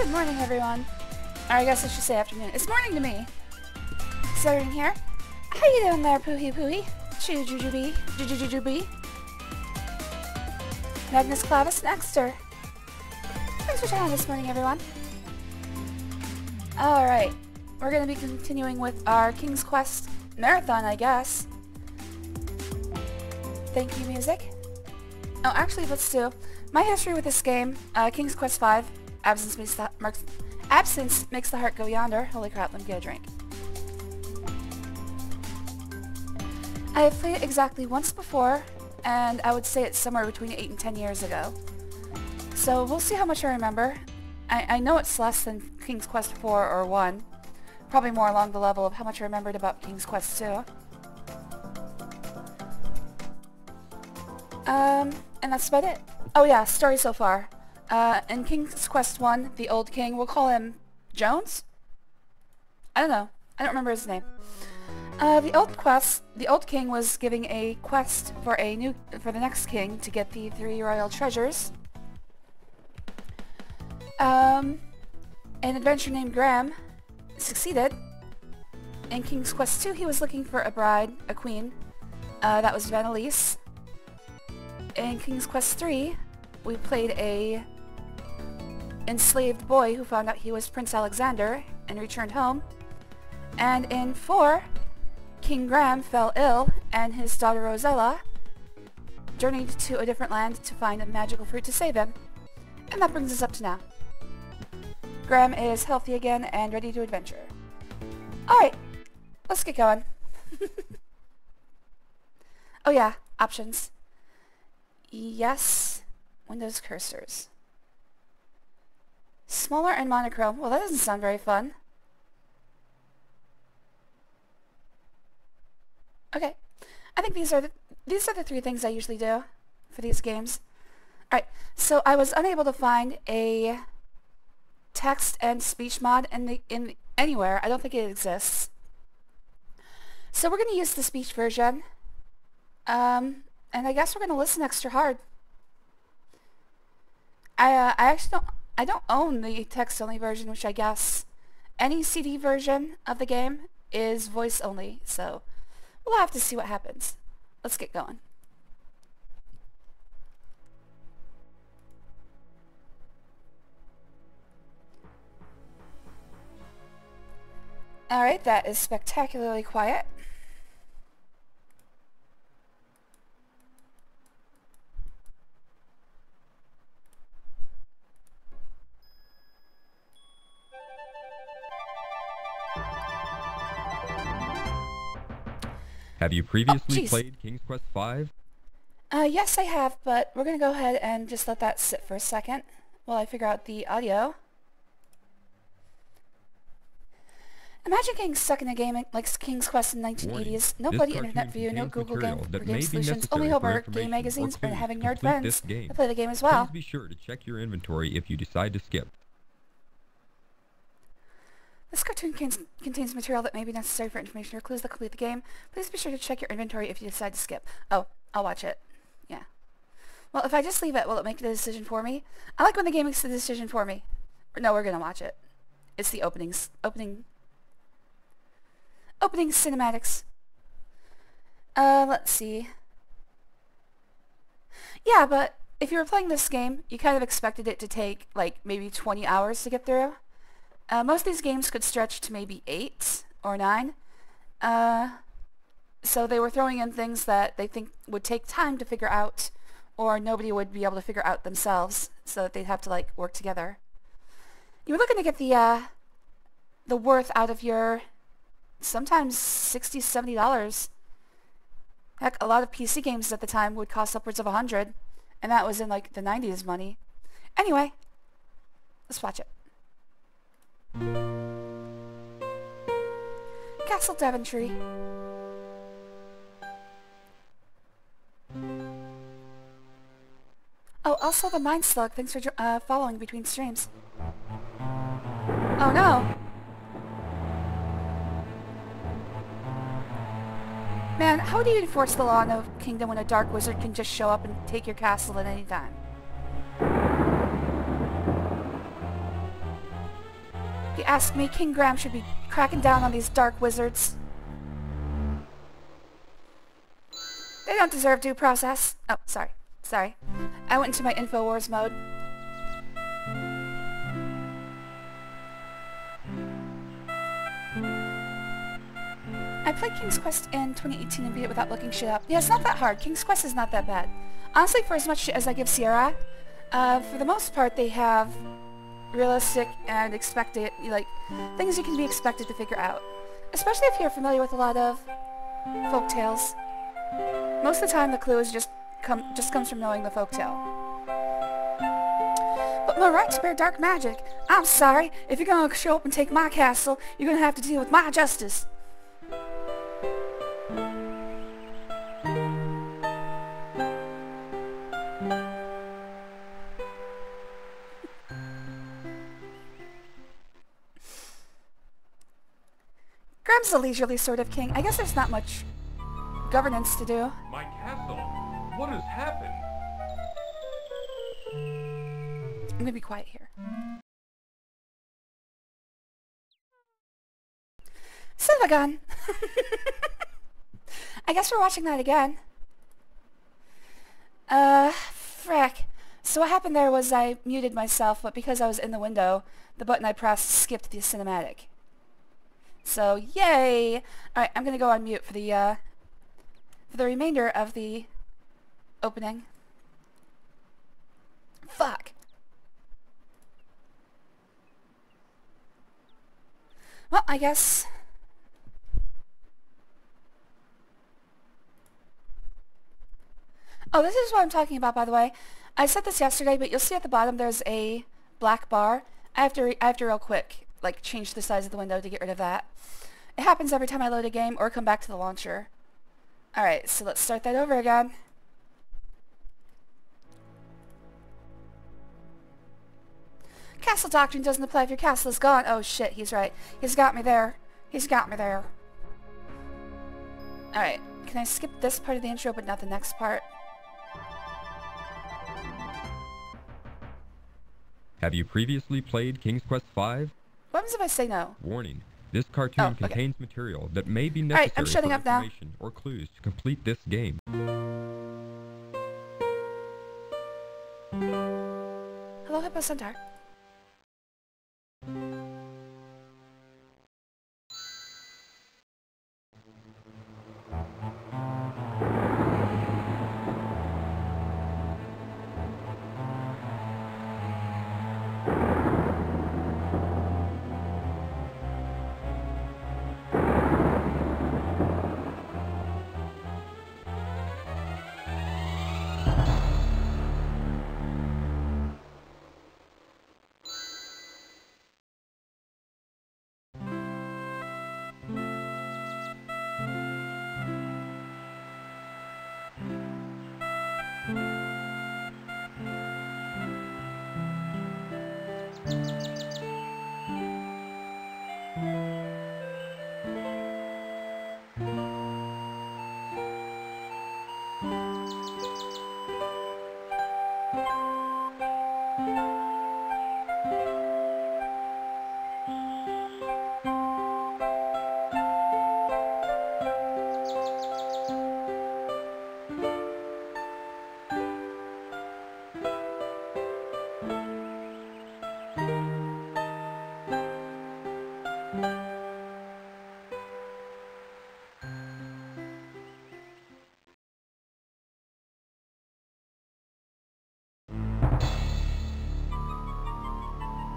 Good morning, everyone. Or I guess I should say afternoon. It's morning to me. Starting here. How you doing there, Poohee Poohee? Choo-choo-choo-bee. Choo-choo-choo-bee. Magnus Clavis Nexter. Thanks for joining this morning, everyone. Alright. We're going to be continuing with our King's Quest marathon, I guess. Thank you, music. Oh, actually, let's do my history with this game. King's Quest V. Absence makes the heart go yonder. Holy crap, let me get a drink. I have played it exactly once before, and I would say it's somewhere between 8 and 10 years ago. So we'll see how much I remember. I know it's less than King's Quest 4 or 1. Probably more along the level of how much I remembered about King's Quest 2. And that's about it. Oh yeah, story so far. In King's Quest 1, the old king, we'll call him Jones? I don't know. I don't remember his name. The old king was giving a quest for the next king to get the 3 royal treasures. An adventurer named Graham succeeded. In King's Quest 2, he was looking for a bride, a queen. That was Vanelise. In King's Quest 3, we played a enslaved boy who found out he was Prince Alexander and returned home. And in 4, King Graham fell ill and his daughter Rosella journeyed to a different land to find a magical fruit to save him. And that brings us up to now. Graham is healthy again and ready to adventure. Alright, let's get going. Oh yeah, options. Yes, Windows cursors. Smaller and monochrome. Well, that doesn't sound very fun. Okay, I think these are the 3 things I usually do for these games. Alright, so I was unable to find a text and speech mod in anywhere. I don't think it exists. So we're going to use the speech version. And I guess we're going to listen extra hard. I don't own the text-only version, which I guess any CD version of the game is voice-only, so we'll have to see what happens. Let's get going. Alright, that is spectacularly quiet. Have you previously played King's Quest V? Yes I have, but we're gonna go ahead and just let that sit for a second while I figure out the audio. Imagine getting stuck in a game like King's Quest in the 1980s. No bloody internet view, no Google game for game solutions, only Homer game magazines, and having nerd friends to play the game as well. Please be sure to check your inventory if you decide to skip. This cartoon contains material that may be necessary for information or clues that complete the game. Please be sure to check your inventory if you decide to skip. Oh, I'll watch it. Yeah. Well, if I just leave it, will it make the decision for me? I like when the game makes the decision for me. No, we're gonna watch it. It's the opening cinematics. Let's see. Yeah, but if you were playing this game, you kind of expected it to take, like, maybe 20 hours to get through. Most of these games could stretch to maybe 8 or 9. So they were throwing in things that they think would take time to figure out, or nobody would be able to figure out themselves, so that they'd have to, like, work together. You were looking to get the worth out of your sometimes $60, $70. Heck, a lot of PC games at the time would cost upwards of $100, and that was in, like, the 90s money. Anyway, let's watch it. Castle Daventry. Oh, also the Mind Slug. Thanks for following between streams. Oh no! Man, how do you enforce the law in a kingdom when a dark wizard can just show up and take your castle at any time? ask me, King Graham should be cracking down on these dark wizards. They don't deserve due process. Oh, sorry. Sorry. I went into my InfoWars mode. I played King's Quest in 2018 and beat it without looking shit up. Yeah, it's not that hard. King's Quest is not that bad. Honestly, for as much shit as I give Sierra, for the most part they have realistic and expected, like, things you can be expected to figure out. Especially if you're familiar with a lot of folk tales. Most of the time the clue is just comes from knowing the folktale. But my right to bear dark magic. I'm sorry, if you're gonna show up and take my castle, you're gonna have to deal with my justice. Graham's a leisurely sort of king. I guess there's not much governance to do. My castle? What has happened? I'm gonna be quiet here. Son of a gun! I guess we're watching that again. Frick. So what happened there was I muted myself, but because I was in the window, the button I pressed skipped the cinematic. So, yay! Alright, I'm gonna go on mute for the remainder of the opening. Fuck! Well, I guess... Oh, this is what I'm talking about, by the way. I said this yesterday, but you'll see at the bottom there's a black bar. I have to real quick, like, change the size of the window to get rid of that. It happens every time I load a game or come back to the launcher. Alright, so let's start that over again. Castle doctrine doesn't apply if your castle is gone. Oh shit, he's right. He's got me there. He's got me there. Alright, can I skip this part of the intro but not the next part? Have you previously played King's Quest V? What happens if I say no? Warning. This cartoon contains material that may be necessary I'm shutting for up now. information or clues to complete this game. Hello, Hippo Centaur.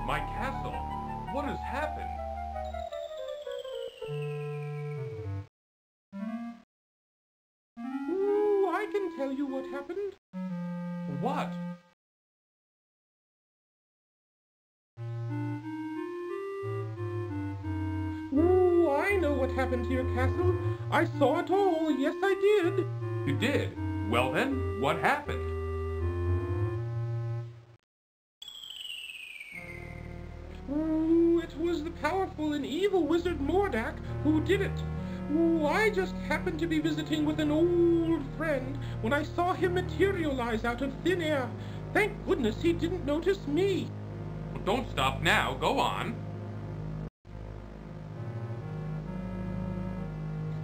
My castle? What has happened? Ooh, I can tell you what happened. What? Ooh, I know what happened to your castle. I saw it all. Yes, I did. You did? Well then, what happened? Ooh, it was the powerful and evil wizard Mordak who did it. Ooh, I just happened to be visiting with an old friend when I saw him materialize out of thin air. Thank goodness he didn't notice me. Well, don't stop now. Go on.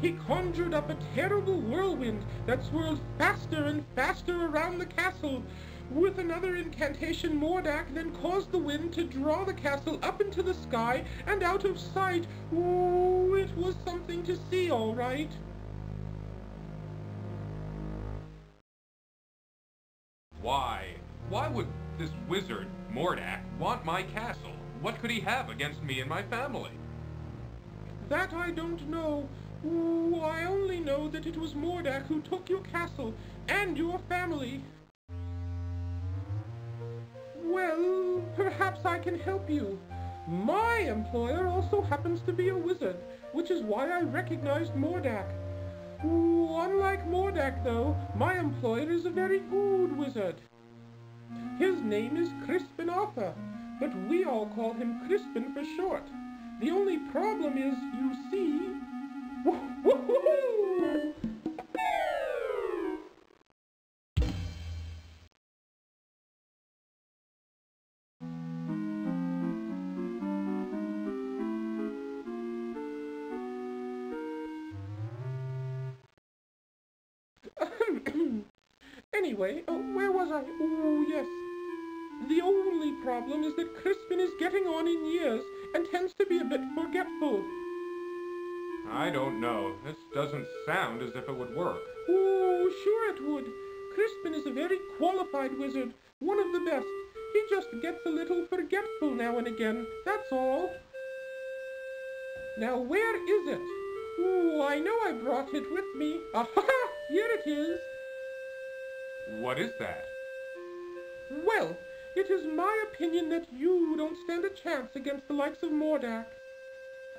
He conjured up a terrible whirlwind that swirled faster and faster around the castle. With another incantation, Mordak then caused the wind to draw the castle up into the sky and out of sight. Ooh, it was something to see, all right. Why would this wizard, Mordak, want my castle? What could he have against me and my family? That I don't know. Ooh, I only know that it was Mordak who took your castle and your family. Well, perhaps I can help you. My employer also happens to be a wizard, which is why I recognized Mordak. Ooh, unlike Mordak, though, my employer is a very good wizard. His name is Crispin Arthur, but we all call him Crispin for short. The only problem is, you see... Woo-hoo-hoo-hoo! Anyway, where was I? Oh, yes. The only problem is that Crispin is getting on in years and tends to be a bit forgetful. I don't know. This doesn't sound as if it would work. Oh, sure it would. Crispin is a very qualified wizard, one of the best. He just gets a little forgetful now and again, that's all. Now, where is it? Oh, I know I brought it with me. Aha! Here it is. What is that? Well, it is my opinion that you don't stand a chance against the likes of Mordak.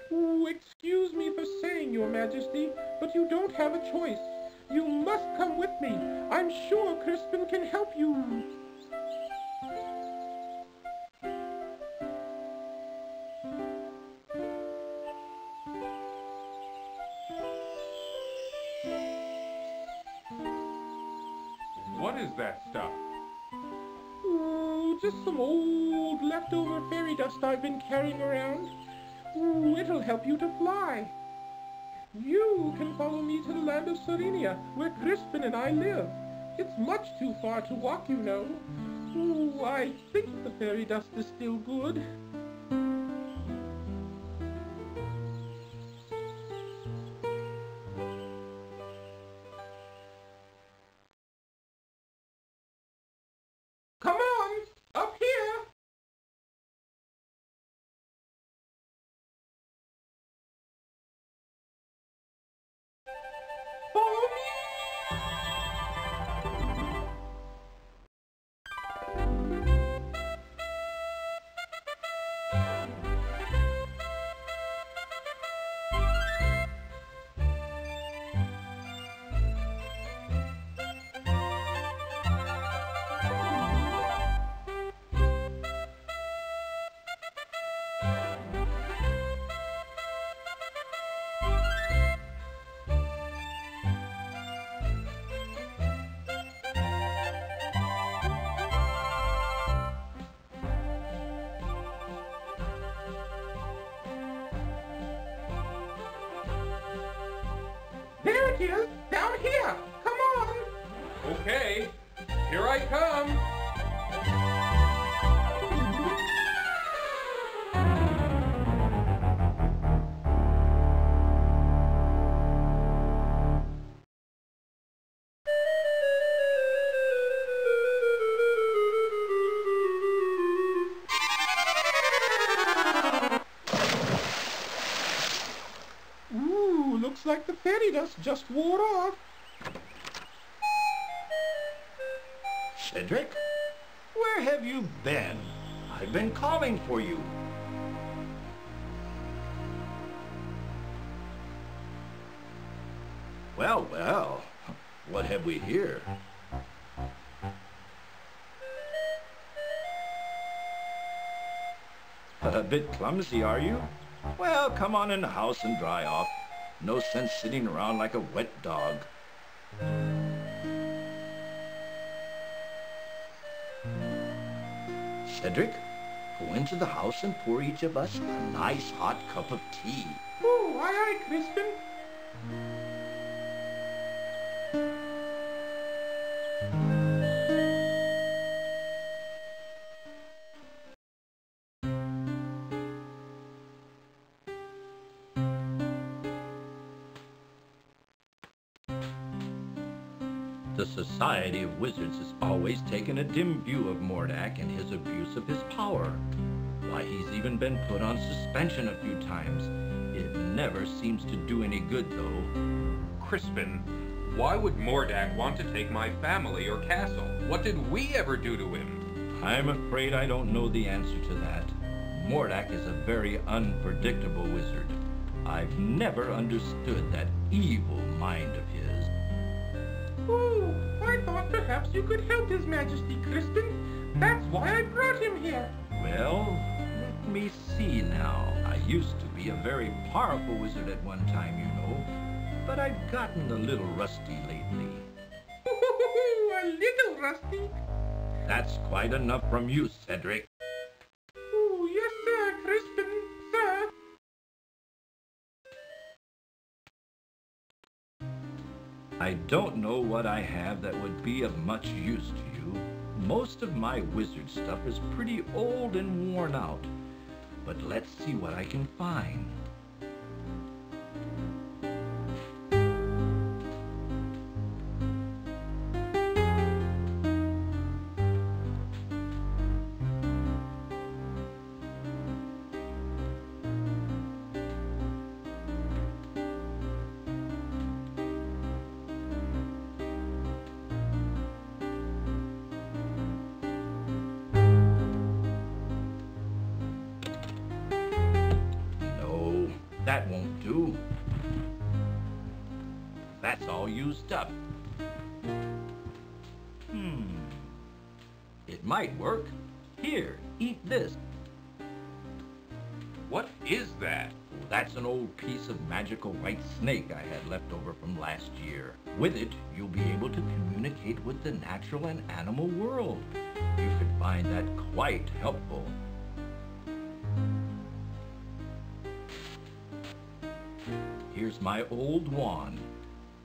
Oh, excuse me for saying, Your Majesty, but you don't have a choice. You must come with me. I'm sure Crispin can help you. What is that stuff? Oh, just some old leftover fairy dust I've been carrying around. Oh, it'll help you to fly. You can follow me to the land of Serenia, where Crispin and I live. It's much too far to walk, you know. Oh, I think the fairy dust is still good. Come on, up here! Follow me! There it is, down here. Come on. Okay, here I come. Ooh, looks like the fairy dust just wore off. Cedric? Where have you been? I've been calling for you. Well, well, what have we here? A bit clumsy, are you? Well, come on in the house and dry off. No sense sitting around like a wet dog. Cedric, go into the house and pour each of us a nice hot cup of tea. Ooh, aye, aye, Crispin. The Society of Wizards has always taken a dim view of Mordak and his abuse of his power. Why, he's even been put on suspension a few times. It never seems to do any good, though. Crispin, why would Mordak want to take my family or castle? What did we ever do to him? I'm afraid I don't know the answer to that. Mordak is a very unpredictable wizard. I've never understood that evil mind of his. Oh, I thought perhaps you could help His Majesty, Crispin. That's why I brought him here. Well, let me see now. I used to be a very powerful wizard at one time, you know, but I've gotten a little rusty lately. A little rusty? That's quite enough from you, Cedric. Oh, yes, sir, Crispin, sir. I don't know what I have that would be of much use to you. Most of my wizard stuff is pretty old and worn out. But let's see what I can find. That won't do. That's all used up. It might work. Here, eat this. What is that? That's an old piece of magical white snake I had left over from last year. With it, you'll be able to communicate with the natural and animal world. You could find that quite helpful. Here's my old wand.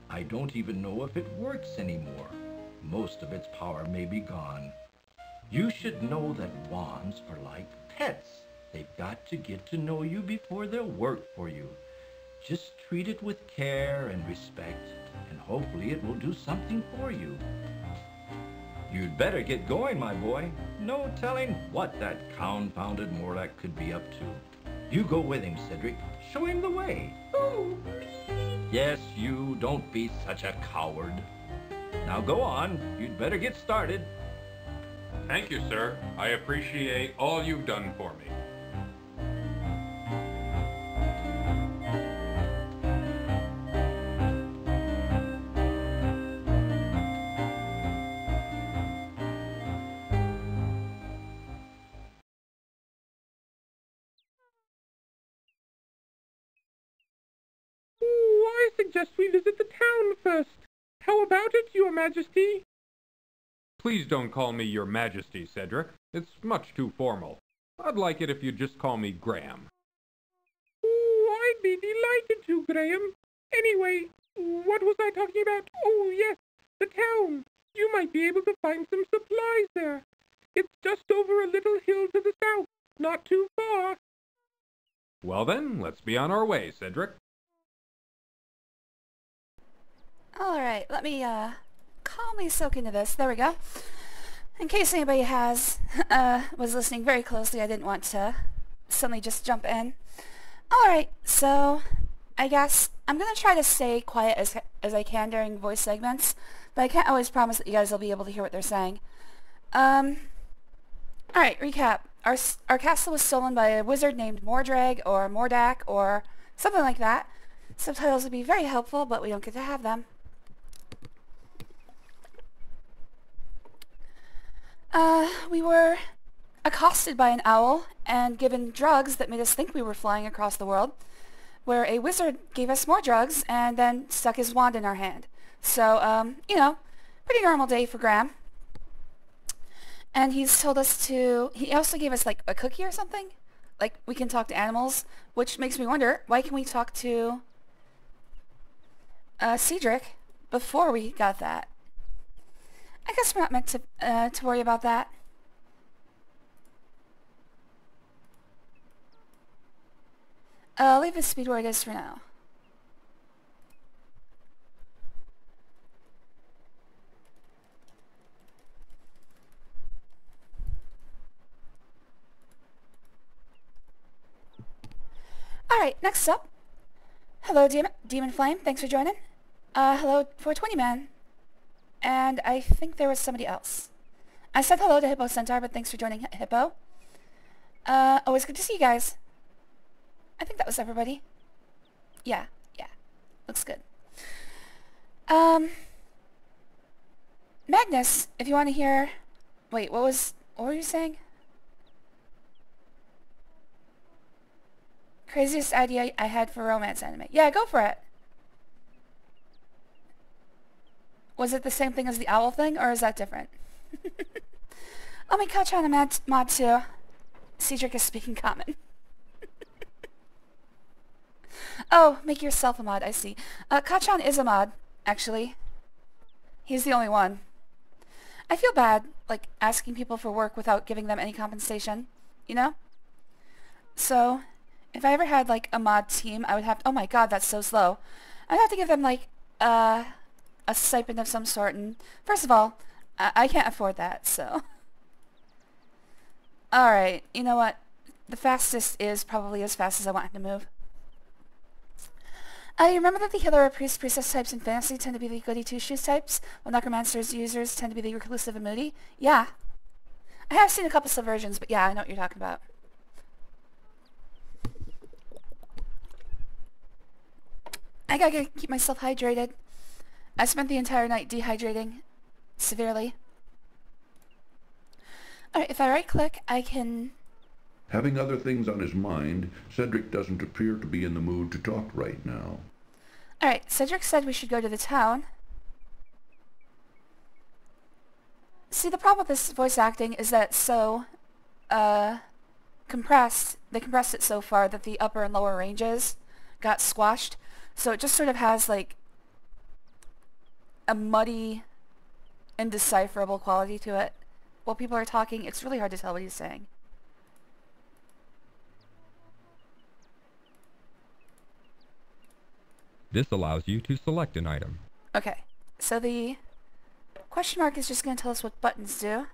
I don't even know if it works anymore. Most of its power may be gone. You should know that wands are like pets. They've got to get to know you before they'll work for you. Just treat it with care and respect, and hopefully it will do something for you. You'd better get going, my boy. No telling what that confounded Mordak could be up to. You go with him, Cedric. Show him the way. Oh, Yes, you. Don't be such a coward. Now go on. You'd better get started. Thank you, sir. I appreciate all you've done for me. I suggest we visit the town first. How about it, Your Majesty? Please don't call me Your Majesty, Cedric. It's much too formal. I'd like it if you'd just call me Graham. Oh, I'd be delighted to, Graham. Anyway, what was I talking about? Oh, yes, the town. You might be able to find some supplies there. It's just over a little hill to the south, not too far. Well then, let's be on our way, Cedric. Alright, let me, calmly soak into this. There we go. In case anybody was listening very closely, I didn't want to suddenly just jump in. Alright, so, I guess I'm gonna try to stay quiet as I can during voice segments, but I can't always promise that you guys will be able to hear what they're saying. Alright, recap. Our castle was stolen by a wizard named Mordrag, or Mordak, or something like that. Subtitles would be very helpful, but we don't get to have them. We were accosted by an owl and given drugs that made us think we were flying across the world, where a wizard gave us more drugs and then stuck his wand in our hand. So, you know, pretty normal day for Graham. And he's told us he also gave us like a cookie or something. Like we can talk to animals, which makes me wonder, why can we talk to Cedric before we got that? I guess we're not meant to worry about that. Leave the speed where it is for now. Alright, next up. Hello, Demon Flame. Thanks for joining. Hello, 420 Man. And I think there was somebody else. I said hello to Hippo Centaur, but thanks for joining, Hippo. Always good to see you guys. I think that was everybody. Yeah. Looks good. Magnus, if you want to hear... Wait, what were you saying? Craziest idea I had for romance anime. Yeah, go for it. Was it the same thing as the owl thing, or is that different? Oh my god, trying to mod too. Cedric is speaking common. Oh, make yourself a mod, I see. Kachan is a mod, actually. He's the only one. I feel bad, like, asking people for work without giving them any compensation, you know? So, if I ever had, like, a mod team, I would have to... Oh my god, that's so slow. I'd have to give them, like, a stipend of some sort, and first of all, I can't afford that, so... Alright, you know what? The fastest is probably as fast as I want him to move. You remember that the healer or priestess types in fantasy tend to be the goody two-shoes types, while necromancer's users tend to be the reclusive and moody? Yeah. I have seen a couple subversions, but yeah, I know what you're talking about. I gotta keep myself hydrated. I spent the entire night dehydrating severely. Alright, if I right-click, I can... Having other things on his mind, Cedric doesn't appear to be in the mood to talk right now. Alright, Cedric said we should go to the town. See, the problem with this voice acting is that it's so, compressed. They compressed it so far that the upper and lower ranges got squashed. So it just sort of has, like, a muddy, indecipherable quality to it. While people are talking, it's really hard to tell what he's saying. This allows you to select an item. Okay, so the question mark is just going to tell us what buttons do.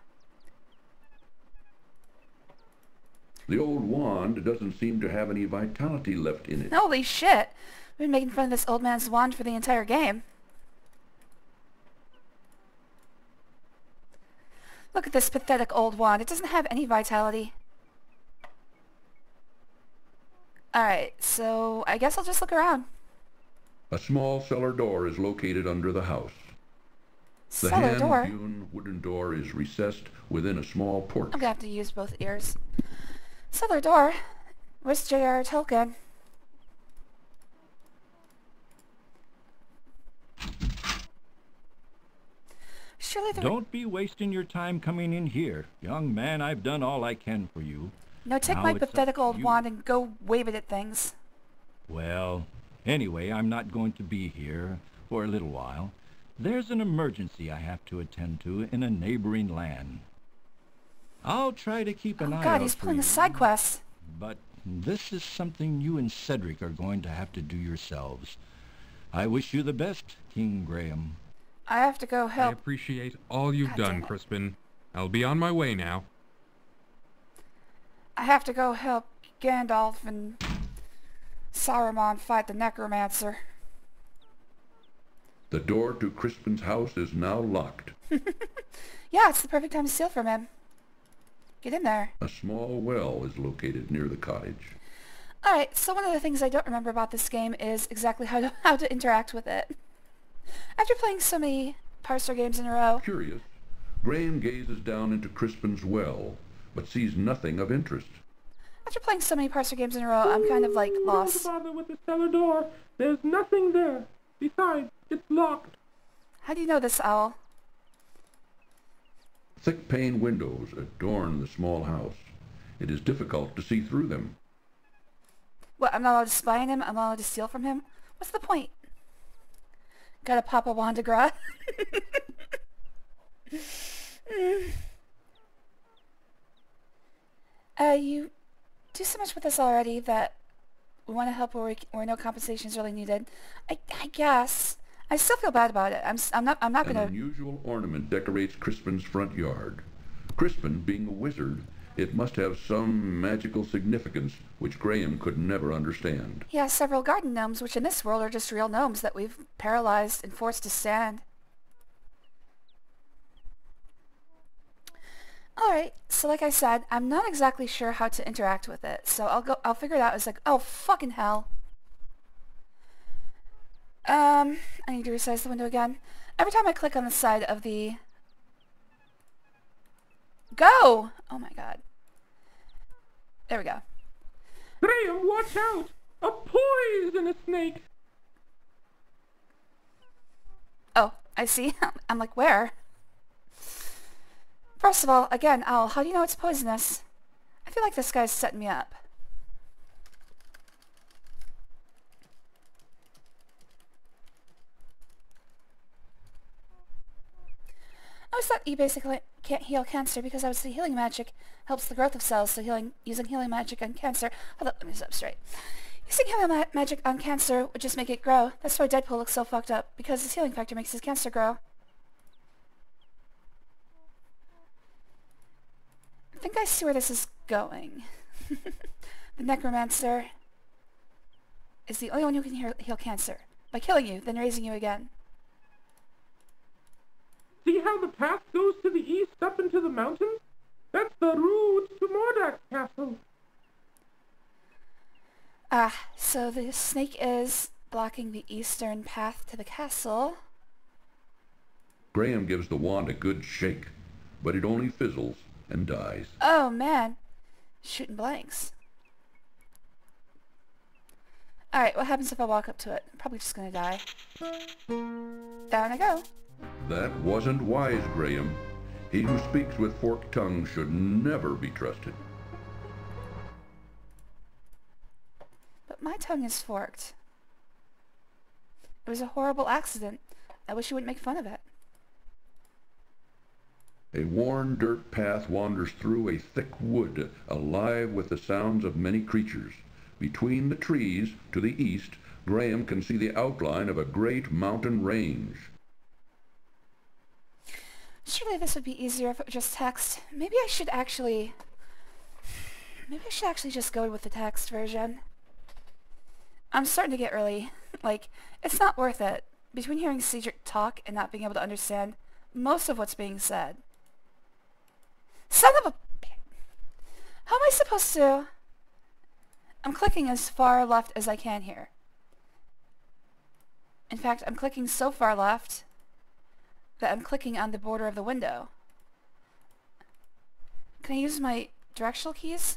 The old wand doesn't seem to have any vitality left in it. Holy shit! We've been making fun of this old man's wand for the entire game. Look at this pathetic old wand. It doesn't have any vitality. Alright, so I guess I'll just look around. A small cellar door is located under the house. The Cellar door? hand-hewn wooden door is recessed within a small porch. I'm gonna have to use both ears. Cellar door? Where's J.R. Tolkien? Surely there... Don't be wasting your time coming in here. Young man, I've done all I can for you. No, take Now my it's up pathetic to old you. wand and go wave it at things. Well, anyway, I'm not going to be here for a little while. There's an emergency I have to attend to in a neighboring land. I'll try to keep an eye God, out he's for pulling you, a side quest. but this is something you and Cedric are going to have to do yourselves. I wish you the best, King Graham. I have to go I help. appreciate all you've God done, damn it. Crispin. I'll be on my way now. I have to go help Gandalf and Saruman fight the necromancer. The door to Crispin's house is now locked. Yeah, it's the perfect time to steal from him. Get in there. A small well is located near the cottage. Alright, so one of the things I don't remember about this game is exactly how to interact with it. After playing so many parser games in a row... Curious, Graham gazes down into Crispin's well, but sees nothing of interest. After playing so many parser games in a row, I'm kind of, like, Don't lost. bother with the cellar door. There's nothing there. Besides, it's locked. How do you know this, Owl? Thick pane windows adorn the small house. It is difficult to see through them. What, I'm not allowed to spy on him? I'm not allowed to steal from him? What's the point? Gotta pop a wand de gras. You do so much with us already that we want to help where no compensation is really needed. I guess. I still feel bad about it. I'm not An gonna... unusual ornament decorates Crispin's front yard. Crispin, being a wizard, It must have some magical significance which Graham could never understand. He has several garden gnomes, which in this world are just real gnomes that we've paralyzed and forced to stand. Alright, so like I said, I'm not exactly sure how to interact with it, so I'll figure it out. It's like, oh, fucking hell. I need to resize the window again. Every time I click on the side of the... Go! Oh my god. There we go. Graham, watch out! A poisonous snake! Oh, I see. I'm like, where? First of all, again, Owl, how do you know it's poisonous? I feel like this guy's setting me up. I always thought you basically can't heal cancer because I would say healing magic helps the growth of cells, so using healing magic on cancer... Hold up, let me sit up straight. Using healing magic on cancer would just make it grow. That's why Deadpool looks so fucked up, because his healing factor makes his cancer grow. I think I see where this is going. The necromancer is the only one who can heal cancer. By killing you, then raising you again. See how the path goes to the east up into the mountains? That's the route to Mordak's castle. Ah, so the snake is blocking the eastern path to the castle. Graham gives the wand a good shake, but it only fizzles and dies. Oh man, shooting blanks. Alright, what happens if I walk up to it? I'm probably just gonna die. Down I go. That wasn't wise, Graham. He who speaks with forked tongue should never be trusted. But my tongue is forked. It was a horrible accident. I wish you wouldn't make fun of it. A worn dirt path wanders through a thick wood, alive with the sounds of many creatures. Between the trees, to the east, Graham can see the outline of a great mountain range. Surely this would be easier if it were just text. Maybe I should actually just go with the text version. I'm starting to get really, like, it's not worth it. Between hearing Cedric talk and not being able to understand most of what's being said. Son of a... How am I supposed to... I'm clicking as far left as I can here. In fact, I'm clicking so far left that I'm clicking on the border of the window. Can I use my directional keys?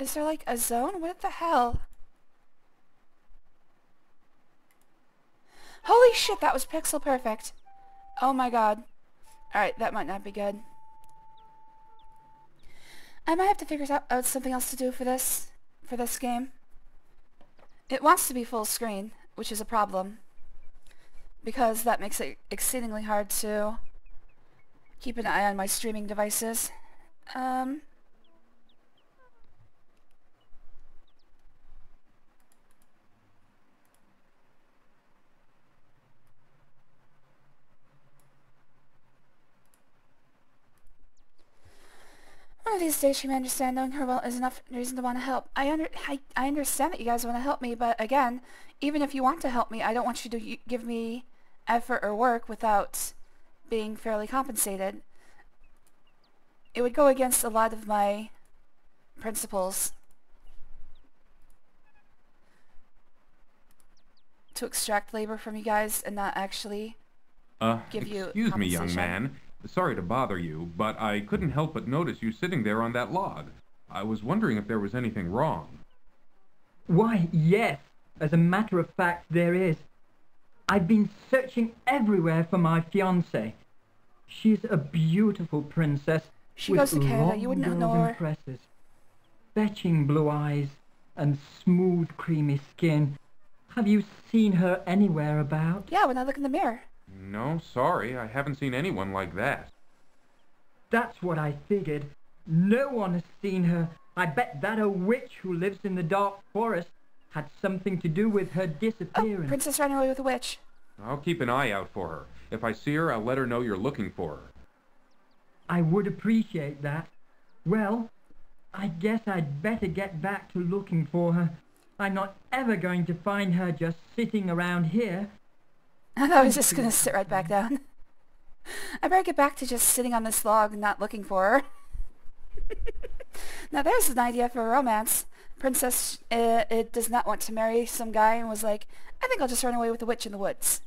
Is there like a zone? What the hell? Holy shit, that was pixel perfect. Oh my god. Alright, that might not be good. I might have to figure out something else to do for this game. It wants to be full screen, which is a problem, because that makes it exceedingly hard to keep an eye on my streaming devices. One of these days she may understand knowing her well is enough reason to want to help. I understand that you guys want to help me, but again, even if you want to help me, I don't want you to give me effort or work without being fairly compensated. It would go against a lot of my principles to extract labor from you guys and not actually give you compensation. Excuse me, young man. Sorry to bother you, but I couldn't help but notice you sitting there on that log. I was wondering if there was anything wrong. Why, yes. As a matter of fact, there is. I've been searching everywhere for my fiancée. She's a beautiful princess. She goes to Canada. You wouldn't know her. Tresses, fetching blue eyes, and smooth, creamy skin. Have you seen her anywhere about? Yeah, when I look in the mirror. No, sorry, I haven't seen anyone like that. That's what I figured. No one has seen her. I bet that a witch who lives in the dark forest had something to do with her disappearance. Oh, Princess ran away with a witch. I'll keep an eye out for her. If I see her, I'll let her know you're looking for her. I would appreciate that. Well, I guess I'd better get back to looking for her. I'm not ever going to find her just sitting around here. I thought I was just going to sit right back down. I better get back to just sitting on this log and not looking for her. Now there's an idea for a romance. Princess it does not want to marry some guy and was like, I think I'll just run away with a witch in the woods.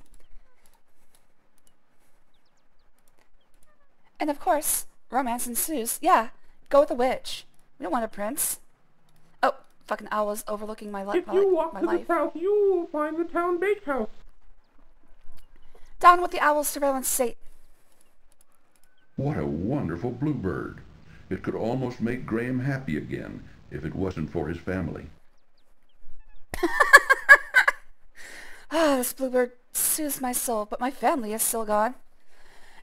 And of course, romance ensues. Yeah, go with a witch. We don't want a prince. Oh, fucking owls overlooking my life. If you walk to the south, you will find the town bakehouse. Down with the owl's surveillance state. What a wonderful bluebird. It could almost make Graham happy again if it wasn't for his family. Ah, this bluebird soothes my soul, but my family is still gone.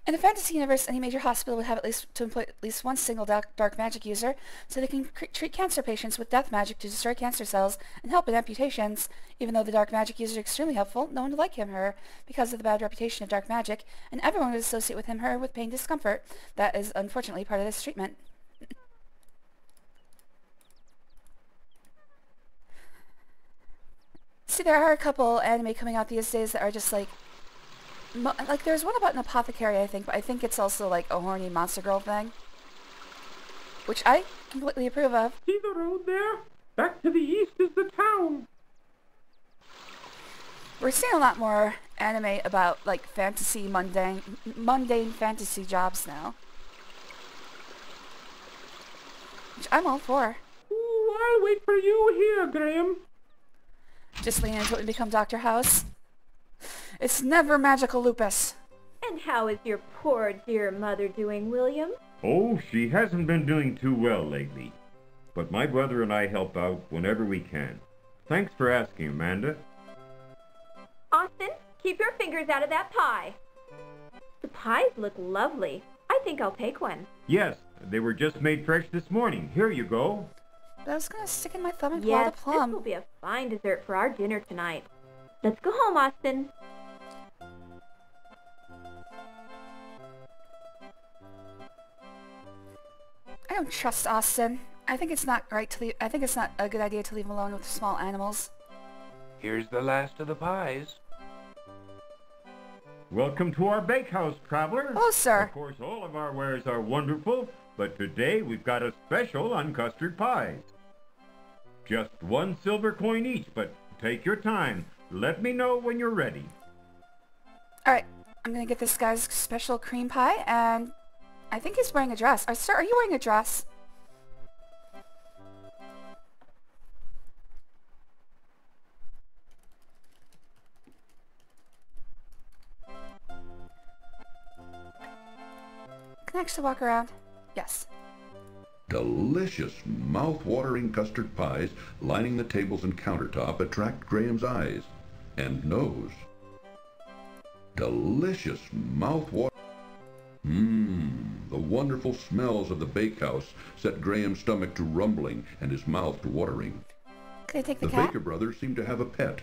In a fantasy universe, any major hospital would have to employ at least one single dark magic user, so they can treat cancer patients with death magic to destroy cancer cells and help in amputations. Even though the dark magic user is extremely helpful, no one would like him or her because of the bad reputation of dark magic, and everyone would associate with him or her with pain and discomfort. That is unfortunately part of this treatment. See, there are a couple anime coming out these days that are just like there's one about an apothecary, I think, but I think it's also like a horny monster girl thing, which I completely approve of. See the road there? Back to the east is the town. We're seeing a lot more anime about like fantasy, mundane fantasy jobs now, which I'm all for. Ooh, I'll wait for you here, Graham. Just lean into it and become Dr. House. It's never magical lupus. And how is your poor dear mother doing, William? Oh, she hasn't been doing too well lately. But my brother and I help out whenever we can. Thanks for asking, Amanda. Austin, keep your fingers out of that pie. The pies look lovely. I think I'll take one. Yes, they were just made fresh this morning. Here you go. But I was gonna stick in my thumb and pull out a plum. This will be a fine dessert for our dinner tonight. Let's go home, Austin. I don't trust Austin. I think it's not right to leave. I think it's not a good idea to leave him alone with small animals. Here's the last of the pies. Welcome to our bakehouse, traveler. Hello, sir. Of course, all of our wares are wonderful, but today we've got a special on custard pies. Just 1 silver coin each, but take your time. Let me know when you're ready. Alright, I'm gonna get this guy's special cream pie, and I think he's wearing a dress. Sir, are you wearing a dress? Can I actually walk around? Yes. Delicious, mouth-watering custard pies lining the tables and countertop attract Graham's eyes and nose. Delicious, mouth-watering... The wonderful smells of the bakehouse set Graham's stomach to rumbling and his mouth to watering. Can I take the The cat? Baker brothers seem to have a pet,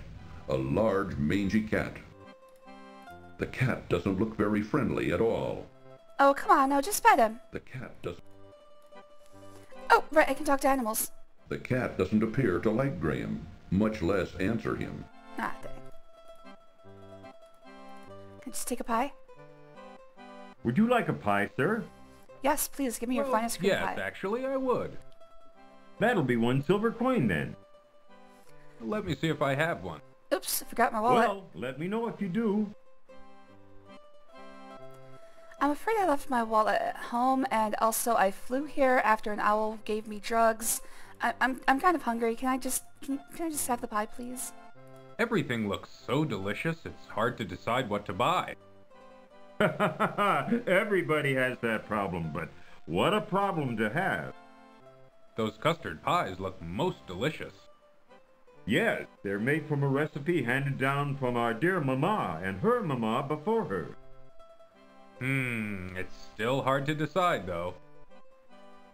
a large, mangy cat. The cat doesn't look very friendly at all. Oh, come on, now just pet him. The cat doesn't... Oh, right, I can talk to animals. The cat doesn't appear to like Graham, much less answer him. Ah, dang. Can I just take a pie? Would you like a pie, sir? Yes, please, give me your finest cream Yes, pie. actually, I would. That'll be 1 silver coin then. Let me see if I have one. Oops, I forgot my wallet. Well, let me know if you do. I'm afraid I left my wallet at home, and also I flew here after an owl gave me drugs. I'm kind of hungry. Can I just have the pie, please? Everything looks so delicious, it's hard to decide what to buy. Everybody has that problem, but what a problem to have. Those custard pies look most delicious. Yes, they're made from a recipe handed down from our dear Mama and her Mama before her. It's still hard to decide, though.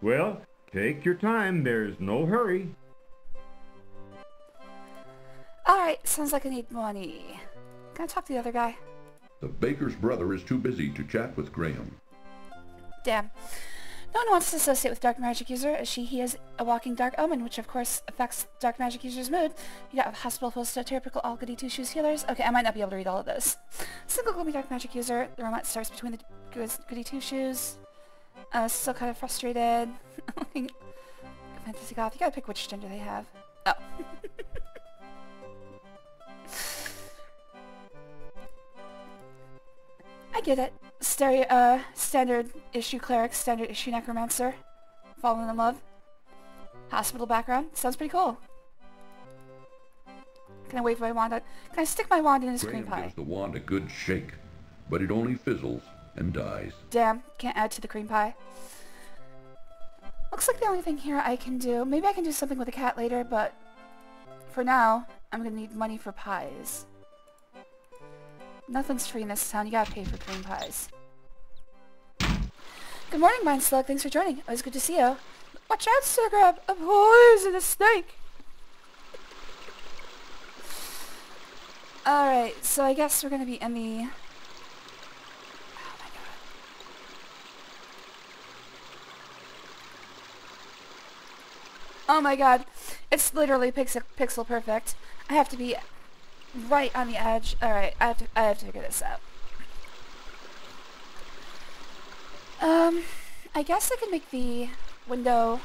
Well, take your time, there's no hurry. Alright, sounds like I need money. Can I talk to the other guy? The baker's brother is too busy to chat with Graham. Damn. No one wants to associate with dark magic user, as he is a walking dark omen, which of course affects dark magic user's mood. You got hospital full stereotypical all goody two-shoes healers. Okay, I might not be able to read all of this. Single gloomy dark magic user. The romance starts between the goody two-shoes. Still kind of frustrated. Looking fantasy goth. You gotta pick which gender they have. Oh. I get it. Standard issue cleric, standard issue necromancer. Fallen in love. Hospital background. Sounds pretty cool. Can I wave my wand out? Can I stick my wand in his cream Graham pie? gives the wand a good shake, but it only fizzles and dies. Damn, can't add to the cream pie. Looks like the only thing here I can do... Maybe I can do something with the cat later, but... For now, I'm gonna need money for pies. Nothing's free in this town. You gotta pay for cream pies. Good morning, Mind Slug. Thanks for joining. Always good to see you. Watch out, Sir Grab! A poisonous snake! Alright, so I guess we're gonna be in the... Oh my god. Oh my god. It's literally pixel perfect. I have to be right on the edge. Alright, I have to figure this out. I guess I can make the window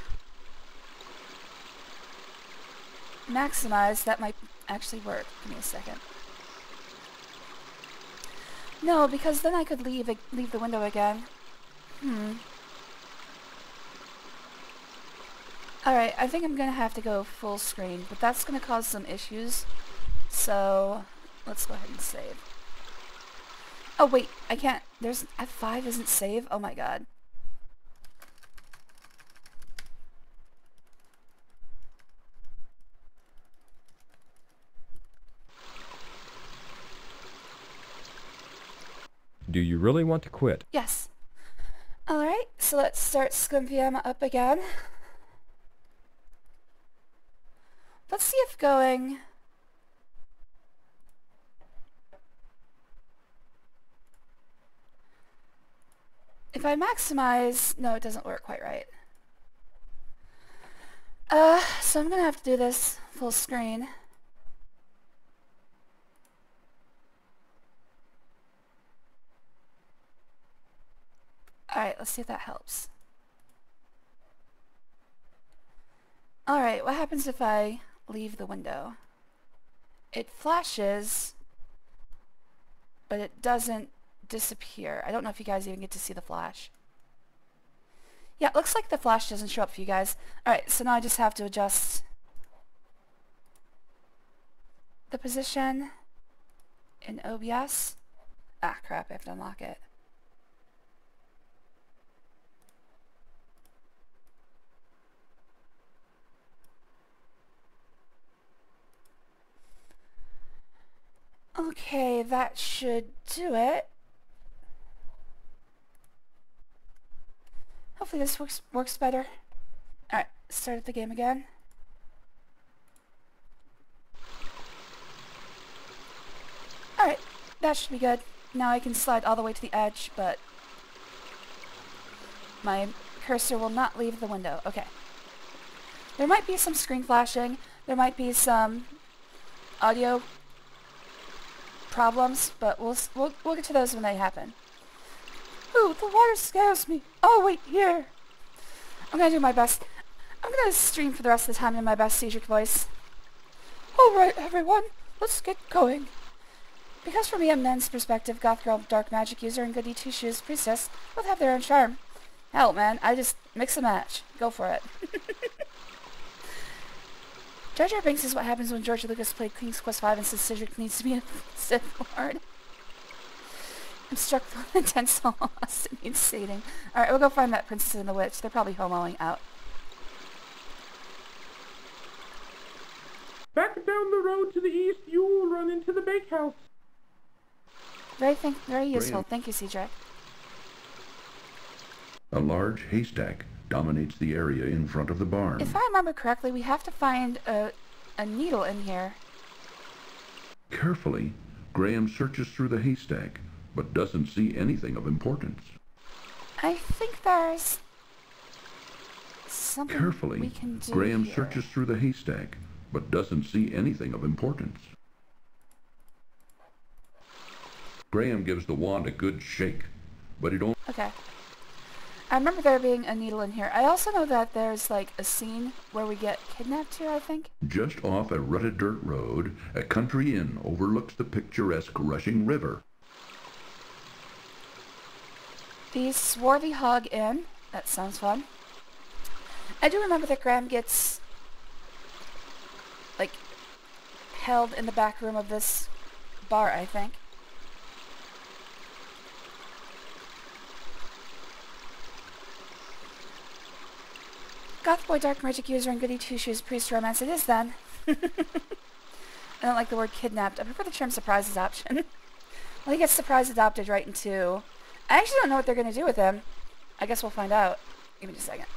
maximize. That might actually work. Give me a second. No, because then I could leave the window again. Alright, I think I'm gonna have to go full screen, but that's gonna cause some issues. So, let's go ahead and save. Oh wait, I can't. There's F5 isn't save? Oh my god. Do you really want to quit? Yes. Alright, so let's start Scumpiama up again. Let's see if going... If I maximize... No, it doesn't work quite right. So I'm gonna have to do this full screen. Alright, let's see if that helps. Alright, what happens if I leave the window? It flashes, but it doesn't disappear. I don't know if you guys even get to see the flash. Yeah, it looks like the flash doesn't show up for you guys. Alright, so now I just have to adjust the position in OBS. Ah, crap, I have to unlock it. Okay, that should do it. Hopefully this works better. Alright, start the game again. Alright, that should be good. Now I can slide all the way to the edge, but my cursor will not leave the window. Okay. There might be some screen flashing. There might be some audio problems, but we'll get to those when they happen. Ooh, the water scares me. Oh, wait, here. I'm gonna do my best. I'm gonna stream for the rest of the time in my best Cedric voice. Alright, everyone, let's get going. Because from a men's perspective, Goth Girl, Dark Magic User, and Goody Two-Shoes Priestess both have their own charm. Hell, man, I just mix and match. Go for it. Jar Jar Binks is what happens when George Lucas played King's Quest V and says Cedric needs to be a Sith Lord. I'm struck with intense loss. It needs sating. Alright, we'll go find that princess and the witch. They're probably homoing out. Back down the road to the east, you'll run into the bakehouse. Very useful. Thank you, Cedric. A large haystack dominates the area in front of the barn. If I remember correctly, we have to find a needle in here. Carefully, Graham searches through the haystack, but doesn't see anything of importance. I think there's something Carefully, we can do Graham here. searches through the haystack, but doesn't see anything of importance. Graham gives the wand a good shake, but he don't... Okay. I remember there being a needle in here. I also know that there's like a scene where we get kidnapped here, I think. Just off a rutted dirt road, a country inn overlooks the picturesque rushing river. The Swarthy Hog Inn. That sounds fun. I do remember that Graham gets, like, held in the back room of this bar, I think. Goth boy, dark magic user, and goody two-shoes priest romance. It is then. I don't like the word kidnapped. I prefer the term surprise adoption. Well, he gets surprise adopted right into... I actually don't know what they're going to do with him. I guess we'll find out. Give me just a second.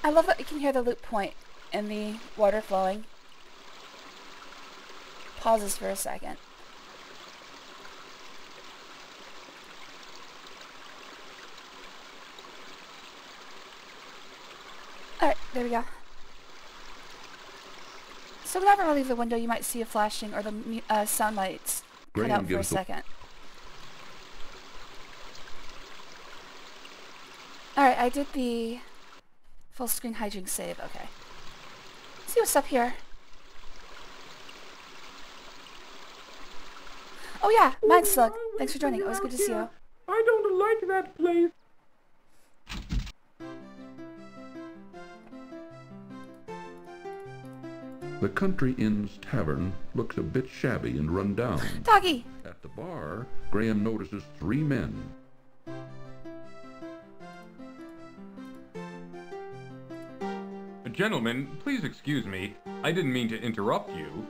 I love that you can hear the loop point in the water flowing. Pauses for a second. Alright, there we go. So whenever I leave the window, you might see a flashing or the sound lights cut out for a second. Alright, I did the full screen hijinks save. Okay. Let's see what's up here. Oh yeah, Mind Slug. Thanks for joining. It was good to see you. I don't like that place. The country inn's tavern looks a bit shabby and run down. Doggy! At the bar, Graham notices 3 men. Gentlemen, please excuse me. I didn't mean to interrupt you.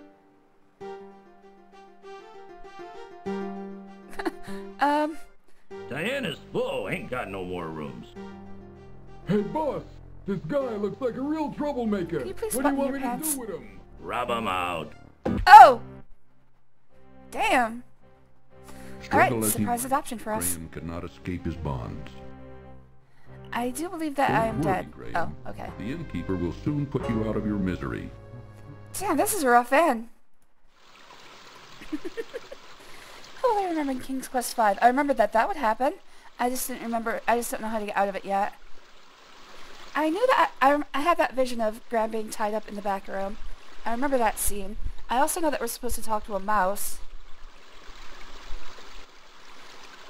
Diana's full, ain't got no more rooms. Hey boss, this guy looks like a real troublemaker. Can you please What do you button want your me pants? to do with him? Rub 'em out. Oh! Damn. Struggle Alright, as he surprise might, adoption for us. Graham could not escape his bonds. I do believe that I am Don't worry, dead. Graham. Oh, okay. The innkeeper will soon put you out of your misery. Damn, this is a rough end. Oh, I remember in King's Quest V. I remembered that that would happen. I just didn't remember. I just don't know how to get out of it yet. I knew that I had that vision of Graham being tied up in the back room. I remember that scene. I also know that we're supposed to talk to a mouse.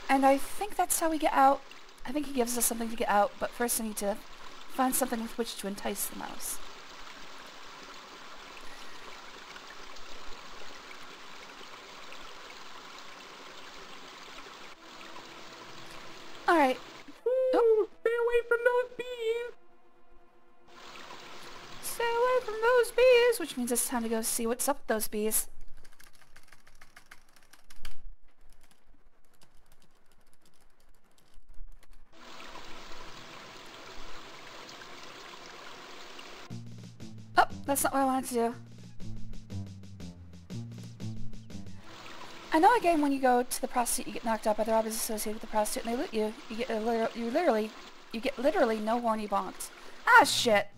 And I think that's how we get out. I think he gives us something to get out, but first I need to find something with which to entice the mouse. Alright. Ooh, stay away from those bees. Stay away from those bees, which means it's time to go see what's up with those bees. Oh, that's not what I wanted to do. I know a game when you go to the prostitute, you get knocked out by the robbers associated with the prostitute, and they loot you. You get literally no horny bonks. Ah, shit.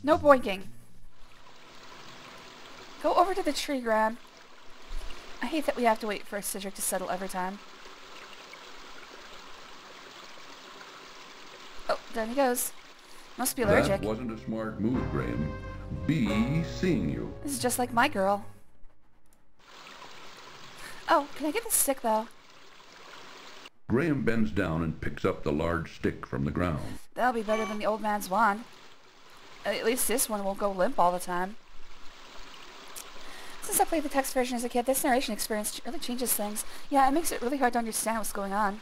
No boinking. Go over to the tree, Graham. I hate that we have to wait for Cedric to settle every time. Oh, down he goes. Must be allergic. That wasn't a smart move, Graham. Bee seeing you. This is just like my girl. Oh, can I get the stick, though? Graham bends down and picks up the large stick from the ground. That'll be better than the old man's wand. At least this one won't go limp all the time. Since I played the text version as a kid, this narration experience really changes things. Yeah, it makes it really hard to understand what's going on.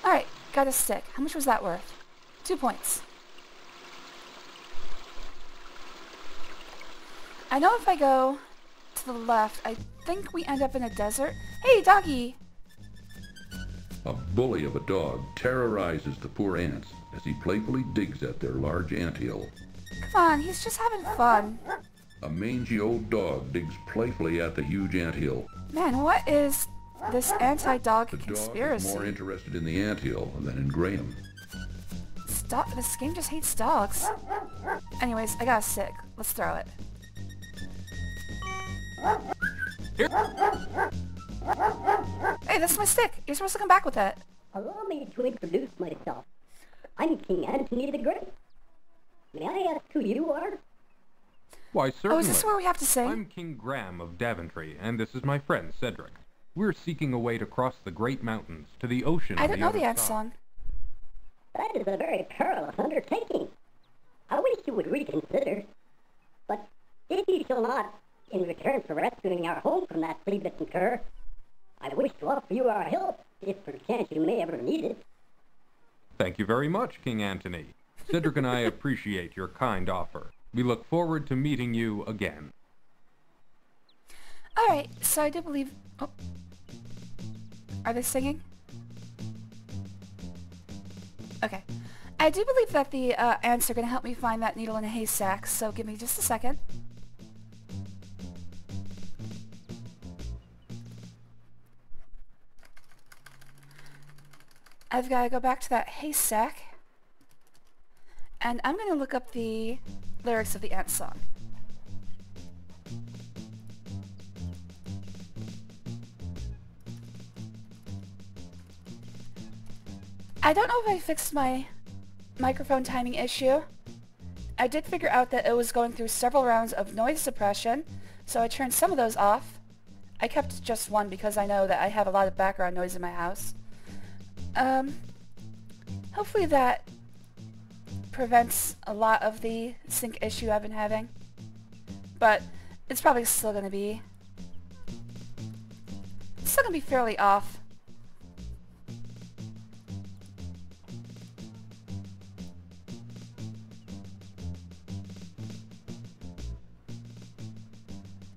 Alright, got a stick. How much was that worth? 2 points. I know if I go to the left, I think we end up in a desert. Hey, doggy! A bully of a dog terrorizes the poor ants as he playfully digs at their large anthill. Come on, he's just having fun. A mangy old dog digs playfully at the huge anthill. Man, what is this anti-dog conspiracy? The dog is more interested in the anthill than in Graham. Stop! This game just hates dogs. Anyways, I got a stick. Let's throw it. Hey, that's my stick. You're supposed to come back with it. Allow me to introduce myself. I'm King Anthony the Great. May I ask who you are? Why, certainly. Oh, is this where we have to sing? I'm King Graham of Daventry, and this is my friend Cedric. We're seeking a way to cross the great mountains to the ocean. I don't know the ant song. That is a very perilous undertaking. I wish you would reconsider. But if you shall not, in return for rescuing our home from that flea-bitten cur, I wish to offer you our help, if perchance you may ever need it. Thank you very much, King Antony. Cedric and I appreciate your kind offer. We look forward to meeting you again. Alright, so I do believe... Oh. Are they singing? Okay. I do believe that the ants are going to help me find that needle in a haystack, so give me just a second. I've got to go back to that haystack, and I'm going to look up the lyrics of the ant song. I don't know if I fixed my microphone timing issue. I did figure out that it was going through several rounds of noise suppression, so I turned some of those off. I kept just one because I know that I have a lot of background noise in my house. Hopefully that prevents a lot of the sync issue I've been having. But it's probably still gonna be fairly off.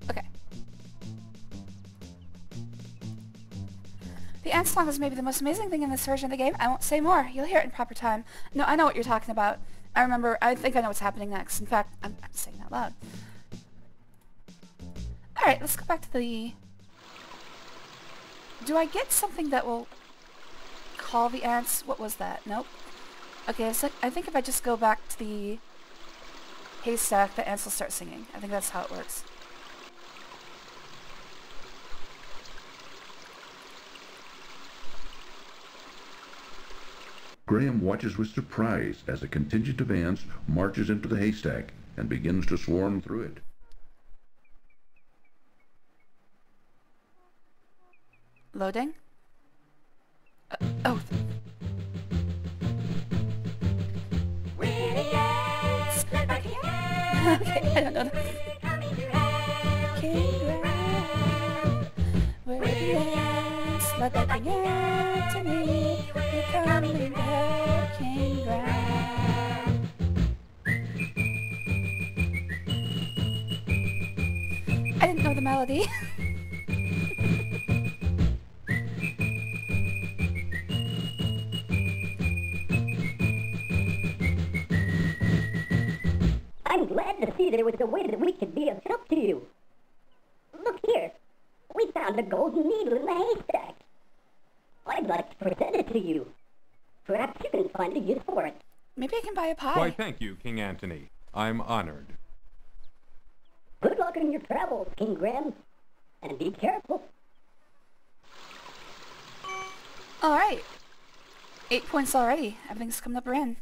Okay. The ant song is maybe the most amazing thing in this version of the game. I won't say more. You'll hear it in proper time. No, I know what you're talking about. I think I know what's happening next. In fact, I'm saying that loud. Alright, let's go back to the... Do I get something that will call the ants? What was that? Nope. Okay, so I think if I just go back to the haystack, the ants will start singing. I think that's how it works. Graham watches with surprise as a contingent of ants marches into the haystack and begins to swarm through it. Loading? Oh. Okay, I don't know. King Graham, where the ants, let the King Anthony, we're coming to help King Graham. I didn't know the melody. I'm glad to see there was a way that we could be of help to you. Look here. We found a golden needle in the haystack. I'd like to present it to you. Perhaps you can find a use for it. Maybe I can buy a pie. Why, thank you, King Antony. I'm honored. Good luck in your travels, King Graham. And be careful. Alright. 8 points already. Everything's coming up in.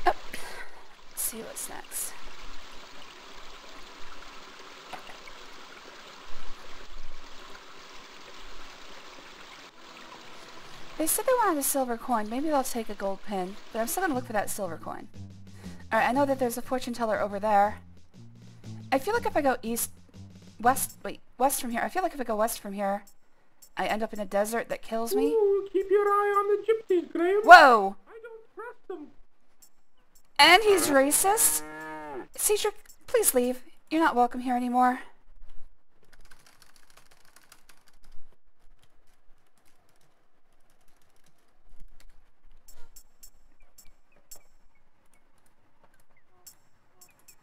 Oh. Let's see what's next. They said they wanted a silver coin. Maybe they'll take a gold pin. But I'm still going to look for that silver coin. Alright, I know that there's a fortune teller over there. I feel like if I go west from here. I feel like if I go west from here, I end up in a desert that kills me. Ooh, keep your eye on the gypsies, Graham. Whoa! I don't trust them. And he's racist? Cedric, please leave. You're not welcome here anymore.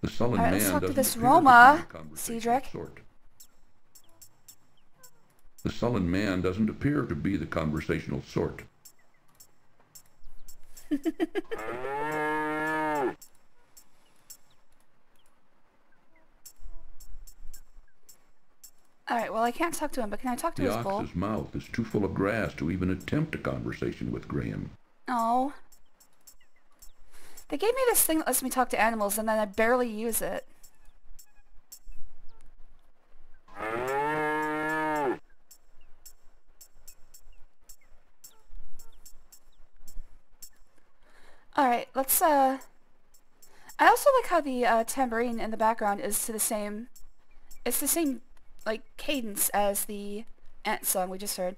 The sullen man let's talk to doesn't this appear to Roma, be the conversational Cedric. sort. The sullen man doesn't appear to be the conversational sort. Alright, well I can't talk to him, but can I talk to The his bull? ox's mouth is too full of grass to even attempt a conversation with Graham. Oh. They gave me this thing that lets me talk to animals, and then I barely use it. Alright, let's, I also like how the, tambourine in the background is to the same... It's the same, like, cadence as the ant song we just heard.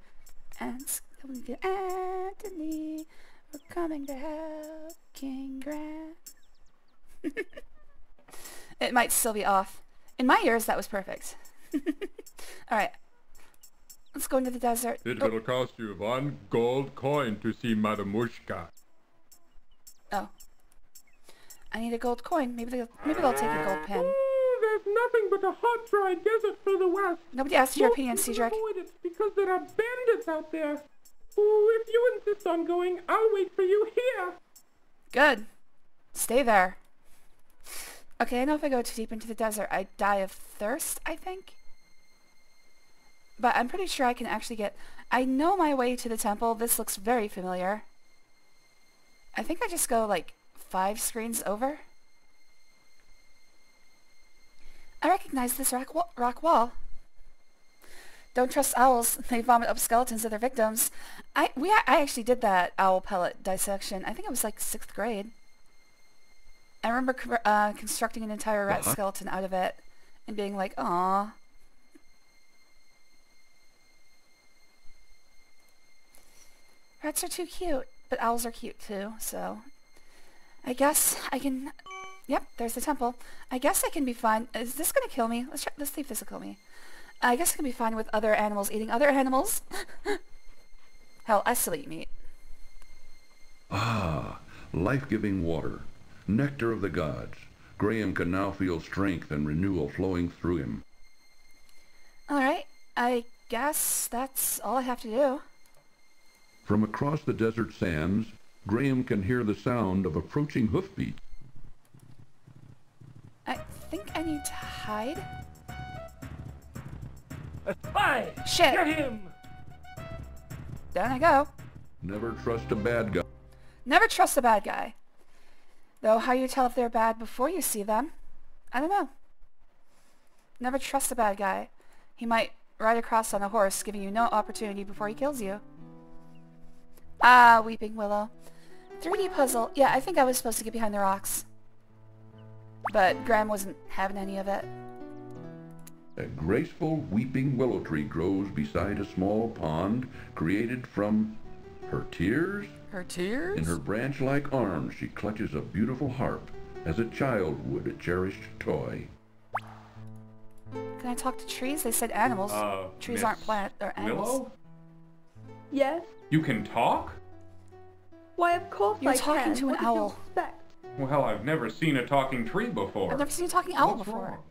Ants coming to Anthony, we're coming to help King Grant. It might still be off. In my ears, that was perfect. Alright. Let's go into the desert. It will cost you 1 gold coin to see Madamushka. Oh. I need a gold coin. Maybe they'll take a gold pen. There's nothing but a hot, dry desert for the west. Nobody asked your opinion, Most people Cedric. avoid it because there are bandits out there. Ooh, if you insist on going, I'll wait for you here. Good. Stay there. Okay, I know if I go too deep into the desert, I die of thirst, I think. But I'm pretty sure I can actually get... I know my way to the temple. This looks very familiar. I think I just go, like, 5 screens over. I recognize this rock wall. Don't trust owls. They vomit up skeletons of their victims. I actually did that owl pellet dissection. I think it was like 6th grade. I remember constructing an entire rat skeleton out of it and being like, "Aww." Rats are too cute, but owls are cute too, so... I guess I can... Yep, there's the temple. I guess I can be fine. Is this gonna kill me? Let's see if this will kill me. I guess I can be fine with other animals eating other animals. Hell, I still eat meat. Ah, life-giving water. Nectar of the gods. Graham can now feel strength and renewal flowing through him. Alright, I guess that's all I have to do. From across the desert sands, Graham can hear the sound of approaching hoofbeats. I think I need to hide. A spy! Shit! Get him! Down I go. Never trust a bad guy. Never trust a bad guy. Though how you tell if they're bad before you see them, I don't know. Never trust a bad guy. He might ride across on a horse, giving you no opportunity before he kills you. Ah, Weeping Willow. 3D puzzle. Yeah, I think I was supposed to get behind the rocks. But Graham wasn't having any of it. A graceful weeping willow tree grows beside a small pond created from her tears. Her tears? In her branch-like arms, she clutches a beautiful harp, as a child would a cherished toy. Can I talk to trees? They said animals. Trees Miss aren't plant or animals. Willow? Yes? You can talk? Why, of course You're I can. talking to an What did you owl. expect? Well, I've never seen a talking tree before. I've never seen a talking owl What's before. wrong?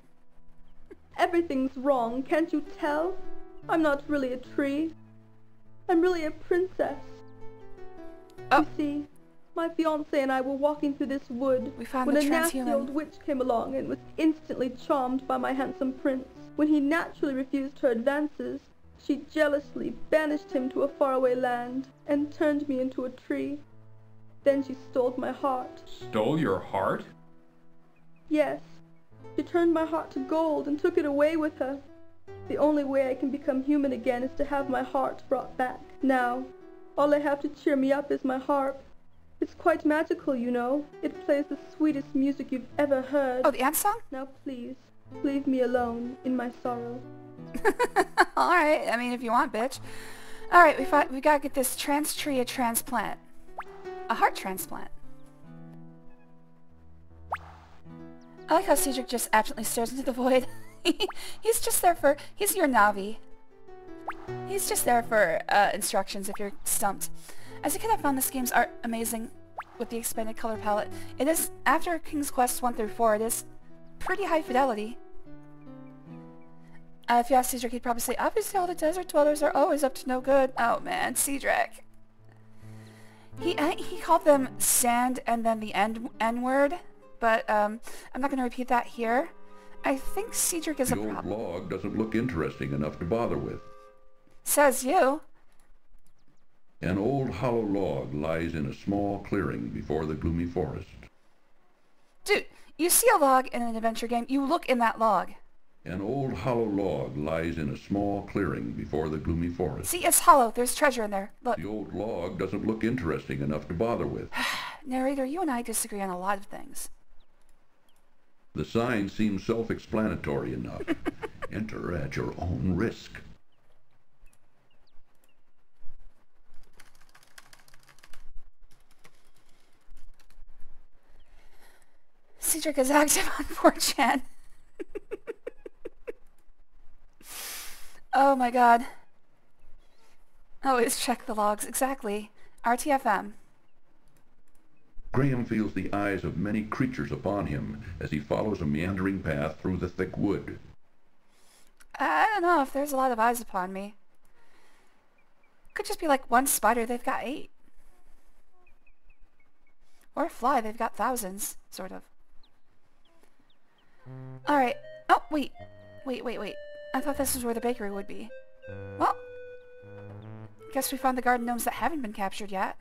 Everything's wrong, can't you tell? I'm not really a tree. I'm really a princess. Oh. You see, my fiancé and I were walking through this wood We found when the a nasty transhuman. old witch came along and was instantly charmed by my handsome prince. When he naturally refused her advances, she jealously banished him to a faraway land and turned me into a tree. Then she stole my heart. Stole your heart? Yes, she turned my heart to gold and took it away with her. The only way I can become human again is to have my heart brought back. Now, all I have to cheer me up is my harp. It's quite magical, you know. It plays the sweetest music you've ever heard. Oh, the ant song? Now please, leave me alone in my sorrow. Alright, I mean, if you want, bitch. Alright, we gotta get this trans tree a transplant. A heart transplant. I like how Cedric just absently stares into the void. He's just there for... He's your Navi. He's just there for instructions if you're stumped. As a kid, I found this game's art amazing with the expanded color palette. It is, after King's Quest 1 through 4, it is pretty high fidelity. If you ask Cedric, he'd probably say, obviously all the desert dwellers are always up to no good. Oh man, Cedric. He called them sand and then the N-word, but I'm not going to repeat that here. I think Cedric is a problem. The old log doesn't look interesting enough to bother with. Says you. An old hollow log lies in a small clearing before the gloomy forest. Dude, you see a log in an adventure game, you look in that log. An old hollow log lies in a small clearing before the gloomy forest. See, it's hollow. There's treasure in there. Look. The old log doesn't look interesting enough to bother with. Narrator, you and I disagree on a lot of things. The sign seems self-explanatory enough. Enter at your own risk. Cedric is active on 4chan. Oh my god. Always check the logs. Exactly. RTFM. Graham feels the eyes of many creatures upon him as he follows a meandering path through the thick wood. I don't know if there's a lot of eyes upon me. Could just be like one spider, they've got 8. Or a fly, they've got thousands, sort of. Alright. Oh, wait. Wait. I thought this was where the bakery would be. Well, guess we found the garden gnomes that haven't been captured yet.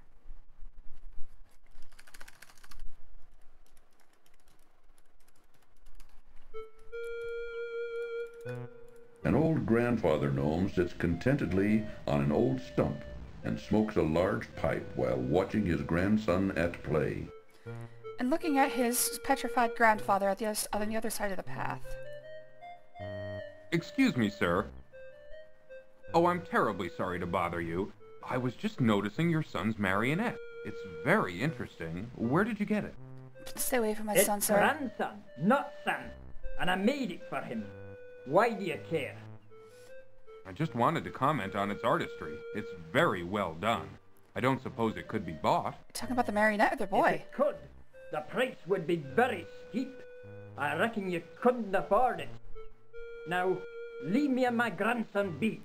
An old grandfather gnome sits contentedly on an old stump and smokes a large pipe while watching his grandson at play. And looking at his petrified grandfather on the other side of the path. Excuse me, sir. Oh, I'm terribly sorry to bother you. I was just noticing your son's marionette. It's very interesting. Where did you get it? Stay away from my it's son, sir. Grandson, not son. And I made it for him. Why do you care? I just wanted to comment on its artistry. It's very well done. I don't suppose it could be bought. You're talking about the marionette or the boy? If it could, the price would be very steep. I reckon you couldn't afford it. Now, leave me and my grandson be.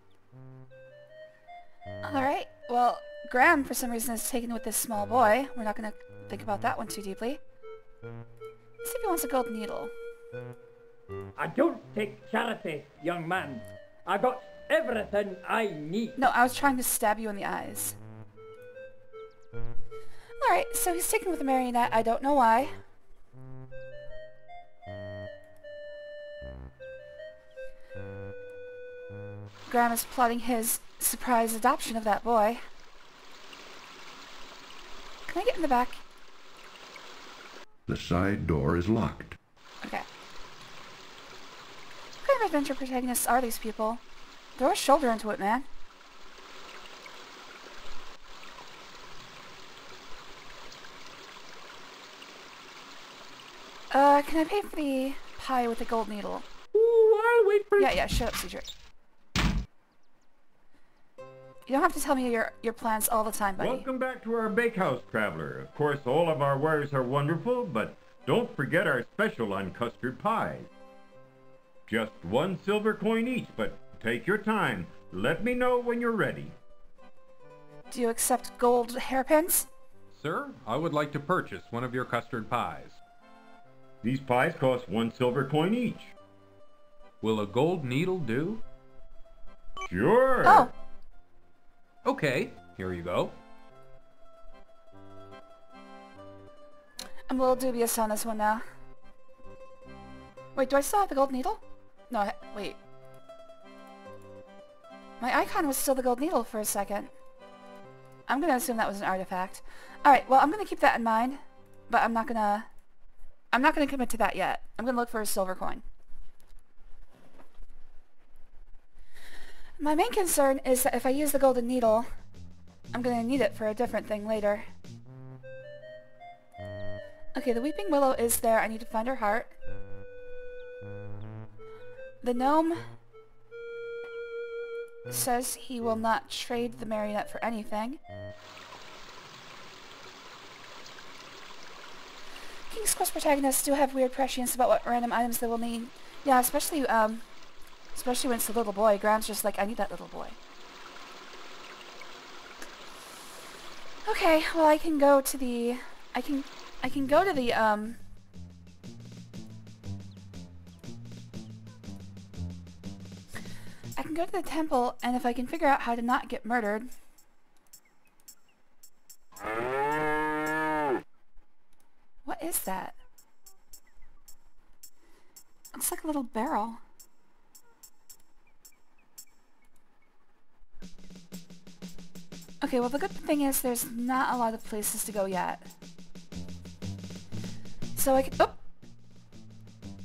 Alright, well, Graham for some reason is taken with this small boy. We're not going to think about that one too deeply. Let's see if he wants a gold needle. I don't take charity, young man. I got everything I need. No, I was trying to stab you in the eyes. Alright, so he's taken with a marionette. I don't know why. Graham is plotting his surprise adoption of that boy. Can I get in the back? The side door is locked. Okay. What kind of adventure protagonists are these people? Throw a shoulder into it, man. Can I pay for the pie with the gold needle? Ooh, I'll wait for... Yeah, shut up, Cedric. You don't have to tell me your plans all the time, buddy. Welcome back to our bakehouse, traveler. Of course, all of our wares are wonderful, but don't forget our special on custard pies. Just 1 silver coin each, but take your time. Let me know when you're ready. Do you accept gold hairpins? Sir, I would like to purchase one of your custard pies. These pies cost 1 silver coin each. Will a gold needle do? Sure. Oh. Okay, here you go. I'm a little dubious on this one now. Wait, do I still have the gold needle? No, wait. My icon was still the gold needle for a second. I'm gonna assume that was an artifact. Alright, well, I'm gonna keep that in mind, but I'm not gonna commit to that yet. I'm gonna look for a silver coin. My main concern is that if I use the golden needle, I'm gonna need it for a different thing later. Okay, the Weeping Willow is there. I need to find her heart. The gnome says he will not trade the marionette for anything. King's Quest protagonists do have weird prescience about what random items they will need. Yeah, especially when it's the little boy. Graham's just like, I need that little boy. Okay, well I can go to the... I can go to the, I can go to the temple, and if I can figure out how to not get murdered... What is that? Looks like a little barrel. Okay, well the good thing is there's not a lot of places to go yet. So I can... Oh!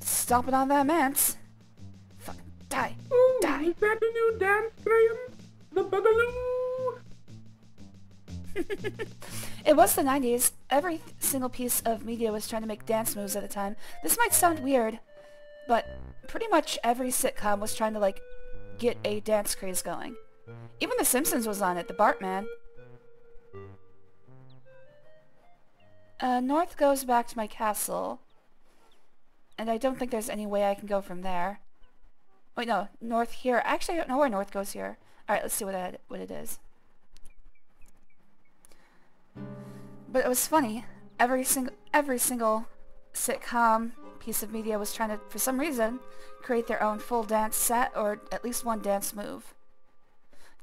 Stomping on that man's. Fucking die. Ooh, Die. is that a new dance, Graham? The Boogaloo? It was the 90s. Every single piece of media was trying to make dance moves at the time. This might sound weird, but pretty much every sitcom was trying to, like, get a dance craze going. Even The Simpsons was on it, the Bartman. North goes back to my castle. And I don't think there's any way I can go from there. Wait, no, north here. Actually, I don't know where north goes here. Alright, let's see what it is. But it was funny. Every single sitcom piece of media was trying to, for some reason, create their own full dance set, or at least one dance move.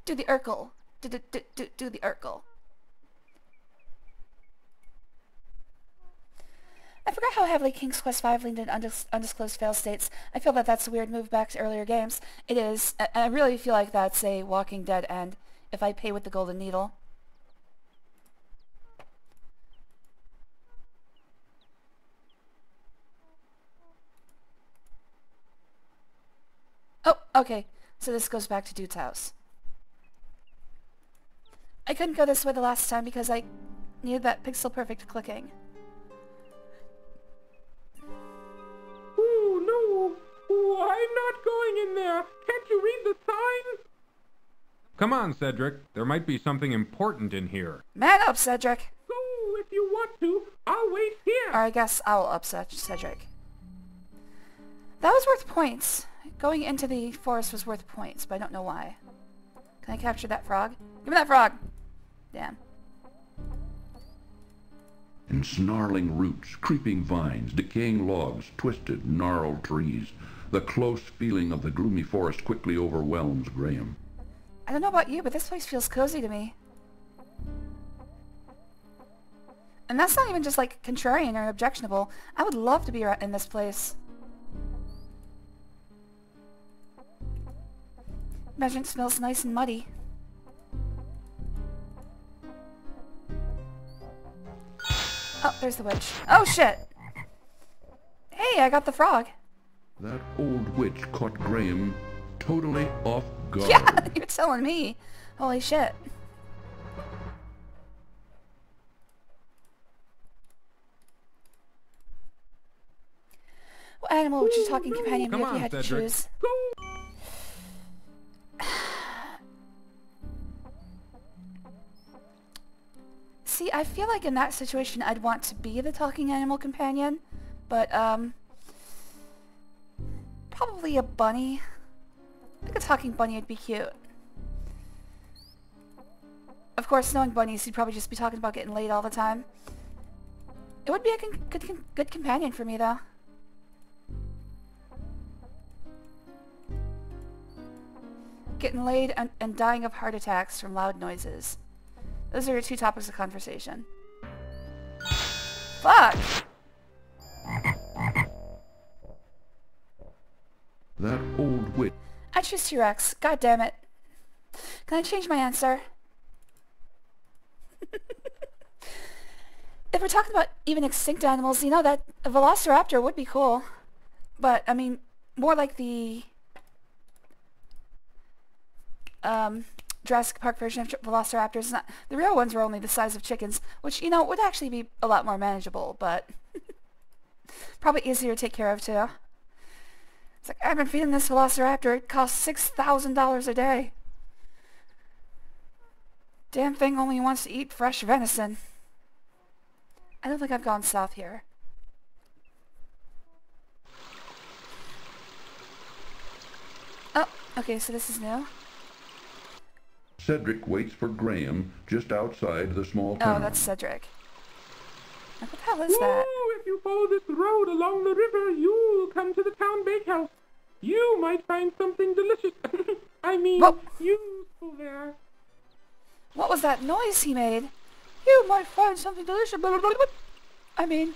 Do the Urkel. Do the Urkel. I forgot how heavily King's Quest V leaned in undisclosed fail states. I feel that that's a weird move back to earlier games. It is, and I really feel like that's a Walking Dead end, if I pay with the golden needle. Oh, okay. So this goes back to Dude's house. I couldn't go this way the last time because I needed that pixel-perfect clicking. Ooh, no. Ooh, I'm not going in there. Can't you read the signs? Come on, Cedric. There might be something important in here. Man up, Cedric! So, if you want to, I'll wait here. Or I guess I'll upset Cedric. That was worth points. Going into the forest was worth points, but I don't know why. Can I capture that frog? Give me that frog! Damn. And snarling roots, creeping vines, decaying logs, twisted, gnarled trees. The close feeling of the gloomy forest quickly overwhelms Graham. I don't know about you, but this place feels cozy to me. And that's not even just like contrarian or objectionable. I would love to be in this place. Imagine it smells nice and muddy. Oh, there's the witch. Oh shit! Hey, I got the frog. That old witch caught Graham totally off guard. Yeah, you're telling me. Holy shit. What animal would your talking companion be if you had to choose? See, I feel like in that situation I'd want to be the talking animal companion, but, probably a bunny. I think a talking bunny would be cute. Of course, knowing bunnies, he'd probably just be talking about getting laid all the time. It would be a good companion for me, though. Getting laid and dying of heart attacks from loud noises. Those are your two topics of conversation. Fuck! That old witch. I choose T-Rex. God damn it. Can I change my answer? If we're talking about even extinct animals, you know, that a velociraptor would be cool. But, I mean, more like the Jurassic Park version of velociraptors. Not, the real ones were only the size of chickens, which, you know, would actually be a lot more manageable, but probably easier to take care of, too. It's like, I've been feeding this velociraptor. It costs $6,000 a day. Damn thing only wants to eat fresh venison. I don't think I've gone south here. Oh, okay, so this is new. Cedric waits for Graham just outside the small town. Oh, that's Cedric. What the hell is that? If you follow this road along the river, you'll come to the town bakehouse. You might find something delicious. I mean, useful there. What was that noise he made? You might find something delicious. I mean,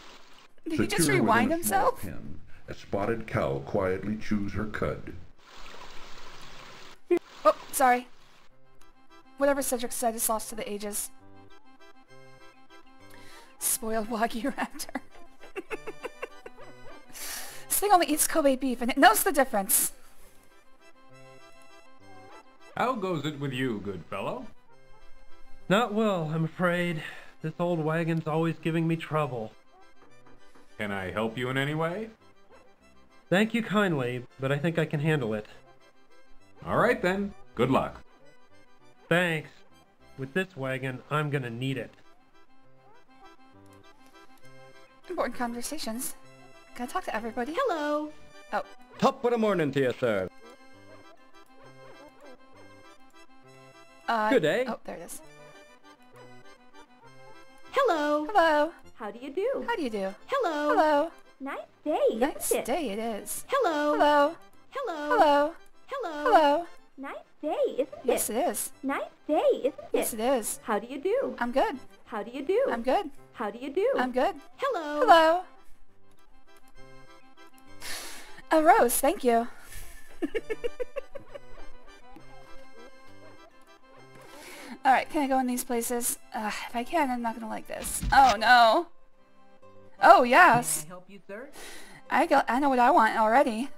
did he just rewind himself? Pen, a spotted cow quietly chews her cud. Oh, sorry. Whatever Cedric said is lost to the ages. Spoiled Wagyu raptor. This thing only eats Kobe beef and it knows the difference. How goes it with you, good fellow? Not well, I'm afraid. This old wagon's always giving me trouble. Can I help you in any way? Thank you kindly, but I think I can handle it. All right then. Good luck. Thanks. With this wagon, I'm gonna need it. Important conversations. Can I talk to everybody? Hello. Oh. Top of the morning to you, sir. Good day. Oh, there it is. Hello. Hello. How do you do? How do you do? Hello. Hello. Nice day, isn't it? Nice day it is. Hello. Hello. Hello. Hello. Hello. Hello. Nice day, isn't it? Yes, it is. Nice day, isn't it? Yes, it is. How do you do? I'm good. How do you do? I'm good. How do you do? I'm good. Hello. Hello. A rose, thank you. Alright, can I go in these places? If I can, I'm not gonna like this. Oh no. Oh yes. Can I help you, sir? I know what I want already.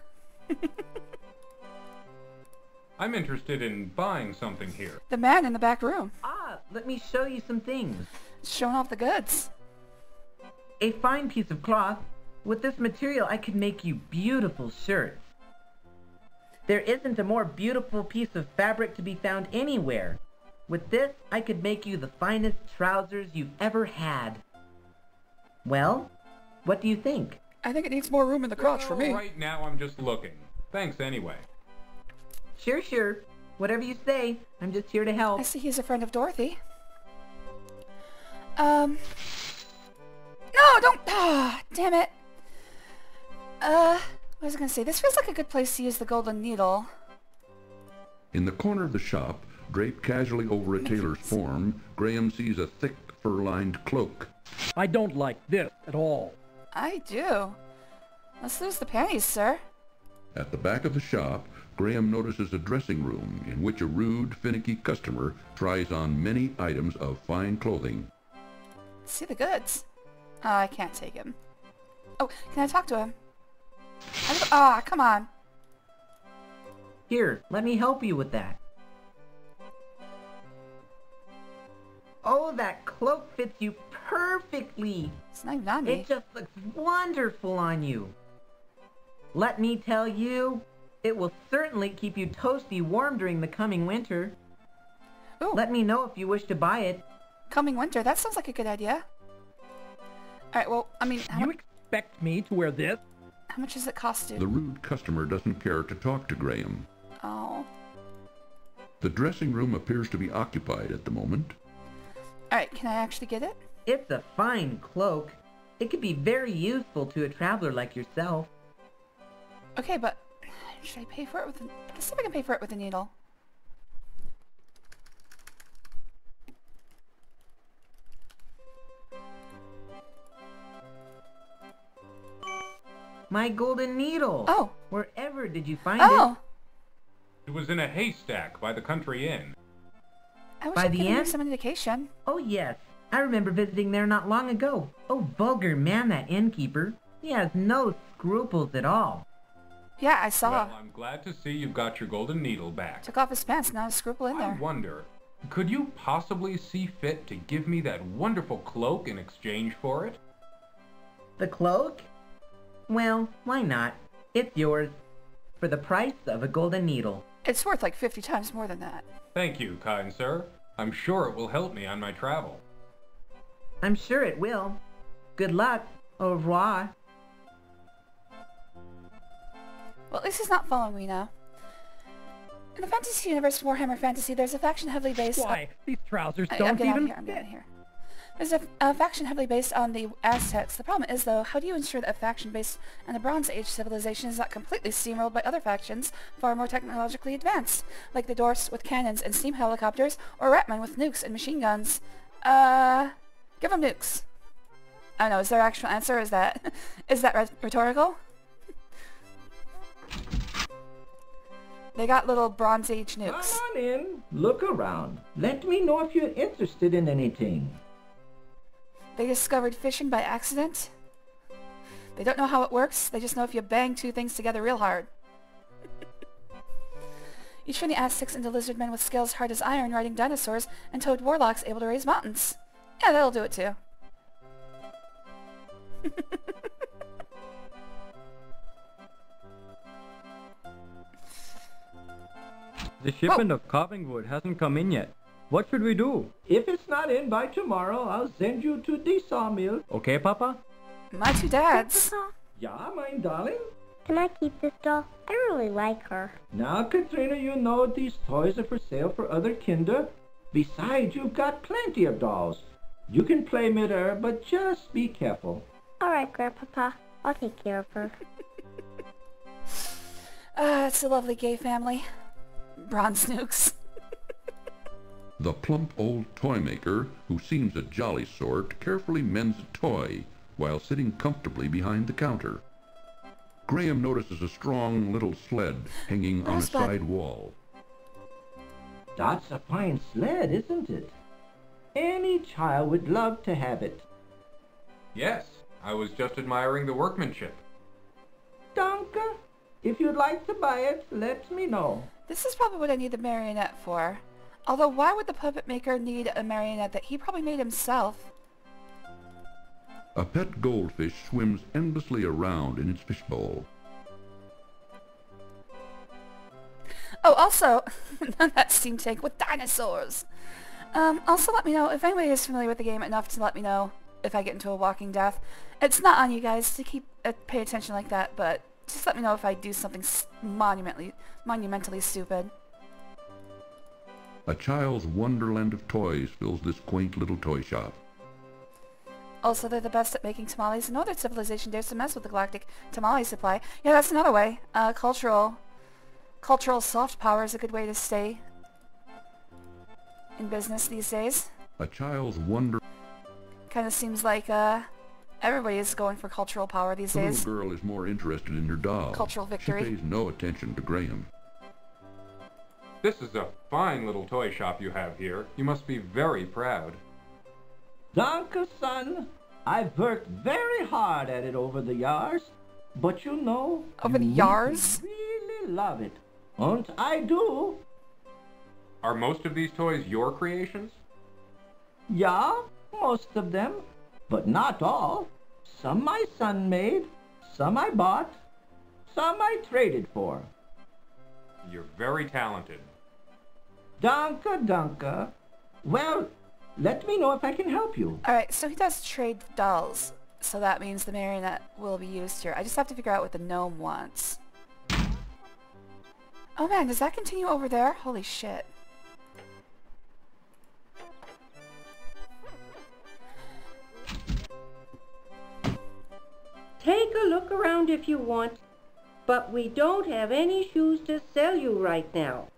I'm interested in buying something here. The man in the back room. Ah, let me show you some things. Showing off the goods. A fine piece of cloth. With this material, I could make you beautiful shirts. There isn't a more beautiful piece of fabric to be found anywhere. With this, I could make you the finest trousers you've ever had. Well, what do you think? I think it needs more room in the crotch for me. Right now, I'm just looking. Thanks anyway. Sure, sure. Whatever you say. I'm just here to help. I see he's a friend of Dorothy. No, don't. Ah, damn it. What was I gonna say? This feels like a good place to use the golden needle. In the corner of the shop, draped casually over a tailor's form, Graham sees a thick fur-lined cloak. I don't like this at all. I do. Let's lose the panties, sir. At the back of the shop, Graham notices a dressing room in which a rude, finicky customer tries on many items of fine clothing. See the goods. I can't take him. Oh, can I talk to him? Ah, come on. Here, let me help you with that. Oh, that cloak fits you perfectly. It's not even on me. It just looks wonderful on you. Let me tell you, it will certainly keep you toasty warm during the coming winter. Ooh. Let me know if you wish to buy it. Coming winter, that sounds like a good idea. Alright, well, I mean... You expect me to wear this? How much does it cost you? The rude customer doesn't care to talk to Graham. Oh. The dressing room appears to be occupied at the moment. Alright, can I actually get it? It's a fine cloak. It could be very useful to a traveler like yourself. Okay, but should I pay for it with a... Let's see if I can pay for it with a needle. My golden needle. Oh. Wherever did you find it? It was in a haystack by the country inn. I wish By I the could inn? give some indication. Oh, yes. I remember visiting there not long ago. Oh, vulgar man, that innkeeper. He has no scruples at all. Yeah, I saw. Well, I'm glad to see you've got your golden needle back. Took off his pants, not a scruple in I there. wonder, could you possibly see fit to give me that wonderful cloak in exchange for it? The cloak? Well, why not? It's yours. for the price of a golden needle. It's worth like 50 times more than that. Thank you, kind sir. I'm sure it will help me on my travel. I'm sure it will. Good luck. Au revoir. Well, at least he's not following me now. In the fantasy universe of Warhammer Fantasy, there's a faction heavily based on... Why? These trousers I'm don't getting out of even here, I'm getting out fit. of here. There's a faction heavily based on the Aztecs. The problem is, though, how do you ensure that a faction based on a Bronze Age civilization is not completely steamrolled by other factions far more technologically advanced, like the Dwarfs with cannons and steam helicopters, or Ratmen with nukes and machine guns? Give them nukes. I don't know, is there an actual answer? Is that rhetorical? They got little Bronze Age nukes. Come on in. Look around. Let me know if you're interested in anything. They discovered fission by accident. They don't know how it works. They just know if you bang two things together real hard. You turn the Aztecs into lizard men with scales hard as iron riding dinosaurs and toad warlocks able to raise mountains. Yeah, that'll do it too. The shipment of carving wood hasn't come in yet. What should we do? If it's not in by tomorrow, I'll send you to the sawmill. Okay, Papa? My two dads. Yeah, my darling? Can I keep this doll? I really like her. Now, Katrina, you know these toys are for sale for other kinder. Besides, you've got plenty of dolls. You can play with her, but just be careful. All right, Grandpapa. I'll take care of her. It's a lovely gay family. Bronze nukes. The plump old toy maker, who seems a jolly sort, carefully mends a toy while sitting comfortably behind the counter. Graham notices a strong little sled hanging on a side wall. That's a fine sled, isn't it? Any child would love to have it. Yes, I was just admiring the workmanship. Danke. If you'd like to buy it, let me know. This is probably what I need the marionette for. Although, why would the puppet maker need a marionette that he probably made himself? A pet goldfish swims endlessly around in its fishbowl. Oh, also, that steam tank with dinosaurs. Also let me know if anybody is familiar with the game enough to let me know if I get into a walking death. It's not on you guys to keep pay attention like that, but just let me know if I do something monumentally stupid. A child's wonderland of toys fills this quaint little toy shop. Also, they're the best at making tamales. No other civilization dares to mess with the galactic tamale supply. Yeah, that's another way. Cultural soft power is a good way to stay in business these days. A child's wonder... Kind of seems like everybody is going for cultural power these days. The little girl is more interested in her doll. Cultural victory. She pays no attention to Graham. This is a fine little toy shop you have here. You must be very proud. Danke, son. I've worked very hard at it over the years. But you know... Over the years? Really love it. And I do. Are most of these toys your creations? Yeah, most of them. But not all. Some my son made. Some I bought. Some I traded for. You're very talented. Danke, danke. Well, let me know if I can help you. Alright, so he does trade dolls. So that means the marionette will be used here. I just have to figure out what the gnome wants. Oh man, does that continue over there? Holy shit. Take a look around if you want, but we don't have any shoes to sell you right now.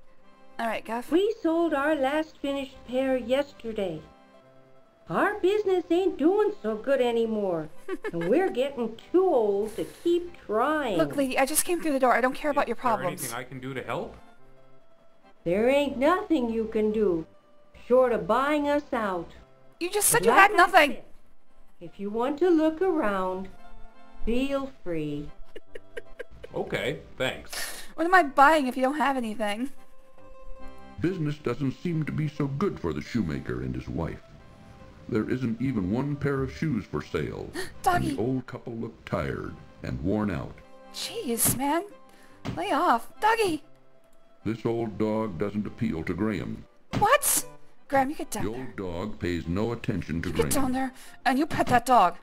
Alright, Guff. We sold our last finished pair yesterday. Our business ain't doing so good anymore, and we're getting too old to keep trying. Look, lady, I just came through the door. I don't care about your problems. Is there anything I can do to help? There ain't nothing you can do, short of buying us out. You just said you had nothing. If you want to look around, feel free. Okay, thanks. What am I buying if you don't have anything? Business doesn't seem to be so good for the shoemaker and his wife. There isn't even one pair of shoes for sale. Doggy. And the old couple look tired and worn out. Jeez, man. Lay off. Doggy! This old dog doesn't appeal to Graham. What? Graham, you get down The there. old dog pays no attention to You Graham. get down there and you pet that dog.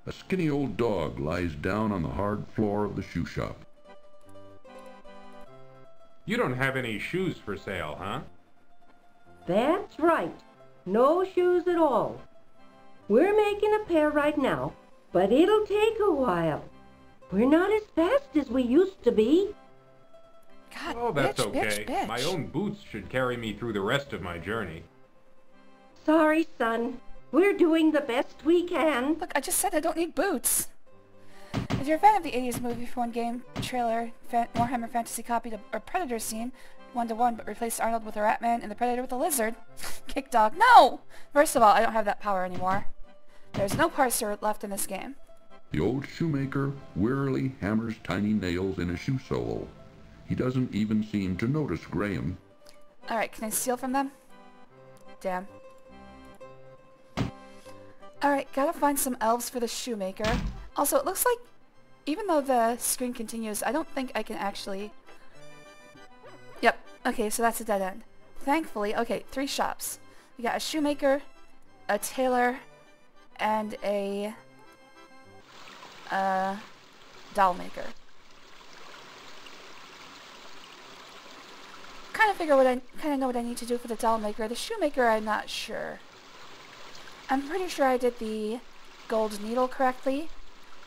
A skinny old dog lies down on the hard floor of the shoe shop. You don't have any shoes for sale, huh? That's right. No shoes at all. We're making a pair right now, but it'll take a while. We're not as fast as we used to be. God, Oh, that's bitch, okay. bitch. My own boots should carry me through the rest of my journey. Sorry, son. We're doing the best we can. Look, I just said I don't need boots. If you're a fan of the 80s movie for one game, trailer, Warhammer Fantasy copied a Predator scene 1-to-1 but replaced Arnold with a Ratman and the Predator with a lizard. Kick dog. No! First of all, I don't have that power anymore. There's no parser left in this game. The old shoemaker wearily hammers tiny nails in a shoe sole. He doesn't even seem to notice Graham. Alright, can I steal from them? Damn. Alright, gotta find some elves for the shoemaker. Also, it looks like, even though the screen continues, I don't think I can actually... Yep, okay, so that's a dead end. Thankfully, okay, 3 shops. We got a shoemaker, a tailor, and a... doll maker. Kind of know what I need to do for the doll maker. The shoemaker, I'm not sure. I'm pretty sure I did the gold needle correctly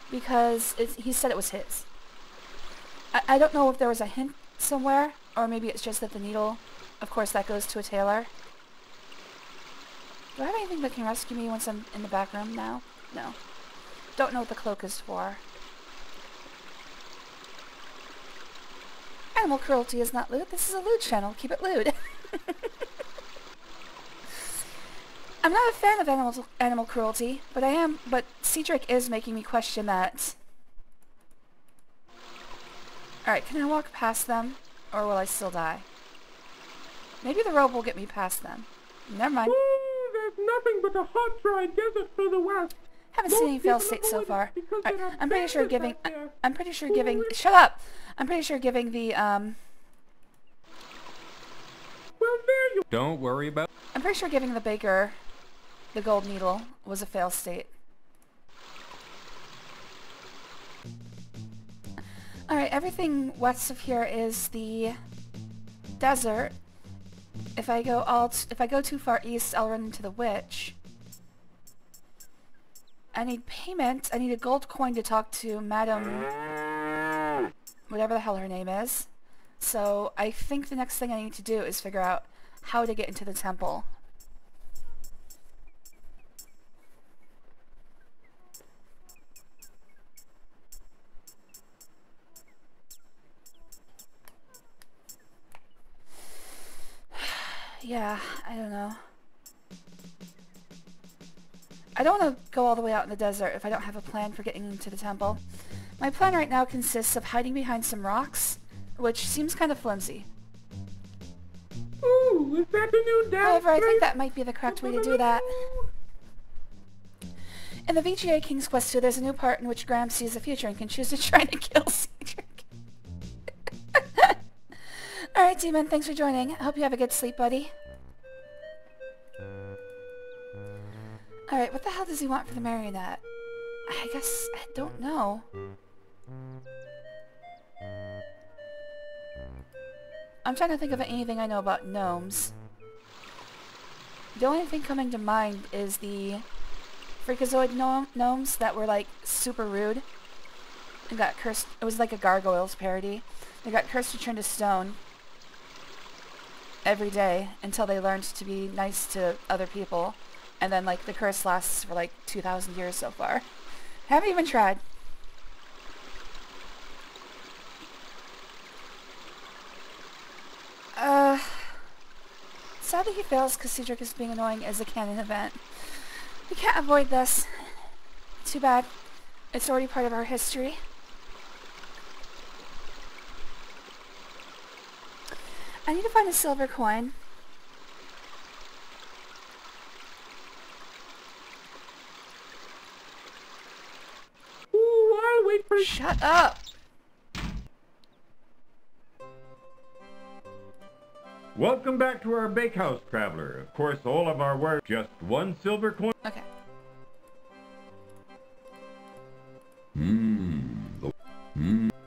because he said it was his. I don't know if there was a hint somewhere, or maybe it's just that the needle, of course, that goes to a tailor. Do I have anything that can rescue me once I'm in the back room now? No. Don't know what the cloak is for. Animal cruelty is not lewd. This is a lewd channel. Keep it lewd. I'm not a fan of animal cruelty, but Cedric is making me question that. Alright, can I walk past them? Or will I still die? Maybe the rope will get me past them. Never mind. Ooh, there's nothing but a hot, dry desert for the west. Haven't seen any failed states so far. Right, I'm pretty sure giving... Shut up! I'm pretty sure giving the, Well, there you... Don't worry about... I'm pretty sure giving the baker the gold needle was a fail state. Alright, everything west of here is the desert. If I go too far east, I'll run into the witch. I need payment. I need a gold coin to talk to Madam... whatever the hell her name is. So I think the next thing I need to do is figure out how to get into the temple. Yeah, I don't know. I don't want to go all the way out in the desert if I don't have a plan for getting into the temple. My plan right now consists of hiding behind some rocks, which seems kind of flimsy. Ooh, is that the new dance? However, I think that might be the correct way to do that. In the VGA King's Quest 2, there's a new part in which Graham sees the future and can choose to try to kill Cedric. Alright, Demon, thanks for joining. I hope you have a good sleep, buddy. Alright, what the hell does he want for the marionette? I guess... I don't know. I'm trying to think of anything I know about gnomes. The only thing coming to mind is the Freakazoid gnomes that were, like, super rude. And got cursed... It was like a Gargoyles parody. They got cursed to turn to stone every day until they learned to be nice to other people. And then, like, the curse lasts for, like, 2,000 years so far. Haven't even tried. Sadly he fails because Cedric is being annoying as a canon event. We can't avoid this. Too bad. It's already part of our history. I need to find a silver coin. Ooh, I'll wait for... Shut up! Welcome back to our bakehouse, traveler. Of course, all of our work, just 1 silver coin. Okay.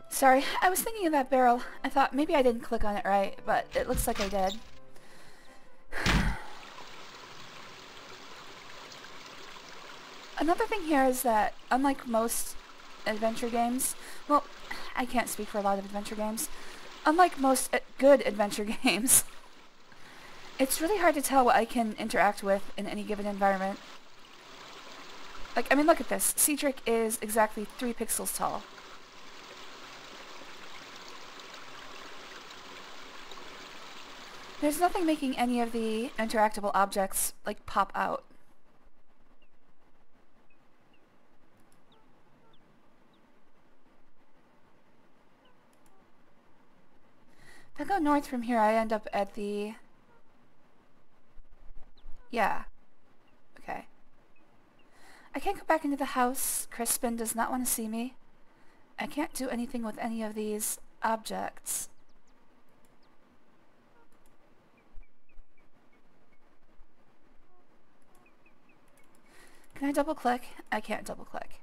Sorry, I was thinking of that barrel. I thought maybe I didn't click on it right, but it looks like I did. Another thing here is that, unlike most adventure games, well, I can't speak for a lot of adventure games, unlike most good adventure games, it's really hard to tell what I can interact with in any given environment. Like, I mean, look at this. Cedric is exactly 3 pixels tall. There's nothing making any of the interactable objects, like, pop out. If I go north from here, I end up at the... Yeah. Okay. I can't go back into the house. Crispin does not want to see me. I can't do anything with any of these objects. Can I double click? I can't double click.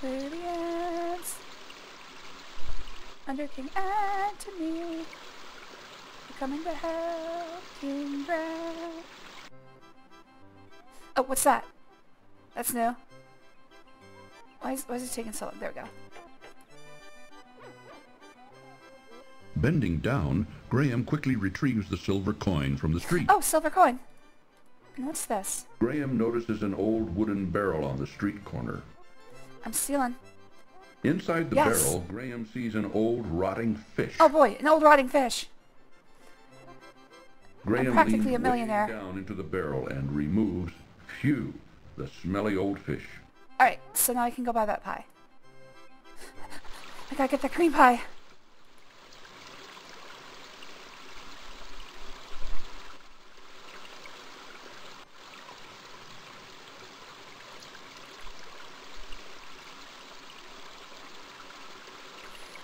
Brilliance under King Antony, coming to help King Graham. Oh, what's that? That's new. Why is it taking so long? There we go. Bending down, Graham quickly retrieves the silver coin from the street. Oh, silver coin. And what's this? Graham notices an old wooden barrel on the street corner. I'm stealing. Inside the Yes. barrel, Graham sees an old rotting fish. Oh boy, an old rotting fish. Graham I'm practically leans a millionaire. way down into the barrel and removes, phew, the smelly old fish. Alright, so now I can go buy that pie. I gotta get that cream pie.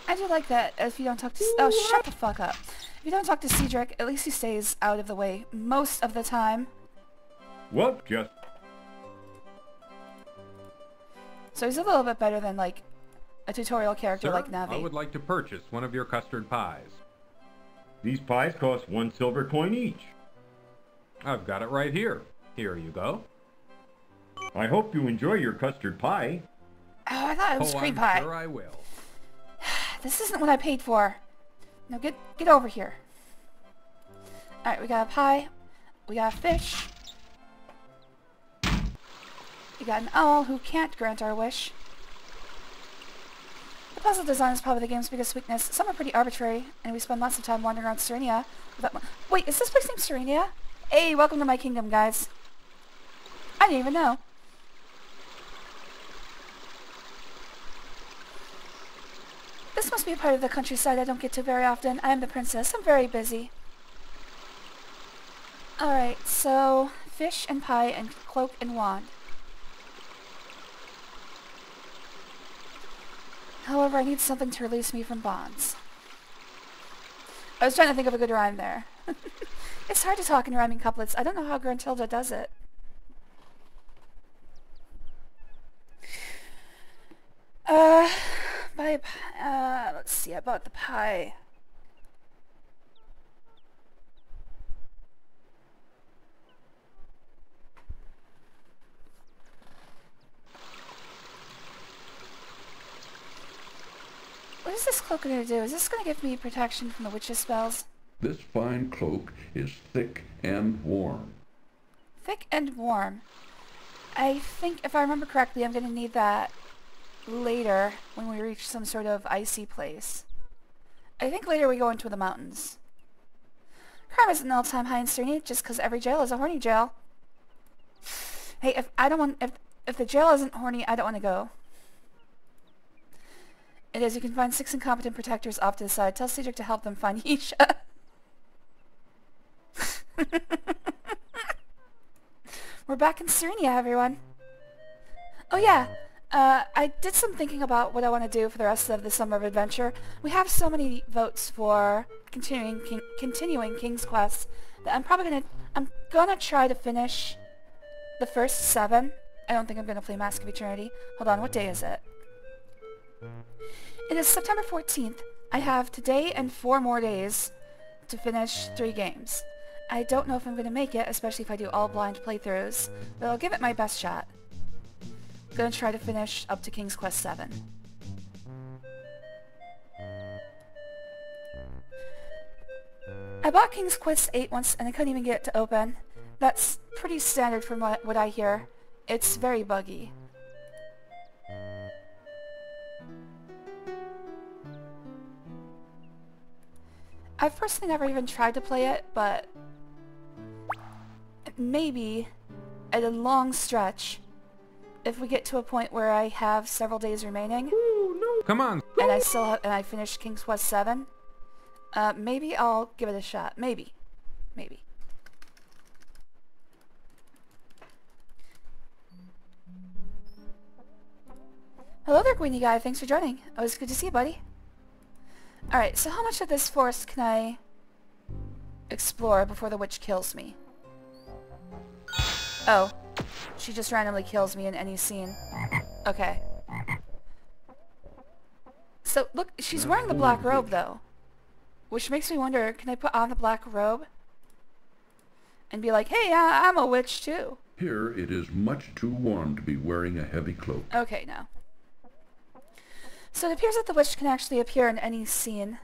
I do like that if you don't talk to... Oh, shut the fuck up. If you don't talk to Cedric, at least he stays out of the way most of the time. Well, just... So he's a little bit better than, like, a tutorial character Sir, like Navi. I would like to purchase one of your custard pies. These pies cost 1 silver coin each. I've got it right here. Here you go. I hope you enjoy your custard pie. Oh, I thought it was cream pie. I'm sure I will. This isn't what I paid for. Now get over here. Alright, we got a pie. We got a fish. We got an owl who can't grant our wish. The puzzle design is probably the game's biggest weakness. Some are pretty arbitrary, and we spend lots of time wandering around Serenia without... Wait, is this place named Serenia? Hey, welcome to my kingdom, guys. I didn't even know. This must be a part of the countryside I don't get to very often. I am the princess. I'm very busy. Alright, so fish and pie and cloak and wand. However, I need something to release me from bonds. I was trying to think of a good rhyme there. It's hard to talk in rhyming couplets. I don't know how Gruntilda does it. Let's see, I bought the pie. What is this cloak going to do? Is this going to give me protection from the witch's spells? This fine cloak is thick and warm. Thick and warm. I think, if I remember correctly, I'm going to need that later when we reach some sort of icy place. I think later we go into the mountains. Crime isn't an all-time high in Serenia just because every jail is a horny jail. Hey, if the jail isn't horny, I don't want to go. It is. You can find 6 incompetent protectors off to the side. Tell Cedric to help them find Isha. We're back in Serenia, everyone. Oh yeah, I did some thinking about what I want to do for the rest of the Summer of Adventure. We have so many votes for continuing King's Quest that I'm gonna try to finish the first 7. I don't think I'm gonna play Mask of Eternity. Hold on, what day is it? It is September 14th. I have today and 4 more days to finish 3 games. I don't know if I'm gonna make it, especially if I do all blind playthroughs, but I'll give it my best shot. I'm gonna try to finish up to King's Quest 7. I bought King's Quest 8 once and I couldn't even get it to open. That's pretty standard from what I hear. It's very buggy. I've personally never even tried to play it, but maybe at a long stretch, if we get to a point where I have several days remaining, Come on. and I finish King's Quest 7, maybe I'll give it a shot. Maybe. Maybe. Hello there, Queenie Guy. Thanks for joining. Always good to see you, buddy. Alright, so how much of this forest can I explore before the witch kills me? Oh. She just randomly kills me in any scene. Okay. So, look, she's wearing the black robe, though. Which makes me wonder, can I put on the black robe? And be like, hey, I'm a witch, too. Here, it is much too warm to be wearing a heavy cloak. Okay, now. So it appears that the witch can actually appear in any scene.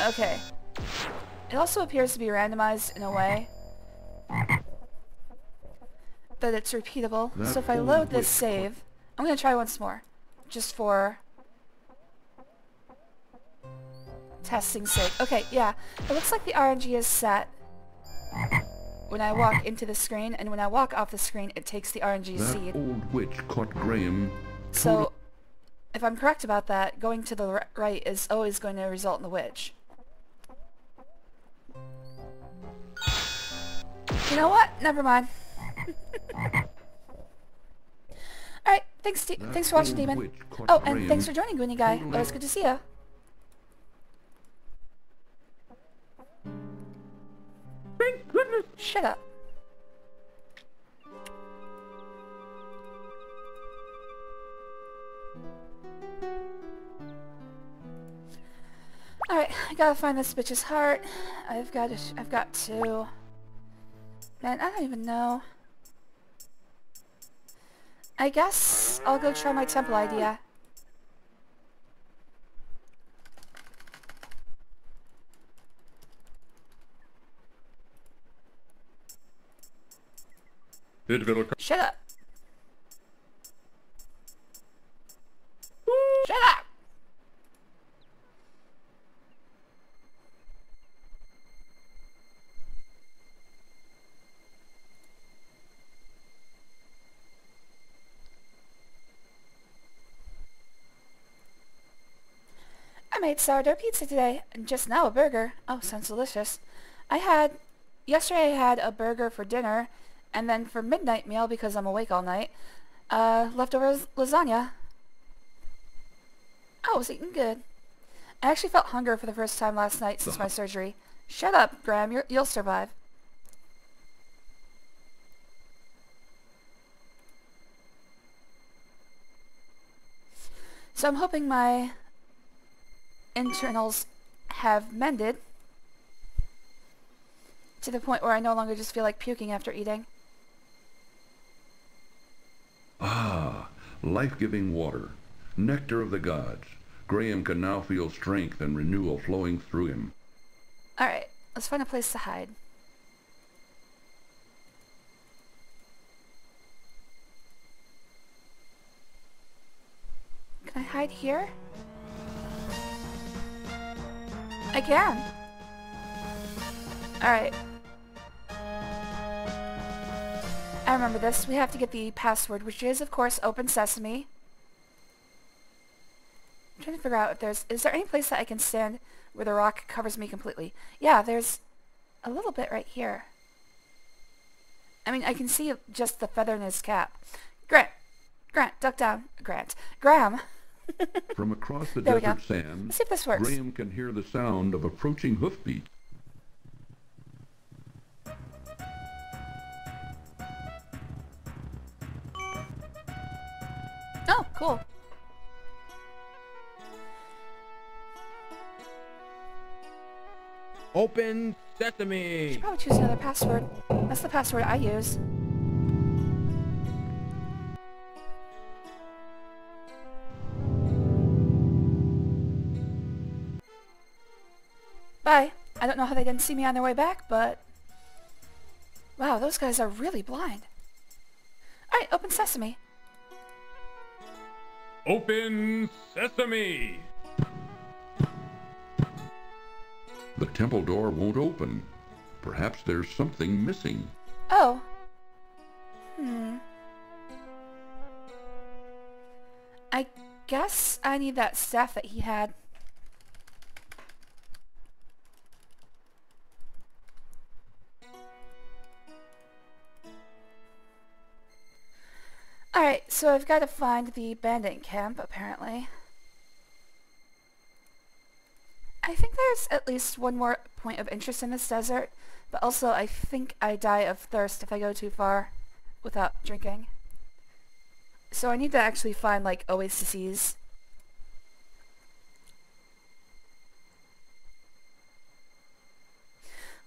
Okay. It also appears to be randomized in a way that it's repeatable. So if I load this save, I'm going to try once more. Just for testing sake. Okay, yeah. It looks like the RNG is set when I walk into the screen, and when I walk off the screen, it takes the RNG seed. That old witch caught Graham. So, if I'm correct about that, going to the right is always going to result in the witch. You know what? Never mind. Alright, thanks for watching, Demon. Oh, and thanks for joining, Goonie Guy. Always good to see ya. Thank goodness. Shut up. Alright, I gotta find this bitch's heart. I've got to... Man, I don't even know. I guess I'll go try my temple idea. Shut up. Shut up! I made sourdough pizza today, and just now a burger. Oh, sounds delicious. Yesterday I had a burger for dinner, and then for midnight meal, because I'm awake all night, leftover lasagna. I was eating good. I actually felt hunger for the first time last night since my surgery. Shut up, Graham. You'll survive. So I'm hoping my internals have mended to the point where I no longer just feel like puking after eating. Ah, life-giving water, nectar of the gods. Graham can now feel strength and renewal flowing through him. Alright, let's find a place to hide. Can I hide here? I can. Alright. I remember this. We have to get the password, which is, of course, Open Sesame. I'm trying to figure out if is there any place that I can stand where the rock covers me completely? Yeah, there's a little bit right here. I mean, I can see just the feather in his cap. Grant, duck down. Graham. From across the There we desert go. sand, Let's see if this works. Graham can hear the sound of approaching hoofbeats. Oh, cool. Open sesame! Should probably choose another password. That's the password I use. Bye. I don't know how they didn't see me on their way back, but... Wow, those guys are really blind. Alright, open sesame. Open sesame! The temple door won't open. Perhaps there's something missing. Oh. I guess I need that staff that he had. Alright, so I've got to find the bandit camp, apparently. I think there's at least one more point of interest in this desert, but also I think I die of thirst if I go too far without drinking. So I need to actually find, like, oases.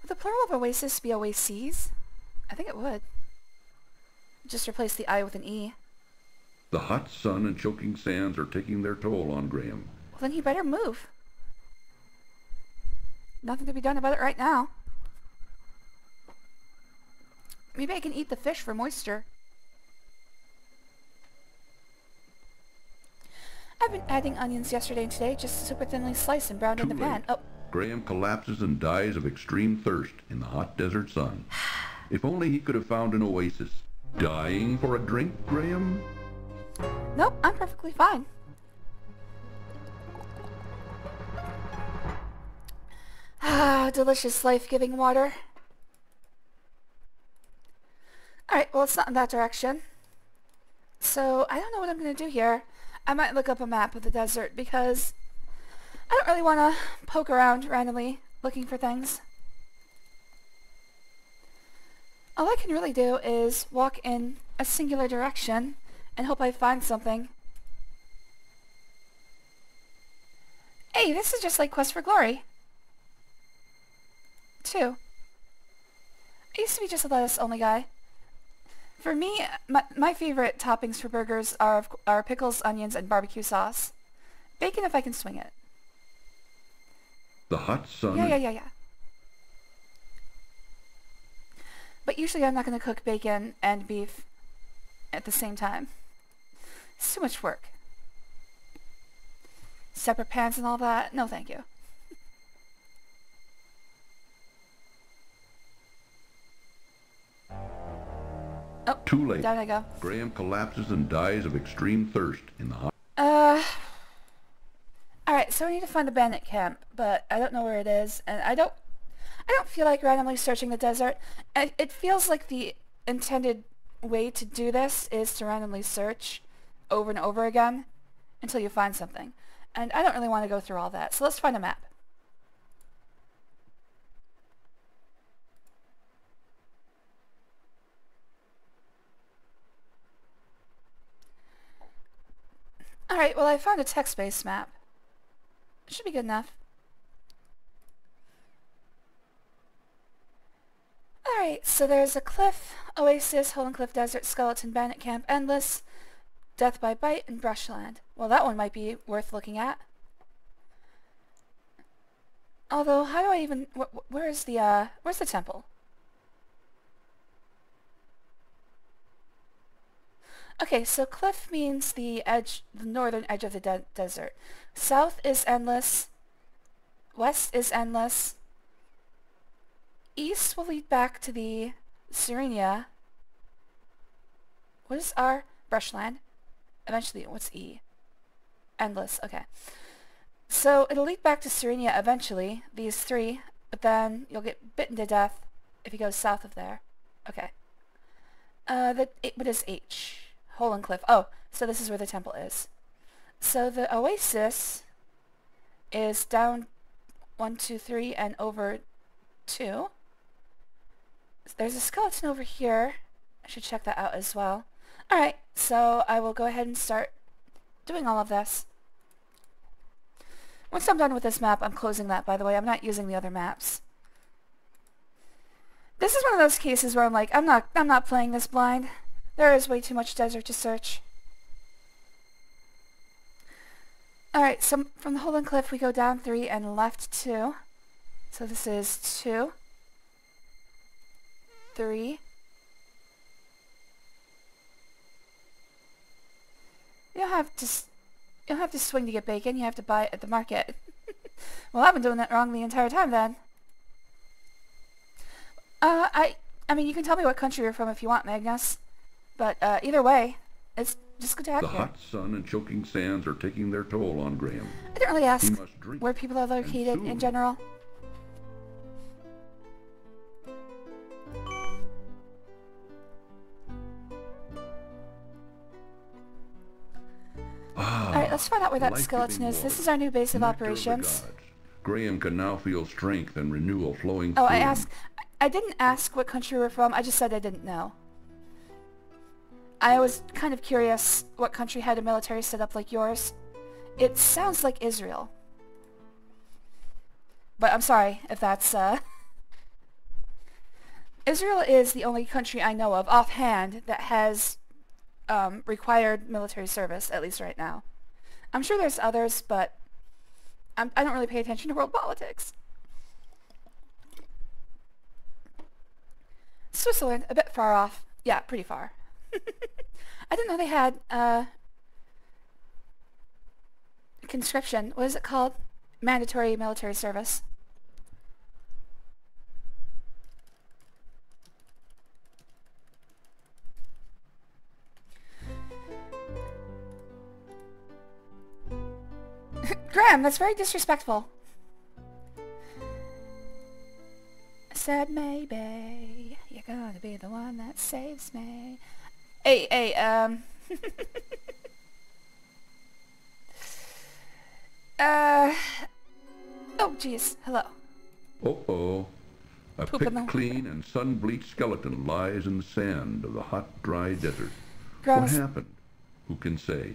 Would the plural of oasis be oases? I think it would. Just replace the I with an E. The hot sun and choking sands are taking their toll on Graham. Well, then he better move. Nothing to be done about it right now. Maybe I can eat the fish for moisture. I've been adding onions yesterday and today, just super thinly sliced and browned in the pan. Oh. Graham collapses and dies of extreme thirst in the hot desert sun. If only he could have found an oasis. Dying for a drink, Graham? Nope, I'm perfectly fine. Ah, delicious life-giving water. Alright, well, it's not in that direction. So, I don't know what I'm going to do here. I might look up a map of the desert because I don't really want to poke around randomly looking for things. All I can really do is walk in a singular direction and hope I find something. Hey, this is just like Quest for Glory 2. I used to be just a lettuce-only guy. For me, my favorite toppings for burgers are pickles, onions, and barbecue sauce. Bacon if I can swing it. The hot sun... Yeah. But usually I'm not going to cook bacon and beef at the same time. It's too much work. Separate pans and all that? No, thank you. Oh, too late. Down I go. Graham collapses and dies of extreme thirst in the hot... Alright, so I need to find the bandit camp, but I don't know where it is, and I don't feel like randomly searching the desert. It feels like the intended way to do this is to randomly search over and over again until you find something. And I don't really want to go through all that, so let's find a map. Alright, well I found a text-based map. It should be good enough. Alright, so there's a cliff, oasis, hole in cliff desert, skeleton, bandit camp, endless, death by bite, and brushland. Well, that one might be worth looking at. Although, how do I even... where's the temple? Okay, so cliff means the northern edge of the desert. South is endless. West is endless. East will lead back to the Serenia. What is R? Brushland. Eventually, what's E? Endless, okay. So, it'll lead back to Serenia eventually, these three, but then you'll get bitten to death if you go south of there. Okay. What is H? Hole and Cliff. Oh, so this is where the temple is. So the oasis is down 1, 2, 3 and over 2. There's a skeleton over here. I should check that out as well. Alright, so I will go ahead and start doing all of this. Once I'm done with this map, I'm closing that, by the way. I'm not using the other maps. This is one of those cases where I'm like, I'm not playing this blind. There is way too much desert to search. Alright, so from the Hole and Cliff we go down 3 and left 2. So this is 2, 3. You don't have to swing to get bacon, you have to buy it at the market. Well, I've been doing that wrong the entire time then. I mean, you can tell me what country you're from if you want, Magnus. But either way, it's just good to have you The here. hot sun and choking sands are taking their toll on Graham. I didn't really ask He must drink, where people are located in general. Alright, let's find out where that skeleton is. This is our new base of operations. Graham can now feel strength and renewal flowing Oh, through him. I didn't ask what country we're from, I just said I didn't know. I was kind of curious what country had a military setup like yours. It sounds like Israel. But I'm sorry if that's, Israel is the only country I know of offhand that has required military service, at least right now. I'm sure there's others, but I don't really pay attention to world politics. Switzerland, a bit far off. Yeah, pretty far. I didn't know they had conscription. What is it called? Mandatory military service. Graham, that's very disrespectful. I said maybe you're gonna be the one that saves me. Hey, oh jeez, hello. Uh-oh. A Poop in picked the- clean and sun-bleached skeleton lies in the sand of the hot, dry desert. Gross. What happened? Who can say?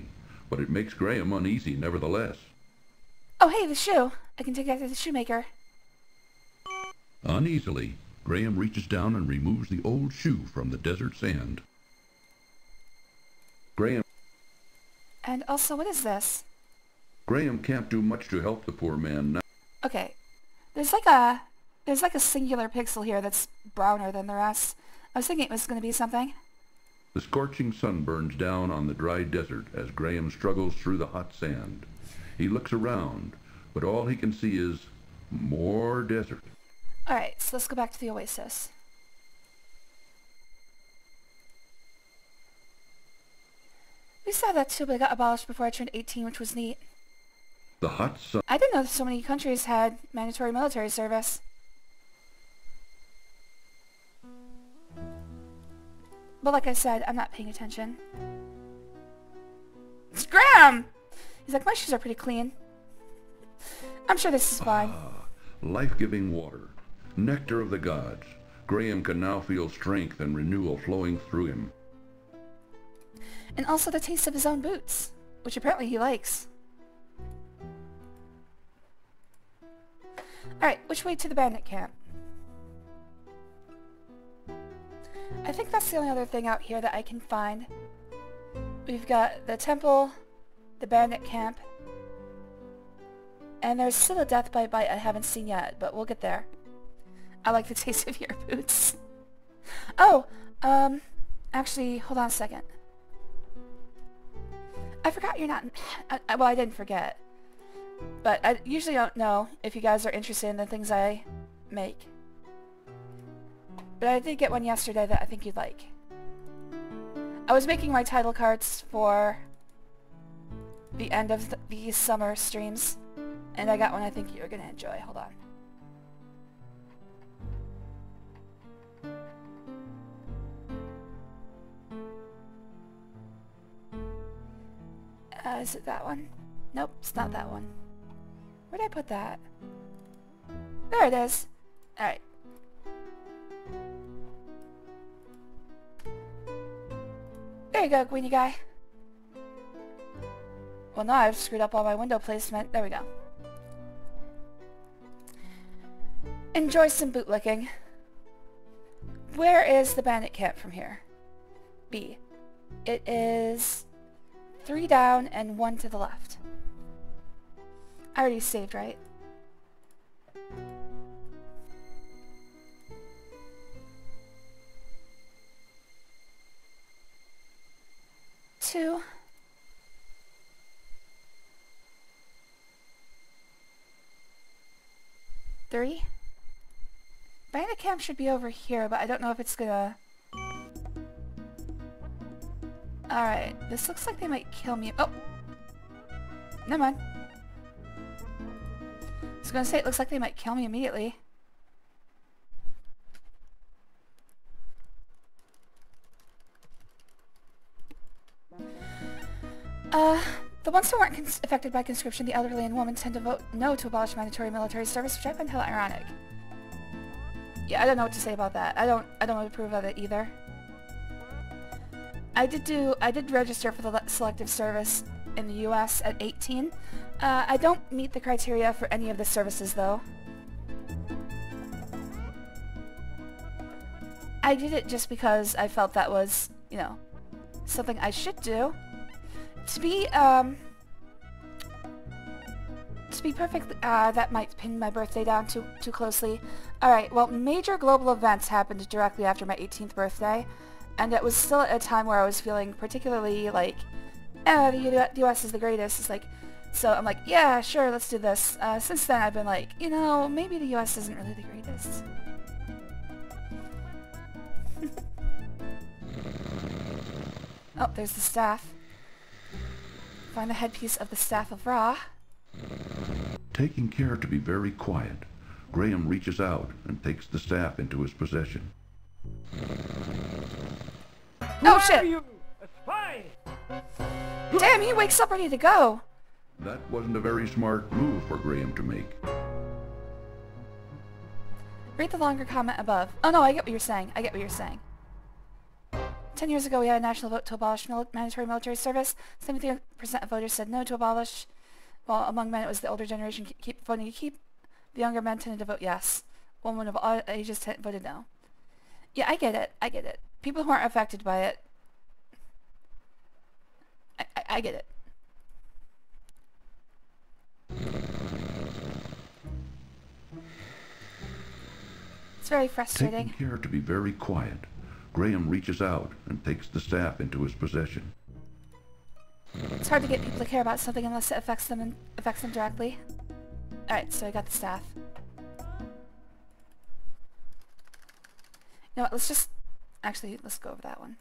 But it makes Graham uneasy nevertheless. Oh hey, the shoe. I can take that to the shoemaker. Uneasily, Graham reaches down and removes the old shoe from the desert sand. And also, what is this? Graham can't do much to help the poor man now. Okay, there's like a singular pixel here that's browner than the rest. I was thinking it was going to be something. The scorching sun burns down on the dry desert as Graham struggles through the hot sand. He looks around, but all he can see is more desert. Alright, so let's go back to the oasis. We saw that too, but it got abolished before I turned 18, which was neat. The hot sun. I didn't know so many countries had mandatory military service. But like I said, I'm not paying attention. It's Graham! He's like, my shoes are pretty clean. I'm sure this is fine. Life-giving water, nectar of the gods. Graham can now feel strength and renewal flowing through him. And also the taste of his own boots, which apparently he likes. Alright, which way to the bandit camp? I think that's the only other thing out here that I can find. We've got the temple, the bandit camp, and there's still a death bite I haven't seen yet, but we'll get there. I like the taste of your boots. Oh, actually, hold on a second. I forgot you're not... well, I didn't forget. But I usually don't know if you guys are interested in the things I make. But I did get one yesterday that I think you'd like. I was making my title cards for the end of the summer streams, and I got one I think you're going to enjoy. Hold on. Is it that one? Nope, it's not that one. Where'd I put that? There it is. Alright. There you go, Queenie guy. Well, no, I've screwed up all my window placement. There we go. Enjoy some bootlicking. Where is the bandit camp from here? B. It is 3 down and 1 to the left. I already saved, right? Two. Three. Bandit camp should be over here, but I don't know if it's gonna... Alright, this looks like they might kill me. Oh! Never mind. I was gonna say, it looks like they might kill me immediately. The ones who weren't affected by conscription, the elderly and women, tend to vote no to abolish mandatory military service, which I find hella ironic. Yeah, I don't know what to say about that. I don't approve of it either. I did register for the selective service in the US at 18. I don't meet the criteria for any of the services though. I did it just because I felt that was, you know, something I should do. To be perfect, that might pin my birthday down too closely. Alright, well, major global events happened directly after my 18th birthday, and it was still at a time where I was feeling particularly like, the US is the greatest. It's like, so I'm like, yeah, sure, let's do this. Since then I've been like, you know, maybe the US isn't really the greatest. Oh, there's the staff. Find the headpiece of the Staff of Ra. Taking care to be very quiet, Graham reaches out and takes the staff into his possession. Oh shit! You? A spy! Damn, he wakes up ready to go! That wasn't a very smart move for Graham to make. Read the longer comment above. Oh no, I get what you're saying. 10 years ago, we had a national vote to abolish mandatory military service. 73% of voters said no to abolish, while among men it was the older generation keep voting to keep. The younger men tended to vote yes. Women of all ages voted no. Yeah, I get it. People who aren't affected by it, I get it. It's very frustrating. Taking care to be very quiet, Graham reaches out and takes the staff into his possession. It's hard to get people to care about something unless it affects them directly. Alright, so I got the staff. You know what, let's go over that one.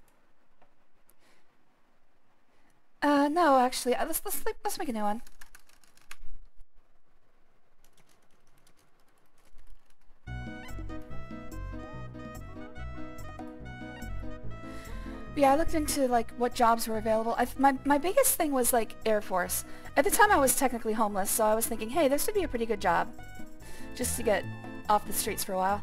No, actually, let's make a new one. Yeah, I looked into like what jobs were available. My biggest thing was like Air Force. At the time I was technically homeless, so I was thinking, hey, this would be a pretty good job. Just to get off the streets for a while.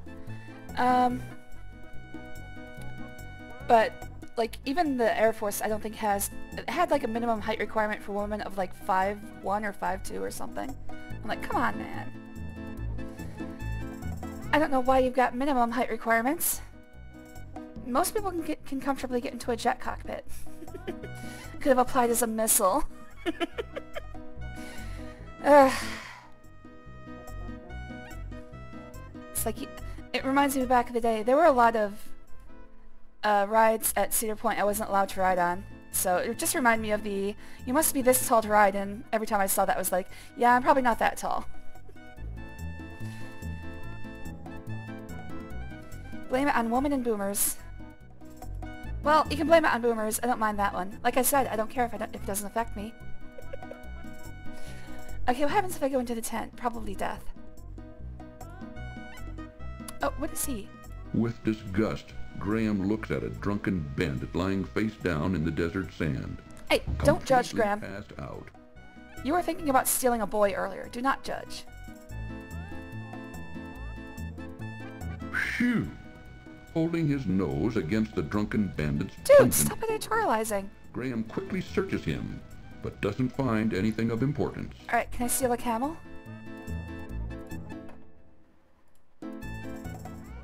But like even the Air Force I don't think it had like a minimum height requirement for women of like 5'1" or 5'2" or something. I'm like, come on, man. I don't know why you've got minimum height requirements. Most people can comfortably get into a jet cockpit. Could have applied as a missile. It's like, it reminds me back in the day, there were a lot of rides at Cedar Point I wasn't allowed to ride on. So it just reminded me of the, you must be this tall to ride, and every time I saw that I was like, yeah, I'm probably not that tall. Blame it on women and boomers. Well, you can blame it on boomers. I don't mind that one. Like I said, I don't care if it doesn't affect me. Okay, what happens if I go into the tent? Probably death. Oh, what is he? With disgust, Graham looks at a drunken bandit lying face down in the desert sand. Hey, don't judge, Graham. Passed out. You were thinking about stealing a boy earlier. Do not judge. Phew! Holding his nose against the drunken bandit's Dude, pungent- stop editorializing. Graham quickly searches him, but doesn't find anything of importance. Alright, can I steal a camel?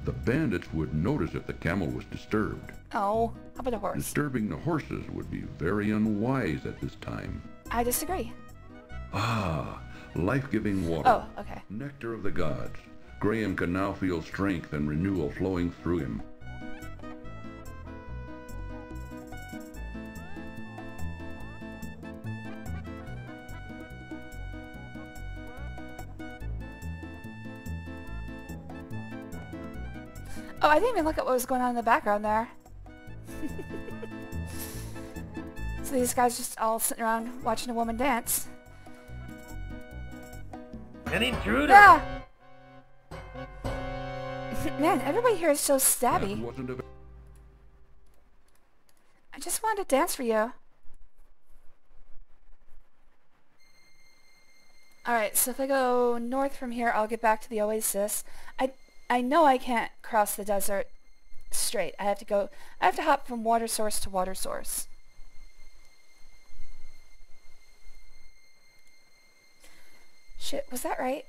The bandits would notice if the camel was disturbed. Oh, how about a horse? Disturbing the horses would be very unwise at this time. I disagree. Ah, life-giving water. Oh, okay. Nectar of the gods. Graham can now feel strength and renewal flowing through him. Oh, I didn't even look at what was going on in the background there. So these guys just all sitting around watching a woman dance. An intruder! Ah! Man, everybody here is so stabby. I just wanted to dance for you. Alright, so if I go north from here, I'll get back to the oasis. I know I can't cross the desert straight. I have to hop from water source to water source. Shit, was that right?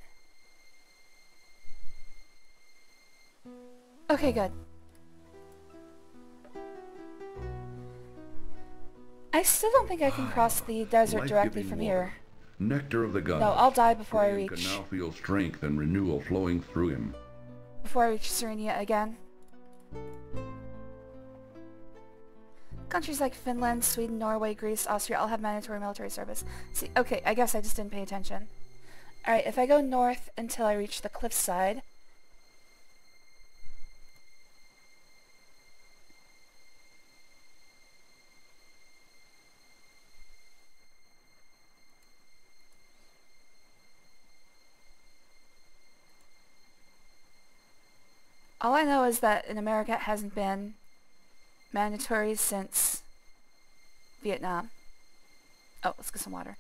Okay, good. I still don't think I can cross the desert directly from here. Nectar of the gods. No, I'll die before I Graham reach... can now feel strength and renewal flowing through him. Before I reach Serenia again. Countries like Finland, Sweden, Norway, Greece, Austria all have mandatory military service. See, okay, I guess I just didn't pay attention. Alright, if I go north until I reach the cliffside... All I know is that in America it hasn't been mandatory since Vietnam. Oh, let's get some water.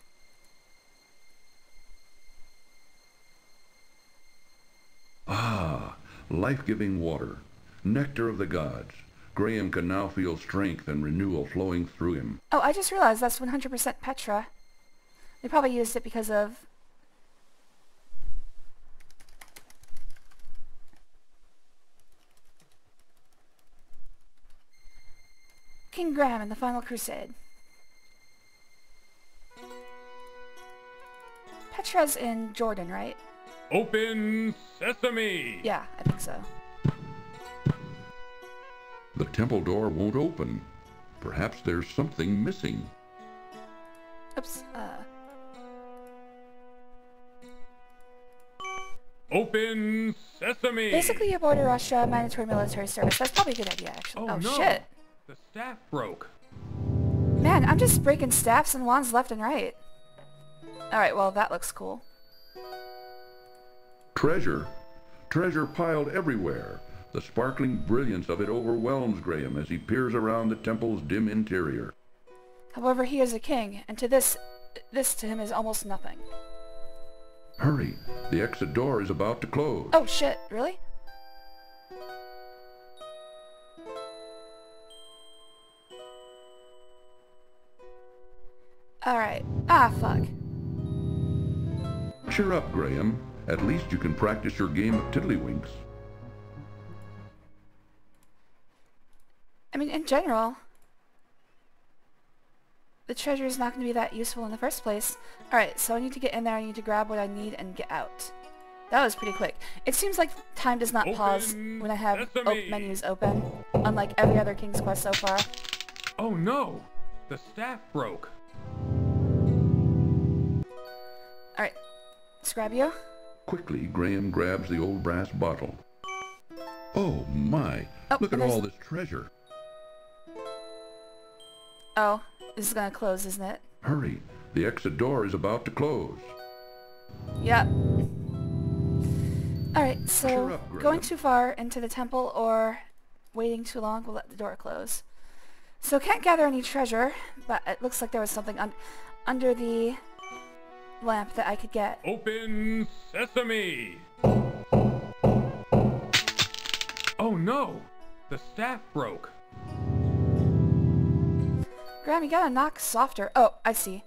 Ah, life-giving water. Nectar of the gods. Graham can now feel strength and renewal flowing through him. Oh, I just realized that's 100% Petra. They probably used it because of... King Graham and the Final Crusade. Petra's in Jordan, right? Open sesame! Yeah, I think so. The temple door won't open. Perhaps there's something missing. Oops, Open sesame! Basically, you border Russia, mandatory military service. That's probably a good idea, actually. Oh, no. Shit. The staff broke. Man, I'm just breaking staffs and wands left and right. Alright, well, that looks cool. Treasure. Treasure piled everywhere. The sparkling brilliance of it overwhelms Graham as he peers around the temple's dim interior. However, he is a king, and to this to him is almost nothing. Hurry, the exit door is about to close. Oh shit, really? Alright. Ah, fuck. Cheer up, Graham. At least you can practice your game of tiddlywinks. I mean, in general, the treasure is not going to be that useful in the first place. Alright, so I need to get in there, I need to grab what I need and get out. That was pretty quick. It seems like time does not pause when I have menus open, unlike every other King's Quest so far. Oh no! The staff broke. Alright, let's grab you. Quickly, Graham grabs the old brass bottle. Oh my! Look at all this treasure. Oh, this is gonna close, isn't it? Hurry, the exit door is about to close. Yep. Alright, so going too far into the temple or waiting too long will let the door close. So can't gather any treasure, but it looks like there was something under the lamp that I could get. Open sesame! Oh no! The staff broke. Graham, you gotta knock softer. Oh, I see.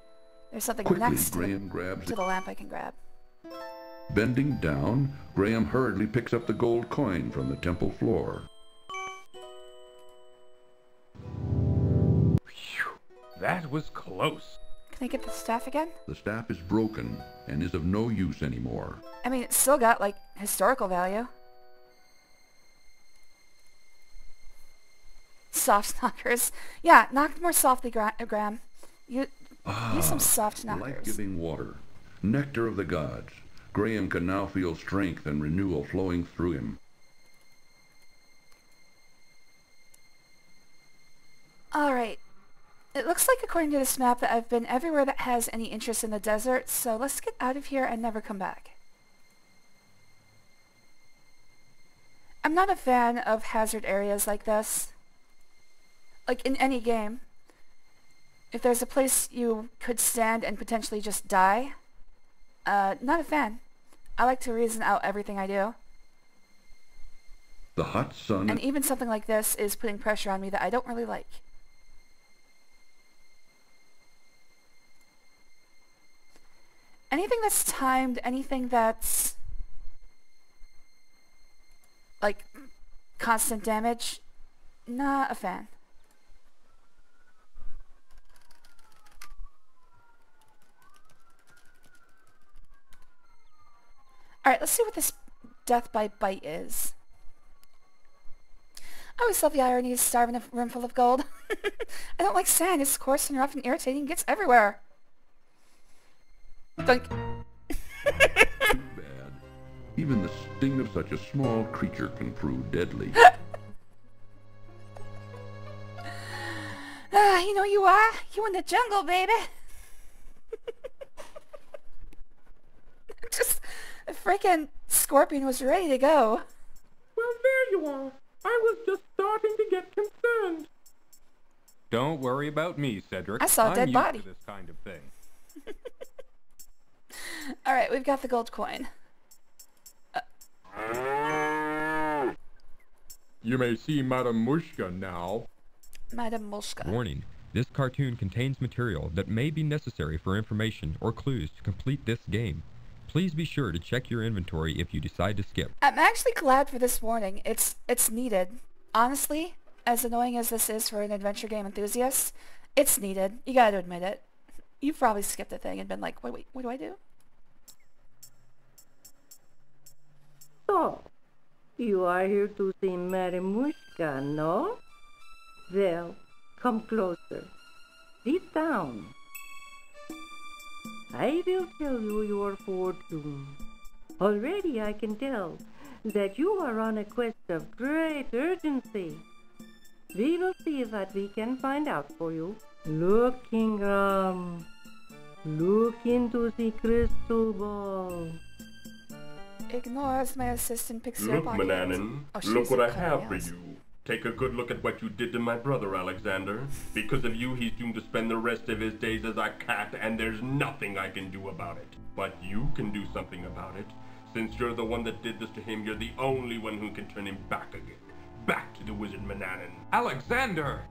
There's something Quickly, next Graham grabs to the lamp I can grab. Bending down, Graham hurriedly picks up the gold coin from the temple floor. Phew, that was close. Can I get the staff again? The staff is broken and is of no use anymore. I mean, it's still got, like, historical value. Soft knockers. Yeah, knock more softly, Graham. Use some soft knockers. Life-giving water, nectar of the gods. Graham can now feel strength and renewal flowing through him. Alright. It looks like, according to this map, that I've been everywhere that has any interest in the desert, so let's get out of here and never come back. I'm not a fan of hazard areas like this. Like in any game. If there's a place you could stand and potentially just die, not a fan. I like to reason out everything I do. The hot sun... And even something like this is putting pressure on me that I don't really like. Anything that's timed, anything that's like constant damage, not a fan. Alright, let's see what this death by bite is. I always love the irony of starving in a room full of gold. I don't like sand. It's coarse and rough and irritating and gets everywhere. Dunk. Too bad. Even the sting of such a small creature can prove deadly. You know you are? You in the jungle, baby. Just, the freaking scorpion was ready to go. Well, there you are. I was just starting to get concerned. Don't worry about me, Cedric. I saw a dead I'm body. used to this kind of thing. Alright, we've got the gold coin. You may see Madame Mushka now. Madame Mushka. Warning. This cartoon contains material that may be necessary for information or clues to complete this game. Please be sure to check your inventory if you decide to skip. I'm actually glad for this warning. It's needed. Honestly, as annoying as this is for an adventure game enthusiast, it's needed. You gotta admit it. You've probably skipped the thing and been like, wait, what do I do? So, you are here to see Madame Mushka, no? Well, come closer. Sit down. I will tell you your fortune. Already I can tell that you are on a quest of great urgency. We will see what we can find out for you. Look, Ingram. Look into the crystal ball. Ignore as my assistant picks you Look, up on Mananan, hands. look what I have for you. Take a good look at what you did to my brother, Alexander. Because of you, he's doomed to spend the rest of his days as a cat, and there's nothing I can do about it. But you can do something about it. Since you're the one that did this to him, you're the only one who can turn him back again. Back to the wizard Mananan. Alexander!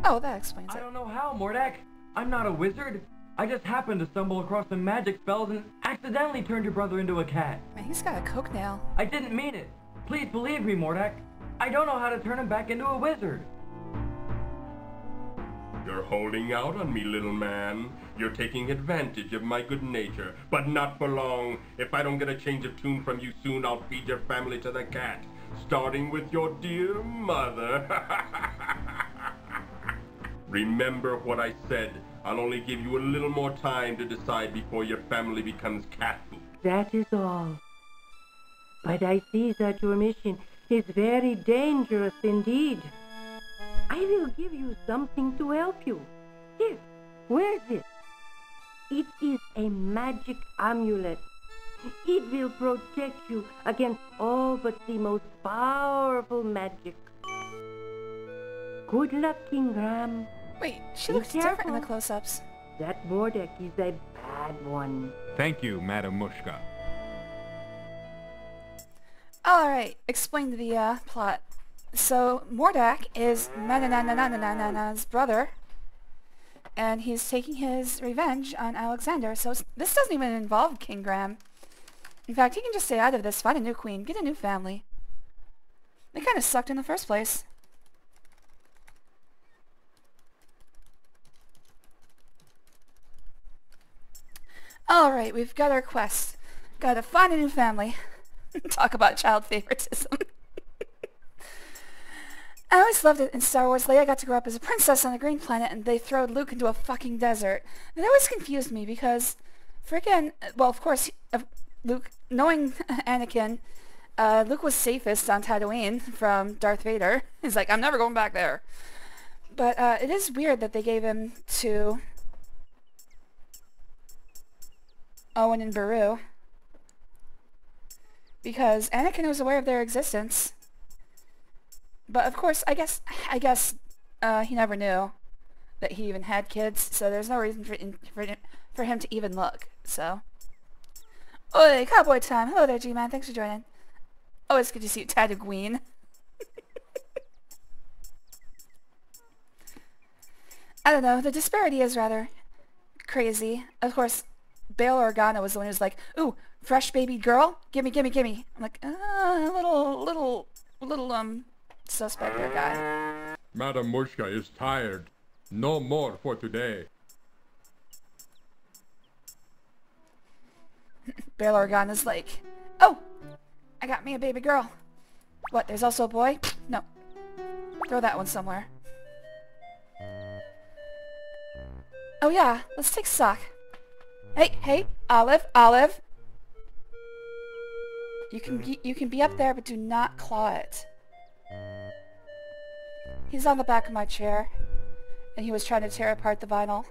Oh, that explains it. I don't know how, Mordak. I'm not a wizard. I just happened to stumble across some magic spells and accidentally turned your brother into a cat. Man, he's got a coke nail. I didn't mean it. Please believe me, Mordak. I don't know how to turn him back into a wizard. You're holding out on me, little man. You're taking advantage of my good nature, but not for long. If I don't get a change of tune from you soon, I'll feed your family to the cat, starting with your dear mother. Remember what I said. I'll only give you a little more time to decide before your family becomes cat food. That is all. But I see that your mission is very dangerous indeed. I will give you something to help you. Here, wear this. It is a magic amulet. It will protect you against all but the most powerful magic. Good luck, King Graham. Wait, she Be looks different in the careful. close-ups. That Mordek is a bad one. Thank you, Madam Mushka. Alright, explain the plot. So, Mordak is Mananananananana's brother, and he's taking his revenge on Alexander, so this doesn't even involve King Graham. In fact, he can just stay out of this, find a new queen, get a new family. They kind of sucked in the first place. Alright, we've got our quest. Gotta find a new family. Talk about child favoritism. I always loved it in Star Wars. Leia got to grow up as a princess on a green planet and they throw Luke into a fucking desert. That always confused me because freaking, well, of course, Luke, knowing Anakin, Luke was safest on Tatooine from Darth Vader. He's like, I'm never going back there. But it is weird that they gave him to Owen and Beru, because Anakin was aware of their existence. But of course, I guess he never knew that he even had kids, so there's no reason for him to even look. So, oi, cowboy time! Hello there, G-Man. Thanks for joining. Oh, it's good to see you, Tatooine. I don't know. The disparity is rather crazy. Of course, Bail Organa was the one who was like, "Ooh, fresh baby girl, gimme, gimme, gimme." I'm like, little suspect there, guy. Madam Mushka is tired. No more for today. Bail Organa's like, "Oh, I got me a baby girl." What? There's also a boy? No. Throw that one somewhere. Oh yeah, let's take stock. Hey, Olive. You can be up there, but do not claw it. He's on the back of my chair, and he was trying to tear apart the vinyl.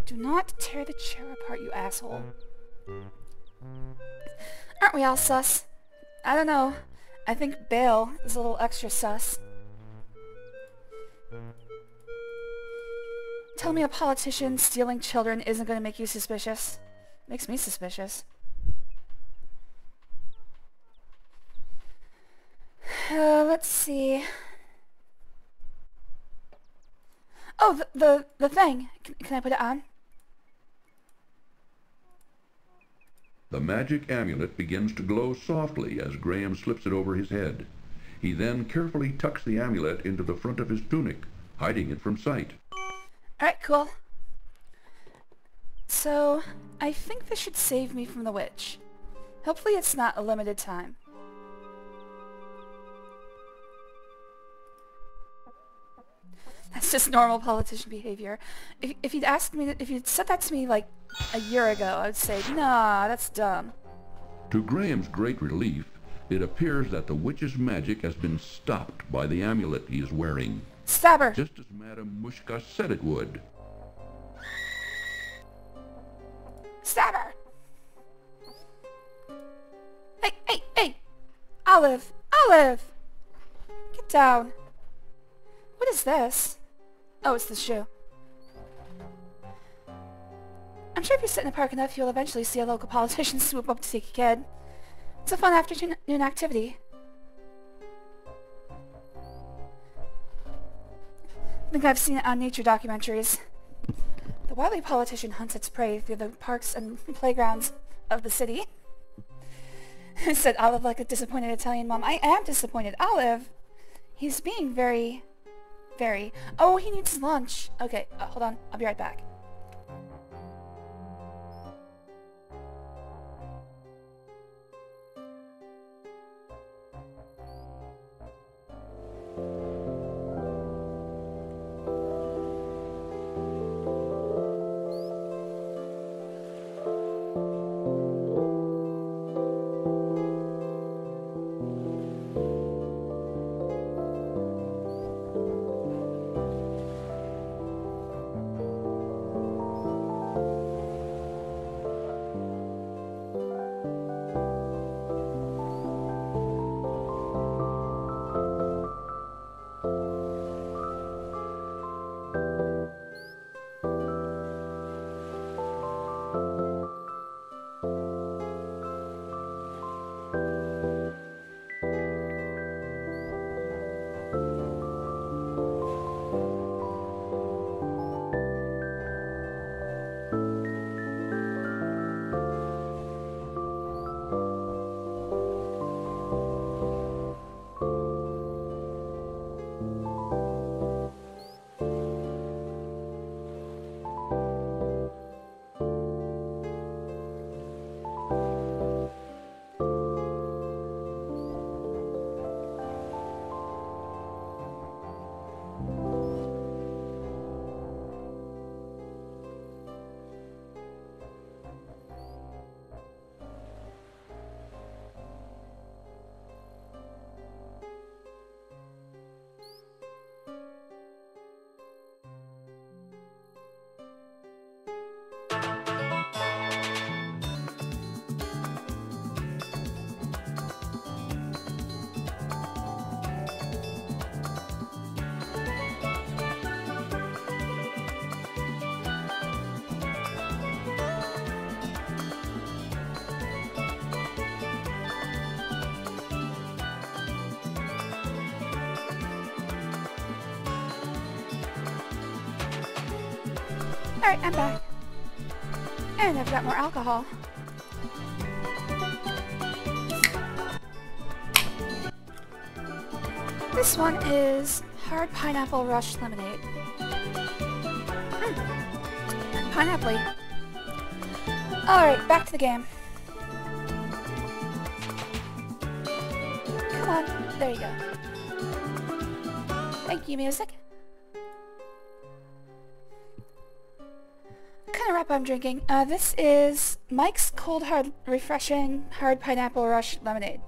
Do not tear the chair apart, you asshole. Aren't we all sus? I don't know. I think Bale is a little extra sus. Tell me a politician stealing children isn't going to make you suspicious. Makes me suspicious. Let's see. Oh, the thing. Can I put it on? The magic amulet begins to glow softly as Graham slips it over his head. He then carefully tucks the amulet into the front of his tunic, hiding it from sight. Alright, cool. So, I think this should save me from the witch. Hopefully it's not a limited time. That's just normal politician behavior. If you'd asked me, if you'd said that to me like a year ago, I would say, nah, that's dumb. To Graham's great relief, it appears that the witch's magic has been stopped by the amulet he is wearing. Stab her! Just as Madame Mushka said it would. Stab her! Hey! Olive! Get down! What is this? Oh, it's the shoe. I'm sure if you sit in a park enough, you'll eventually see a local politician swoop up to take a kid. It's a fun afternoon activity. I think I've seen it on nature documentaries. The wily politician hunts its prey through the parks and playgrounds of the city. Said Olive like a disappointed Italian mom. I am disappointed. Olive! He's being very... Oh, he needs lunch. Okay, hold on. I'll be right back. Alright, I'm back. And I've got more alcohol. This one is Hard Pineapple Rush Lemonade. Pineapple-y. Alright, back to the game. Come on, there you go. Thank you, music. What kind of wrap I'm drinking? This is Mike's Cold Hard Refreshing Hard Pineapple Rush Lemonade.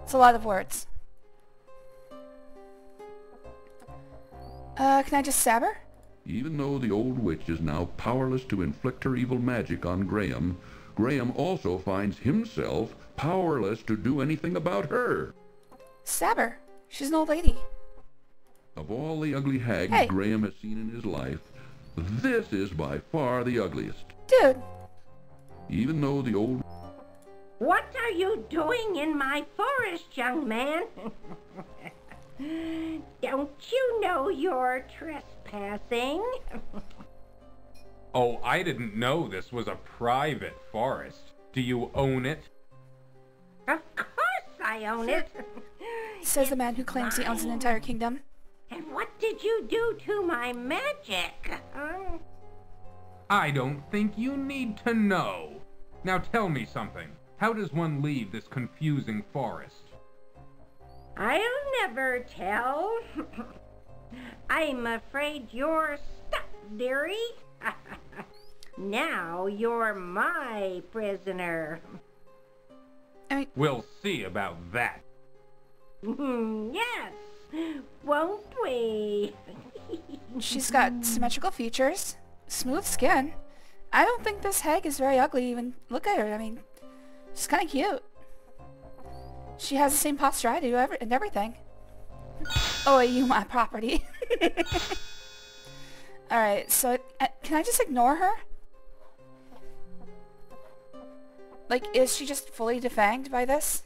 It's a lot of words. Can I just stab her? Even though the old witch is now powerless to inflict her evil magic on Graham, Graham also finds himself powerless to do anything about her. Stab her. She's an old lady. Of all the ugly hags Graham has seen in his life, this is by far the ugliest. Dude. Even though the old... What are you doing in my forest, young man? Don't you know you're trespassing? Oh, I didn't know this was a private forest. Do you own it? Of course I own it. Says the man who claims he owns an entire kingdom. And what did you do to my magic? I don't think you need to know. Now tell me something. How does one leave this confusing forest? I'll never tell. I'm afraid you're stuck, dearie. Now you're my prisoner. We'll see about that. Yes, won't we? She's got symmetrical features, smooth skin. I don't think this hag is very ugly even. Look at her, I mean, she's kind of cute. She has the same posture I do and everything. Oh, you my property. Alright, so can I just ignore her? Like, is she just fully defanged by this?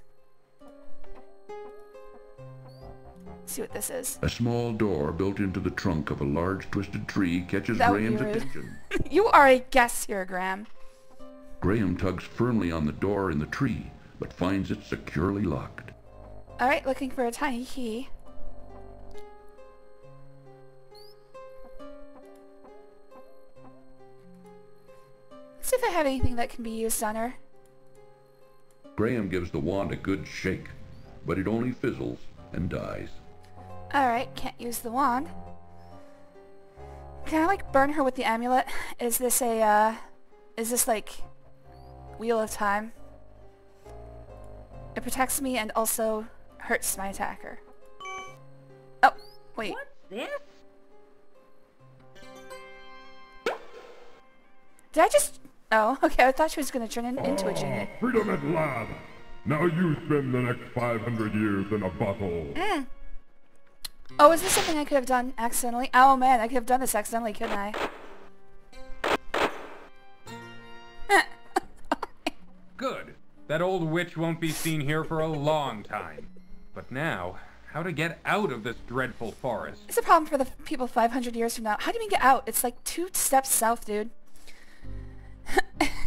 Let's see what this is. A small door built into the trunk of a large twisted tree catches That would be Graham's rude. attention. You are a guest here, Graham. Graham tugs firmly on the door in the tree, but finds it securely locked. Alright, looking for a tiny key. Let's see if I have anything that can be used on her. Graham gives the wand a good shake, but it only fizzles and dies. Alright, can't use the wand. Can I, like, burn her with the amulet? Is this like, Wheel of Time? It protects me and also hurts my attacker. Oh, wait. What's this? Did I just... Oh, okay, I thought she was going to turn into a genie. Freedom at last! Now you spend the next 500 years in a bottle. Oh, is this something I could have done accidentally? Oh man, I could have done this accidentally, couldn't I? Good. That old witch won't be seen here for a long time. But now, how to get out of this dreadful forest? It's a problem for the people 500 years from now. How do you mean get out? It's like 2 steps south, dude.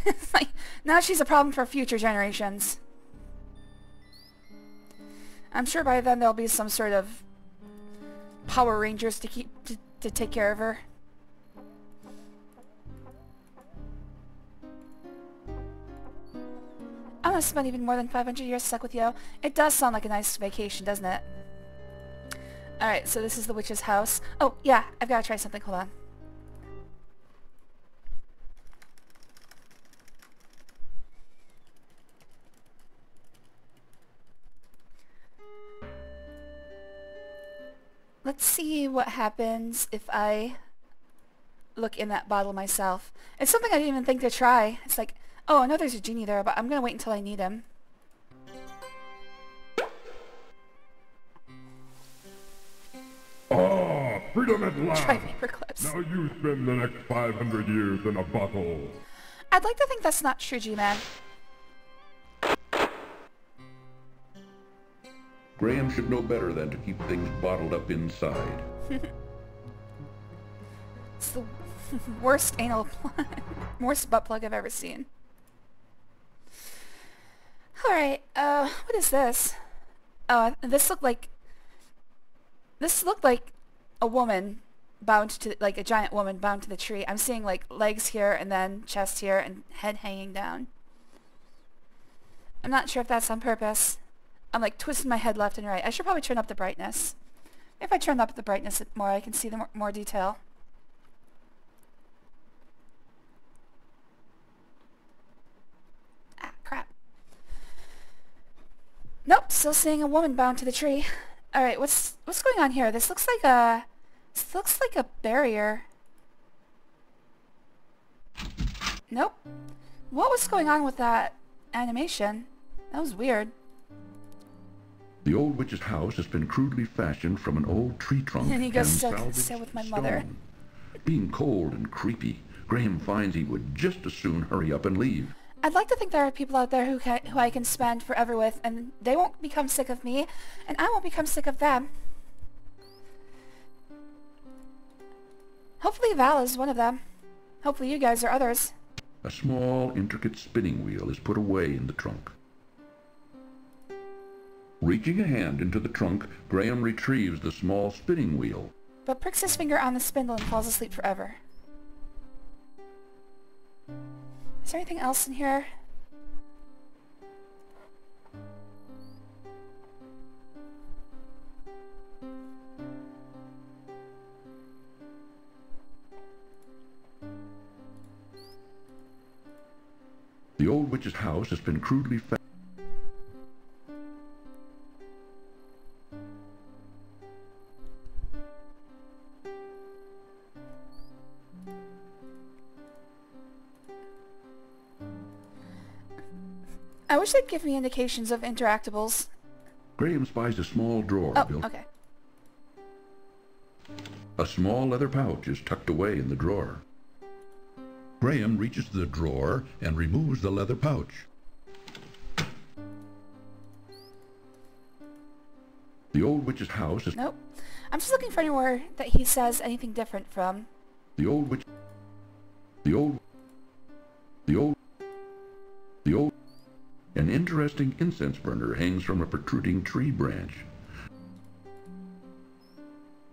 It's like, now she's a problem for future generations. I'm sure by then there'll be some sort of Power Rangers to take care of her. I'm gonna spend even more than 500 years stuck with you. It does sound like a nice vacation, doesn't it? Alright, so this is the witch's house. Oh, yeah, I've gotta try something. Hold on. Let's see what happens if I look in that bottle myself. It's something I didn't even think to try. It's like, oh, I know there's a genie there, but I'm gonna wait until I need him. Ah, freedom at last! Try paperclips. Now you spend the next 500 years in a bottle. I'd like to think that's not true, G-Man. Graham should know better than to keep things bottled up inside. It's the Worst anal plug. Worst butt plug I've ever seen. Alright, what is this? Oh, this looked like a woman bound to, like a giant woman bound to the tree. I'm seeing like legs here and then chest here and head hanging down. I'm not sure if that's on purpose. I'm like twisting my head left and right. I should probably turn up the brightness. If I turn up the brightness more, I can see the more detail. Ah, crap. Nope, still seeing a woman bound to the tree. Alright, what's going on here? This looks like a barrier. Nope. What was going on with that animation? That was weird. The old witch's house has been crudely fashioned from an old tree trunk And he goes salvaged sit with my mother. stone. Being cold and creepy, Graham finds he would just as soon hurry up and leave. I'd like to think there are people out there who I can spend forever with, and they won't become sick of me, and I won't become sick of them. Hopefully Val is one of them. Hopefully you guys are others. A small, intricate spinning wheel is put away in the trunk. Reaching a hand into the trunk, Graham retrieves the small spinning wheel. But pricks his finger on the spindle and falls asleep forever. Is there anything else in here? The old witch's house has been crudely fashioned. I wish they'd give me indications of interactables. Graham spies a small drawer built. Okay. A small leather pouch is tucked away in the drawer. Graham reaches the drawer and removes the leather pouch. The old witch's house is... Nope. I'm just looking for anywhere that he says anything different from. The old witch... An interesting incense burner hangs from a protruding tree branch.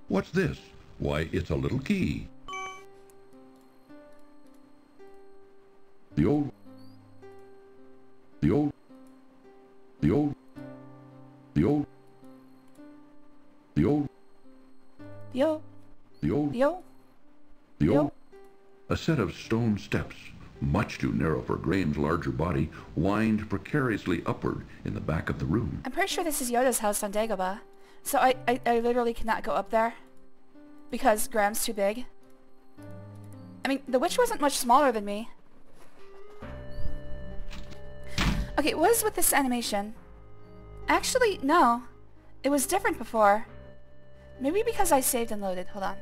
What's this? Why, it's a little key. The old. A set of stone steps, much too narrow for Graham's larger body, wind precariously upward in the back of the room. I'm pretty sure this is Yoda's house on Dagobah. So I literally cannot go up there. Because Graham's too big. I mean, the witch wasn't much smaller than me. Okay, what is with this animation? Actually, no. It was different before. Maybe because I saved and loaded. Hold on.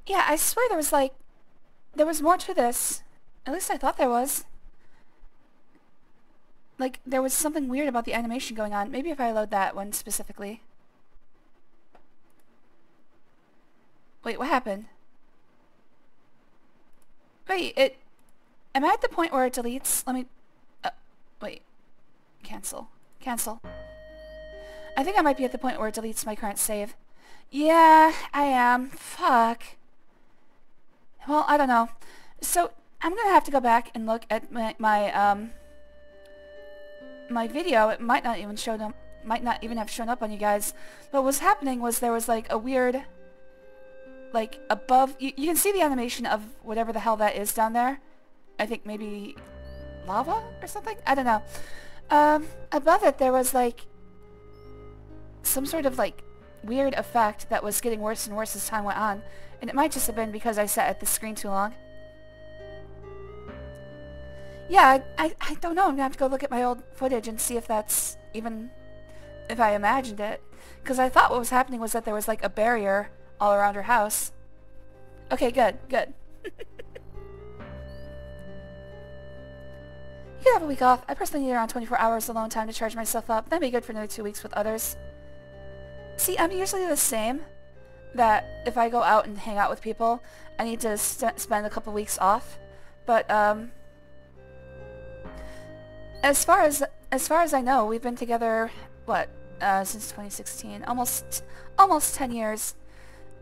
Yeah, I swear there was more to this. At least I thought there was. Like, there was something weird about the animation going on. Maybe if I load that one specifically. Wait, what happened? Wait, am I at the point where it deletes? Let me... wait. Cancel. Cancel. I think I might be at the point where it deletes my current save. Yeah, I am. Fuck. Well, I don't know. So, I'm gonna have to go back and look at my video. It might not even have shown up on you guys. But what was happening was there was like a weird, like above, you can see the animation of whatever the hell that is down there. I think maybe lava or something? I don't know. Above it there was like some sort of like weird effect that was getting worse and worse as time went on. And it might just have been because I sat at the screen too long. Yeah, I don't know. I'm gonna have to go look at my old footage and see if that's even... if I imagined it. Because I thought what was happening was that there was like a barrier all around her house. Okay, good, good. have a week off. I personally need around 24 hours alone time to charge myself up. That'd be good for another 2 weeks with others. See, I'm usually the same. That if I go out and hang out with people, I need to spend a couple weeks off. But as far as I know, we've been together what since 2016, almost 10 years.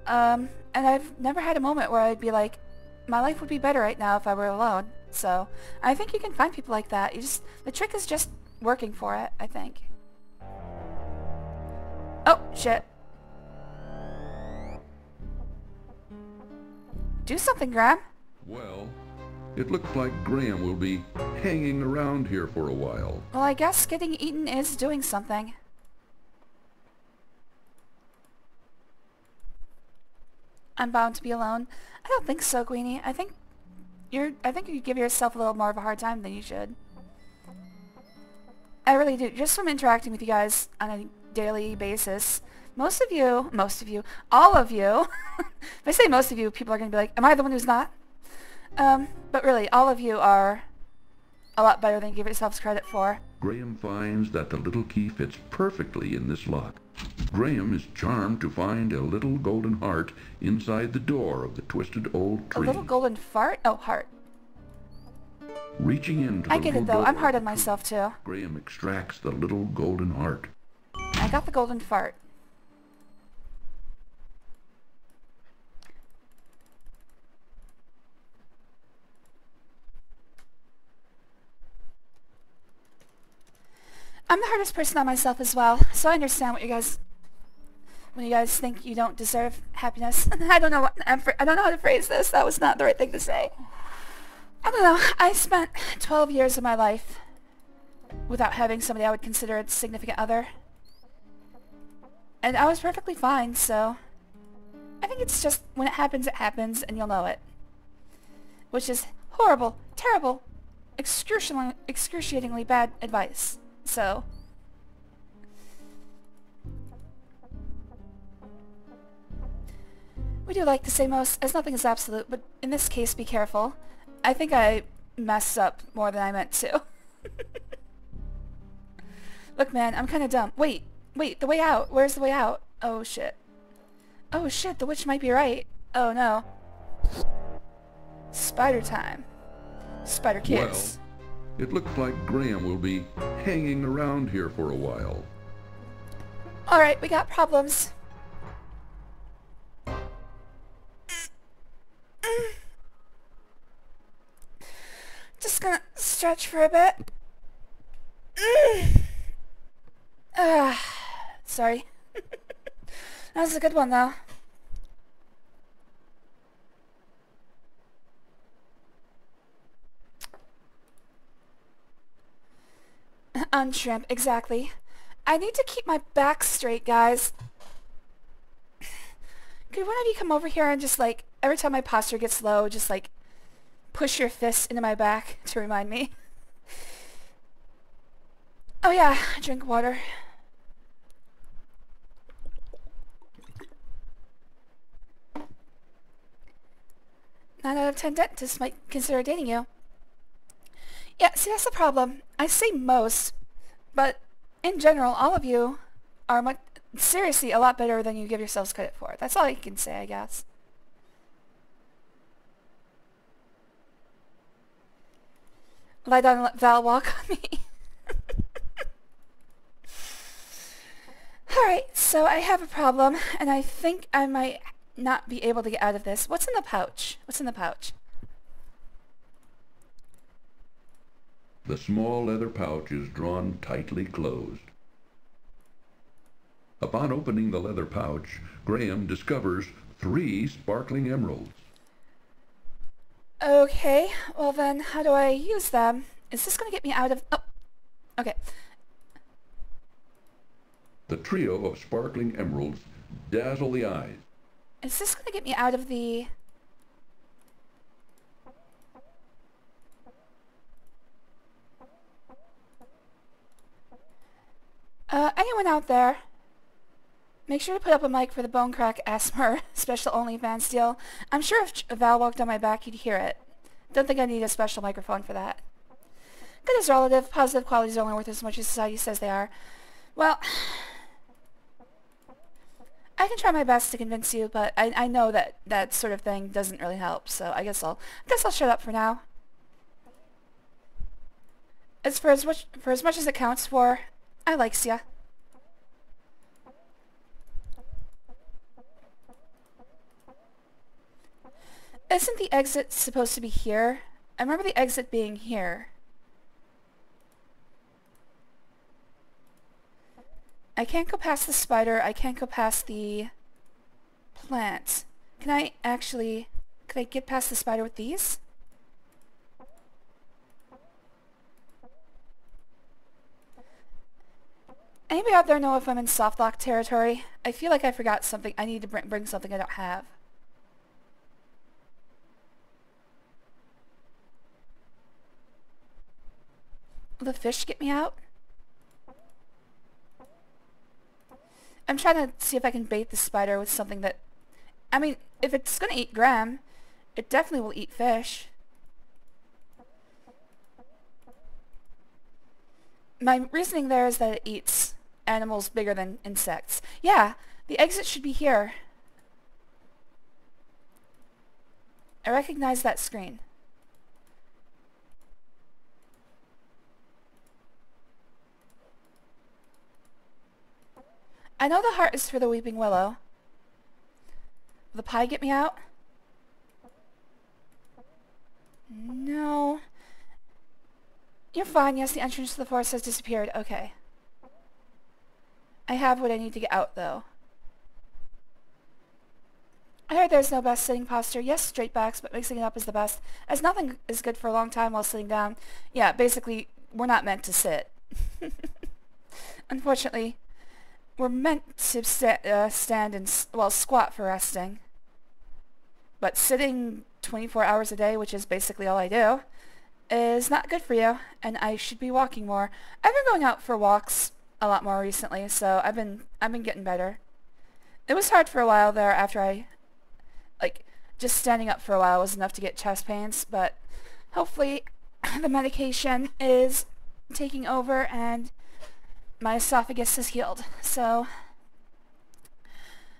And I've never had a moment where I'd be like, my life would be better right now if I were alone. So I think you can find people like that. The trick is just working for it, I think. Oh shit. Do something, Graham. Well, it looks like Graham will be hanging around here for a while. Well, I guess getting eaten is doing something. I'm bound to be alone. I don't think so, Queenie. I think you give yourself a little more of a hard time than you should. I really do. Just from interacting with you guys on a daily basis. Most of you, all of you, if I say most of you, people are going to be like, am I the one who's not? But really, all of you are a lot better than you give yourselves credit for. Graham finds that the little key fits perfectly in this lock. Graham is charmed to find a little golden heart inside the door of the twisted old tree. A little golden fart? Oh, heart. Reaching into I get it though, I'm hard on myself too. Graham extracts the little golden heart. I got the golden fart. I'm the hardest person on myself as well, so I understand when you guys think you don't deserve happiness. I don't know how to phrase this. That was not the right thing to say. I don't know. I spent 12 years of my life without having somebody I would consider a significant other. And I was perfectly fine, so I think it's just when it happens, and you'll know it. Which is horrible, terrible, excruciatingly bad advice. So, we do like to say most, as nothing is absolute, but in this case, be careful. I think I messed up more than I meant to. Look, man, I'm kind of dumb. Wait, the way out. Where's the way out? Oh, shit. Oh, shit, the witch might be right. Oh, no. Spider time. Spider kiss. Well, it looks like Graham will be hanging around here for a while. Alright, we got problems. Just gonna stretch for a bit. Sorry. That was a good one, though. Unshrimp, exactly. I need to keep my back straight, guys. Could one of you come over here and just, like, every time my posture gets low, just, like, push your fist into my back to remind me? Oh yeah, drink water. Nine out of 10 dentists might consider dating you. Yeah, see, that's the problem. I say most, but in general, all of you are seriously a lot better than you give yourselves credit for. That's all I can say, I guess. Lie down and let Val walk on me. Alright, so I have a problem, and I think I might not be able to get out of this. What's in the pouch? What's in the pouch? The small leather pouch is drawn tightly closed. Upon opening the leather pouch, Graham discovers 3 sparkling emeralds. Okay, well then, how do I use them? Is this going to get me out of... Oh, okay. The trio of sparkling emeralds dazzle the eyes. Is this going to get me out of the... anyone out there? Make sure to put up a mic for the Bone Crack Asthma special OnlyFans deal. I'm sure if Val walked on my back, you'd hear it. Don't think I need a special microphone for that. Good is relative. Positive qualities are only worth as much as society says they are. Well, I can try my best to convince you, but I know that that sort of thing doesn't really help, so I guess I'll shut up for now. As for as much as it counts for, I likes ya. Isn't the exit supposed to be here? I remember the exit being here. I can't go past the spider. I can't go past the plant. Can I actually... Could I get past the spider with these? Anybody out there know if I'm in softlock territory? I feel like I forgot something. I need to bring something I don't have. Will the fish get me out? I'm trying to see if I can bait the spider with something that... I mean, if it's gonna eat Graham, it definitely will eat fish. My reasoning there is that it eats animals bigger than insects. Yeah, the exit should be here. I recognize that screen. I know the heart is for the weeping willow. Will the pie get me out? No. You're fine. Yes, the entrance to the forest has disappeared. Okay. I have what I need to get out, though. I heard there's no best sitting posture. Yes, straight backs, but mixing it up is the best, as nothing is good for a long time while sitting down. Yeah, basically, we're not meant to sit. Unfortunately, we're meant to stand and, well, squat for resting. But sitting 24 hours a day, which is basically all I do, is not good for you, and I should be walking more. I've been going out for walks a lot more recently, so I've been getting better. It was hard for a while there after I, just standing up for a while was enough to get chest pains, but hopefully the medication is taking over and my esophagus is healed. So,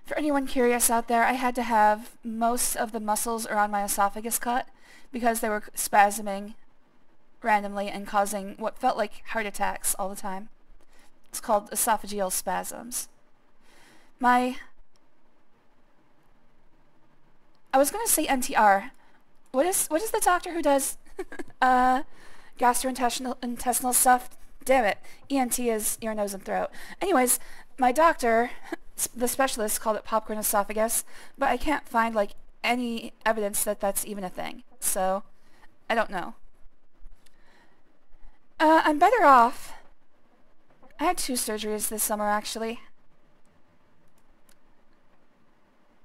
for anyone curious out there, I had to have most of the muscles around my esophagus cut because they were spasming randomly and causing what felt like heart attacks all the time. It's called esophageal spasms. I was going to say NTR. What is the doctor who does gastrointestinal stuff? Damn it. ENT is ear, nose, and throat. Anyways, my doctor, the specialist, called it popcorn esophagus, but I can't find, any evidence that that's even a thing. So, I don't know. I'm better off. I had 2 surgeries this summer, actually.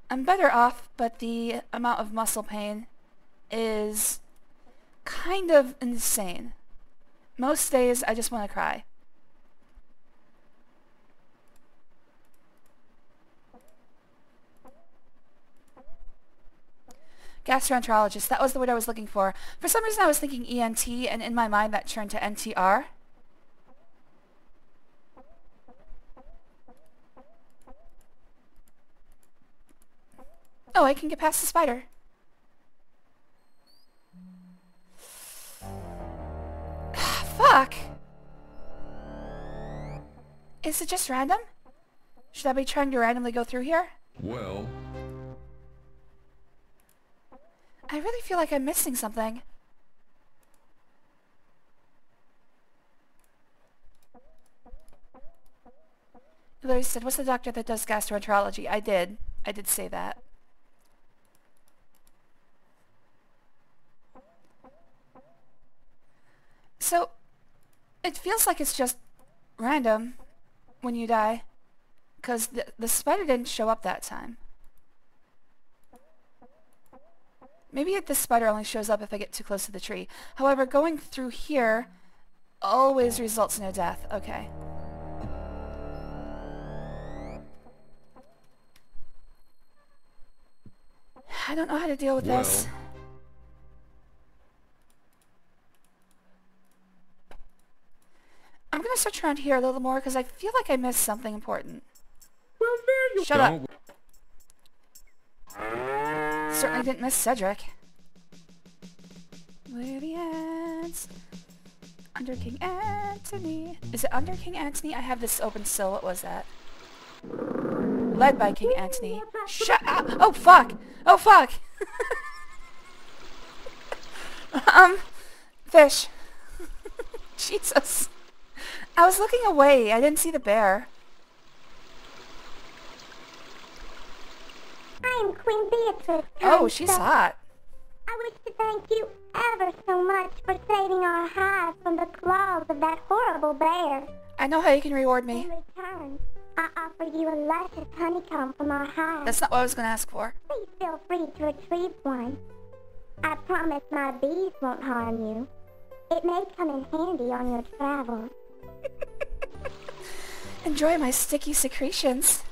I'm better off, but the amount of muscle pain is kind of insane. Most days, I just want to cry. Gastroenterologist, that was the word I was looking for. For some reason I was thinking ENT, and in my mind that turned to NTR. Oh, I can get past the spider. Fuck! Is it just random? Should I be trying to randomly go through here? Well... I really feel like I'm missing something. Larry said, what's the doctor that does gastroenterology? I did say that. So, it feels like it's just random when you die, because the spider didn't show up that time. Maybe the spider only shows up if I get too close to the tree. However, going through here always results in a death. Okay. I don't know how to deal with this. I'm gonna search around here a little more because I feel like I missed something important. Well, there you Shut up. Certainly didn't miss Cedric. Where the ants? Under King Antony. Is it under King Antony? I have this open still. What was that? Led by King Antony. Shut up! Oh fuck! Oh fuck! Fish. Jesus. I was looking away. I didn't see the bear. I'm Queen Beatrice. Oh, she's hot. I wish to thank you ever so much for saving our hive from the claws of that horrible bear. I know how you can reward me. In return, I offer you a luscious honeycomb from our hive. That's not what I was going to ask for. Please feel free to retrieve one. I promise my bees won't harm you. It may come in handy on your travels. Enjoy my sticky secretions.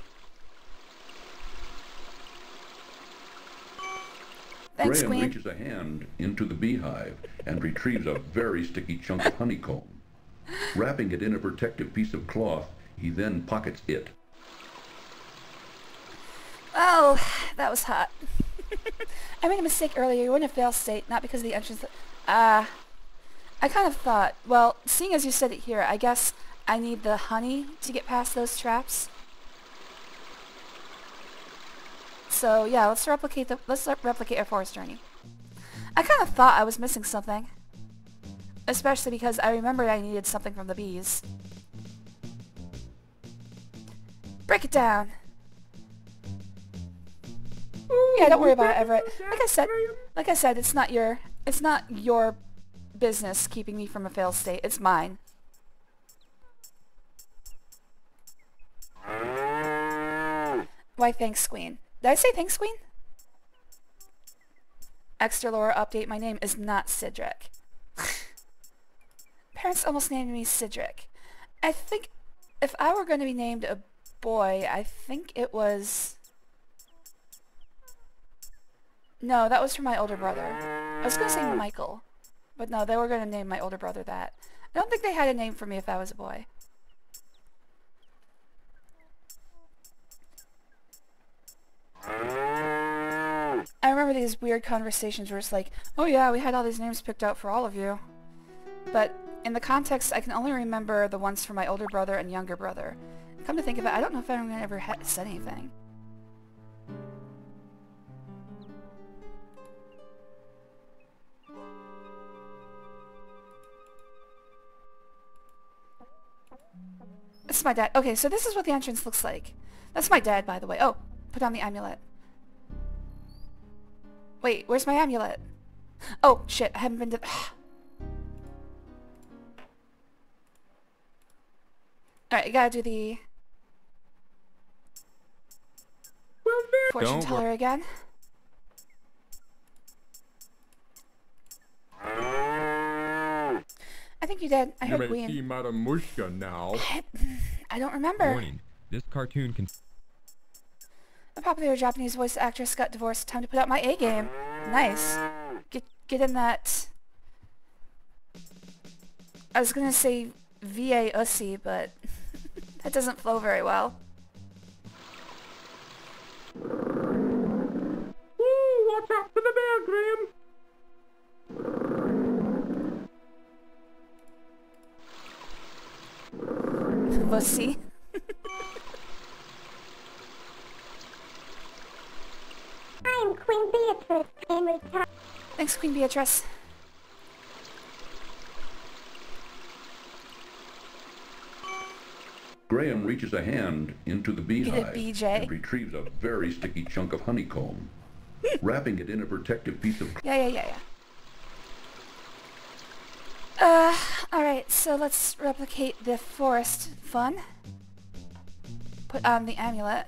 Thanks, Graham Queen. reaches a hand into the beehive and retrieves a very sticky chunk of honeycomb. Wrapping it in a protective piece of cloth, he then pockets it. Oh, that was hot. I made a mistake earlier. You were in a fail state, not because of the entrance. I kind of thought, well, seeing as you said it here, I guess I need the honey to get past those traps. So yeah, let's replicate our forest journey. I kind of thought I was missing something, especially because I remembered I needed something from the bees. Break it down. Yeah, don't worry about it, Everett. Like I said, it's not your business keeping me from a failed state. It's mine. Why, thanks, Queen. Did I say thanks, Queen? Extra lore update. My name is not Cedric. Parents almost named me Cedric. I think if I were going to be named a boy, I think it was... No, that was for my older brother. I was going to say Michael. But no, they were going to name my older brother that. I don't think they had a name for me if I was a boy. I remember these weird conversations where it's like, oh yeah, we had all these names picked out for all of you. But in the context, I can only remember the ones for my older brother and younger brother. Come to think of it, I don't know if anyone ever said anything. This is my dad. Okay, so this is what the entrance looks like. That's my dad, by the way. Oh, put on the amulet. Wait, where's my amulet? Oh, shit, I haven't been to... Alright, you gotta do the... Fortune teller again. I think you did. I heard You may Queen. see Madame Mushka now. I don't remember. Warning. This cartoon can... A popular Japanese voice actress got divorced. Time to put out my A game. Nice. Get in that... I was gonna say VA Ussy, but that doesn't flow very well. Ooh, watch out for the bear, Graham. Pussy. I'm Queen Beatrice in return. Thanks, Queen Beatrice. Graham reaches a hand into the beehive BJ. and retrieves a very sticky chunk of honeycomb. Wrapping it in a protective piece of... Yeah. Alright, so let's replicate the forest fun. Put on the amulet.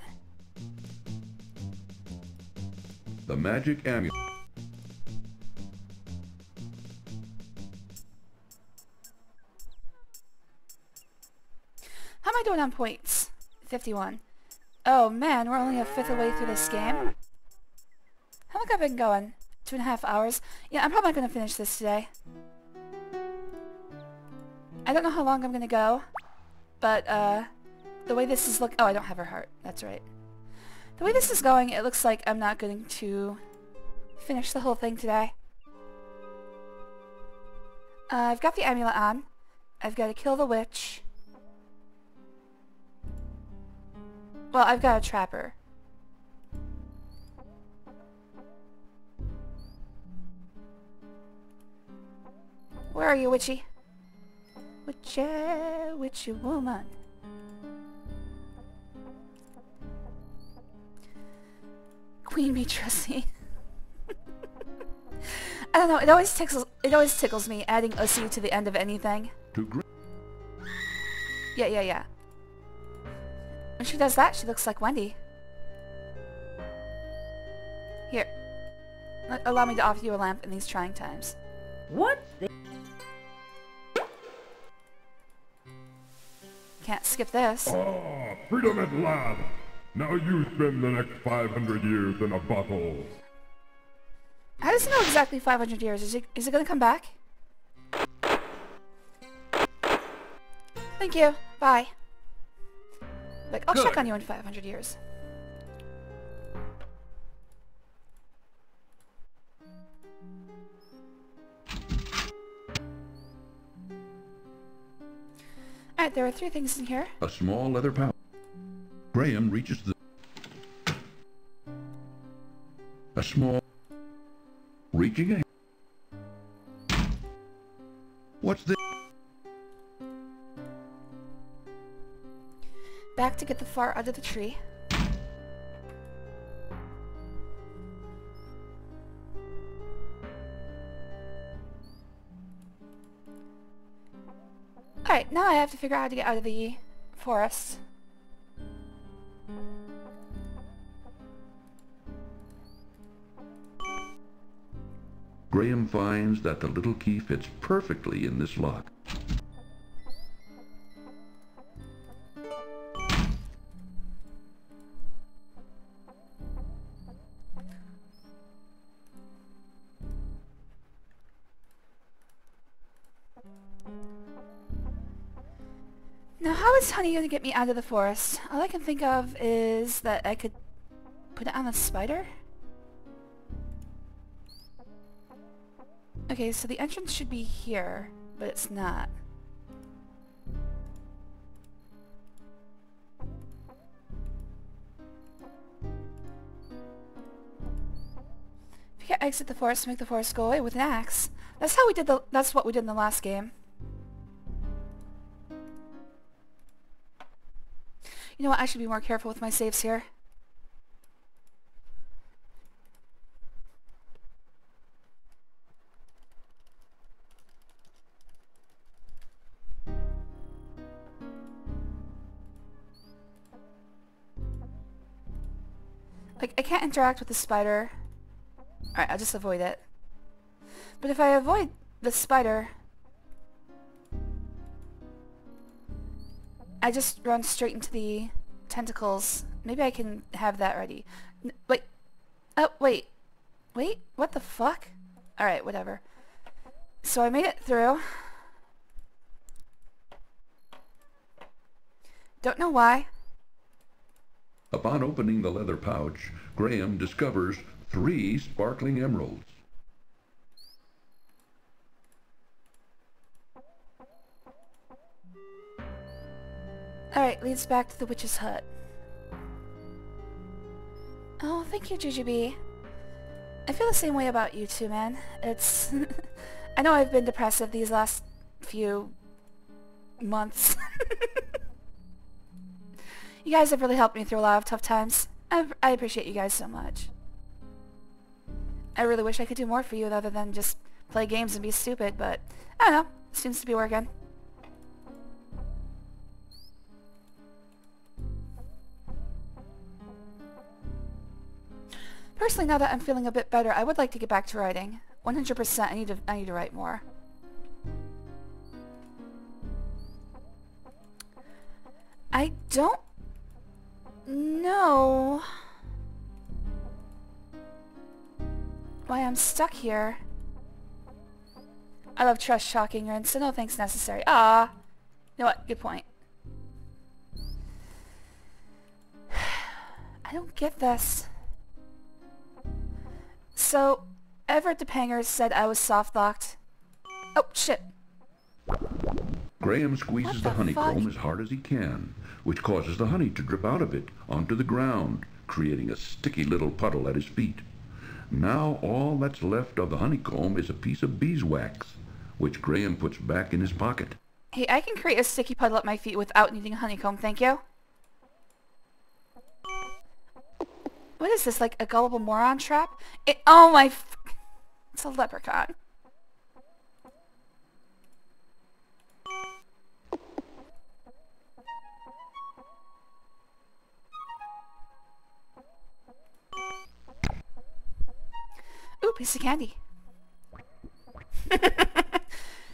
The magic amulet. How am I doing on points? 51. Oh man, we're only a fifth of the way through this game. How long have I been going? 2.5 hours? Yeah, I'm probably not going to finish this today. I don't know how long I'm gonna go, but the way this is oh, I don't have her heart. That's right. The way this is going, it looks like I'm not going to finish the whole thing today. I've got the amulet on. I've got to kill the witch. Well, I've got to trap her. Where are you, witchy? Witchy woman. Queen bee trustee. I don't know, it always tickles me adding OC to the end of anything. Yeah. When she does that, she looks like Wendy. Here. Allow me to offer you a lamp in these trying times. What's this? Can't skip this. Ah, freedom at last! Now you spend the next 500 years in a bottle. How does he know exactly 500 years? Is it gonna come back? Thank you. Bye. Like, I'll check on you in 500 years. Alright, there are 3 things in here. A small leather pouch. Graham reaches a small... Reaching a... What's this? Back to get the far out of the tree. Alright, now I have to figure out how to get out of the forest. Graham finds that the little key fits perfectly in this lock. Now, how is honey going to get me out of the forest? All I can think of is that I could put it on a spider? Okay, so the entrance should be here, but it's not. If you can't exit the forest, make the forest go away with an axe. That's how we did that's what we did in the last game. You know what, I should be more careful with my saves here. Like, I can't interact with the spider. Alright, I'll just avoid it. But if I avoid the spider, I just run straight into the tentacles. Maybe I can have that ready. Wait. Oh, wait. Wait? What the fuck? Alright, whatever. So I made it through. Don't know why. Upon opening the leather pouch, Graham discovers 3 sparkling emeralds. Alright, leads back to the witch's hut. Oh, thank you, Jujubee. I feel the same way about you too, man. It's... I know I've been depressive these last few... months. You guys have really helped me through a lot of tough times. I appreciate you guys so much. I really wish I could do more for you other than just play games and be stupid, but I don't know. Seems to be working. Personally, now that I'm feeling a bit better, I would like to get back to writing. 100%, I need to write more. I don't know why I'm stuck here. I love trust, shock, ignorance, so no thanks necessary. Ah, you know what? Good point. I don't get this. So, Everett DePanger said I was soft-locked. Oh, shit. Graham squeezes the honeycomb fuck? as hard as he can, which causes the honey to drip out of it onto the ground, creating a sticky little puddle at his feet. Now all that's left of the honeycomb is a piece of beeswax, which Graham puts back in his pocket. Hey, I can create a sticky puddle at my feet without needing a honeycomb, thank you. What is this, like a gullible moron trap? Oh my it's a leprechaun. Ooh, piece of candy.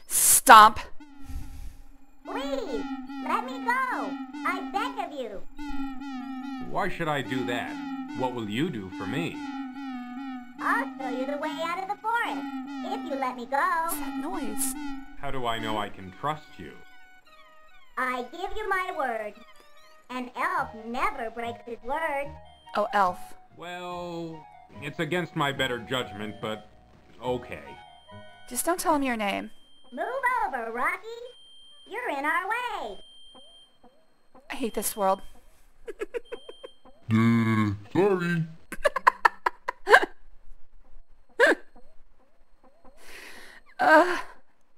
Stomp. Please, let me go. I beg of you. Why should I do that? What will you do for me? I'll show you the way out of the forest, if you let me go. What's that noise? How do I know I can trust you? I give you my word. An elf never breaks his word. Oh, elf. Well, it's against my better judgment, but okay. Just don't tell him your name. Move over, Rocky. You're in our way. I hate this world. Sorry.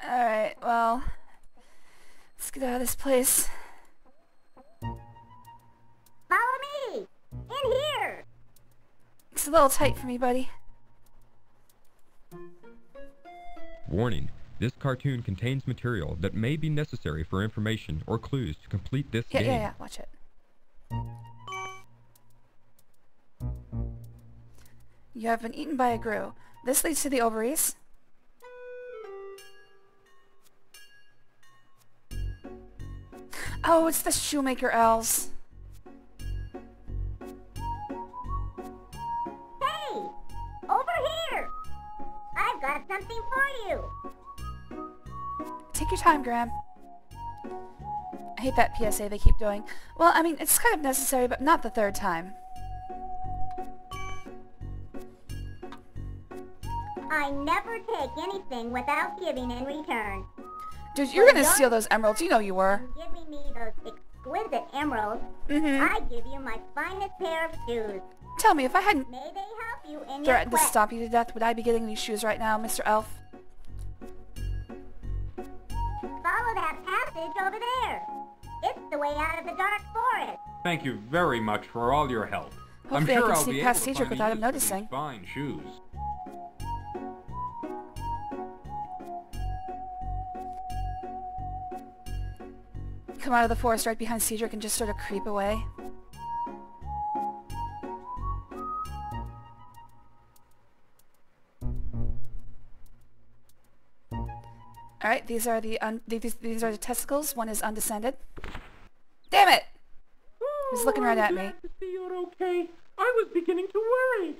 Alright, well, let's get out of this place. Follow me. In here. It's a little tight for me, buddy. Warning. This cartoon contains material that may be necessary for information or clues to complete this game. Yeah, watch it. You have been eaten by a grue. This leads to the ovaries. Oh, it's the shoemaker elves. Hey, over here. I've got something for you. Take your time, Graham. I hate that PSA they keep doing. Well, I mean, it's kind of necessary, but not the third time. I never take anything without giving in return. Dude, you're gonna steal those emeralds. You know you were. Giving me those exquisite emeralds, I give you my finest pair of shoes. Tell me, if I hadn't May they help you in your threatened to quest. stomp you to death, would I be getting these shoes right now, Mr. Elf? Follow that passage over there. It's the way out of the dark forest. Thank you very much for all your help. Hopefully I'm sure I can I'll sneak be past able to Cedric find without him use for these noticing. fine shoes. Come out of the forest right behind Cedric and just sort of creep away. Alright, these are the these are the testicles. One is undescended. Damn it! He's looking right at me. Glad to see you're okay. I was beginning to worry.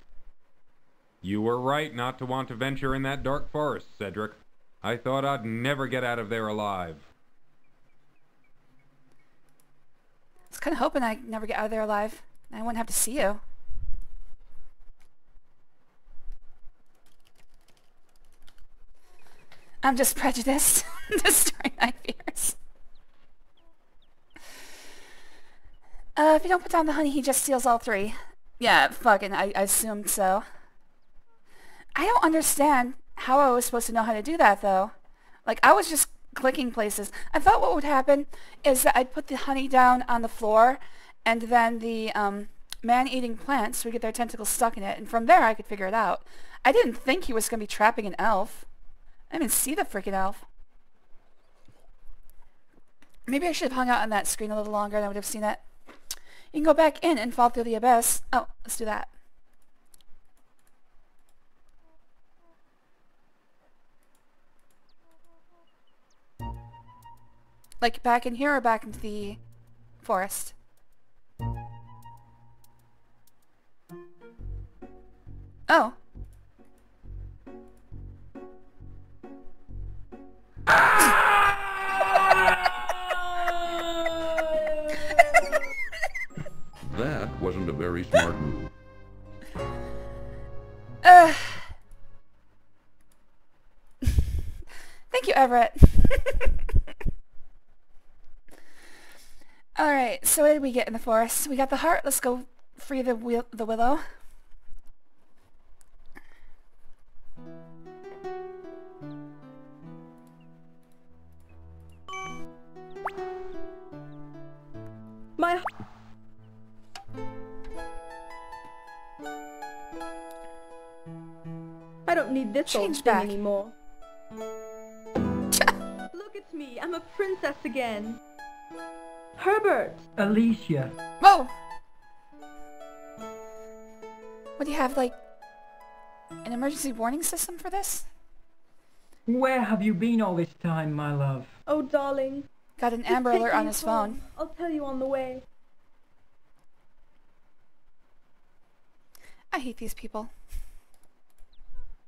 You were right not to want to venture in that dark forest, Cedric. I thought I'd never get out of there alive. I was kind of hoping I'd never get out of there alive. I wouldn't have to see you. I'm just prejudiced. Destroying my fears. If you don't put down the honey, he just steals all three. Yeah, fucking, I assumed so. I don't understand how I was supposed to know how to do that, though. Like, I was just clicking places. I thought what would happen is that I'd put the honey down on the floor, and then the man-eating plants would get their tentacles stuck in it, and from there I could figure it out. I didn't think he was going to be trapping an elf. I didn't even see the freaking elf. Maybe I should have hung out on that screen a little longer and I would have seen it. You can go back in and fall through the abyss. Oh, let's do that. Like back in here or back into the forest? Oh. smart move. Thank you, Everett. Alright, so what did we get in the forest? We got the heart. Let's go free the willow. My... I don't need this old thing anymore. Look at me, I'm a princess again. Herbert! Alicia. Whoa! What do you have, like, an emergency warning system for this? Where have you been all this time, my love? Oh, darling. Got an Just Amber take Alert me on his home. phone. I'll tell you on the way. I hate these people.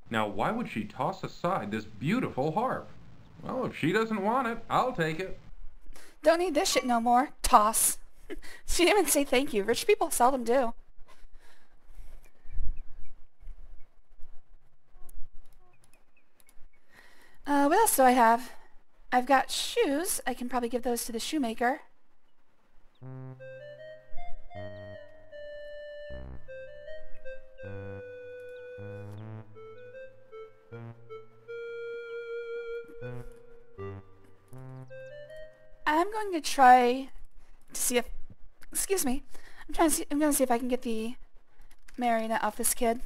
Now, why would she toss aside this beautiful harp? Well, if she doesn't want it, I'll take it. Don't need this shit no more. Toss. She didn't even say thank you. Rich people seldom do. What else do I have? I've got shoes. I can probably give those to the shoemaker. I'm going to try to see if, excuse me, I'm going to see if I can get the marionette off this kid.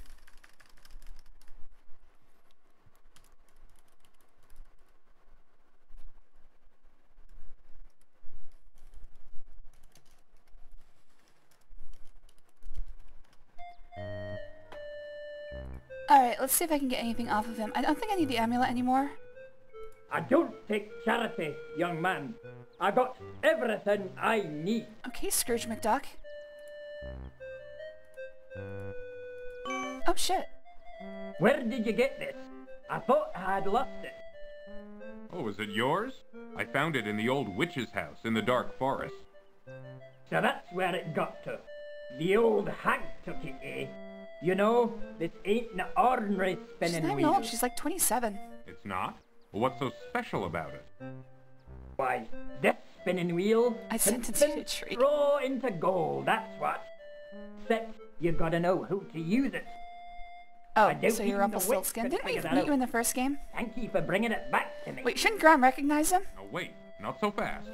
Alright, let's see if I can get anything off of him. I don't think I need the amulet anymore. I don't take charity, young man. I got everything I need. Okay, Scrooge McDuck. Oh, shit. Where did you get this? I thought I had lost it. Oh, is it yours? I found it in the old witch's house in the dark forest. So that's where it got to. The old hag took it, eh? You know, this ain't an ordinary spinning She's not wheel. old, she's like 27. It's not? Well, what's so special about it? Why, this spinning wheel I sent it can to a tree. Raw into gold, that's what. Except you gotta know who to use it. Oh, I don't so you're even the Rumpelstiltskin. witch Didn't can we figure that meet you out. in the first game? Thank you for bringing it back to me. Wait, shouldn't Graham recognize him? Now wait, not so fast.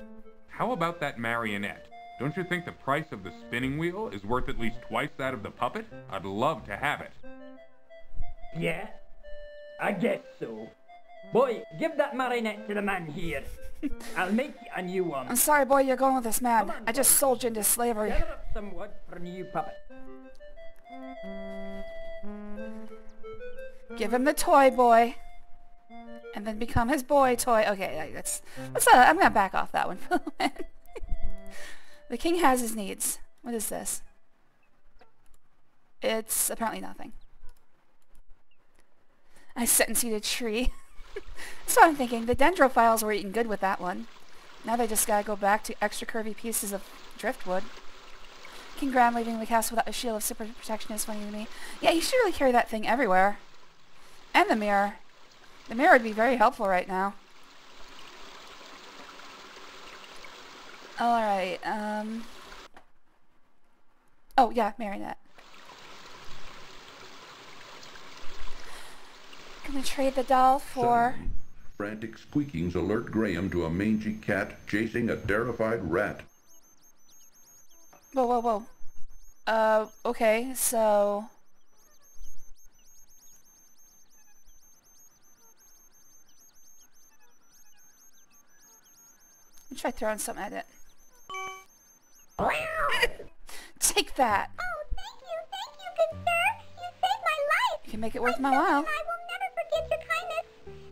How about that marionette? Don't you think the price of the spinning wheel is worth at least twice that of the puppet? I'd love to have it. Yeah, I guess so. Boy, give that marionette to the man here. I'll make you a new one. I'm sorry, boy, you're going with this man. I just sold you into slavery. Gather up some wood for a new puppet. Give him the toy boy. And then become his boy toy. Okay, I'm gonna back off that one for the moment. The king has his needs. What is this? It's apparently nothing. I set and seed a tree. That's what I'm thinking. The dendrophiles were eating good with that one. Now they just gotta go back to extra curvy pieces of driftwood. King Graham leaving the castle without a shield of super protection is funny to me. Yeah, you should really carry that thing everywhere. And the mirror. The mirror would be very helpful right now. Alright, oh, yeah, marionette. Gonna trade the doll for... Suddenly, frantic squeakings alert Graham to a mangy cat chasing a terrified rat. Whoa, whoa, whoa. Okay, so... Let me try throwing something at it. Take that! Oh, thank you, good sir. You saved my life. You can make it worth my while. And I will never forget your kindness.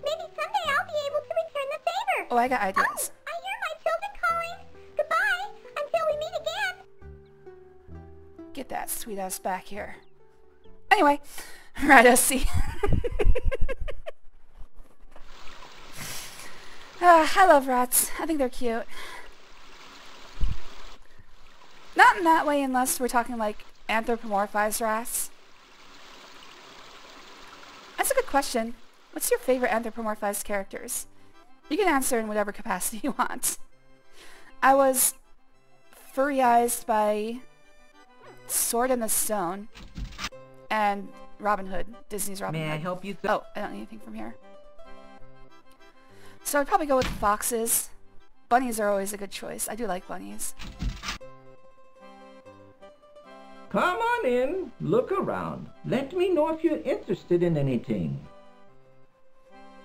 Maybe someday I'll be able to return the favor. Oh, I got ideas. Oh, I hear my children calling. Goodbye, until we meet again. Get that sweet ass back here. Anyway, right, let's see. I love rats. I think they're cute. Not in that way unless we're talking like anthropomorphized rats? That's a good question. What's your favorite anthropomorphized characters? You can answer in whatever capacity you want. I was furryized by Sword in the Stone and Robin Hood, Disney's Robin Hood. May I help you? Oh, I don't need anything from here. So I'd probably go with foxes. Bunnies are always a good choice. I do like bunnies. Come on in, look around. Let me know if you're interested in anything.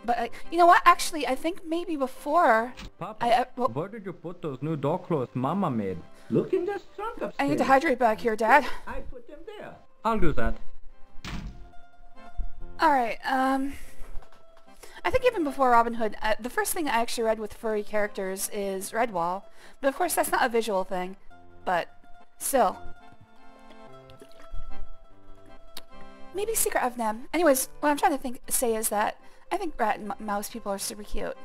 But you know what? Actually, I think maybe before Papa, where did you put those new dog clothes Mama made? Look in this trunk upstairs. I need to hydrate back here, Dad. I put them there. I'll do that. Alright, I think even before Robin Hood, the first thing I actually read with furry characters is Redwall. But of course, that's not a visual thing. But still. Maybe Secret of Nem. Anyways, what I'm trying to say is that I think rat and mouse people are super cute.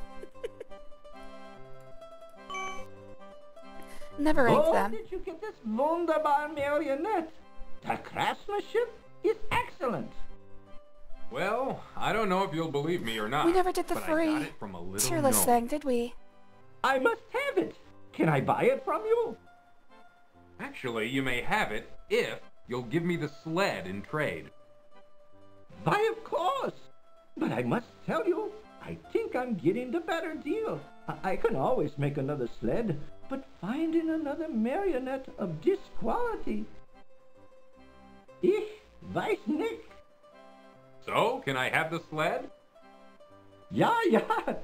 Never ranked them. Did you get this wunderbar marionette? The craftsmanship is excellent. Well, I don't know if you'll believe me or not. We never did the but I furry got it from a little tier list gnome. thing, did we? I must have it. Can I buy it from you? Actually, you may have it if you'll give me the sled in trade. Why, of course. But I must tell you, I think I'm getting the better deal. I can always make another sled, but finding another marionette of this quality... Ich weiß nicht. So, can I have the sled? Yeah,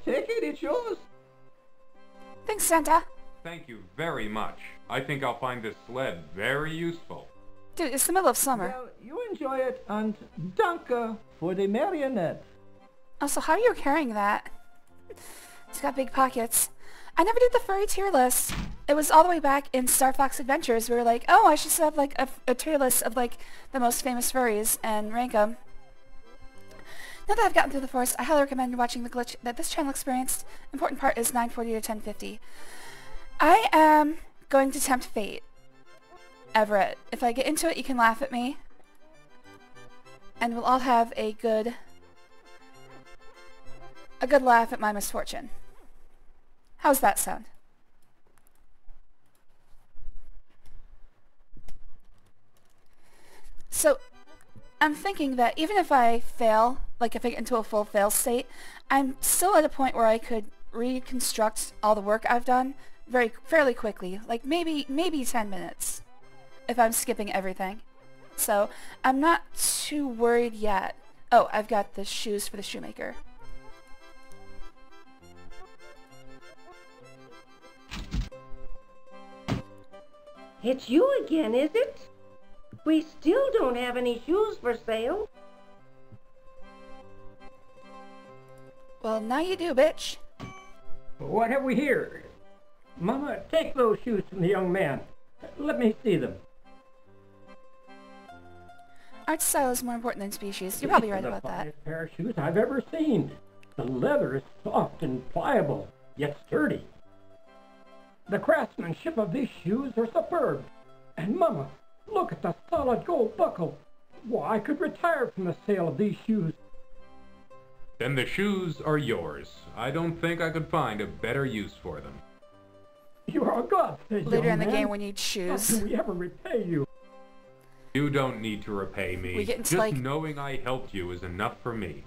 take it, it's yours. Thanks, Santa. Thank you very much. I think I'll find this sled very useful. Dude, it's the middle of summer. Well, you enjoy it, and danke for the marionette. Also, how are you carrying that? It's got big pockets. I never did the furry tier list. It was all the way back in Star Fox Adventures. We were like, oh, I should have like a tier list of like the most famous furries and rank them. Now that I've gotten through the forest, I highly recommend watching the glitch that this channel experienced. Important part is 940 to 1050. I am going to tempt fate. Everett, if I get into it, you can laugh at me. And we'll all have a good laugh at my misfortune. How's that sound? So, I'm thinking that even if I fail, like if I get into a full fail state, I'm still at a point where I could reconstruct all the work I've done fairly quickly, like maybe 10 minutes, if I'm skipping everything. So, I'm not too worried yet. Oh, I've got the shoes for the shoemaker. It's you again, is it? We still don't have any shoes for sale. Well, now you do, bitch. What have we here? Mama, take those shoes from the young man. Let me see them. Art style is more important than species. You're probably right about that. The finest pair of shoes I've ever seen. The leather is soft and pliable, yet sturdy. The craftsmanship of these shoes are superb. And Mama, look at the solid gold buckle. Why, I could retire from the sale of these shoes. Then the shoes are yours. I don't think I could find a better use for them. You are a god, Later in the man. game we need shoes. How can we ever repay you? You don't need to repay me. We get into, Just like, knowing I helped you is enough for me.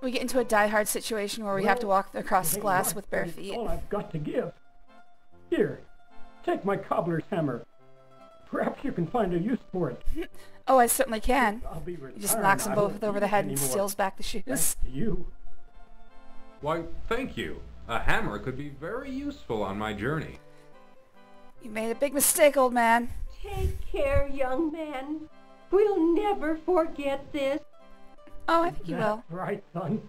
We get into a die-hard situation where we have to walk across glass with bare feet. All I've got to give. Here, take my cobbler's hammer. Perhaps you can find a use for it. Oh, I certainly can. I'll be He just retiring. knocks them I both won't over need the it head and anymore. steals back the shoes. Thanks to you. Why, thank you. A hammer could be very useful on my journey. You made a big mistake, old man. Take care, young man. We'll never forget this. Oh, I think you will. That's right, son.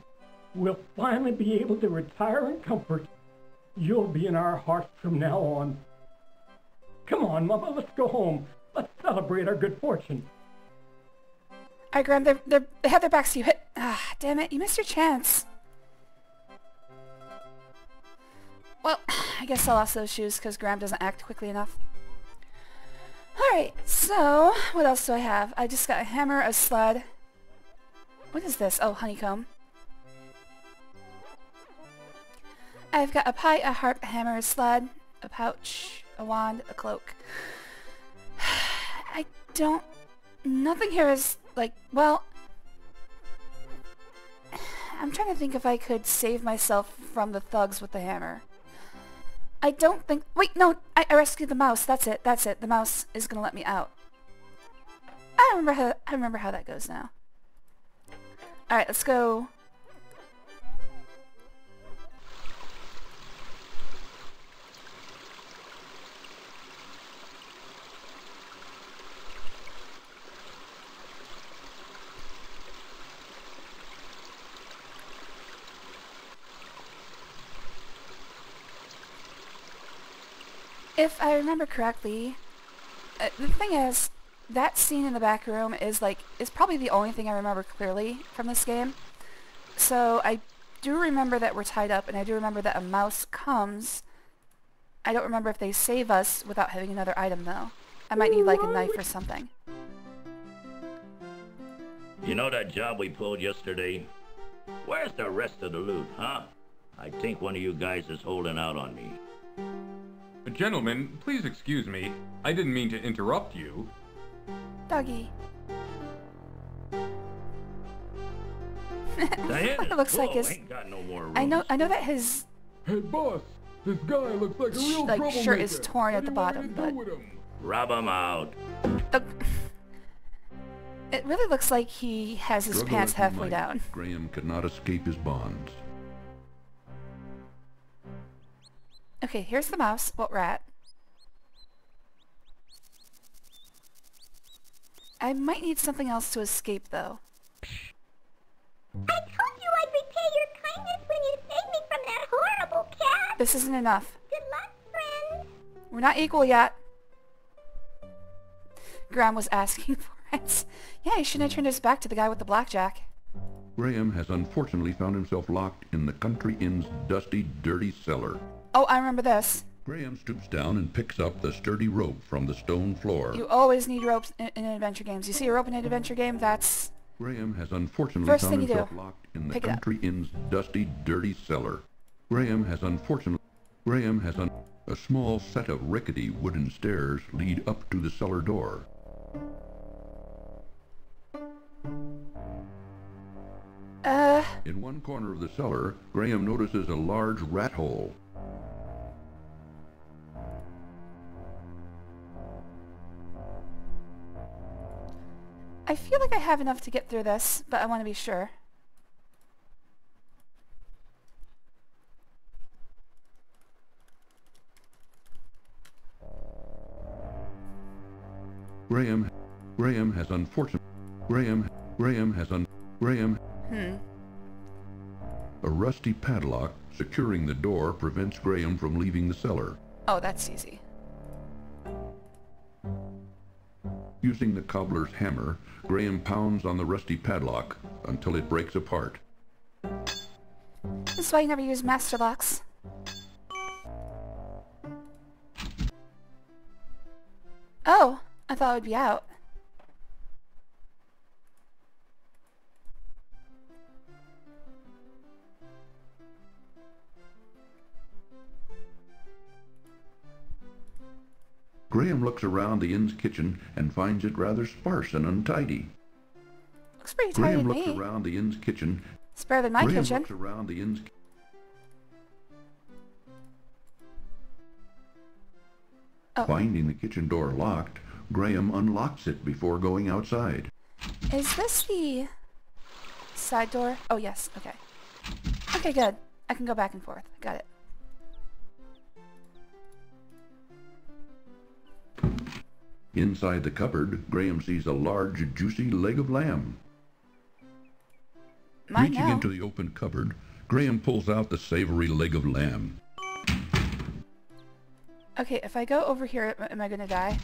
We'll finally be able to retire in comfort. You'll be in our hearts from now on. Come on, Mama, let's go home. Let's celebrate our good fortune. Alright, Graham, they have their backs to you. Ah, damn it, you missed your chance. Well, I guess I lost those shoes because Graham doesn't act quickly enough. Alright, So, what else do I have? I just got a hammer, a sled. What is this? Oh, honeycomb. I've got a pie, a harp, a hammer, a sled, a pouch, a wand, a cloak. I don't... Nothing here is, like, well... I'm trying to think if I could save myself from the thugs with the hammer. I don't think... Wait, no! I rescued the mouse. That's it. That's it. The mouse is gonna let me out. I remember how that goes now. Alright, let's go... If I remember correctly, the thing is, that scene in the back room is probably the only thing I remember clearly from this game. So I do remember that we're tied up, and I do remember that a mouse comes. I don't remember if they save us without having another item though. I might need like a knife or something. You know that job we pulled yesterday? Where's the rest of the loot, huh? I think one of you guys is holding out on me. Gentlemen, please excuse me. I didn't mean to interrupt you. Doggy. It looks like his... Ain't got no more I know that his... Hey boss, this guy looks like a real troublemaker. Shirt is torn at the bottom, but... Rub him out. It really looks like he has his pants halfway down. Graham could not escape his bonds. Okay, here's the mouse. What rat? I might need something else to escape, though. I told you I'd repay your kindness when you saved me from that horrible cat. This isn't enough. Good luck, friend. We're not equal yet. Graham was asking for it. Yeah, he shouldn't have turned his back to the guy with the blackjack. Graham has unfortunately found himself locked in the country inn's dusty, dirty cellar. Oh, I remember this. Graham stoops down and picks up the sturdy rope from the stone floor. You always need ropes in adventure games. You see a rope in an adventure game, that's... Graham has unfortunately First found thing you himself do. locked in the Pick it up. country inn's dusty, dirty cellar. A small set of rickety wooden stairs lead up to the cellar door. In one corner of the cellar, Graham notices a large rat hole. I feel like I have enough to get through this, but I want to be sure. A rusty padlock securing the door prevents Graham from leaving the cellar. Oh, that's easy. Using the cobbler's hammer, Graham pounds on the rusty padlock until it breaks apart. This is why you never use master locks. Oh, I thought it would be out. Graham looks around the inn's kitchen and finds it rather sparse and untidy. Looks pretty tidy to me. Graham looks around the inn's kitchen. It's better than my kitchen. Graham looks around the inn's Finding the kitchen door locked, Graham unlocks it before going outside. Is this the side door? Oh, yes. Okay. Okay, good. I can go back and forth. Got it. Inside the cupboard, Graham sees a large, juicy leg of lamb. Reaching into the open cupboard, Graham pulls out the savory leg of lamb. Okay, if I go over here, am I gonna die?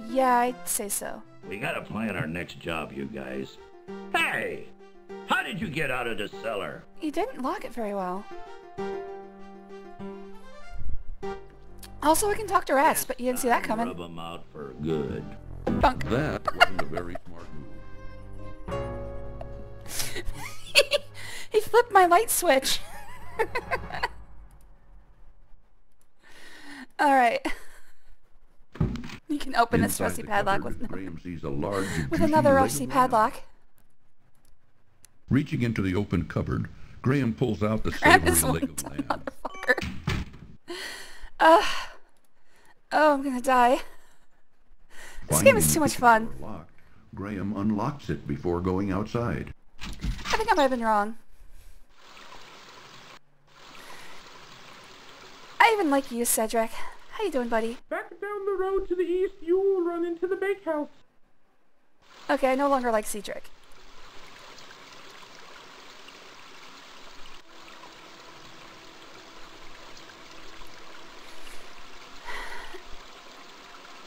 Yeah, I'd say so. We gotta plan our next job, you guys. Hey! How did you get out of the cellar? You didn't lock it very well. Also, I can talk to rats, but you didn't see that coming. Rub 'em out for good. Bunk. That wasn't a very smart move. He flipped my light switch. Alright. You can open this Inside rusty the padlock cupboard, Graham sees a large, with juicy another leg rusty of padlock. Reaching into the open cupboard, Graham pulls out the Grab this savory leg one, of lamb. motherfucker. Oh, I'm gonna die. This game is too much fun. Locked, Graham unlocks it before going outside. I think I might have been wrong. I even like you, Cedric. How you doing, buddy? Back down the road to the east, you will run into the bakehouse. Okay, I no longer like Cedric.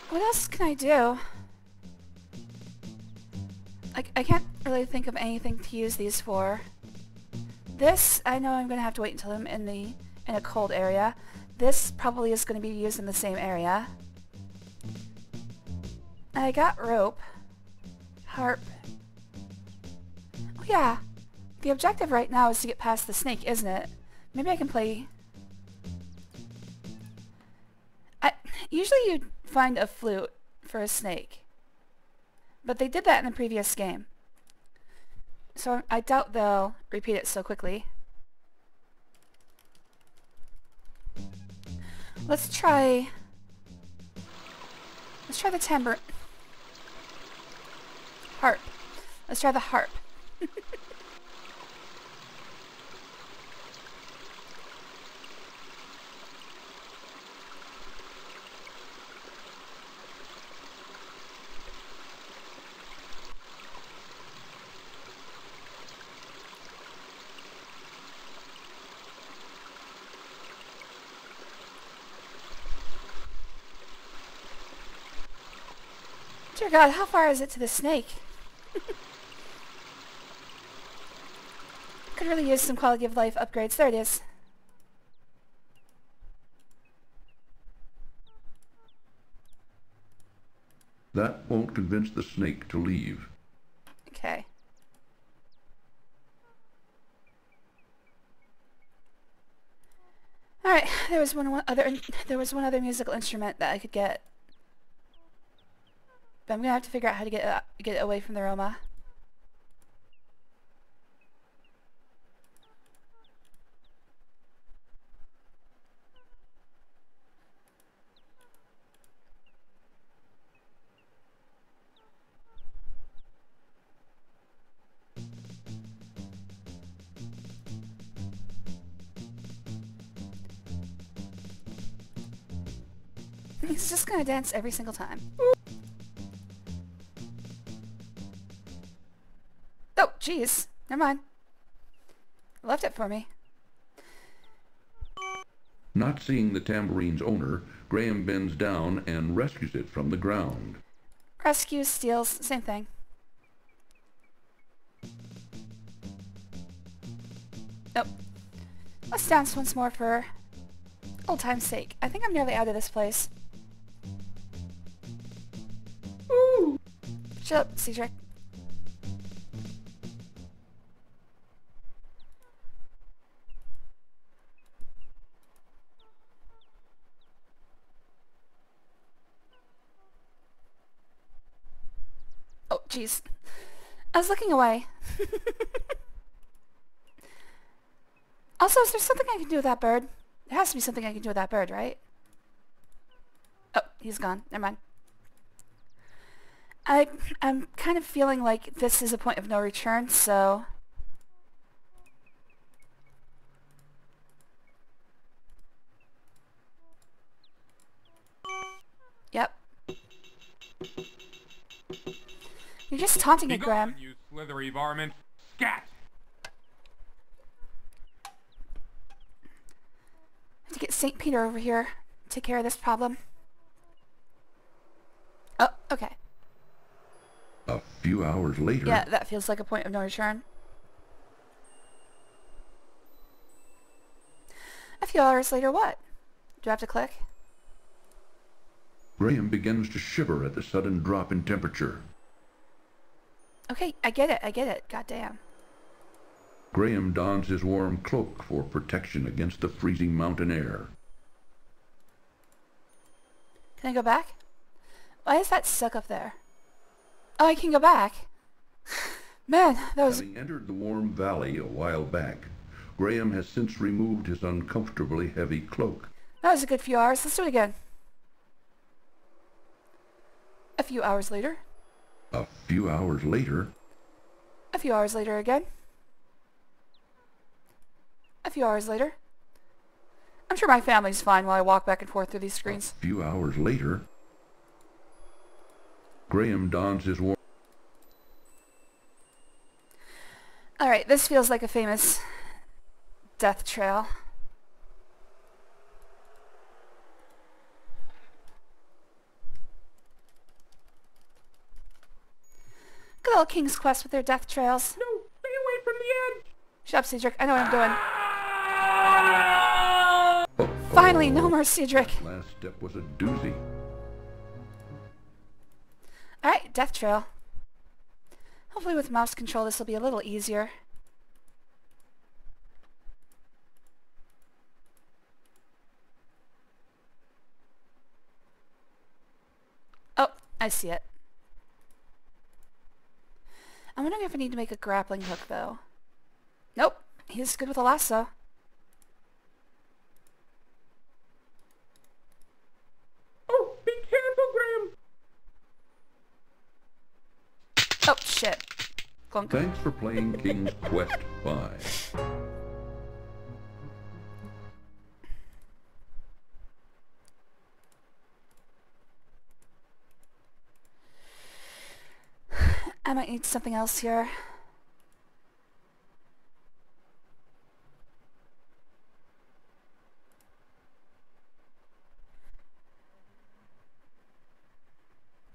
What else can I do? I can't really think of anything to use these for. This, I know I'm gonna have to wait until I'm in a cold area. This probably is gonna be used in the same area. I got rope. Harp. Oh yeah. The objective right now is to get past the snake, isn't it? Maybe I can play... Usually you'd find a flute for a snake. But they did that in the previous game. So I doubt they'll repeat it so quickly. Let's try the timbre. Harp. Let's try the harp. Dear God, how far is it to the snake? Could really use some quality of life upgrades. There it is. That won't convince the snake to leave. Okay. Alright, there was one other musical instrument that I could get. But I'm gonna have to figure out how to get away from the Roma. He's just gonna dance every single time. Oh, jeez. Never mind. Left it for me. Not seeing the tambourine's owner, Graham bends down and rescues it from the ground. Rescue, steals, same thing. Oh. Let's dance once more for old time's sake. I think I'm nearly out of this place. Ooh. Shut up, Cedric. Oh, jeez. I was looking away. Also, is there something I can do with that bird? There has to be something I can do with that bird, right? Oh, he's gone. Never mind. I'm kind of feeling like this is a point of no return, so... Yep. You're just taunting it, Graham. You slithery varmint. Scat! I have to get St. Peter over here to take care of this problem. Oh, okay. A few hours later... Yeah, that feels like a point of no return. A few hours later, what? Do I have to click? Graham begins to shiver at the sudden drop in temperature. Okay, I get it. Goddamn. Graham dons his warm cloak for protection against the freezing mountain air. Can I go back? Why is that stuck up there? Oh, I can go back. Man, that was... Having entered the warm valley a while back, Graham has since removed his uncomfortably heavy cloak. That was a good few hours. Let's do it again. A few hours later. A few hours later. A few hours later again. A few hours later. I'm sure my family's fine while I walk back and forth through these screens. A few hours later. Graham dons his warm... Alright, this feels like a famous death trail. Good old King's Quest with their death trails. No, stay away from the edge! Shut up, Cedric. I know what I'm doing. Finally, no more Cedric. Last step was a doozy. Alright, death trail. Hopefully with mouse control this will be a little easier. Oh, I see it. I'm wondering if I need to make a grappling hook though. Nope, he's good with a lasso. Oh, be careful, Graham! Oh, shit. Clunk. Thanks for playing King's Quest 5. I might need something else here.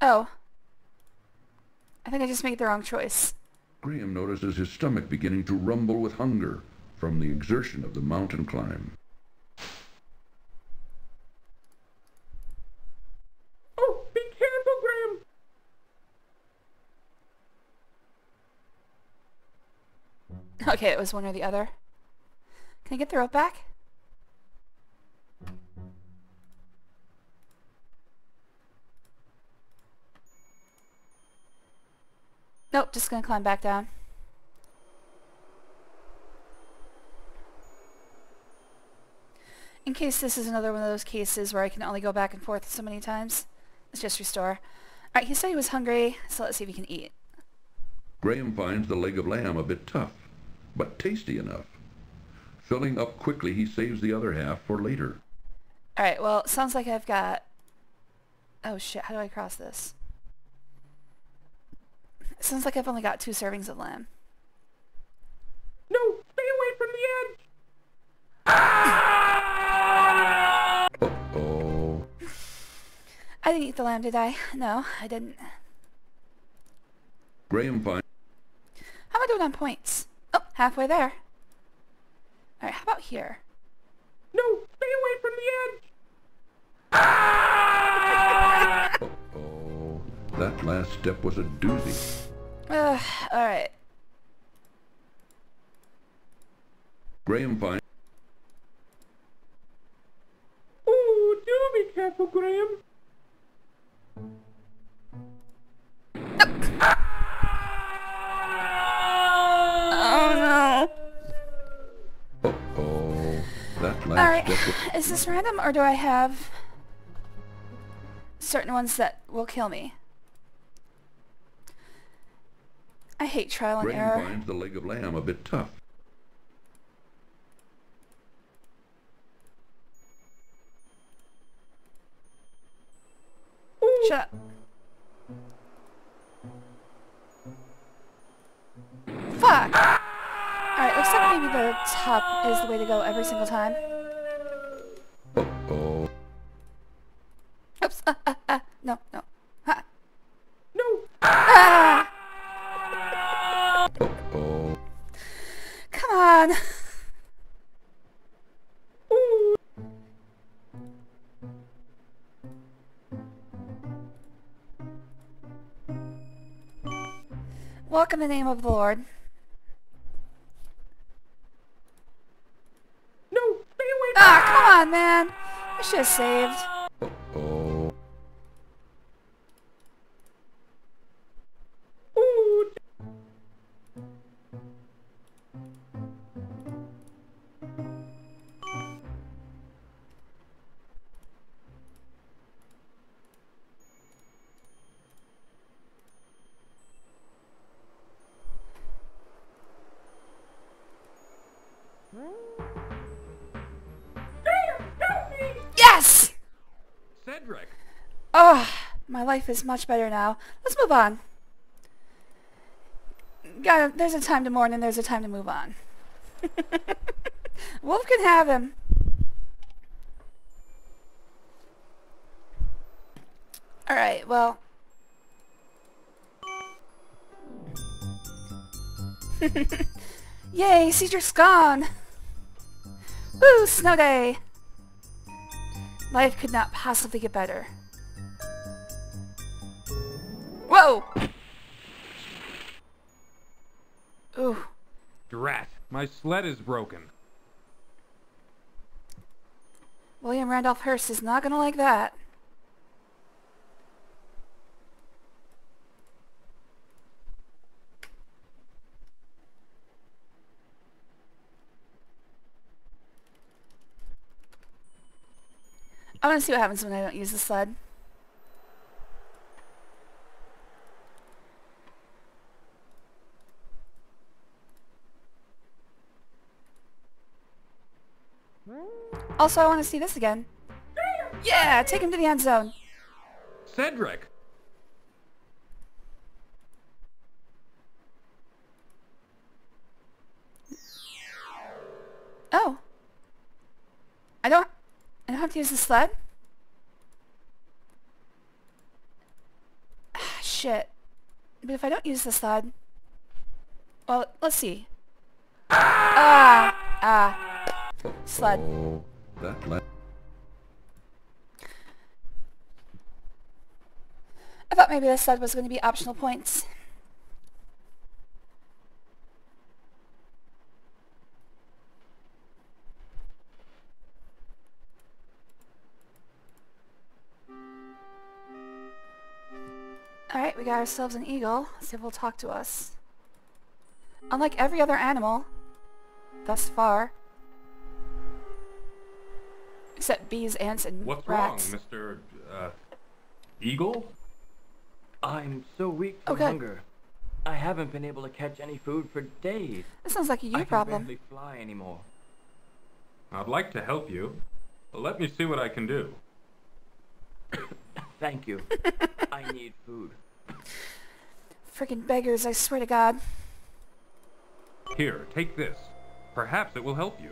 Oh. I think I just made the wrong choice. Graham notices his stomach beginning to rumble with hunger from the exertion of the mountain climb. Oh, be careful, Graham! Okay, it was one or the other. Can I get the rope back? Nope, just gonna climb back down. In case this is another one of those cases where I can only go back and forth so many times, let's just restore. Alright, he said he was hungry, so let's see if he can eat. Graham finds the leg of lamb a bit tough, but tasty enough. Filling up quickly, he saves the other half for later. Alright, well, it sounds like I've got... Oh shit, how do I cross this? It sounds like I've only got 2 servings of lamb. No, stay away from the edge! Uh-oh. I didn't eat the lamb, did I? No, I didn't. Graham finds... How am I doing on points? Oh, halfway there. Alright, how about here? No, stay away from the edge! Uh-oh. That last step was a doozy. Alright. Graham finds... Ooh, do be careful, Graham! Oh no! Uh-oh. That last Alright, step was... is this random or do I have certain ones that will kill me? I hate trial and error. Graham finds the leg of lamb a bit tough. Shut up. Fuck! Alright, looks like maybe the top is the way to go every single time. Uh-oh. Oops, no, no. Ha. No! Ah! Uh-oh. Come on! Walk in the name of the Lord. No, stay away! Ah, come on, man! I should have saved. Oh. Ooh. Yes! Cedric! Oh, my life is much better now. Let's move on. There's a time to mourn and there's a time to move on. Wolf can have him. Alright, well. Yay, Cedric's gone. Woo, snow day. Life could not possibly get better. Whoa! Ooh. Drat, my sled is broken. William Randolph Hearst is not gonna like that. I want to see what happens when I don't use the sled. Also, I want to see this again. Yeah, take him to the end zone. Cedric! Oh. I don't have to use the sled? Ah, shit. But if I don't use the sled... Well, let's see. Sled. Oh, that I thought maybe the sled was going to be optional points. Alright, we got ourselves an eagle. Let's see if he'll talk to us. Unlike every other animal, thus far, except bees, ants, and What's rats. wrong, Mr. Eagle? I'm so weak from hunger. I haven't been able to catch any food for days. That sounds like a you I problem. can barely fly anymore. I'd like to help you. Let me see what I can do. Thank you. I need food. Freaking beggars, I swear to God. Here, take this. Perhaps it will help you.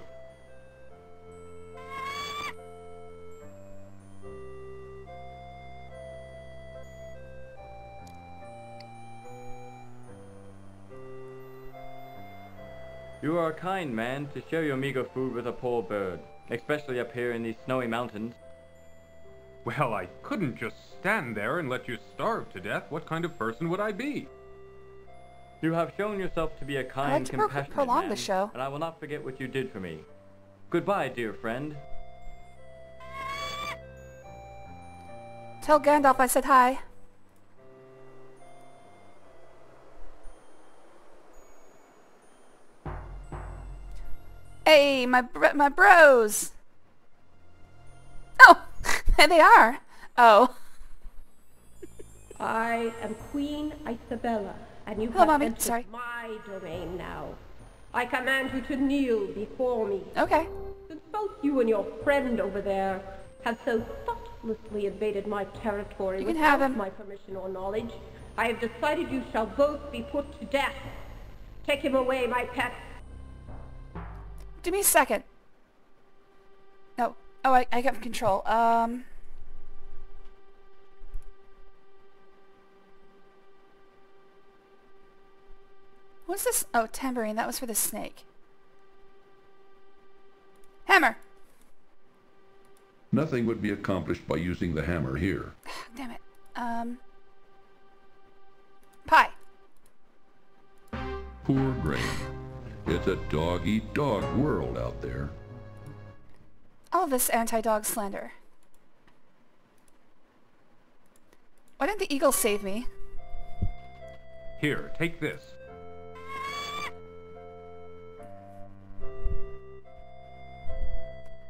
You are a kind man to share your meager food with a poor bird, especially up here in these snowy mountains. Well, I couldn't just stand there and let you starve to death. What kind of person would I be? You have shown yourself to be a kind, I'd like to compassionate prolong man, the show. and I will not forget what you did for me. Goodbye, dear friend. Tell Gandalf I said hi. Hey, my bros! Oh, there they are. Oh. I am Queen Isabella, and you Hello, have Mommy. entered Sorry. my domain now. I command you to kneel before me. Okay. Since both you and your friend over there have so thoughtlessly invaded my territory You can have without him. my permission or knowledge, I have decided you shall both be put to death. Take him away, my pet. Give me a second. No. Oh, I got control. What's this? Oh, tambourine. That was for the snake. Hammer! Nothing would be accomplished by using the hammer here. Damn it. Pie. Poor Graham. It's a dog-eat-dog world out there. All this anti-dog slander. Why didn't the eagle save me? Here, take this.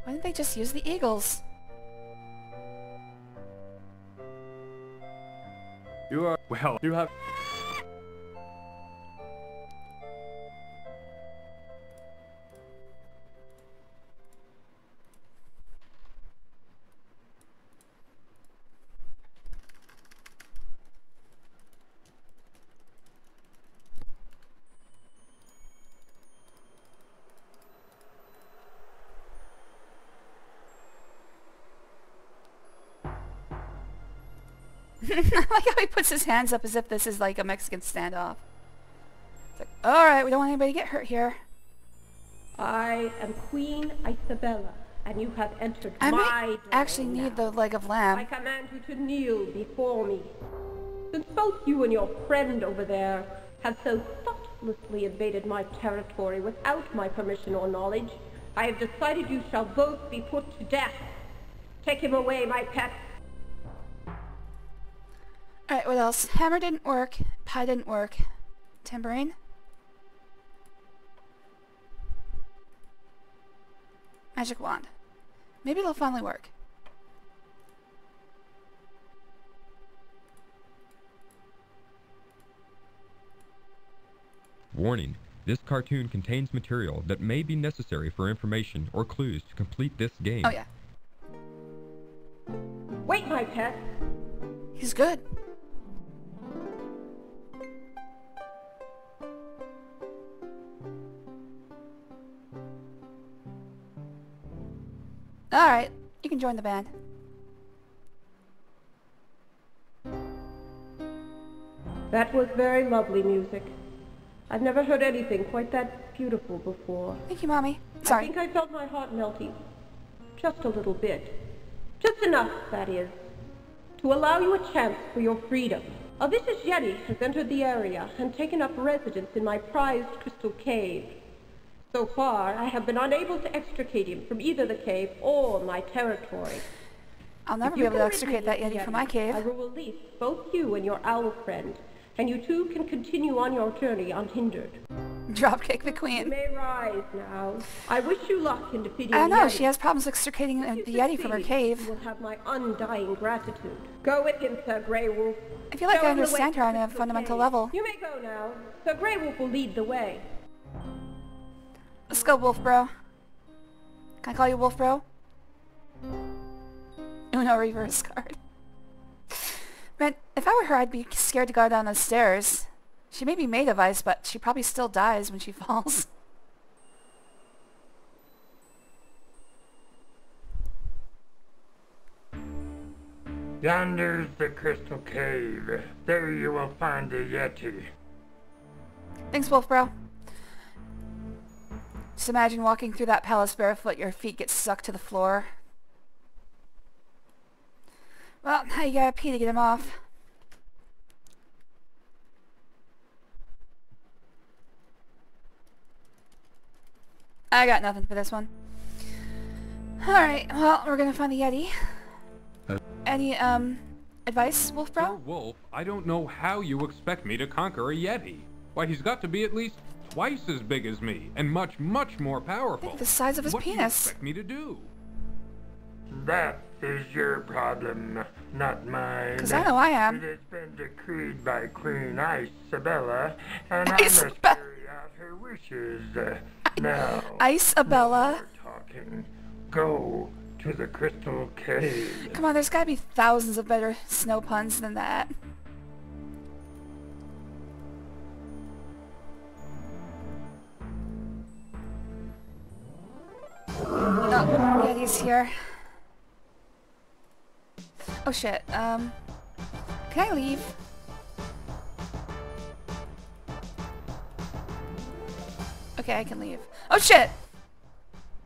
Why didn't they just use the eagles? You are... well, you have... I like how he puts his hands up as if this is like a Mexican standoff. It's like, alright, we don't want anybody to get hurt here. I am Queen Isabella, and you have entered I my might actually need the leg of lamb. I command you to kneel before me. Since both you and your friend over there have so thoughtlessly invaded my territory without my permission or knowledge, I have decided you shall both be put to death. Take him away, my pet. Alright, what else? Hammer didn't work. Pie didn't work. Tambourine? Magic wand. Maybe it'll finally work. Warning. This cartoon contains material that may be necessary for information or clues to complete this game. Oh yeah. Wait, my pet. He's good. Alright, you can join the band. That was very lovely music. I've never heard anything quite that beautiful before. Thank you, Mommy. Sorry. I think I felt my heart melting. Just a little bit. Just enough, that is, to allow you a chance for your freedom. A vicious Yeti has entered the area and taken up residence in my prized crystal cave. So far, I have been unable to extricate him from either the cave or my territory. I'll never be able to extricate that Yeti from my cave. I will release both you and your owl friend, and you two can continue on your journey unhindered. Dropkick the queen. You may rise now. I wish you luck in defeating I don't the know, Yeti. she has problems extricating the Yeti from her cave. You will have my undying gratitude. Go with him, Sir Grey Wolf. I feel like Show I him the way understand to her on a Crystal fundamental Cave. level. You may go now. Sir Grey Wolf will lead the way. Let's go, Wolf Bro. Can I call you Wolf Bro? Uno reverse card. Man, if I were her, I'd be scared to go down the stairs. She may be made of ice, but she probably still dies when she falls. Yonder's the crystal cave. There you will find the Yeti. Thanks, Wolf Bro. Just imagine walking through that palace barefoot, your feet get stuck to the floor. Well, now you gotta pee to get him off. I got nothing for this one. Alright, well, we're gonna find the Yeti. Any, advice, Wolf Bro? Sir Wolf, I don't know how you expect me to conquer a Yeti. Why, he's got to be at least twice as big as me, and much, much more powerful. The size of his what penis. What do you expect me to do? That is your problem, not mine. 'Cause I know I am. It has been decreed by Queen Isabella, and I must carry out her wishes. Now, Isabella. no more talking. Go to the crystal cave. Come on, there's gotta be thousands of better snow puns than that. Oh, Yeti's here. Oh shit, can I leave? Okay, I can leave. Oh shit!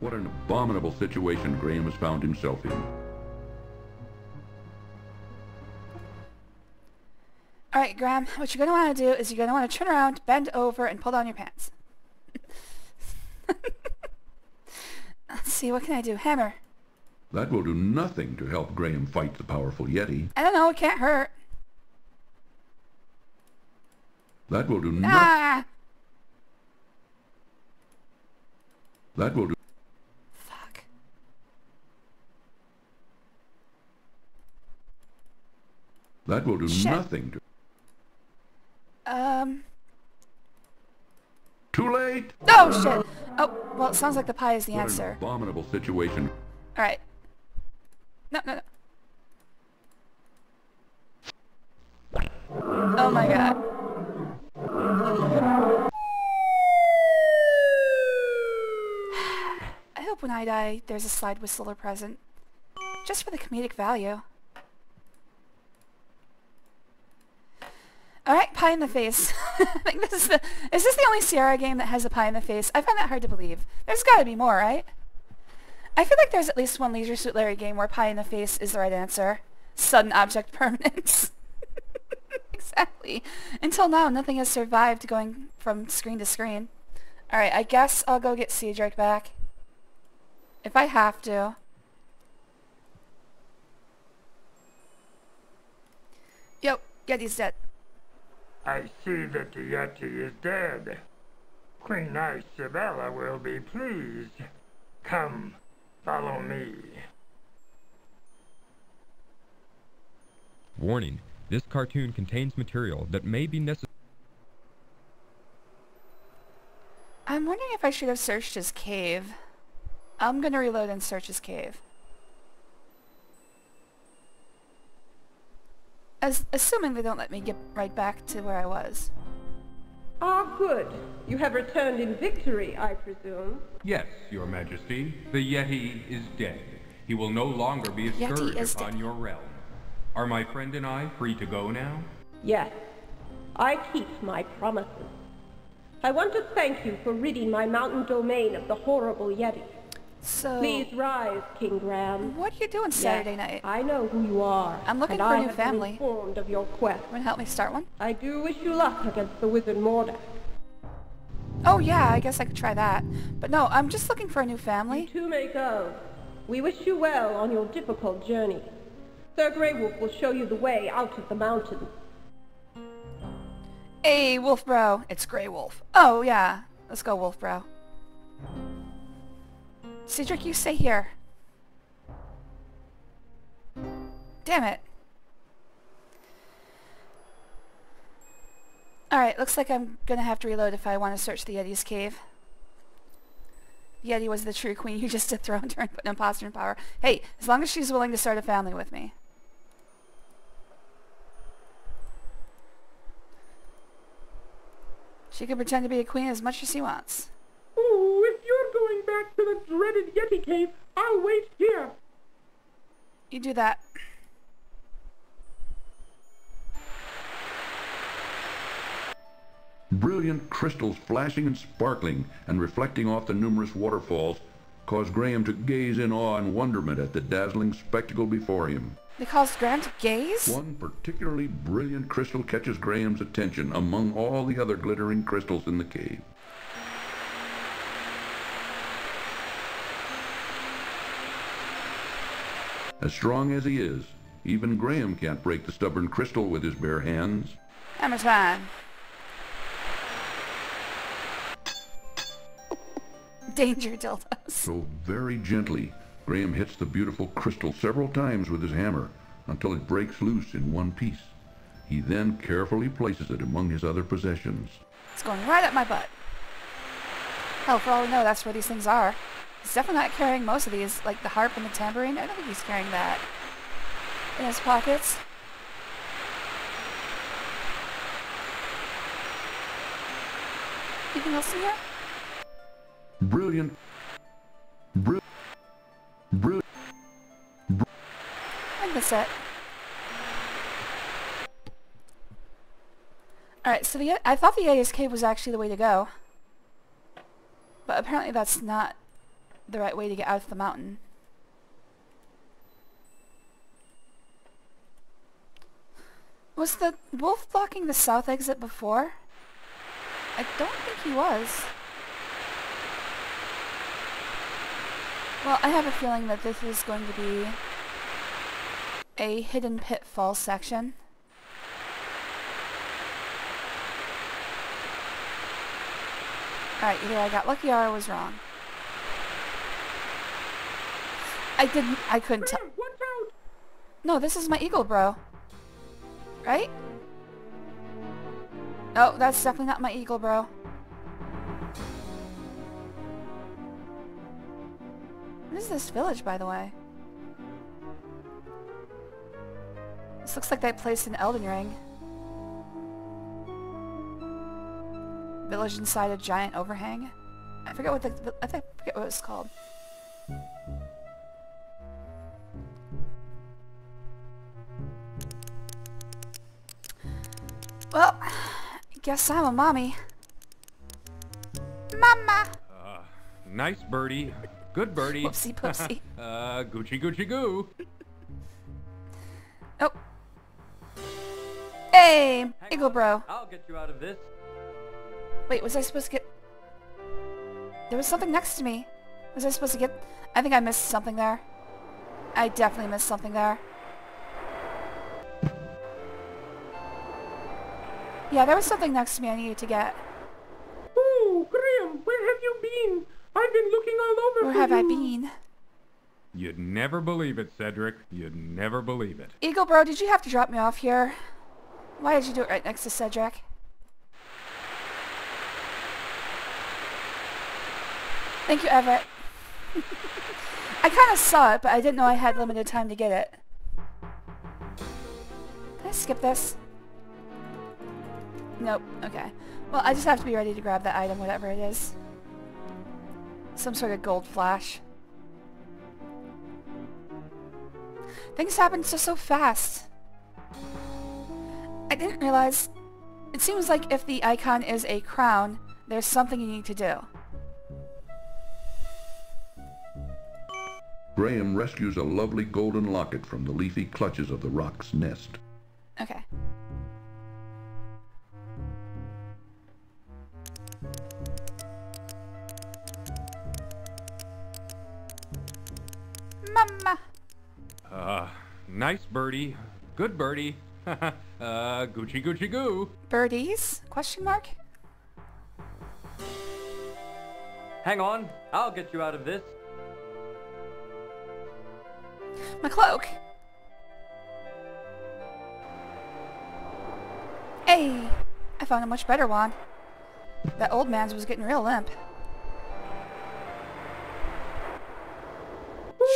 What an abominable situation Graham has found himself in. Alright, Alright, Graham, what you're going to want to do is you're going to want to turn around, bend over, and pull down your pants. Let's see, what can I do? Hammer. That will do nothing to help Graham fight the powerful Yeti. I don't know, it can't hurt. That will do nothing. Ah! That will do. Fuck. That will do Shit. nothing to. Too late. Oh shit! Oh, well, it sounds like the pie is the What an answer. abominable situation. Alright. No, no, no. Oh my god. I hope when I die, there's a slide whistle or present. Just for the comedic value. Alright, pie in the face. I think this is is this the only Sierra game that has a pie in the face? I find that hard to believe. There's gotta be more, right? I feel like there's at least one Leisure Suit Larry game where pie in the face is the right answer. Sudden object permanence. Exactly. Until now, nothing has survived going from screen to screen. Alright, I guess I'll go get Cedric back. If I have to. Yo, Yeti's dead. I see that the Yeti is dead. Queen Isabella will be pleased. Come, follow me. Warning, this cartoon contains material that may be necessary. I'm wondering if I should have searched his cave. I'm gonna reload and search his cave. Assuming they don't let me get right back to where I was. Ah, good. You have returned in victory, I presume. Yes, Your Majesty. The Yeti is dead. He will no longer be a scourge upon your realm. Are my friend and I free to go now? Yes. I keep my promises. I want to thank you for ridding my mountain domain of the horrible Yeti. So... Please rise, King Graham. What are you doing Saturday night? I know who you are. I'm looking and for a I new have family. Been informed of your quest. Want to help me start one? I do wish you luck against the wizard Mordak. Oh yeah, I guess I could try that. But no, I'm just looking for a new family. You two may go. We wish you well on your difficult journey. Sir Grey Wolf will show you the way out of the mountain. Hey, Wolf Bro. It's Grey Wolf. Oh yeah, let's go, Wolf Bro. Cedric, you stay here. Damn it. Alright, looks like I'm gonna have to reload if I want to search the Yeti's cave. Yeti was the true queen you just dethroned her and put an imposter in power. Hey, as long as she's willing to start a family with me. She can pretend to be a queen as much as she wants. Oh, if you're going back to the dreaded Yeti cave, I'll wait here. You do that. Brilliant crystals flashing and sparkling and reflecting off the numerous waterfalls caused Graham to gaze in awe and wonderment at the dazzling spectacle before him. They caused Graham to gaze? One particularly brilliant crystal catches Graham's attention among all the other glittering crystals in the cave. As strong as he is, even Graham can't break the stubborn crystal with his bare hands. Hammer time. Danger dildos. So very gently, Graham hits the beautiful crystal several times with his hammer until it breaks loose in one piece. He then carefully places it among his other possessions. It's going right up my butt. Hell, for all we know, that's where these things are. He's definitely not carrying most of these, like the harp and the tambourine. I don't think he's carrying that in his pockets. Anything else in here? Brilliant. I think that's it. Alright, so I thought the Yeti's cave was actually the way to go. But apparently that's not the right way to get out of the mountain. Was the wolf blocking the south exit before? I don't think he was. Well, I have a feeling that this is going to be a hidden pitfall section. Alright, either I got lucky or I was wrong. I couldn't tell. No, this is my eagle, bro. Right? Oh, that's definitely not my eagle, bro. What is this village, by the way? This looks like they placed an Elden Ring. Village inside a giant overhang. I forget what forget what it's called. Well, I guess I'm a mommy. Mama! Nice birdie. Good birdie. Whoopsie poopsie. Gucci Gucci goo. Oh. Hey, Eagle Bro. I'll get you out of this. Wait, was I supposed to get... There was something next to me. Was I supposed to get... I think I missed something there. I definitely missed something there. Yeah, there was something next to me I needed to get. Oh, Graham, where have you been? I've been looking all over for you. Where have I been? You'd never believe it, Cedric. You'd never believe it. Eagle Bro, did you have to drop me off here? Why did you do it right next to Cedric? Thank you, Everett. I kind of saw it, but I didn't know I had limited time to get it. Can I skip this? Nope. Okay. Well, I just have to be ready to grab that item, whatever it is. Some sort of gold flash. Things happen so fast. I didn't realize... It seems like if the icon is a crown, there's something you need to do. Graham rescues a lovely golden locket from the leafy clutches of the rock's nest. Okay. Mama! Nice birdie. Good birdie. Gucci Gucci goo. Birdies? Question mark? Hang on, I'll get you out of this. My cloak! Hey! I found a much better one. That old man's was getting real limp.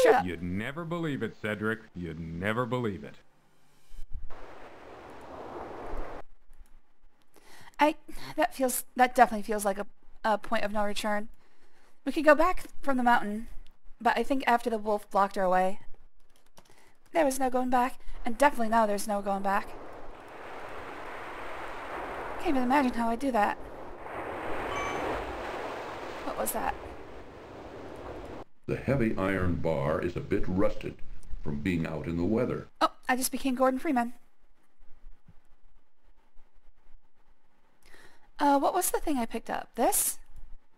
Shut up. You'd never believe it, Cedric. You'd never believe it. That definitely feels like a point of no return. We could go back from the mountain, but I think after the wolf blocked our way, there was no going back, and definitely now there's no going back. Can't even imagine how I'd do that. What was that? The heavy iron bar is a bit rusted from being out in the weather. Oh, I just became Gordon Freeman. What was the thing I picked up? This?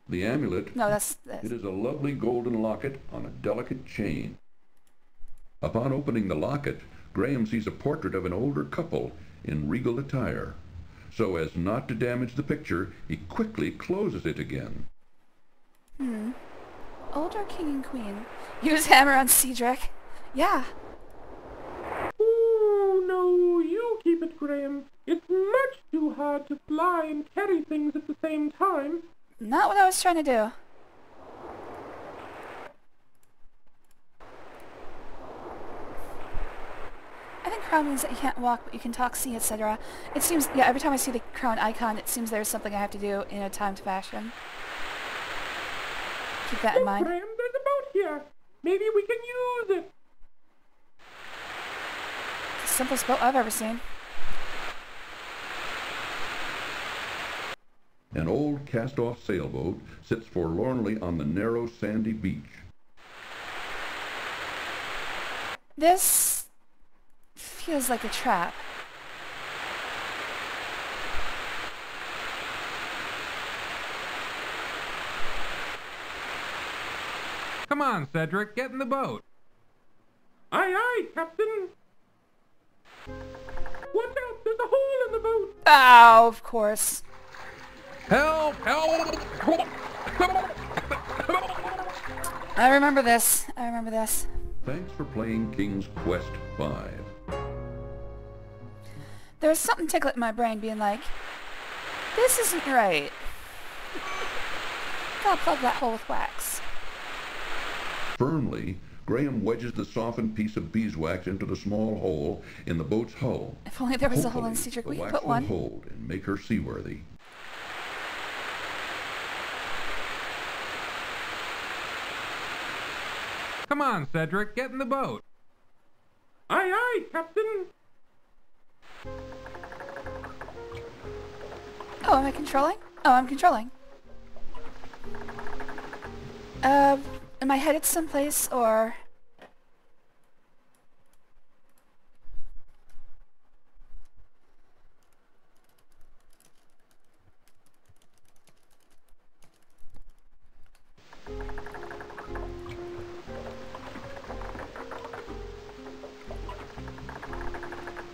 The amulet. No, that's this. It is a lovely golden locket on a delicate chain. Upon opening the locket, Graham sees a portrait of an older couple in regal attire. So as not to damage the picture, he quickly closes it again. Older king and queen. Use hammer on Cedric. Yeah. Oh, no, you keep it, Graham. It's much too hard to fly and carry things at the same time. Not what I was trying to do. I think crown means that you can't walk, but you can talk, see, etc. It seems, yeah, every time I see the crown icon, it seems there's something I have to do in a timed fashion. Keep that in mind. Graham, there's a boat here. Maybe we can use it. It's the simplest boat I've ever seen. An old cast-off sailboat sits forlornly on the narrow sandy beach. This feels like a trap. Come on, Cedric, get in the boat. Aye, aye, Captain. Watch out, there's a hole in the boat. Oh, of course. Help! Help! I remember this. I remember this. Thanks for playing King's Quest V. There was something tickling in my brain being like, this isn't right. Gotta plug that hole with wax. Firmly, Graham wedges the softened piece of beeswax into the small hole in the boat's hull. If only there was a hole in Hopefully, Cedric, the we could wax put one. will hold and make her seaworthy. Come on, Cedric, get in the boat. Aye, aye, Captain. Oh, am I controlling? Oh, I'm controlling. Am I headed someplace, or...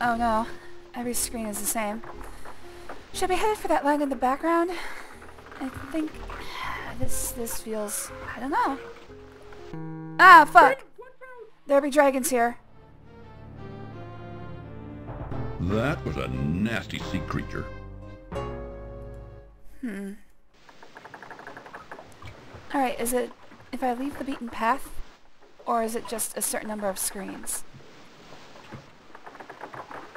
Oh no, every screen is the same. Should I be headed for that line in the background? I think this feels... I don't know. Ah, fuck! There be dragons here. That was a nasty sea creature. Alright, is it if I leave the beaten path? Or is it just a certain number of screens?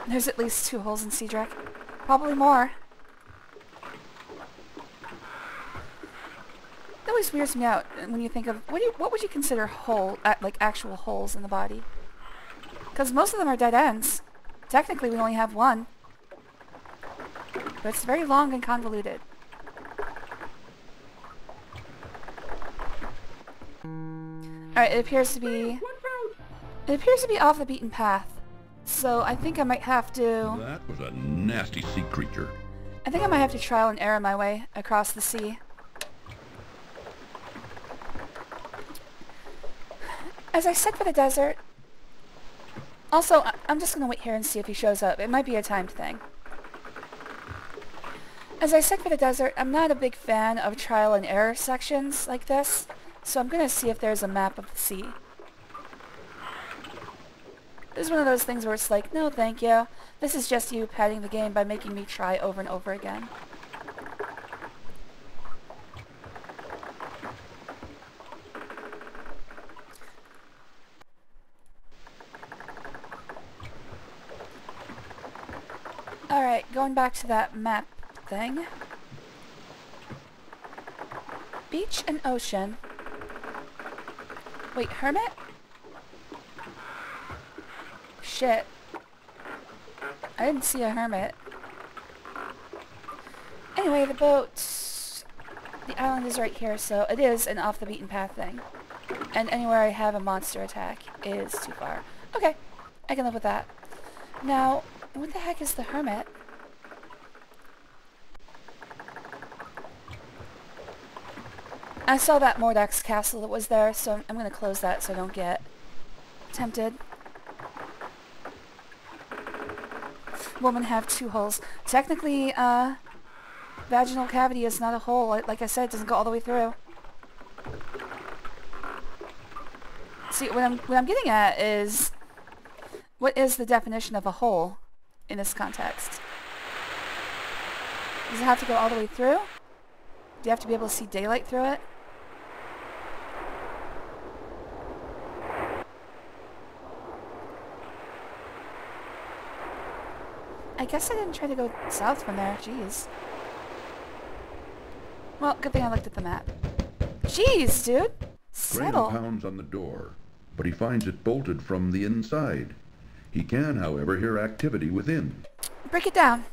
There's at least 2 holes in Cedric. Probably more. It always weirds me out when you think of... What would you consider like actual holes in the body? Because most of them are dead ends. Technically, we only have one. But it's very long and convoluted. Alright, it appears to be... It appears to be off the beaten path. So I think I might have to... That was a nasty sea creature. I think I might have to trial and error my way across the sea. As I said for the desert... Also, I'm just going to wait here and see if he shows up. It might be a timed thing. As I said for the desert, I'm not a big fan of trial and error sections like this. So I'm going to see if there's a map of the sea. This is one of those things where it's like, no thank you. This is just you padding the game by making me try over and over again. Alright, going back to that map thing. Beach and ocean. Wait, hermit? Shit. I didn't see a hermit. Anyway, the boat... The island is right here, so it is an off-the-beaten-path thing. And anywhere I have a monster attack is too far. Okay, I can live with that. Now, what the heck is the hermit? I saw that Mordek's castle that was there, so I'm going to close that so I don't get tempted. Women have 2 holes. Technically, vaginal cavity is not a hole. Like I said, it doesn't go all the way through. See, what I'm getting at is, what is the definition of a hole in this context? Does it have to go all the way through? Do you have to be able to see daylight through it? I guess I didn't try to go south from there. Jeez. Well, good thing I looked at the map. Jeez, dude! Settle! Graham pounds on the door, but he finds it bolted from the inside. He can, however, hear activity within. Break it down.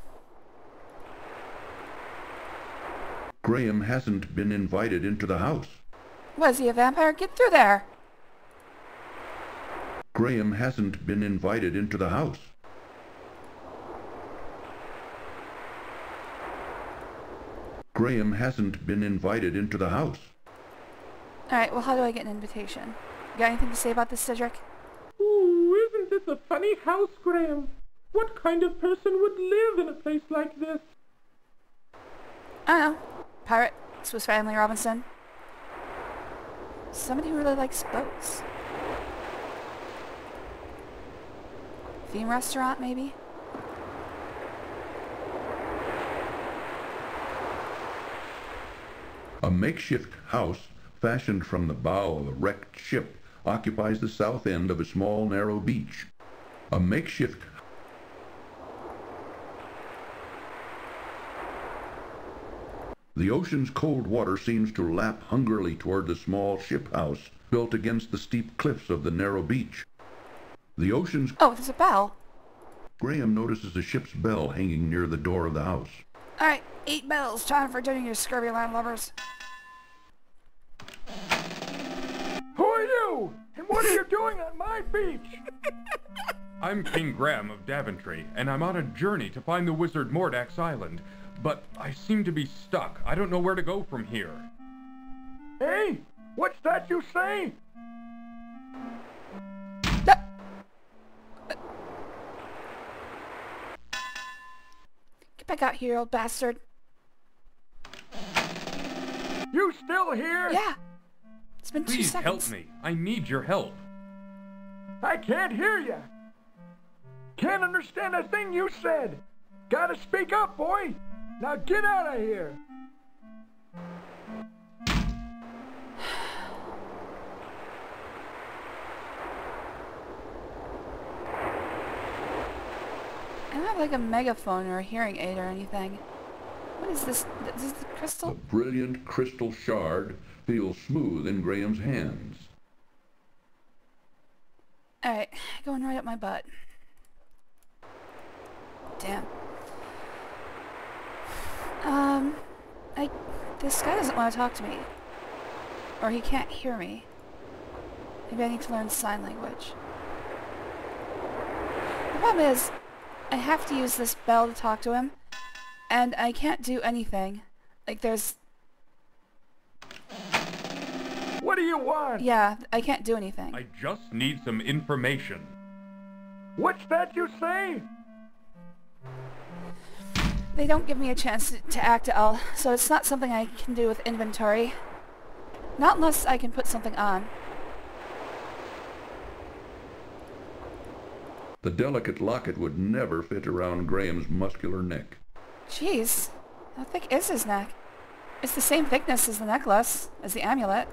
Graham hasn't been invited into the house. Was he a vampire? Get through there! Graham hasn't been invited into the house. Graham hasn't been invited into the house. Alright, well, how do I get an invitation? You got anything to say about this, Cedric? Ooh, isn't this a funny house, Graham? What kind of person would live in a place like this? I don't know. Pirate, Swiss Family Robinson. Somebody who really likes boats. Theme restaurant, maybe? A makeshift house fashioned from the bow of a wrecked ship occupies the south end of a small narrow beach. A makeshift The ocean's cold water seems to lap hungrily toward the small ship house built against the steep cliffs of the narrow beach. The ocean's... Oh, there's a bell. Graham notices a ship's bell hanging near the door of the house. Alright, 8 bells. Time for dinner, you scurvy landlubbers. Who are you? And what are you doing on my beach? I'm King Graham of Daventry, and I'm on a journey to find the wizard Mordak's island. But I seem to be stuck. I don't know where to go from here. Hey, what's that you say? Get back out here, old bastard. You still here? Yeah. It's been 2 Please seconds. help me. I need your help. I can't hear you. Can't understand a thing you said. Gotta speak up, boy. Now get out of here. I don't have like a megaphone or a hearing aid or anything. What is this? Is this the A crystal? brilliant crystal shard feels smooth in Graham's hands. Alright, going right up my butt. Damn. This guy doesn't want to talk to me. Or he can't hear me. Maybe I need to learn sign language. The problem is, I have to use this bell to talk to him, and I can't do anything. Like, there's... What do you want? Yeah, I can't do anything. I just need some information. What's that you say? They don't give me a chance to act at all, so it's not something I can do with inventory. Not unless I can put something on. The delicate locket would never fit around Graham's muscular neck. Jeez, how thick is his neck? It's the same thickness as the necklace, as the amulet.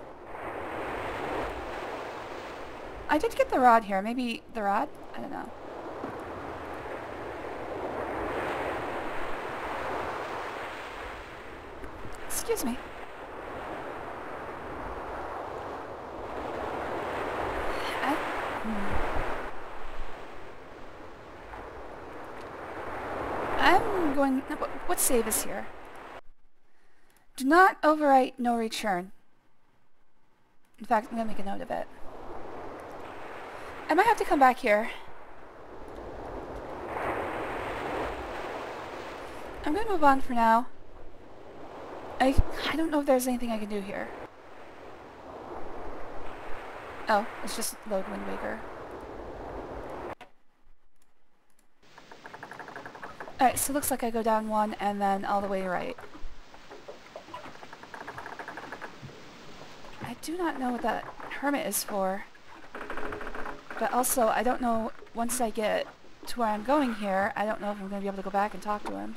I did get the rod here. Maybe the rod? I don't know. Excuse me. I'm going... What save is here? Do not overwrite, no return. In fact, I'm going to make a note of it. I might have to come back here. I'm going to move on for now. I don't know if there's anything I can do here. Oh, it's just load Wind Waker. Alright, so it looks like I go down one and then all the way right. I do not know what that hermit is for. But also, I don't know, once I get to where I'm going here, I don't know if I'm going to be able to go back and talk to him.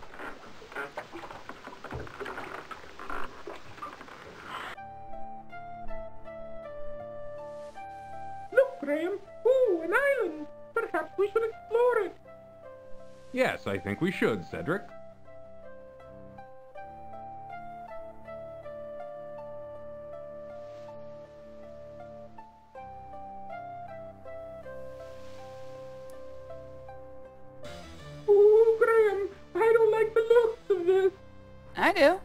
Look, Graham. Ooh, an island. Perhaps we should explore it. Yes, I think we should, Cedric. Ooh, Graham, I don't like the looks of this. I do.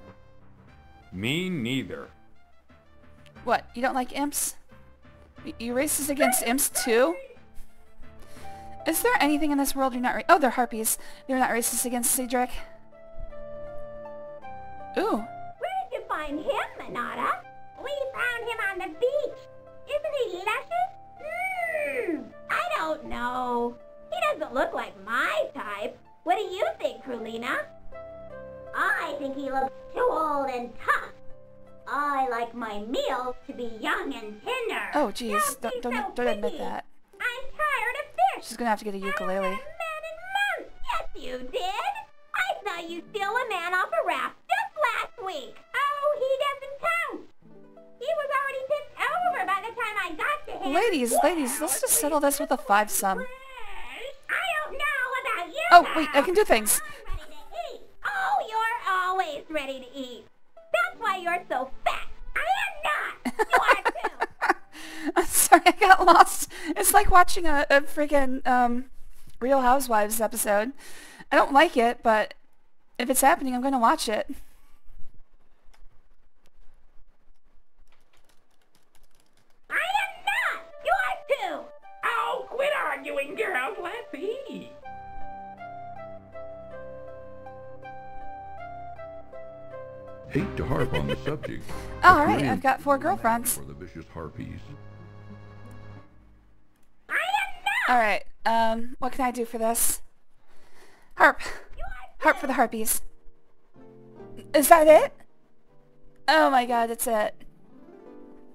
Me neither. What, you don't like imps? You racist against imps too? Is there anything in this world you're not oh, they're harpies. You're not racist against Cedric? Ooh. Where did you find him, Manada? We found him on the beach. no. He doesn't look like my type. What do you think, Krulina? I think he looks too old and tough. I like my meals to be young and tender. Oh, jeez. Don't admit that. I'm tired of fish. She's gonna have to get a ukulele. Yes, you did. I saw you steal a man off a raft just last week. Oh, he doesn't count. He was already tipped over by the time I got to him. Ladies, let's just settle this with a 5-sum. I don't know about you. Oh, wait, I can do things. Oh, you're always ready to eat. That's why you're so fat. I am not. You are too. I'm sorry, I got lost. It's like watching a friggin' Real Housewives episode. I don't like it, but if it's happening, I'm gonna watch it. I am not. You are too. Oh, quit arguing, girls. Let's eat. Hate to harp on the subject. Alright, I've got 4 girlfriends. For the vicious harpies. Alright, what can I do for this? Harp. Harp for the harpies. Is that it? Oh my god, that's it.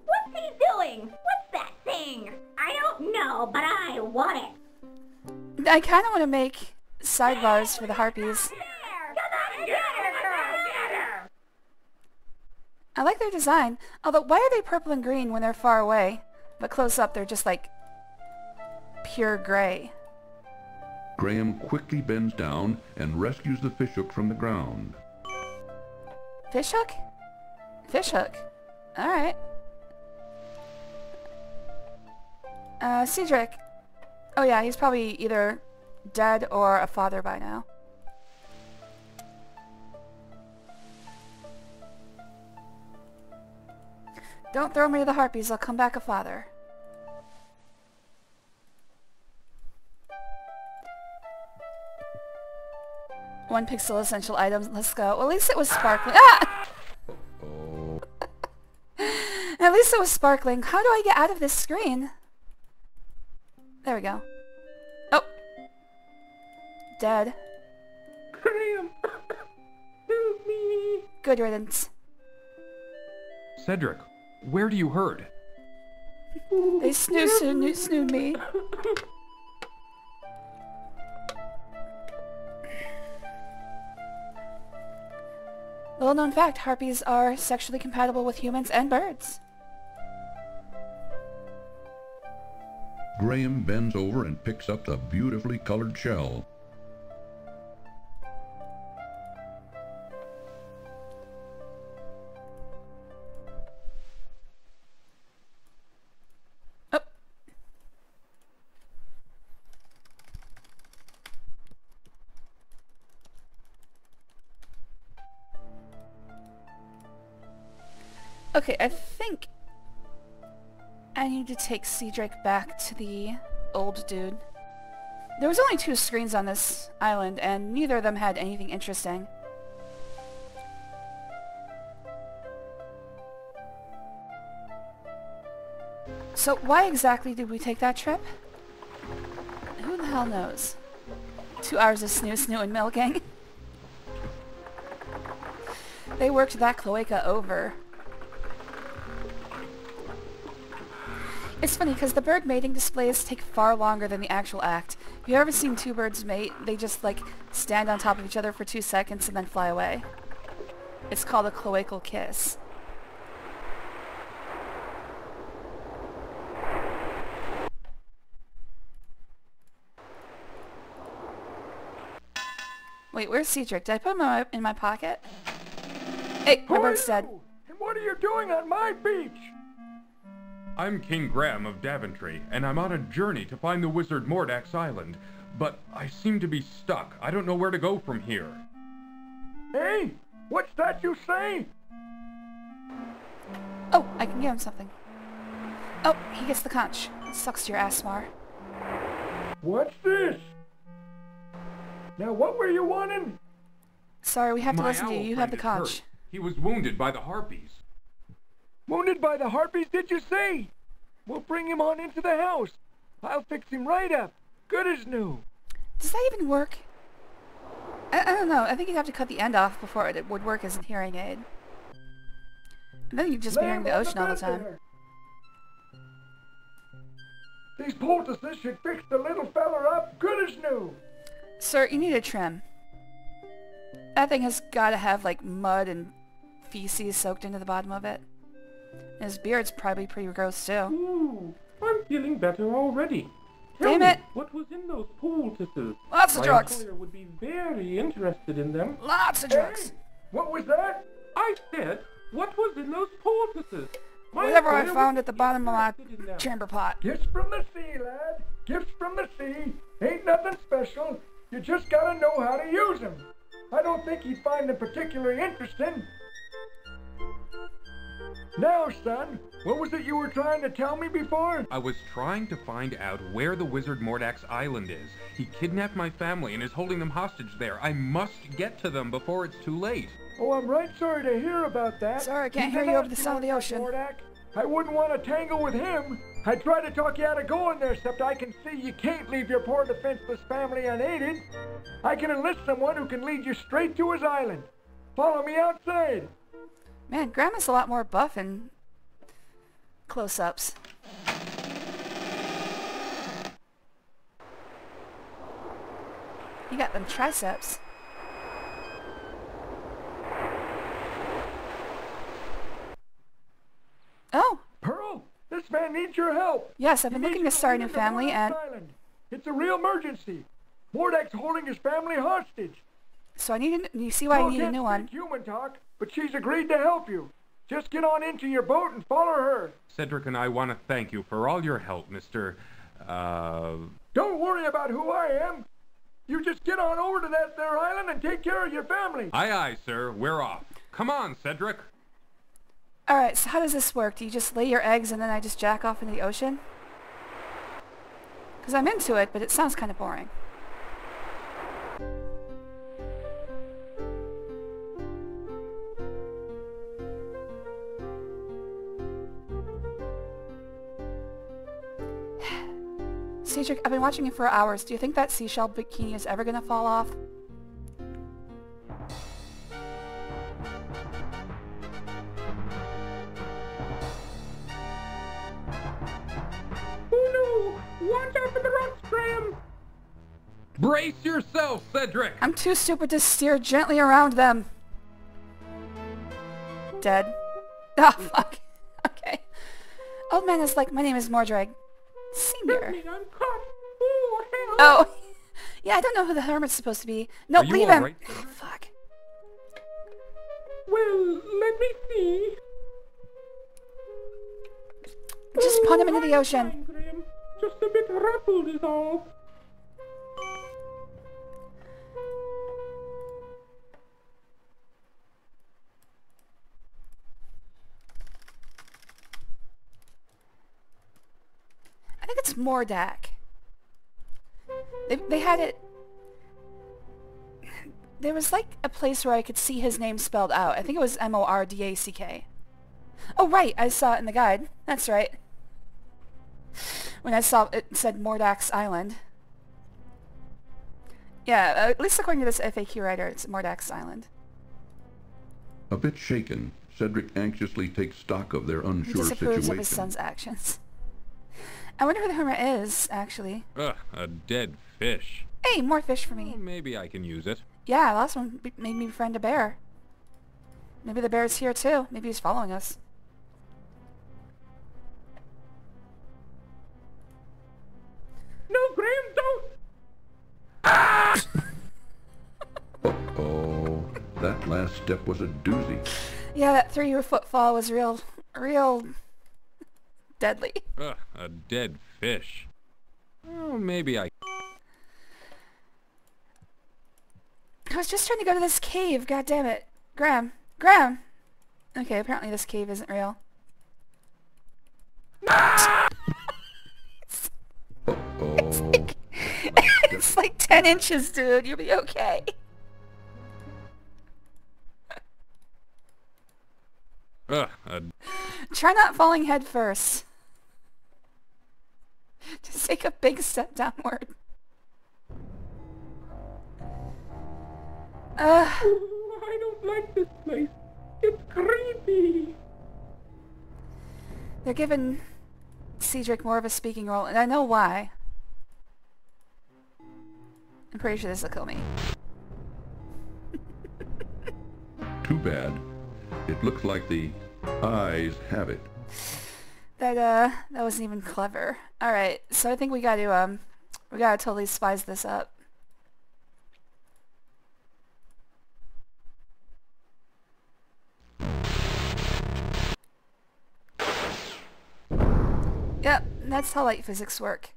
What's he doing? What's that thing? I don't know, but I want it. I kind of want to make sidebars for the harpies. I like their design, although why are they purple and green when they're far away? But close up, they're just like pure gray. Graham quickly bends down and rescues the fishhook from the ground. Fishhook? Fishhook. Alright. Cedric. Oh yeah, he's probably either dead or a father by now. Don't throw me to the harpies, I'll come back a father. One pixel essential items, let's go. Well, at least it was sparkling. Ah! Oh. At least it was sparkling. How do I get out of this screen? There we go. Oh. Dead. Graham! Help me! Good riddance. Cedric, where do you hurt? They snood me. Little known fact, harpies are sexually compatible with humans and birds. Graham bends over and picks up the beautifully colored shell. Okay, I think I need to take Cedric back to the old dude. There was only 2 screens on this island, and neither of them had anything interesting. So why exactly did we take that trip? Who the hell knows? 2 hours of snoo and milking. They worked that cloaca over. It's funny because the bird mating displays take far longer than the actual act. If you've ever seen 2 birds mate, they just like stand on top of each other for 2 seconds and then fly away. It's called a cloacal kiss. Wait, where's Cedric? Did I put him in my pocket? Hey, my bird's dead. And what are you doing on my beach? I'm King Graham of Daventry, and I'm on a journey to find the wizard Mordak's island, but I seem to be stuck. I don't know where to go from here. Hey, what's that you say? Oh, I can give him something. Oh, he gets the conch. Sucks to your ass, Mar. What's this? Now, what were you wanting? Sorry, we have to My listen to you. owl You have the friend is conch. hurt. He was wounded by the harpies. Wounded by the harpies, did you say? We'll bring him on into the house. I'll fix him right up. Good as new. Does that even work? I don't know. I think you'd have to cut the end off before it would work as a hearing aid. And then you'd just be hearing the ocean all the time. These poultices should fix the little feller up good as new. Sir, you need a trim. That thing has got to have, like, mud and feces soaked into the bottom of it. And his beard's probably pretty gross, too. Ooh, I'm feeling better already. Damn it! What was in those poultices? Lots of drugs. My employer would be very interested in them. Lots of drugs. What was that? I said, what was in those poultices? Whatever I found at the bottom of my chamber pot. Gifts from the sea, lad. Gifts from the sea. Ain't nothing special. You just gotta know how to use them. I don't think you'd find them particularly interesting. Now, son, what was it you were trying to tell me before? I was trying to find out where the wizard Mordak's island is. He kidnapped my family and is holding them hostage there. I must get to them before it's too late. Oh, I'm right sorry to hear about that. Sorry, I can't hear you over the sound of the ocean. Mordak. I wouldn't want to tangle with him. I tried to talk you out of going there, except I can see you can't leave your poor defenseless family unaided. I can enlist someone who can lead you straight to his island. Follow me outside. Man, Grandma's a lot more buff in close-ups. You got them triceps. Oh! Pearl, this man needs your help. Yes, I've been looking to start a new family and... It's a real emergency. Mordak's holding his family hostage. So I need you see why I need a new one. Human talk, but she's agreed to help you. Just get on into your boat and follow her. Cedric and I want to thank you for all your help, Mr. Don't worry about who I am. You just get on over to that there island and take care of your family. Aye, aye, sir. We're off. Come on, Cedric. Alright, so how does this work? Do you just lay your eggs and then I just jack off into the ocean? Because I'm into it, but it sounds kind of boring. Cedric, I've been watching you for hours. Do you think that seashell bikini is ever gonna fall off? Oh no! Watch out for the rocks, Graham! Brace yourself, Cedric! I'm too stupid to steer gently around them. Dead. Oh, fuck. Okay. Old man is like, my name is Mordrag. Senior. I'm caught. Oh, hell. Oh. Yeah, I don't know who the hermit's supposed to be. No, leave him. Right? Fuck. Well, let me see. Just punt him into the ocean. Graham. Just a bit ruffled is all. I think it's Mordak. They had it... There was like a place where I could see his name spelled out. I think it was M-O-R-D-A-C-K. Oh, right. I saw it in the guide. That's right. When I saw it said Mordak's Island. Yeah, at least according to this FAQ writer, it's Mordak's Island. A bit shaken, Cedric anxiously takes stock of their He unsure disapproves situation. of his son's actions. I wonder who the hermit is, actually. Ugh, a dead fish. Hey, more fish for me. Well, maybe I can use it. Yeah, last one made me befriend a bear. Maybe the bear's here too. Maybe he's following us. No, Graham, don't! Uh-oh. That last step was a doozy. Yeah, that 3-foot fall was real deadly. Ugh, a dead fish. Well, maybe I was just trying to go to this cave, god damn it. Graham. Graham! Okay, apparently this cave isn't real. Uh-oh. It's like 10 inches, dude. You'll be okay. Ugh, Try not falling head first. Just take a big step downward. Oh, I don't like this place. It's creepy. They're giving Cedric more of a speaking role, and I know why. I'm pretty sure this will kill me. Too bad. It looks like the eyes have it. That wasn't even clever. Alright, so I think we gotta totally spice this up. Yep, that's how light physics work.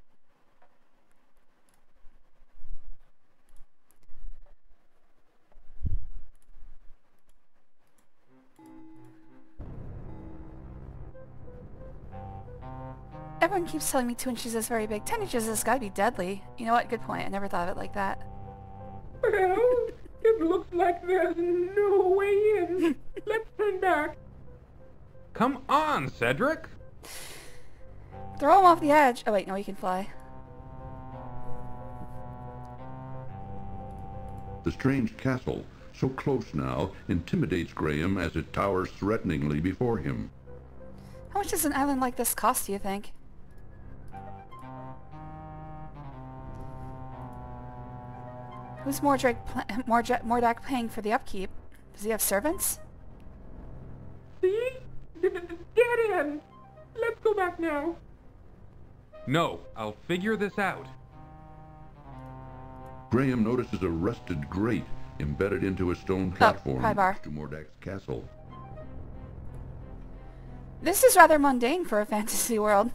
Everyone keeps telling me 2 inches is very big. 10 inches has gotta be deadly. You know what? Good point. I never thought of it like that. Well, it looks like there's no way in. Let's turn back. Come on, Cedric! Throw him off the edge. Oh wait, no, he can fly. The strange castle, so close now, intimidates Graham as it towers threateningly before him. How much does an island like this cost, do you think? Who's Mordak paying for the upkeep? Does he have servants? See? Get in! Let's go back now. No, I'll figure this out. Graham notices a rusted grate embedded into a stone platform next to Mordak's castle. This is rather mundane for a fantasy world.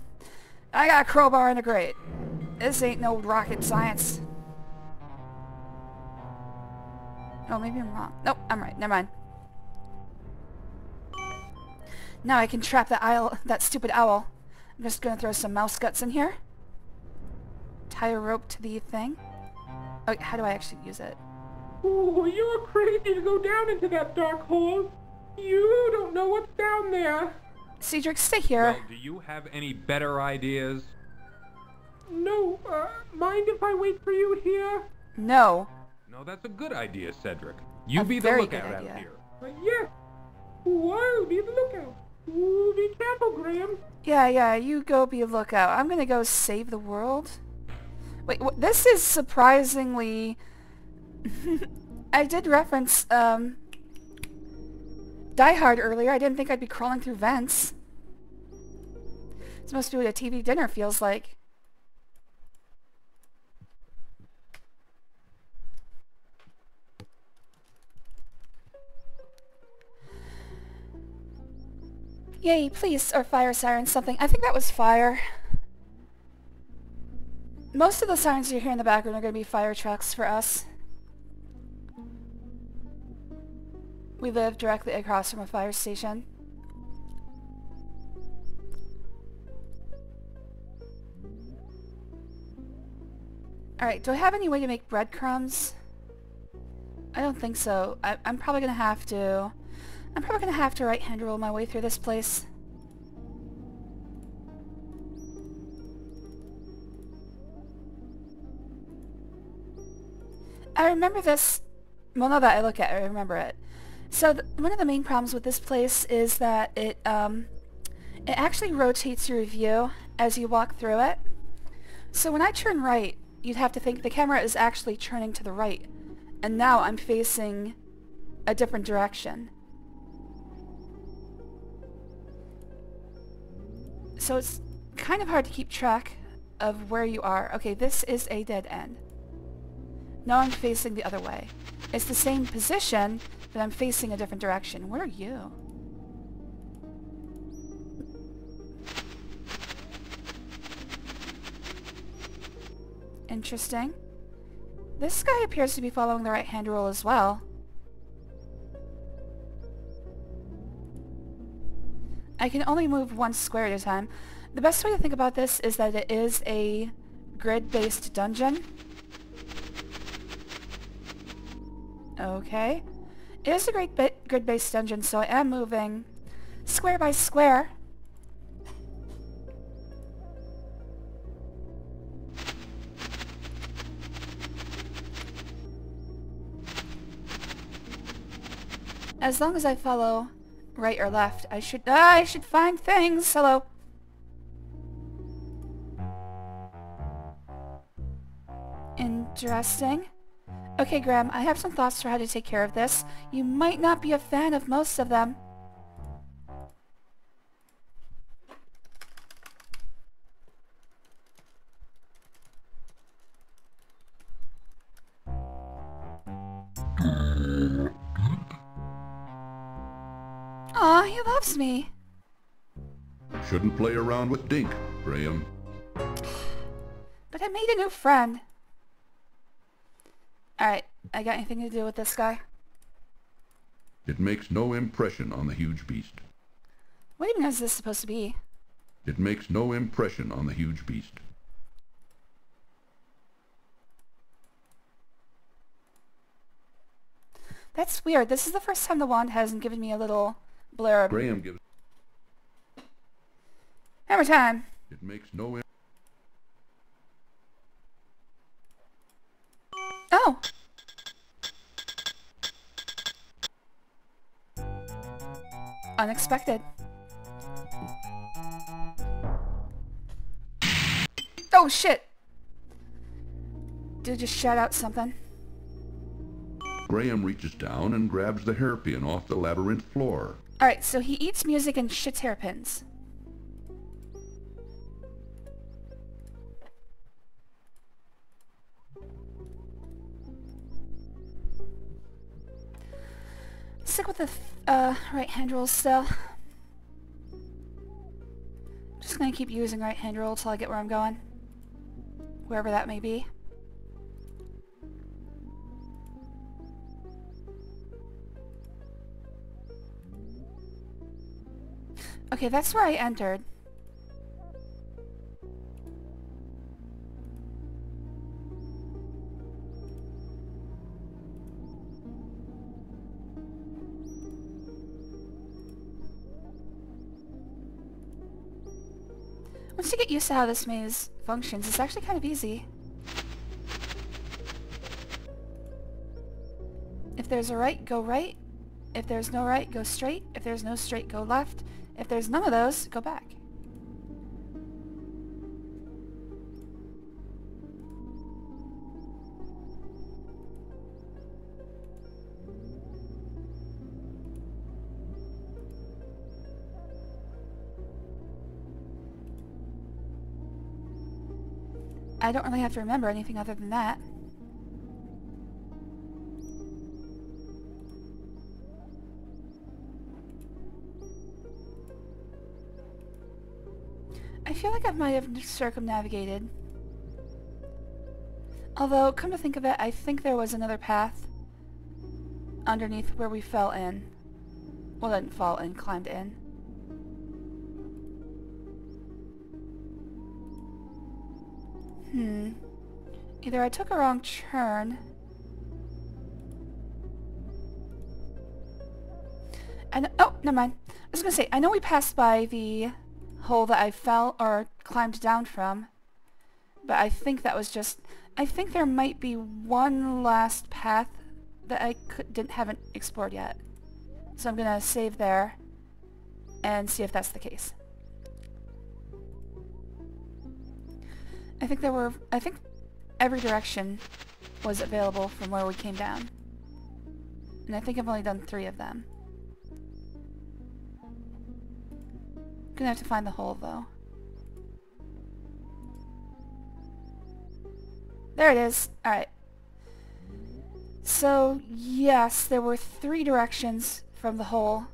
I got a crowbar and a grate. This ain't no rocket science. Oh, maybe I'm wrong. Nope, I'm right. Never mind. Now I can trap that stupid owl. I'm just gonna throw some mouse guts in here. Tie a rope to the thing. Oh, how do I actually use it? Oh, you're crazy to go down into that dark hole. You don't know what's down there. Cedric, stay here. Well, do you have any better ideas? No, mind if I wait for you here? No. No, that's a good idea, Cedric. You be the very lookout good out idea. here. Yes. I'll be the lookout. Ooh, be careful, Graham. Yeah, you go be a lookout. I'm gonna go save the world. Wait, this is surprisingly... I did reference, Die Hard earlier. I didn't think I'd be crawling through vents. This must be what a TV dinner feels like. Yay, please, or fire siren something. I think that was fire. Most of the sirens you hear in the background are going to be fire trucks for us. We live directly across from a fire station. Alright, do I have any way to make breadcrumbs? I don't think so. I'm probably going to have to... I'm probably going to have to right-hand roll my way through this place. I remember this... Well, now that I look at it, I remember it. So one of the main problems with this place is that it actually rotates your view as you walk through it. So when I turn right, you'd have to think the camera is actually turning to the right. And now I'm facing a different direction. So it's kind of hard to keep track of where you are. Okay, this is a dead end. Now I'm facing the other way. It's the same position, but I'm facing a different direction. Where are you? Interesting. This guy appears to be following the right-hand rule as well. I can only move one square at a time. The best way to think about this is that it is a grid-based dungeon. Okay. It is a grid-based dungeon, so I am moving square by square. As long as I follow right or left, I should find things. Hello. Interesting. Okay, Graham, I have some thoughts for how to take care of this. You might not be a fan of most of them. Aw, he loves me. Shouldn't play around with Dink, Graham. But I made a new friend. Alright, I got anything to do with this guy? It makes no impression on the huge beast. What even is this supposed to be? It makes no impression on the huge beast. That's weird. This is the first time the wand hasn't given me a little blurb. Graham gives... Hammer time! It makes no... Oh! Unexpected. Oh shit! Dude just shout out something. Graham reaches down and grabs the hairpin off the labyrinth floor. Alright, so he eats music and shits hairpins. Stick with the right hand roll still. Just gonna keep using right hand roll till I get where I'm going. Wherever that may be. Okay, that's where I entered. Once you get used to how this maze functions, it's actually kind of easy. If there's a right, go right. If there's no right, go straight. If there's no straight, go left. If there's none of those, go back. I don't really have to remember anything other than that. I feel like I might have circumnavigated. Although, come to think of it, I think there was another path underneath where we fell in. Well, didn't fall in, climbed in. Either I took a wrong turn. And oh, never mind. I was gonna say, I know we passed by the hole that I fell or climbed down from, but I think that was just... I think there might be one last path that I haven't explored yet. So I'm gonna save there and see if that's the case. I think every direction was available from where we came down. And I think I've only done 3 of them. Gonna have to find the hole though. There it is. Alright. So, yes, there were 3 directions from the hole.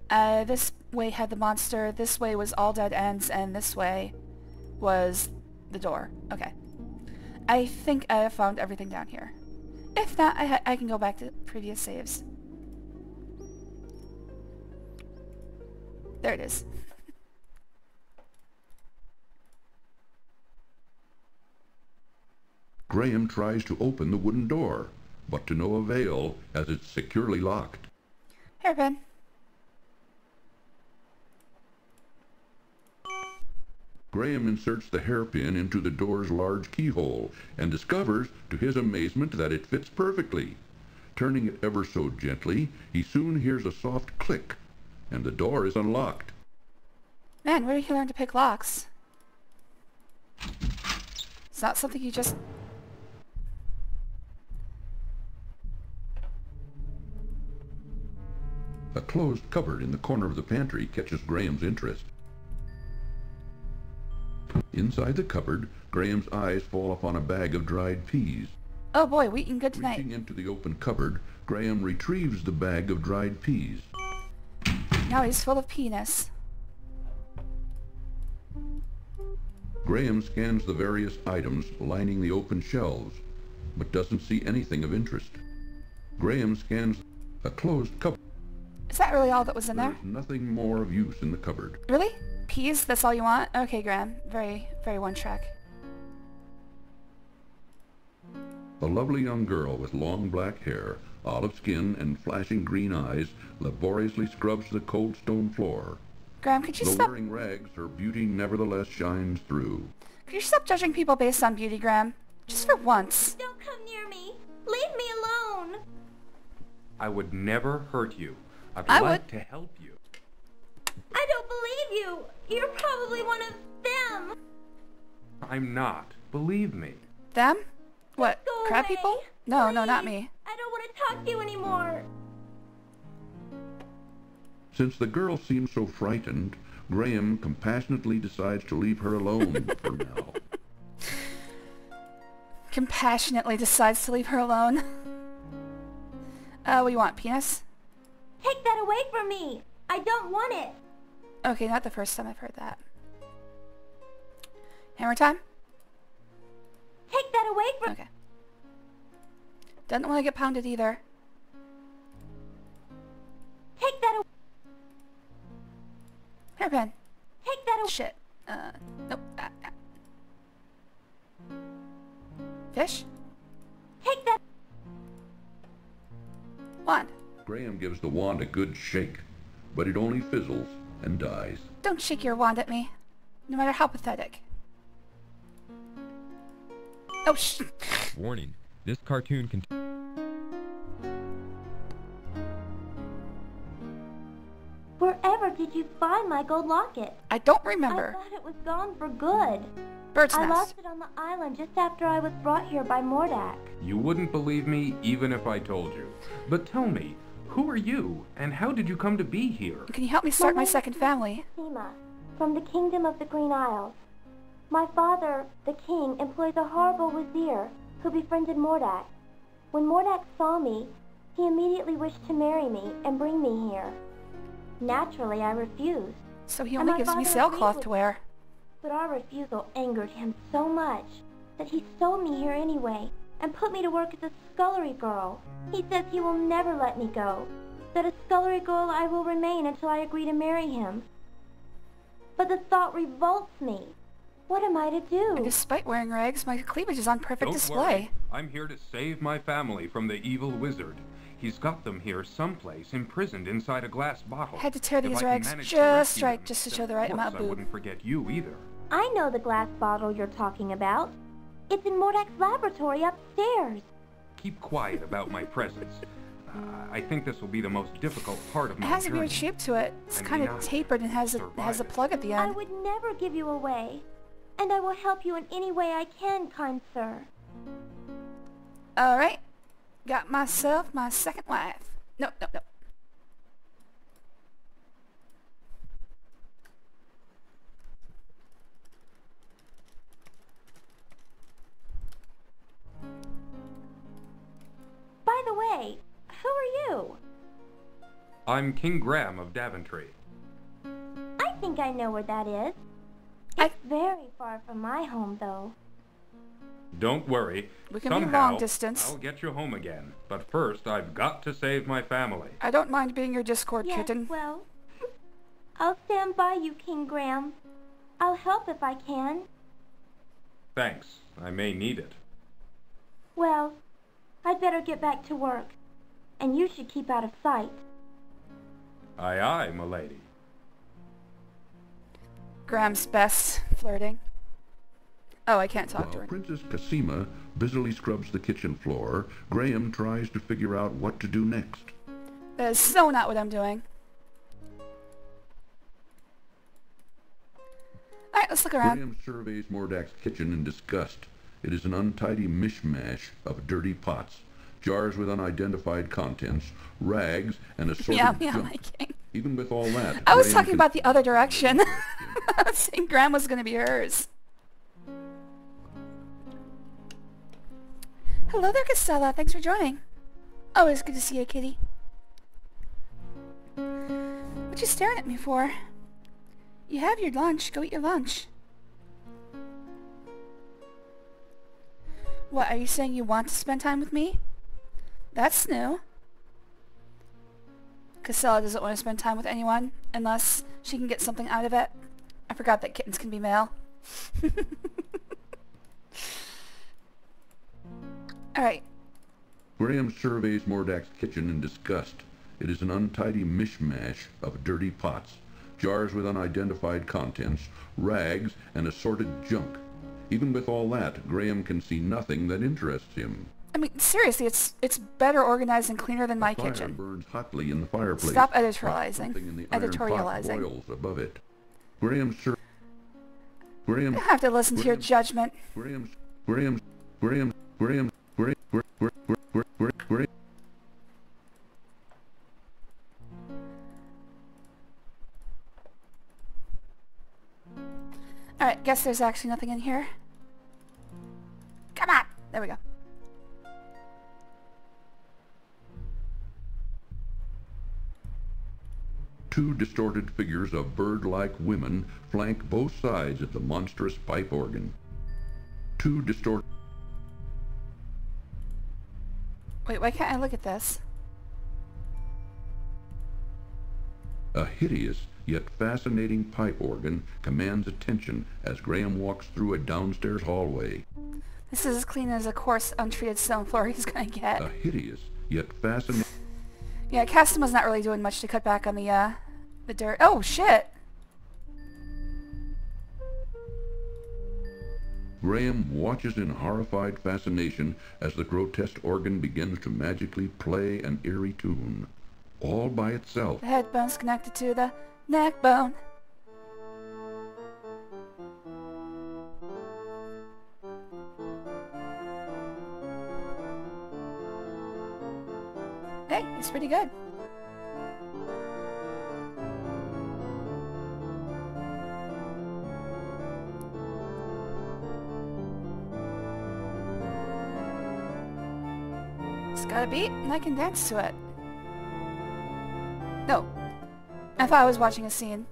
This way had the monster, this way was all dead ends, and this way was the door. Okay. I think I have found everything down here. If not, I can go back to previous saves. There it is. Graham tries to open the wooden door, but to no avail as it's securely locked. Hairpin. Graham inserts the hairpin into the door's large keyhole and discovers, to his amazement, that it fits perfectly. Turning it ever so gently, he soon hears a soft click, and the door is unlocked. Man, where did he learn to pick locks? It's not something you just... A closed cupboard in the corner of the pantry catches Graham's interest. Inside the cupboard, Graham's eyes fall upon a bag of dried peas. Oh boy, we eating good tonight. Reaching into the open cupboard, Graham retrieves the bag of dried peas. Now he's full of penis. Graham scans the various items lining the open shelves, but doesn't see anything of interest. Graham scans a closed cupboard. Is that really all that was in there? There's nothing more of use in the cupboard. Really? Peas? That's all you want? Okay, Graham. Very, very one track. A lovely young girl with long black hair, olive skin, and flashing green eyes laboriously scrubs the cold stone floor. Graham, could you Though stop... wearing rags, her beauty nevertheless shines through. Could you stop judging people based on beauty, Graham? Just for once. Don't come near me. Leave me alone. I would never hurt you. I'd I like would. to help you. I don't believe you. You're probably one of them. I'm not. Believe me. Them? What, Go crab away. people? No, no, not Please. me. I don't want to talk to you anymore. Since the girl seems so frightened, Graham compassionately decides to leave her alone for now. Compassionately decides to leave her alone. What do you want, penis? Take that away from me. I don't want it. Okay, not the first time I've heard that. Hammer time? Take that away from... Okay. Doesn't want to get pounded either. Take that away. Hairpin. Take that away. Shit. Nope. Fish? Take that... Wand. Graham gives the wand a good shake, but it only fizzles and dies. Don't shake your wand at me, no matter how pathetic. Oh, Warning. This cartoon contains... Wherever did you find my gold locket? I don't remember. I thought it was gone for good. Bird's I nest. lost it on the island just after I was brought here by Mordak. You wouldn't believe me even if I told you. But tell me, who are you, and how did you come to be here? Can you help me start my second family? Seema, from the Kingdom of the Green Isles. My father, the king, employs a horrible wazir who befriended Mordak. When Mordak saw me, he immediately wished to marry me and bring me here. Naturally, I refused. So he And only my gives me father sailcloth agreed to with wear. But our refusal angered him so much that he sold me here anyway and put me to work as a scullery girl. He says he will never let me go, that a scullery girl I will remain until I agree to marry him. But the thought revolts me. What am I to do? And despite wearing rags, my cleavage is on perfect Don't display. worry. I'm here to save my family from the evil wizard. He's got them here someplace, imprisoned inside a glass bottle. Had to tear If these I can rags manage to just rescue right them, just to then show the of right course amount of I boob. wouldn't forget you either. I know the glass bottle you're talking about. It's in Mordak's laboratory upstairs. Keep quiet about my presence. I think this will be the most difficult part of It my has a journey. weird shape to it. It's I may kind of not tapered and has a plug at the I end. would never give you away. And I will help you in any way I can, kind sir. Alright. Got myself my second wife. Nope, nope, nope. By the way, who are you? I'm King Graham of Daventry. I think I know where that is. It's very far from my home, though. Don't worry. We can be Somehow, long distance. I'll get you home again. But first, I've got to save my family. I don't mind being your Discord Yes, kitten. well, I'll stand by you, King Graham. I'll help if I can. Thanks. I may need it. Well, I'd better get back to work. And you should keep out of sight. Aye, aye, m'lady. Graham's best flirting. Oh, I can't talk to While her. Princess Cassima busily scrubs the kitchen floor, Graham tries to figure out what to do next. That is so not what I'm doing. Alright, let's look around. Graham surveys Mordak's kitchen in disgust. It is an untidy mishmash of dirty pots, jars with unidentified contents, rags, and assorted Yeah, junk. my king. Even with all that, I was Graham talking about the other direction. I was saying Graham was going to be hers. Hello there, Casella. Thanks for joining. Always good to see you, kitty. What you staring at me for? You have your lunch. Go eat your lunch. What, are you saying you want to spend time with me? That's new. Casella doesn't want to spend time with anyone unless she can get something out of it. I forgot that kittens can be male. Alright. Graham surveys Mordak's kitchen in disgust. It is an untidy mishmash of dirty pots, jars with unidentified contents, rags, and assorted junk. Even with all that, Graham can see nothing that interests him. I mean, seriously, it's better organized and cleaner than my Fire kitchen. burns hotly in the fireplace. Stop Something in editorializing. the iron pot Editorializing. boils above it. Graham I have to listen to your judgment. Graham Alright, guess there's actually nothing in here. Come on! There we go. Two distorted figures of bird-like women flank both sides of the monstrous pipe organ. Two distorted... Wait, why can't I look at this? A hideous yet fascinating pipe organ commands attention as Graham walks through a downstairs hallway. This is as clean as a coarse, untreated stone floor he's gonna get. A hideous yet fascinating... Yeah, Castima's not really doing much to cut back on the dirt. Oh, shit! Graham watches in horrified fascination as the grotesque organ begins to magically play an eerie tune, all by itself. The head bone's connected to the neck bone. Hey, it's pretty good. It's got a beat, and I can dance to it. No. I thought I was watching a scene.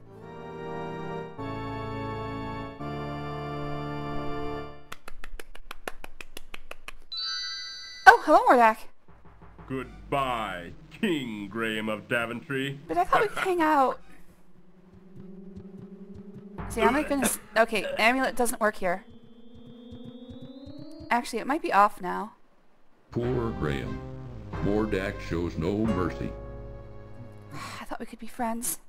Oh, hello, Mordak. Goodbye, King Graham of Daventry. But I thought we could hang out. See, I'm not gonna... Okay, amulet doesn't work here. Actually, it might be off now. Poor Graham. Mordak shows no mercy. I thought we could be friends.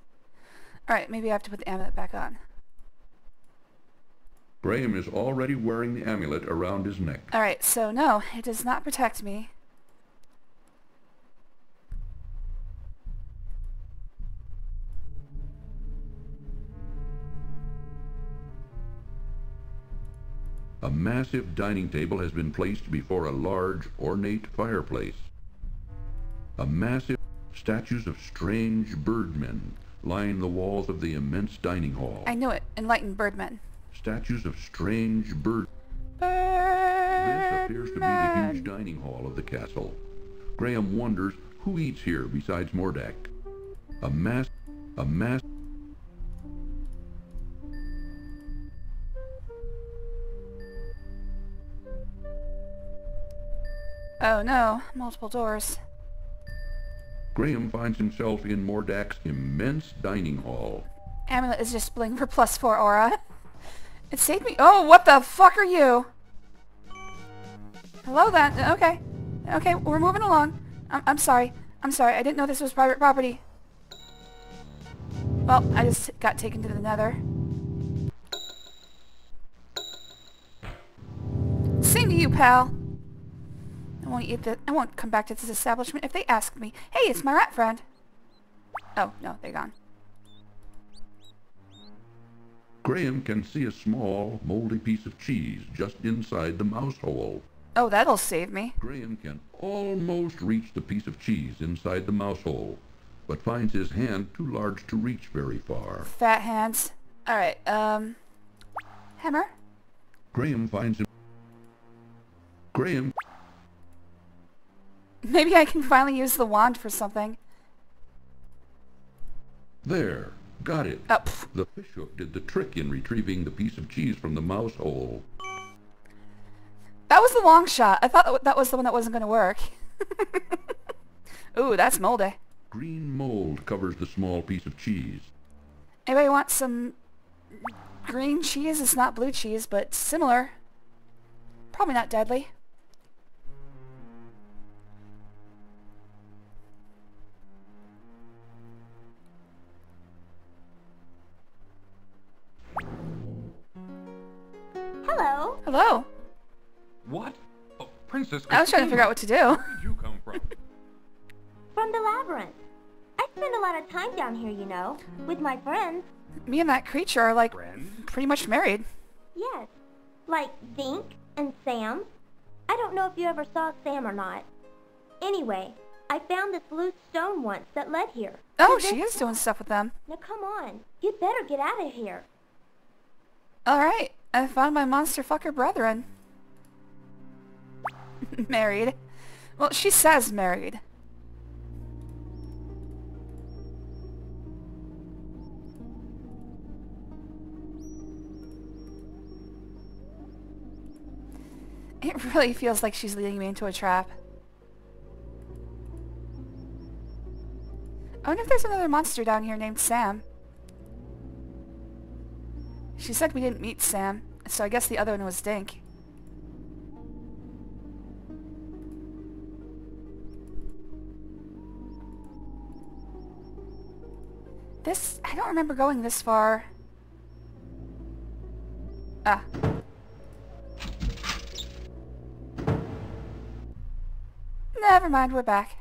Alright, maybe I have to put the amulet back on. Graham is already wearing the amulet around his neck. Alright, so no, it does not protect me. A massive dining table has been placed before a large, ornate fireplace. A massive statues of strange birdmen line the walls of the immense dining hall. I knew it. Enlightened birdmen. Statues of strange bird... This appears to be the huge dining hall of the castle. Graham wonders who eats here besides Mordak. A mass... Oh no, multiple doors. Graham finds himself in Mordak's immense dining hall. Amulet is just bling for +4 aura. It saved me. Oh, what the fuck are you? Hello then. Okay. Okay, we're moving along. I'm sorry. I'm sorry. I didn't know this was private property. Well, I just got taken to the nether. you, pal. I won't come back to this establishment if they ask me. Hey, it's my rat friend. Oh, no, they're gone. Graham can see a small, moldy piece of cheese just inside the mouse hole. Oh, that'll save me. Graham can almost reach the piece of cheese inside the mouse hole, but finds his hand too large to reach very far. Fat hands. Alright, hammer? Graham finds him... Graham... Maybe I can finally use the wand for something. There. Got it. Oh, the fishhook did the trick in retrieving the piece of cheese from the mouse hole. That was the long shot. I thought that was the one that wasn't going to work. Ooh, that's moldy. Green mold covers the small piece of cheese. Anybody want some green cheese? It's not blue cheese, but similar. Probably not deadly. Hello. Hello. What? Oh, Princess I was trying to figure out what to do. Where did you come from? From the labyrinth. I spend a lot of time down here, you know, with my friends. Me and that creature are like pretty much married. Yes. Like Dink and Sam. I don't know if you ever saw Sam or not. Anyway, I found this loose stone once that led here. Oh, she is doing stuff with them. Now come on. You'd better get out of here. Alright. I found my monster fucker brethren. Married. Well, she says married. It really feels like she's leading me into a trap. I wonder if there's another monster down here named Sam. She said we didn't meet Sam, so I guess the other one was Dink. I don't remember going this far. Ah. Never mind, we're back.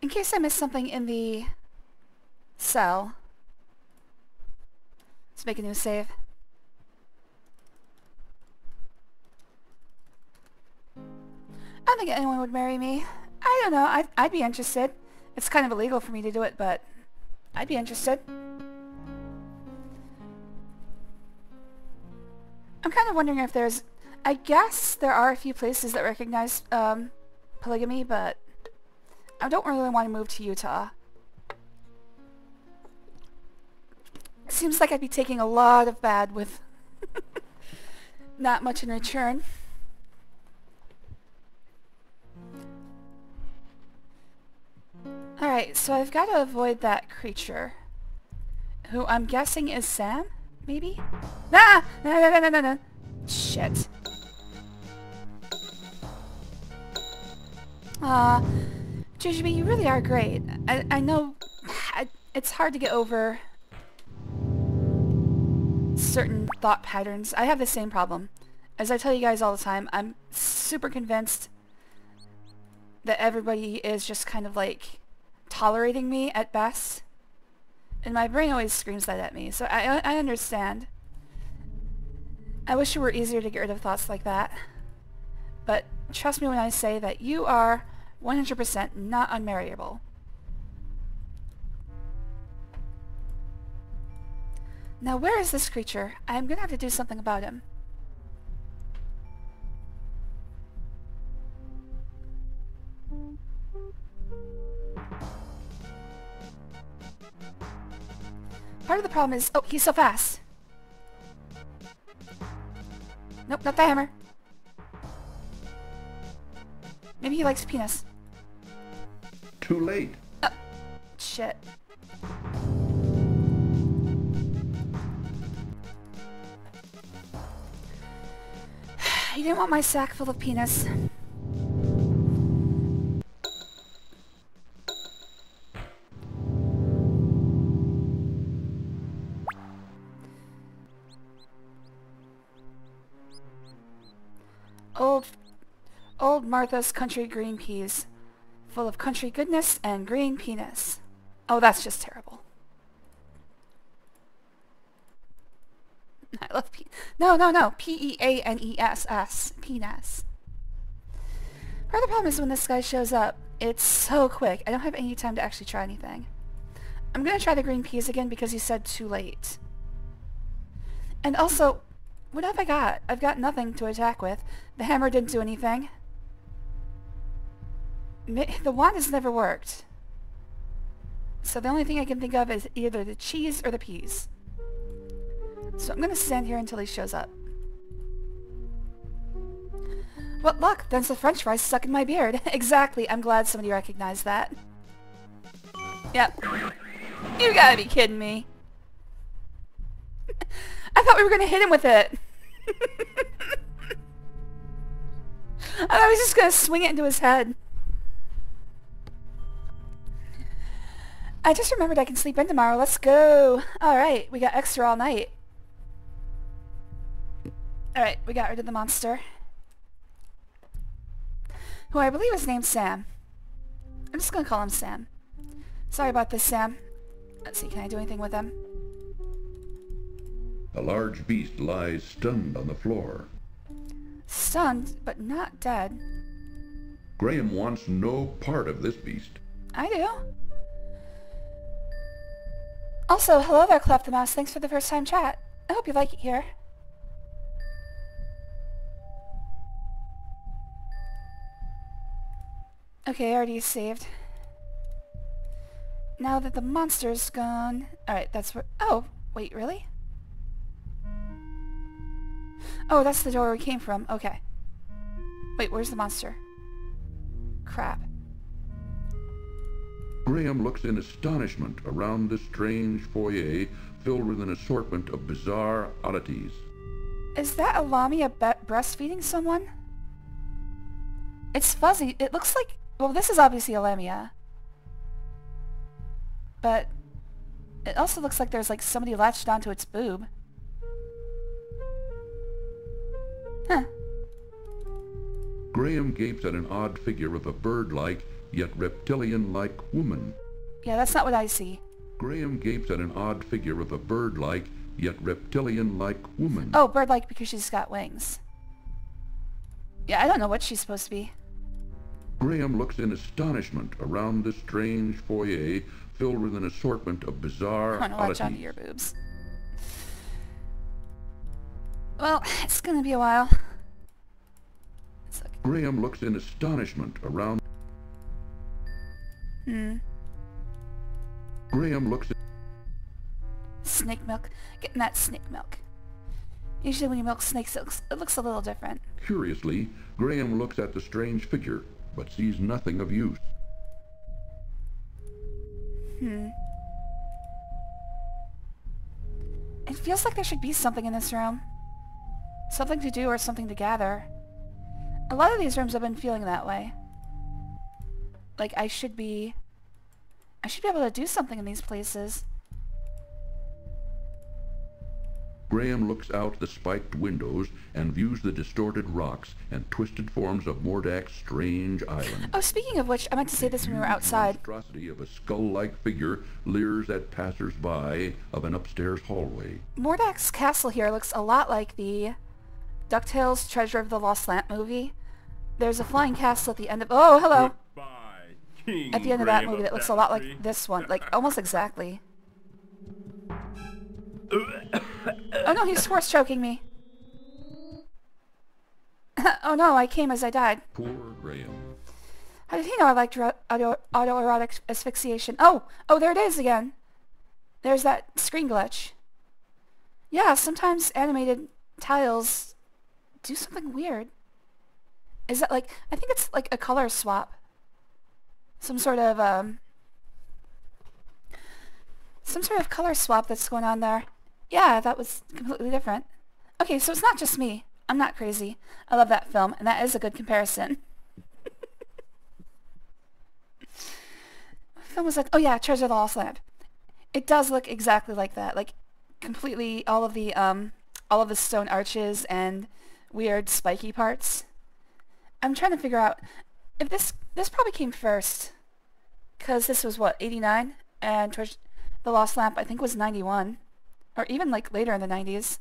In case I missed something in the cell, let's make a new save. I don't think anyone would marry me. I don't know, I'd be interested. It's kind of illegal for me to do it, but I'd be interested. I'm kind of wondering if there's... I guess there are a few places that recognize polygamy, but I don't really want to move to Utah. It seems like I'd be taking a lot of bad with not much in return. Alright, so I've got to avoid that creature, who I'm guessing is Sam, maybe? Ah! No. Shit. Aw, Jujubee, you really are great. I know it's hard to get over certain thought patterns. I have the same problem. As I tell you guys all the time, I'm super convinced that everybody is just kind of like tolerating me at best. And my brain always screams that at me, so I understand. I wish it were easier to get rid of thoughts like that. But trust me when I say that you are 100% not unmarriable. Now where is this creature? I'm gonna have to do something about him. Part of the problem is... Oh, he's so fast! Nope, not the hammer. Maybe he likes penis. Too late. Shit. You didn't want my sack full of penis. Old Martha's country green peas. Full of country goodness and green penis. Oh, that's just terrible. I love No. P-E-A-N-E-S-S. Penis. Part of the problem is when this guy shows up, it's so quick. I don't have any time to actually try anything. I'm gonna try the green peas again because you said too late. And also, what have I got? I've got nothing to attack with. The hammer didn't do anything. The wand has never worked. So the only thing I can think of is either the cheese or the peas. So I'm gonna stand here until he shows up. What luck! There's the french fries stuck in my beard. Exactly, I'm glad somebody recognized that. Yep. You gotta be kidding me. I thought we were gonna hit him with it. I thought I was just gonna swing it into his head. I just remembered I can sleep in tomorrow. Let's go. Alright, we got extra all night. Alright, we got rid of the monster. Who I believe is named Sam. I'm just gonna call him Sam. Sorry about this, Sam. Let's see, can I do anything with him? A large beast lies stunned on the floor. Stunned, but not dead. Graham wants no part of this beast. I do. Also, hello there, Clef the Mouse. Thanks for the first time chat. I hope you like it here. Okay, I already saved. Now that the monster's gone... Alright, that's where... Oh, wait, really? Oh, that's the door we came from. Okay. Wait, where's the monster? Crap. Graham looks in astonishment around the strange foyer filled with an assortment of bizarre oddities. Is that a lamia breastfeeding someone? It's fuzzy. It looks like... Well, this is obviously a lamia. But it also looks like there's like somebody latched onto its boob. Huh. Graham gapes at an odd figure of a bird-like, yet reptilian-like woman. Yeah, that's not what I see. Graham gapes at an odd figure of a bird-like, yet reptilian-like woman. Oh, bird-like because she's got wings. Yeah, I don't know what she's supposed to be. Graham looks in astonishment around the strange foyer filled with an assortment of bizarre I want to latch onto your boobs. Well, it's gonna be a while. Graham looks in astonishment around... Graham looks at... Snake milk. Getting that snake milk. Usually when you milk snakes, it looks a little different. Curiously, Graham looks at the strange figure, but sees nothing of use. It feels like there should be something in this room. Something to do or something to gather. A lot of these rooms I've been feeling that way. Like I should be able to do something in these places. Graham looks out the spiked windows and views the distorted rocks and twisted forms of Mordak's strange island. Oh, speaking of which, I meant to say this when we were outside. The monstrosity of a skull-like figure leers at passers-by of an upstairs hallway. Mordak's castle here looks a lot like the DuckTales Treasure of the Lost Lamp movie. There's a flying castle at the end of... Oh, hello! King at the end of that movie that looks a lot like this one. Like, almost exactly. Oh no, he's force choking me. Oh no, I came as I died. Poor Graham. How did he know I liked autoerotic asphyxiation? Oh, there it is again. There's that screen glitch. Yeah, sometimes animated tiles do something weird. Is that like, I think it's like a color swap. Some sort of color swap that's going on there. Yeah, that was completely different. Okay, so it's not just me. I'm not crazy. I love that film, and that is a good comparison. What film was that? Oh yeah, Treasure of the Lost Lamp. It does look exactly like that. Like, completely all of the stone arches and weird spiky parts. I'm trying to figure out if this probably came first, because this was what, 89, and the Lost Lamp I think was 91, or even like later in the 90s.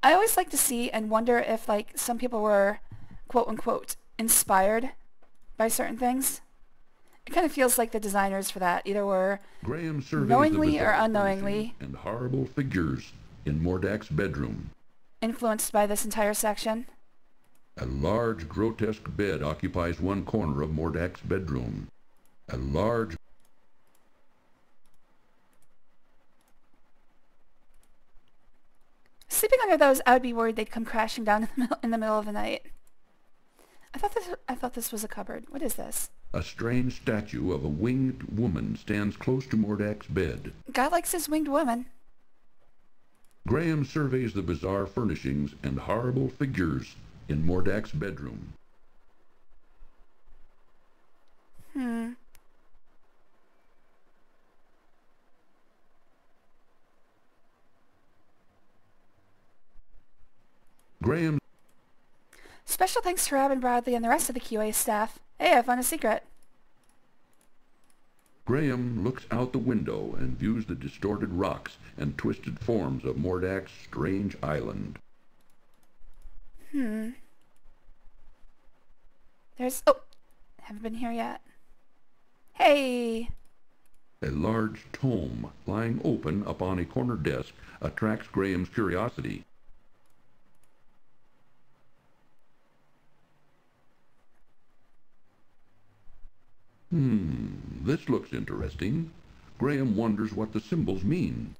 I always like to see and wonder if like some people were quote unquote inspired by certain things. It kind of feels like the designers for that either were Graham surveys knowingly the or bizarre unknowingly and horrible figures in Mordak's bedroom. influenced by this entire section. A large, grotesque bed occupies one corner of Mordak's bedroom. A large... Sleeping under those, I would be worried they'd come crashing down in the middle of the night. I thought this was a cupboard. What is this? A strange statue of a winged woman stands close to Mordak's bed. God likes his winged woman. Graham surveys the bizarre furnishings and horrible figures in Mordak's bedroom. Graham... Special thanks to Rob and Bradley and the rest of the QA staff. Hey, I found a secret. Graham looks out the window and views the distorted rocks and twisted forms of Mordak's strange island. There's... Oh! Haven't been here yet. Hey! A large tome lying open upon a corner desk attracts Graham's curiosity. This looks interesting. Graham wonders what the symbols mean.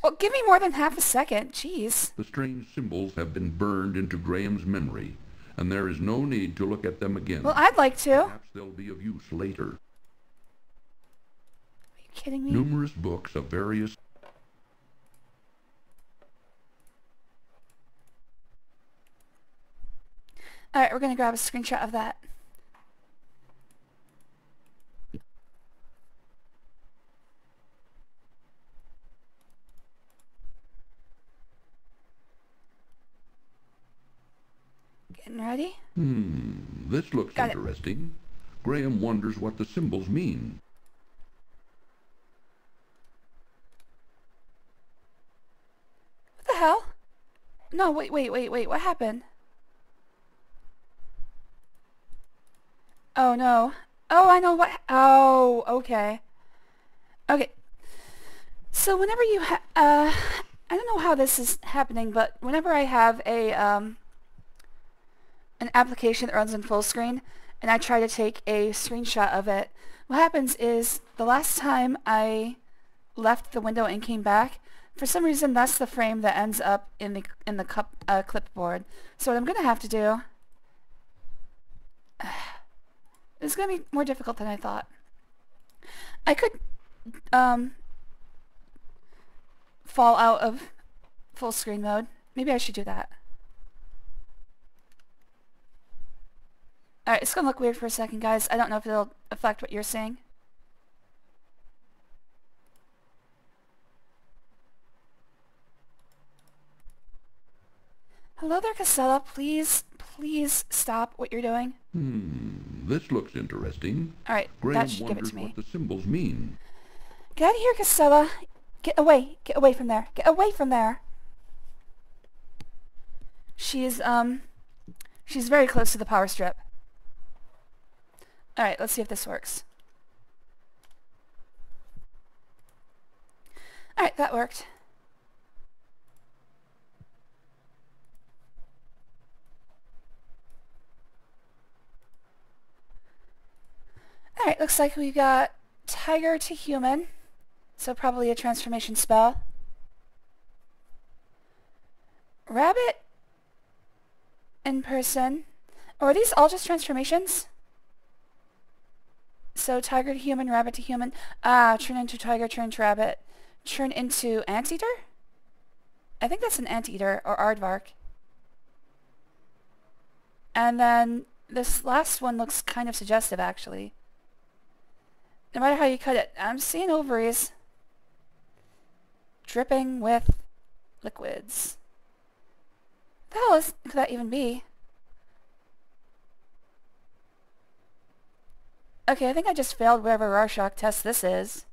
Well, give me more than half a second. Jeez. The strange symbols have been burned into Graham's memory, and there is no need to look at them again. Well, I'd like to. Perhaps they'll be of use later. Are you kidding me? Numerous books of various... Alright, we're gonna grab a screenshot of that. Getting ready? This looks interesting. Graham wonders what the symbols mean. What the hell? No, wait, what happened? Oh no. Oh, I know what... Oh, okay. Okay. So whenever you I don't know how this is happening, but whenever I have a, an application that runs in full screen, and I try to take a screenshot of it, what happens is, the last time I left the window and came back, for some reason that's the frame that ends up in the clipboard. So what I'm going to have to do... It's going to be more difficult than I thought. I could fall out of full screen mode. Maybe I should do that. Alright, it's going to look weird for a second, guys. I don't know if it'll affect what you're seeing. Hello there, Casella. Please stop what you're doing. This looks interesting. Alright, that should give it to me. What the symbols mean. Get out of here, Casella. Get away from there. Get away from there. She's very close to the power strip. Alright, let's see if this works. Alright, that worked. Alright, looks like we got Tiger to Human. So probably a transformation spell. Rabbit in person. Or are these all just transformations? So Tiger to Human, Rabbit to Human. Turn into Tiger, turn into Rabbit. Turn into Anteater? I think that's an Anteater, or Aardvark. And then this last one looks kind of suggestive, actually. No matter how you cut it, I'm seeing ovaries. Dripping with liquids. The hell could that even be? Okay, I think I just failed whatever Rorschach test this is.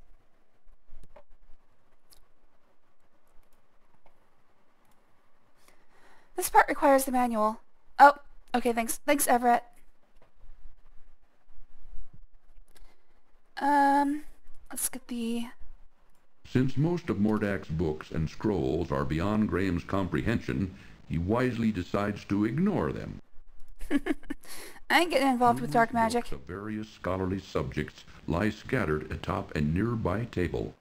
This part requires the manual. Oh, okay, thanks. Thanks, Everett. Let's get the... Since most of Mordak's books and scrolls are beyond Graham's comprehension, he wisely decides to ignore them. I ain't getting involved with dark magic. Books of various scholarly subjects lie scattered atop a nearby table.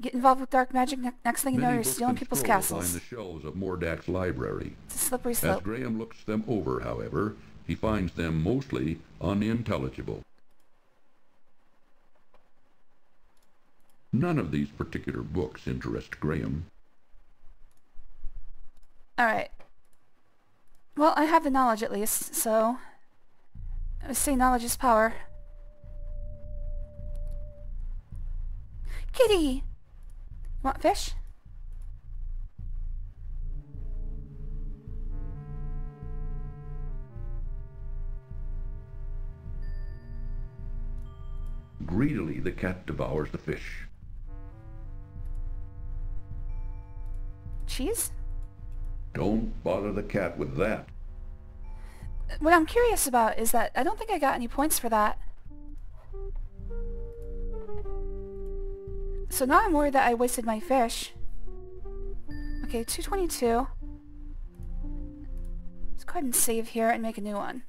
Get involved with dark magic, next thing you know, Many you're books stealing and people's scrolls castles. line the shelves of Mordak's library. It's a slippery slope. As Graham looks them over, however, he finds them mostly unintelligible. None of these particular books interest Graham. Alright. Well, I have the knowledge at least, so... I would say knowledge is power. Kitty! Want fish? Greedily, the cat devours the fish. Cheese? Don't bother the cat with that. What I'm curious about is that I don't think I got any points for that. So now I'm worried that I wasted my fish. Okay, 222. Let's go ahead and save here and make a new one.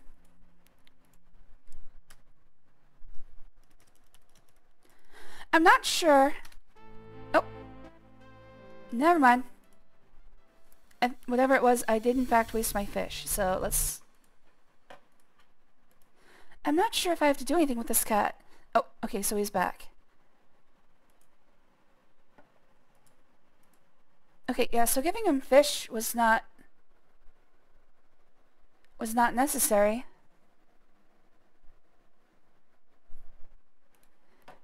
I'm not sure. Oh. Never mind. Whatever it was, I did in fact waste my fish. So let's... I'm not sure if I have to do anything with this cat. Oh, okay, so he's back. Okay, yeah, so giving him fish was not necessary.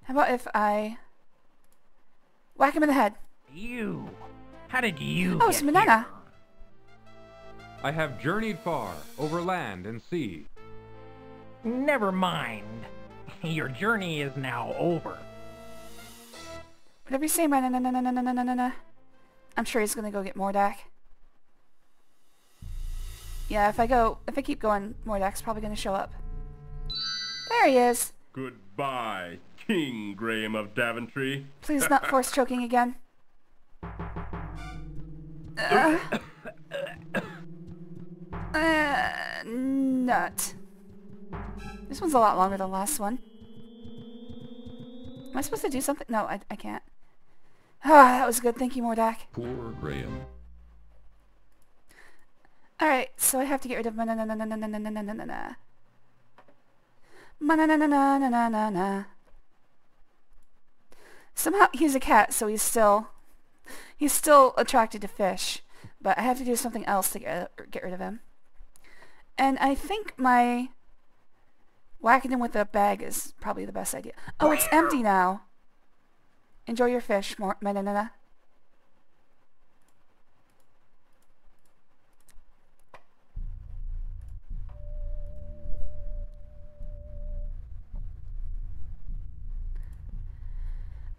How about if I whack him in the head? You. How did you Oh, it's get Banana. here? I have journeyed far, over land and sea. Never mind. Your journey is now over. Whatever you say, man. No. I'm sure he's gonna go get Mordak. Yeah, if I keep going, Mordak's probably gonna show up. There he is. Goodbye, King Graham of Daventry. Please not force choking again. Nut. This one's a lot longer than the last one. Am I supposed to do something? No, I can't. Ah, that was good. Thank you, Mordak. Poor Graham. Alright, so I have to get rid of Somehow he's a cat, so he's still attracted to fish, but I have to do something else to get rid of him. And I think my whacking him with a bag is probably the best idea. Oh, it's empty now. Enjoy your fish, Manana.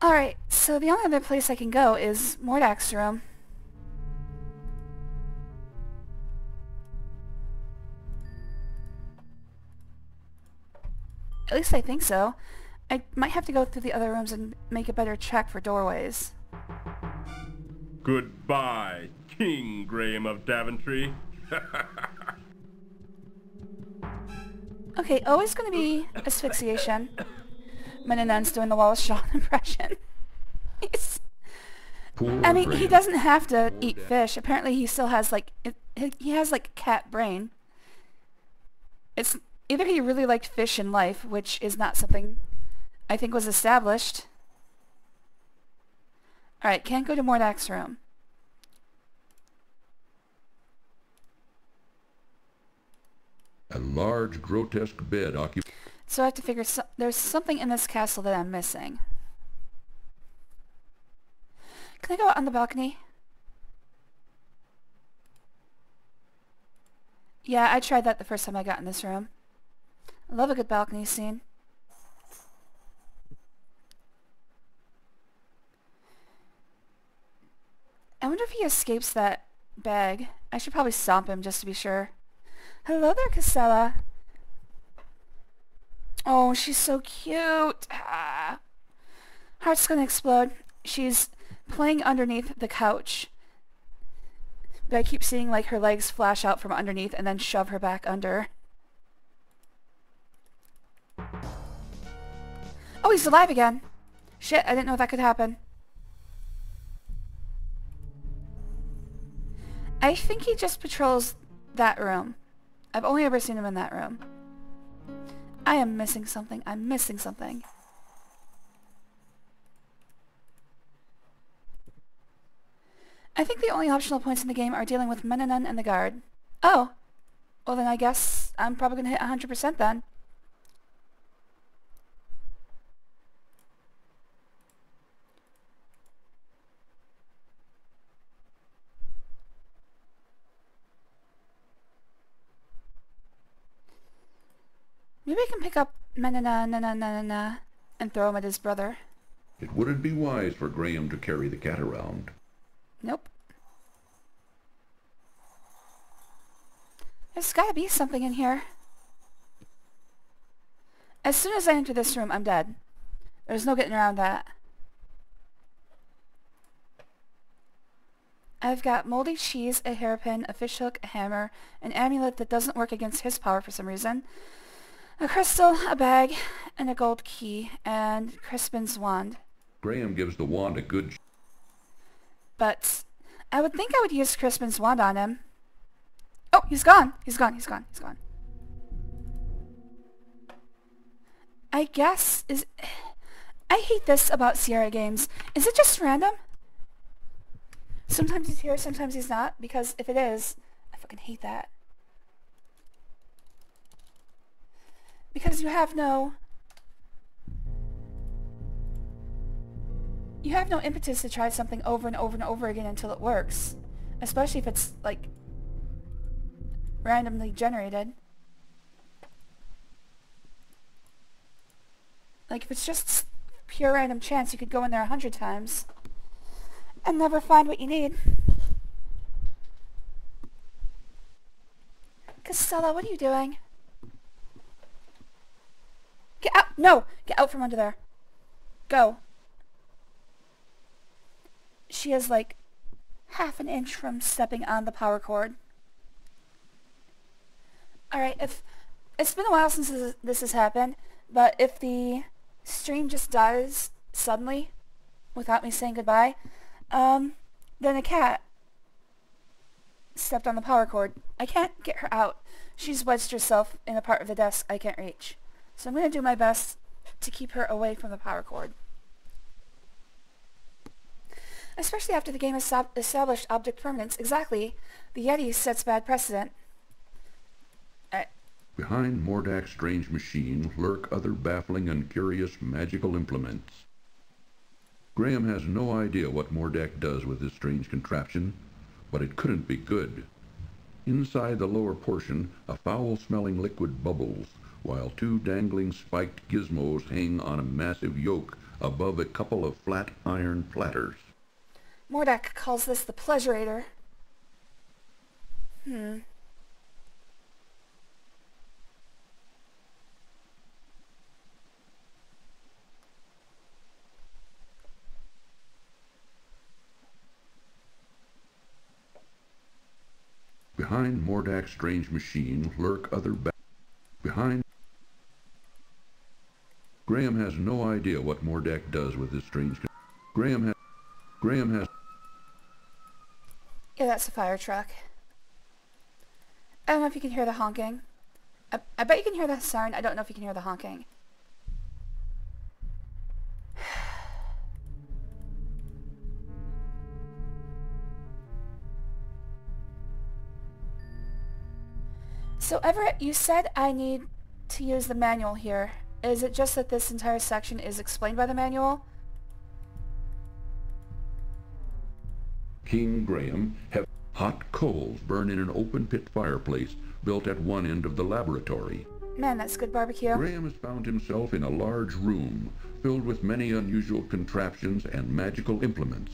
Alright, so the only other place I can go is Mordak's room. At least I think so. I might have to go through the other rooms and make a better check for doorways. Goodbye, King Graham of Daventry. Okay, always gonna be asphyxiation. Mananan's doing the Wallace Shawn impression. I mean, he doesn't have to eat fish. Apparently he still has like, he has like cat brain. It's either he really liked fish in life, which is not something I think was established. Alright, can't go to Mordak's room. A large, grotesque bed occupies... So I have to figure there's something in this castle that I'm missing. Can I go out on the balcony? Yeah, I tried that the first time I got in this room. I love a good balcony scene. I wonder if he escapes that bag. I should probably stomp him just to be sure. Hello there, Casella. Oh, she's so cute. Ah. Heart's gonna explode. She's playing underneath the couch. But I keep seeing like her legs flash out from underneath and then shove her back under. Oh, he's alive again. Shit, I didn't know that could happen. I think he just patrols that room. I've only ever seen him in that room. I am missing something. I'm missing something. I think the only optional points in the game are dealing with Menanon and the guard. Oh. Well then I guess I'm probably gonna hit 100% then. Maybe I can pick up Menana and throw him at his brother. It wouldn't be wise for Graham to carry the cat around. Nope. There's gotta be something in here. As soon as I enter this room, I'm dead. There's no getting around that. I've got moldy cheese, a hairpin, a fishhook, a hammer, an amulet that doesn't work against his power for some reason, a crystal, a bag, and a gold key, and Crispin's wand. Graham gives the wand a good... But I would think I would use Crispin's wand on him. Oh, he's gone. He's gone. He's gone. He's gone. I guess is... I hate this about Sierra games. Is it just random? Sometimes he's here, sometimes he's not. Because if it is, I fucking hate that. Because you have no impetus to try something over and over and over again until it works. Especially if it's, like, randomly generated. Like, if it's just pure random chance, you could go in there 100 times and never find what you need. Casella, what are you doing? Get out! No! Get out from under there. Go. She is like half an inch from stepping on the power cord. Alright, if it's been a while since this has happened, but if the stream just dies suddenly without me saying goodbye, then a cat stepped on the power cord. I can't get her out. She's wedged herself in a part of the desk I can't reach. So I'm going to do my best to keep her away from the power cord. Especially after the game established object permanence. Exactly. The Yeti sets bad precedent. Behind Mordak's strange machine lurk other baffling and curious magical implements. Graham has no idea what Mordak does with this strange contraption, but it couldn't be good. Inside the lower portion, a foul-smelling liquid bubbles, while two dangling spiked gizmos hang on a massive yoke above a couple of flat iron platters. Mordak calls this the Pleasurator. Behind Mordak's strange machine lurk other behind. Graham has no idea what Mordak does with this strange. Graham has. Yeah, that's a fire truck. I don't know if you can hear the honking. I bet you can hear the siren. I don't know if you can hear the honking. So Everett, you said I need to use the manual here. Is it just that this entire section is explained by the manual? King Graham have... Hot coals burn in an open pit fireplace built at one end of the laboratory. Man, that's good barbecue. Graham has found himself in a large room filled with many unusual contraptions and magical implements.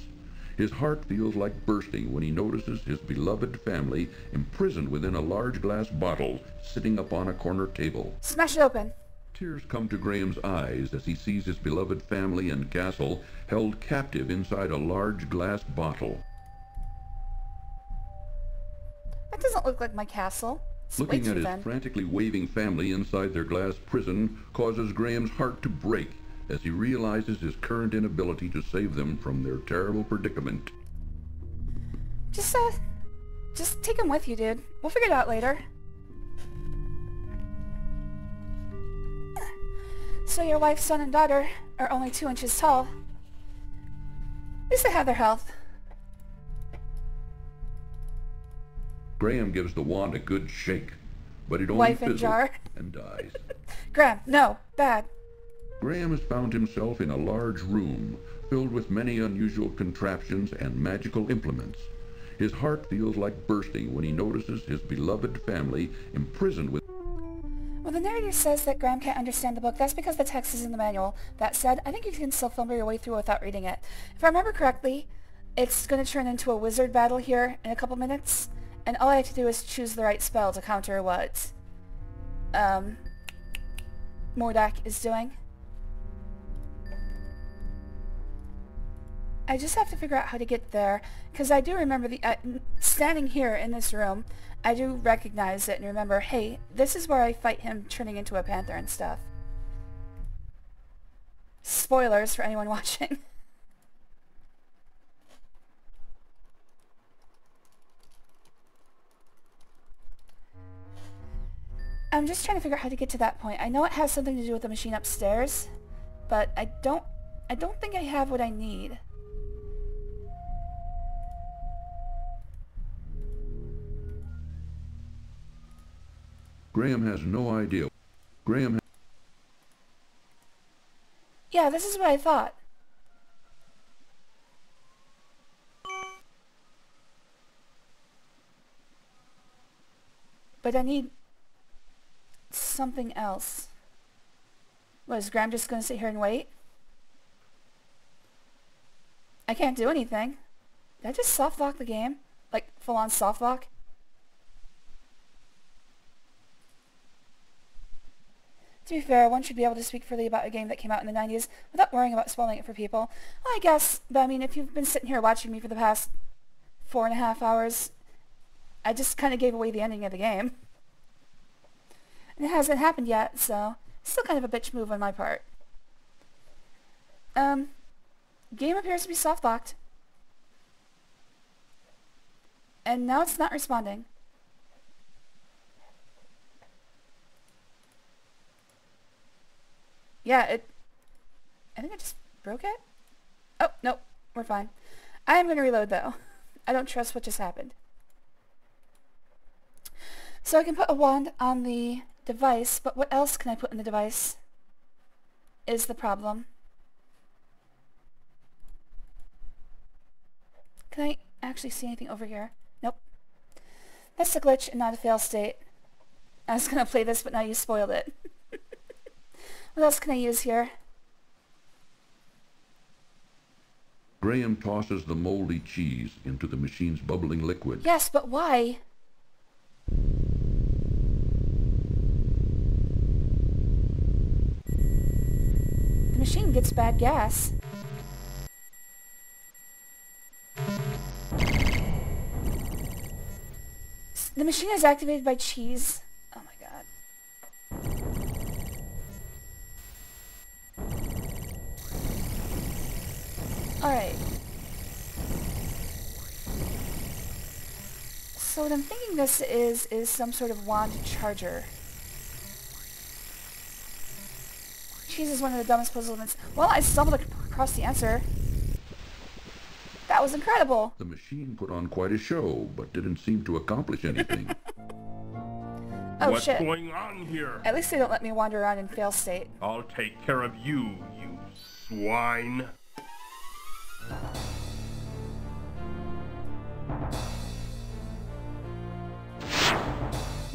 His heart feels like bursting when he notices his beloved family imprisoned within a large glass bottle sitting upon a corner table. Smash it open. Tears come to Graham's eyes as he sees his beloved family and castle held captive inside a large glass bottle. That doesn't look like my castle. It's Looking way at too his thin. frantically waving family inside their glass prison causes Graham's heart to break as he realizes his current inability to save them from their terrible predicament. Just take him with you, dude. We'll figure it out later. So your wife, son, and daughter are only 2 inches tall. At least they have their health. Graham gives the wand a good shake, but it only Wife in fizzles jar. and dies. Graham, no. Bad. Graham has found himself in a large room filled with many unusual contraptions and magical implements. His heart feels like bursting when he notices his beloved family imprisoned with... Well, the narrator says that Graham can't understand the book. That's because the text is in the manual. That said, I think you can still fumble your way through without reading it. If I remember correctly, it's going to turn into a wizard battle here in a couple minutes, and all I have to do is choose the right spell to counter what Mordak is doing. I just have to figure out how to get there, because I do remember the standing here in this room, I do recognize it and remember, hey, this is where I fight him turning into a panther and stuff. Spoilers for anyone watching. I'm just trying to figure out how to get to that point. I know it has something to do with the machine upstairs, but I don't think I have what I need. Graham has no idea. Yeah, this is what I thought. But I need something else. What, is Graham just going to sit here and wait? I can't do anything. Did I just soft lock the game? Like, full on soft lock? To be fair, one should be able to speak freely about a game that came out in the 90s without worrying about spoiling it for people. Well, I guess, but I mean, if you've been sitting here watching me for the past 4.5 hours, I just kind of gave away the ending of the game. And it hasn't happened yet, so still kind of a bitch move on my part. Game appears to be soft locked. And now it's not responding. Yeah, I think I just broke it? Oh, no, we're fine. I am going to reload, though. I don't trust what just happened. So I can put a wand on the device, but what else can I put in the device is the problem. Can I actually see anything over here? Nope. That's a glitch and not a fail state. I was going to play this, but now you spoiled it. What else can I use here? Graham tosses the moldy cheese into the machine's bubbling liquid. Yes, but why? The machine gets bad gas. The machine is activated by cheese. Oh my god. Alright. So what I'm thinking this is some sort of wand charger. Cheese is one of the dumbest puzzle elements. Well, I stumbled across the answer. That was incredible! The machine put on quite a show, but didn't seem to accomplish anything. Oh, What's shit. going on here? At least they don't let me wander around in fail state. I'll take care of you, you swine.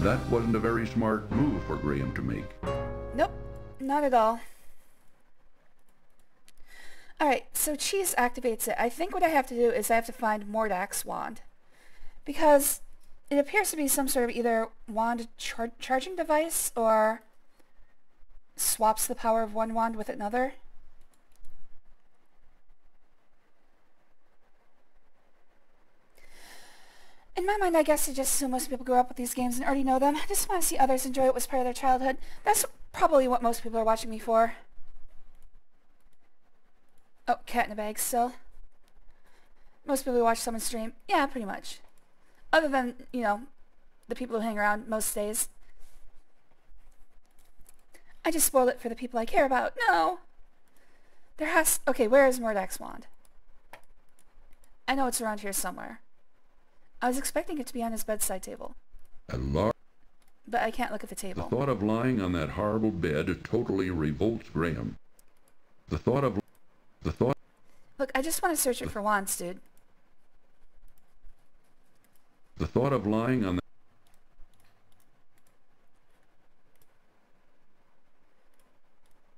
That wasn't a very smart move for Graham to make. Nope, not at all. Alright, so Cheese activates it. I think what I have to do is I have to find Mordak's wand. Because it appears to be some sort of either wand charging device or swaps the power of one wand with another. In my mind, I guess I just assume most people grow up with these games and already know them. I just want to see others enjoy what was part of their childhood. That's probably what most people are watching me for. Oh, cat in a bag still. Most people who watch someone stream. Yeah, pretty much. Other than, you know, the people who hang around most days. I just spoiled it for the people I care about. No! Okay, where is Mordak's wand? I know it's around here somewhere. I was expecting it to be on his bedside table. But I can't look at the table. The thought of lying on that horrible bed totally revolts Graham. The thought... Look, I just want to search it for wands, dude. The thought of lying on that...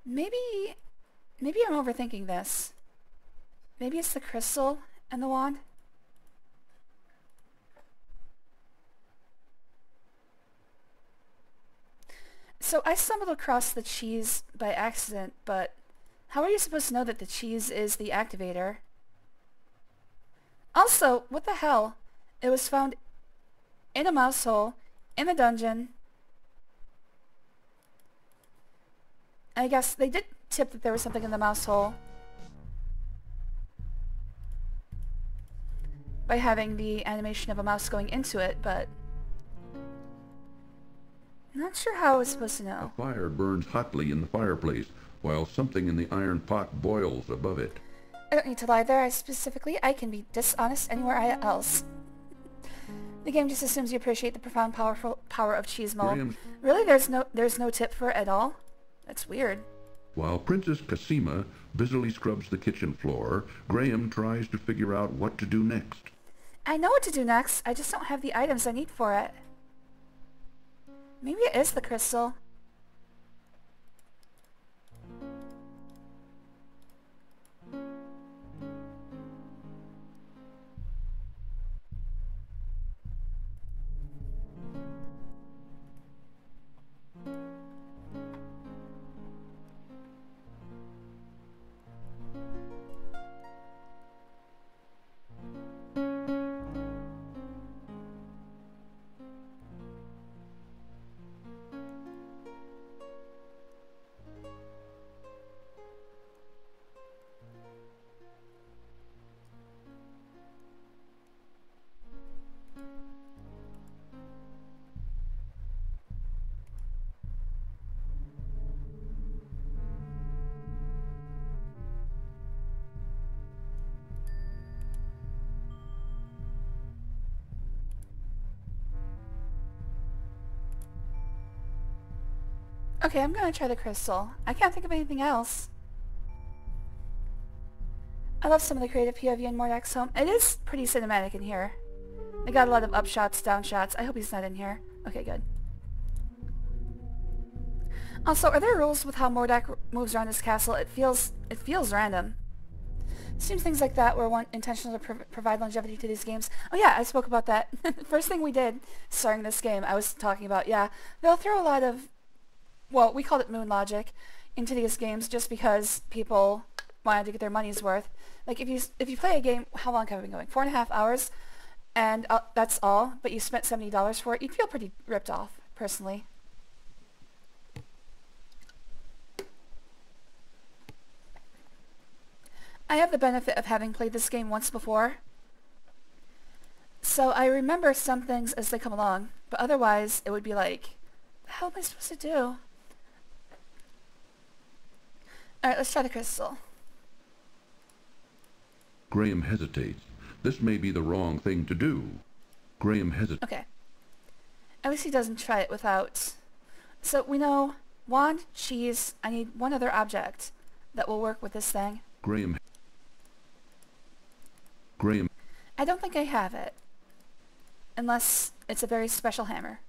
Maybe I'm overthinking this. Maybe it's the crystal and the wand? So I stumbled across the cheese by accident, but how are you supposed to know that the cheese is the activator? Also, what the hell? It was found in a mouse hole, in a dungeon. I guess they did tip that there was something in the mouse hole by having the animation of a mouse going into it, but not sure how I was supposed to know. A fire burns hotly in the fireplace, while something in the iron pot boils above it. I don't need to lie there. I can be dishonest anywhere else. The game just assumes you appreciate the profound power of cheese mold. Really? There's no tip for it at all? That's weird. While Princess Cassima busily scrubs the kitchen floor, Graham tries to figure out what to do next. I know what to do next. I just don't have the items I need for it. Maybe it is the crystal. Okay, I'm gonna try the crystal. I can't think of anything else. I love some of the creative POV in Mordak's home. It is pretty cinematic in here. They got a lot of up shots, down shots. I hope he's not in here. Okay, good. Also, are there rules with how Mordak moves around his castle? It feels random. Seems things like that were intentional to provide longevity to these games. Oh yeah, I spoke about that. First thing we did starting this game, I was talking about, yeah, they'll throw a lot of, well, we called it moon logic, into these games just because people wanted to get their money's worth. Like if you play a game, how long have we been going? 4.5 hours, and that's all, but you spent $70 for it, you'd feel pretty ripped off, personally. I have the benefit of having played this game once before, so I remember some things as they come along, but otherwise it would be like, the hell am I supposed to do? Alright, let's try the crystal. Graham hesitates. This may be the wrong thing to do. Graham hesitates. Okay. At least he doesn't try it without... So we know wand, cheese, I need one other object that will work with this thing. Graham. I don't think I have it. Unless it's a very special hammer.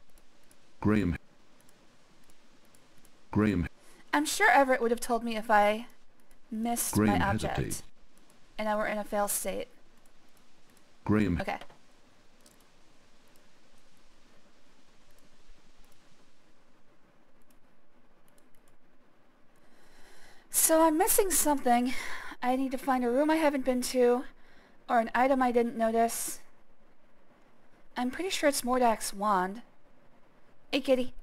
Graham. I'm sure Everett would have told me if I missed Graham my object hesitates. and I were in a fail state. Graham. Okay. So I'm missing something. I need to find a room I haven't been to, or an item I didn't notice. I'm pretty sure it's Mordak's wand. Hey, kitty.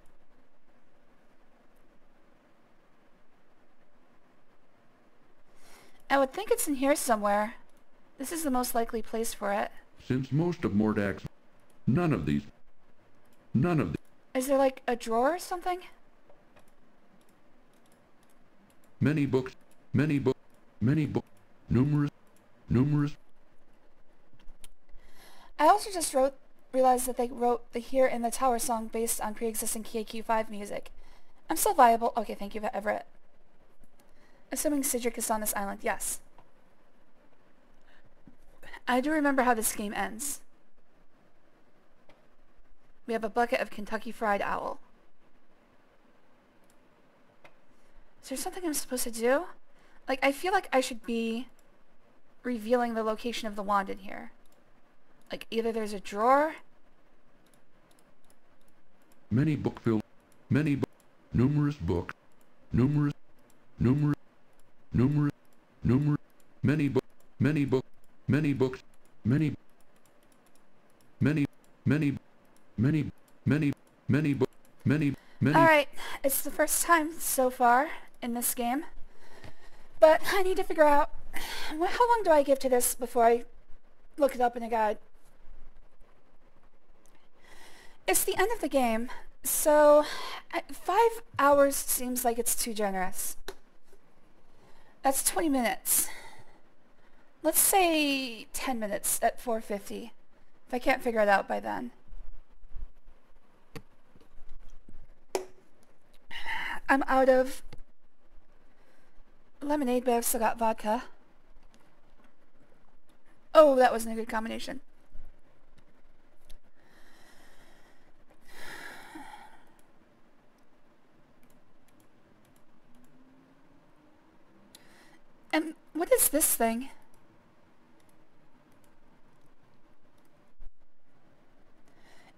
I would think it's in here somewhere. This is the most likely place for it. Since most of Mordak's... None of these... Is there like a drawer or something? Many books... Numerous... I also just realized that they wrote the Here in the Tower song based on pre-existing KQ5 music. I'm still viable. Okay, thank you, Everett. Assuming Cedric is on this island, yes. I do remember how this game ends. We have a bucket of Kentucky Fried Owl. Is there something I'm supposed to do? Like, I feel like I should be revealing the location of the wand in here. Like, either there's a drawer... Numerous books... Alright, it's the first time so far in this game. But I need to figure out... How long do I give to this before I look it up in a guide? It's the end of the game, so 5 hours seems like it's too generous. That's 20 minutes. Let's say 10 minutes at 450, if I can't figure it out by then. I'm out of lemonade, but I've still got vodka. Oh, that wasn't a good combination. And what is this thing?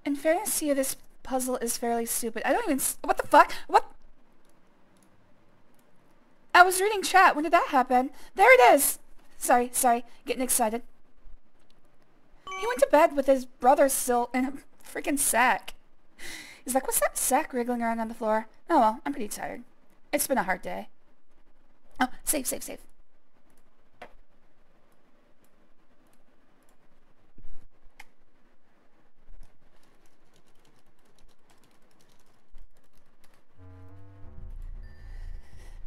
In fairness to you, this puzzle is fairly stupid. I don't even... What the fuck? What? I was reading chat. When did that happen? There it is! Sorry. Getting excited. He went to bed with his brother still in a freaking sack. He's like, what's that sack wriggling around on the floor? Oh well, I'm pretty tired. It's been a hard day. Oh, save.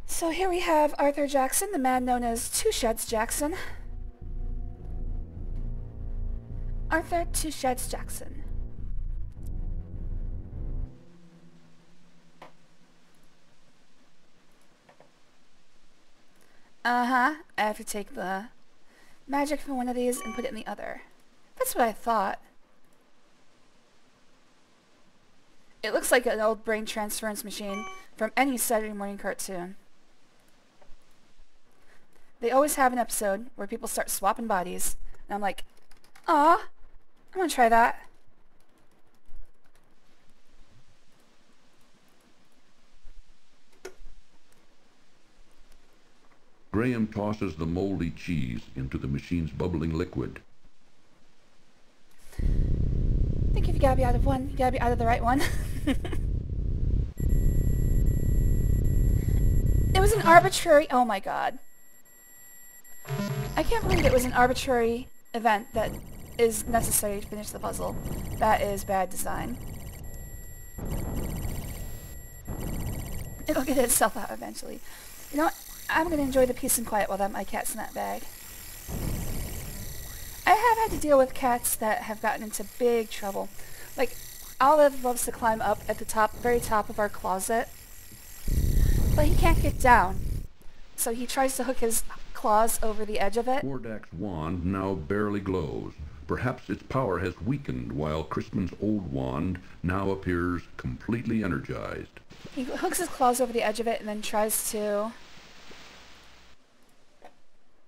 So here we have Arthur Jackson, the man known as Two Sheds Jackson. Arthur Two Sheds Jackson. I have to take the magic from one of these and put it in the other. That's what I thought. It looks like an old brain transference machine from any Saturday morning cartoon. They always have an episode where people start swapping bodies, and I'm like, aw, I want to try that. Graham tosses the moldy cheese into the machine's bubbling liquid. I think if you gotta be out of one, you gotta be out of the right one. It was an arbitrary... Oh my god. I can't believe it was an arbitrary event that is necessary to finish the puzzle. That is bad design. It'll get itself out eventually. You know what? I'm gonna enjoy the peace and quiet while my cat's in that bag. I have had to deal with cats that have gotten into big trouble. Like, Olive loves to climb up at the top, very top of our closet, but he can't get down. So he tries to hook his claws over the edge of it. Mordak's wand now barely glows, Perhaps its power has weakened while Crispin's old wand now appears completely energized. He hooks his claws over the edge of it and then tries to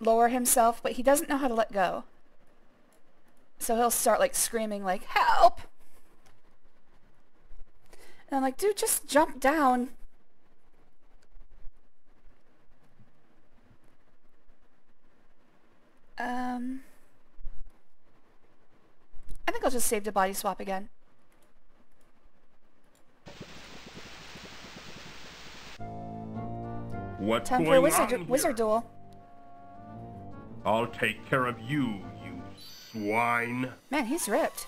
lower himself, but he doesn't know how to let go. So he'll start like screaming like, "Help!" And I'm like, dude, just jump down. I think I'll just save the body swap again. What's Time going for a on here? wizard duel. I'll take care of you, you swine. Man, he's ripped.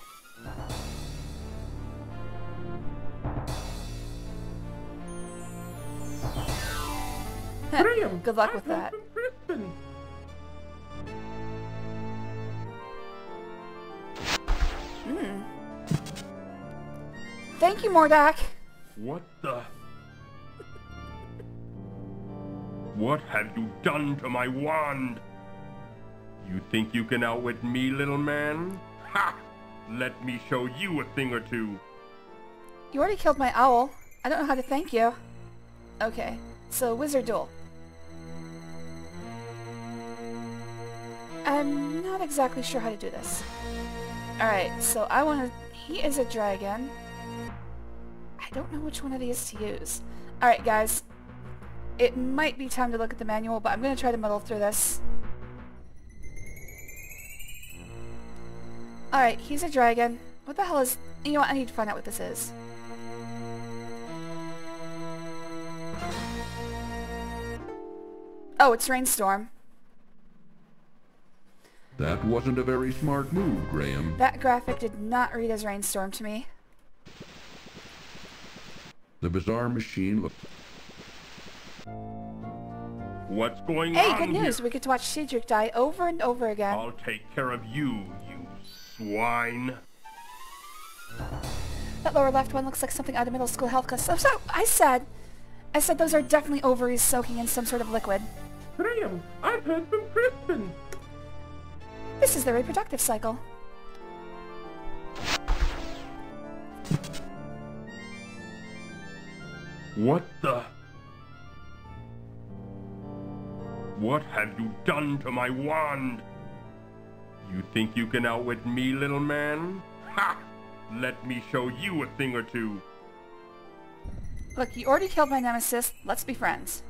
Good luck with that. Thank you, Mordak. What the? What have you done to my wand? You think you can outwit me, little man? Ha! Let me show you a thing or two. You already killed my owl. I don't know how to thank you. Okay, so wizard duel. I'm not exactly sure how to do this. Alright, so I want to... He is a dragon. I don't know which one of these to use. Alright, guys. It might be time to look at the manual, but I'm going to try to muddle through this. Alright, he's a dragon. What the hell is... You know what? I need to find out what this is. Oh, it's Rainstorm. That wasn't a very smart move, Graham. That graphic did not read as Rainstorm to me. The bizarre machine looked... What's going on Hey, good here? news! We get to watch Cedric die over and over again. I'll take care of you, you swine. That lower left one looks like something out of middle school health class. So I said those are definitely ovaries soaking in some sort of liquid. Graham, I've heard from Crispin. This is the reproductive cycle. What the? What have you done to my wand? You think you can outwit me, little man? Ha! Let me show you a thing or two. Look, you already killed my nemesis. Let's be friends.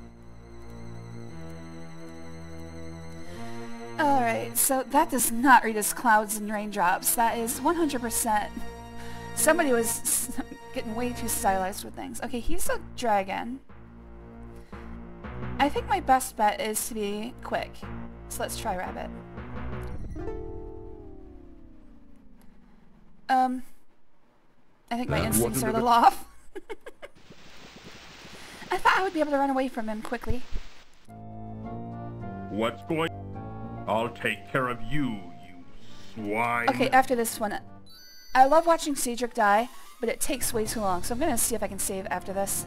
Alright, so that does not read as clouds and raindrops. That is 100%. Somebody was getting way too stylized with things. Okay, he's a dragon. I think my best bet is to be quick. So let's try rabbit. I think my instincts are a little off. I thought I would be able to run away from him quickly. What's going... I'll take care of you, you swine. Okay, after this one, I love watching Cedric die, but it takes way too long, so I'm gonna see if I can save after this.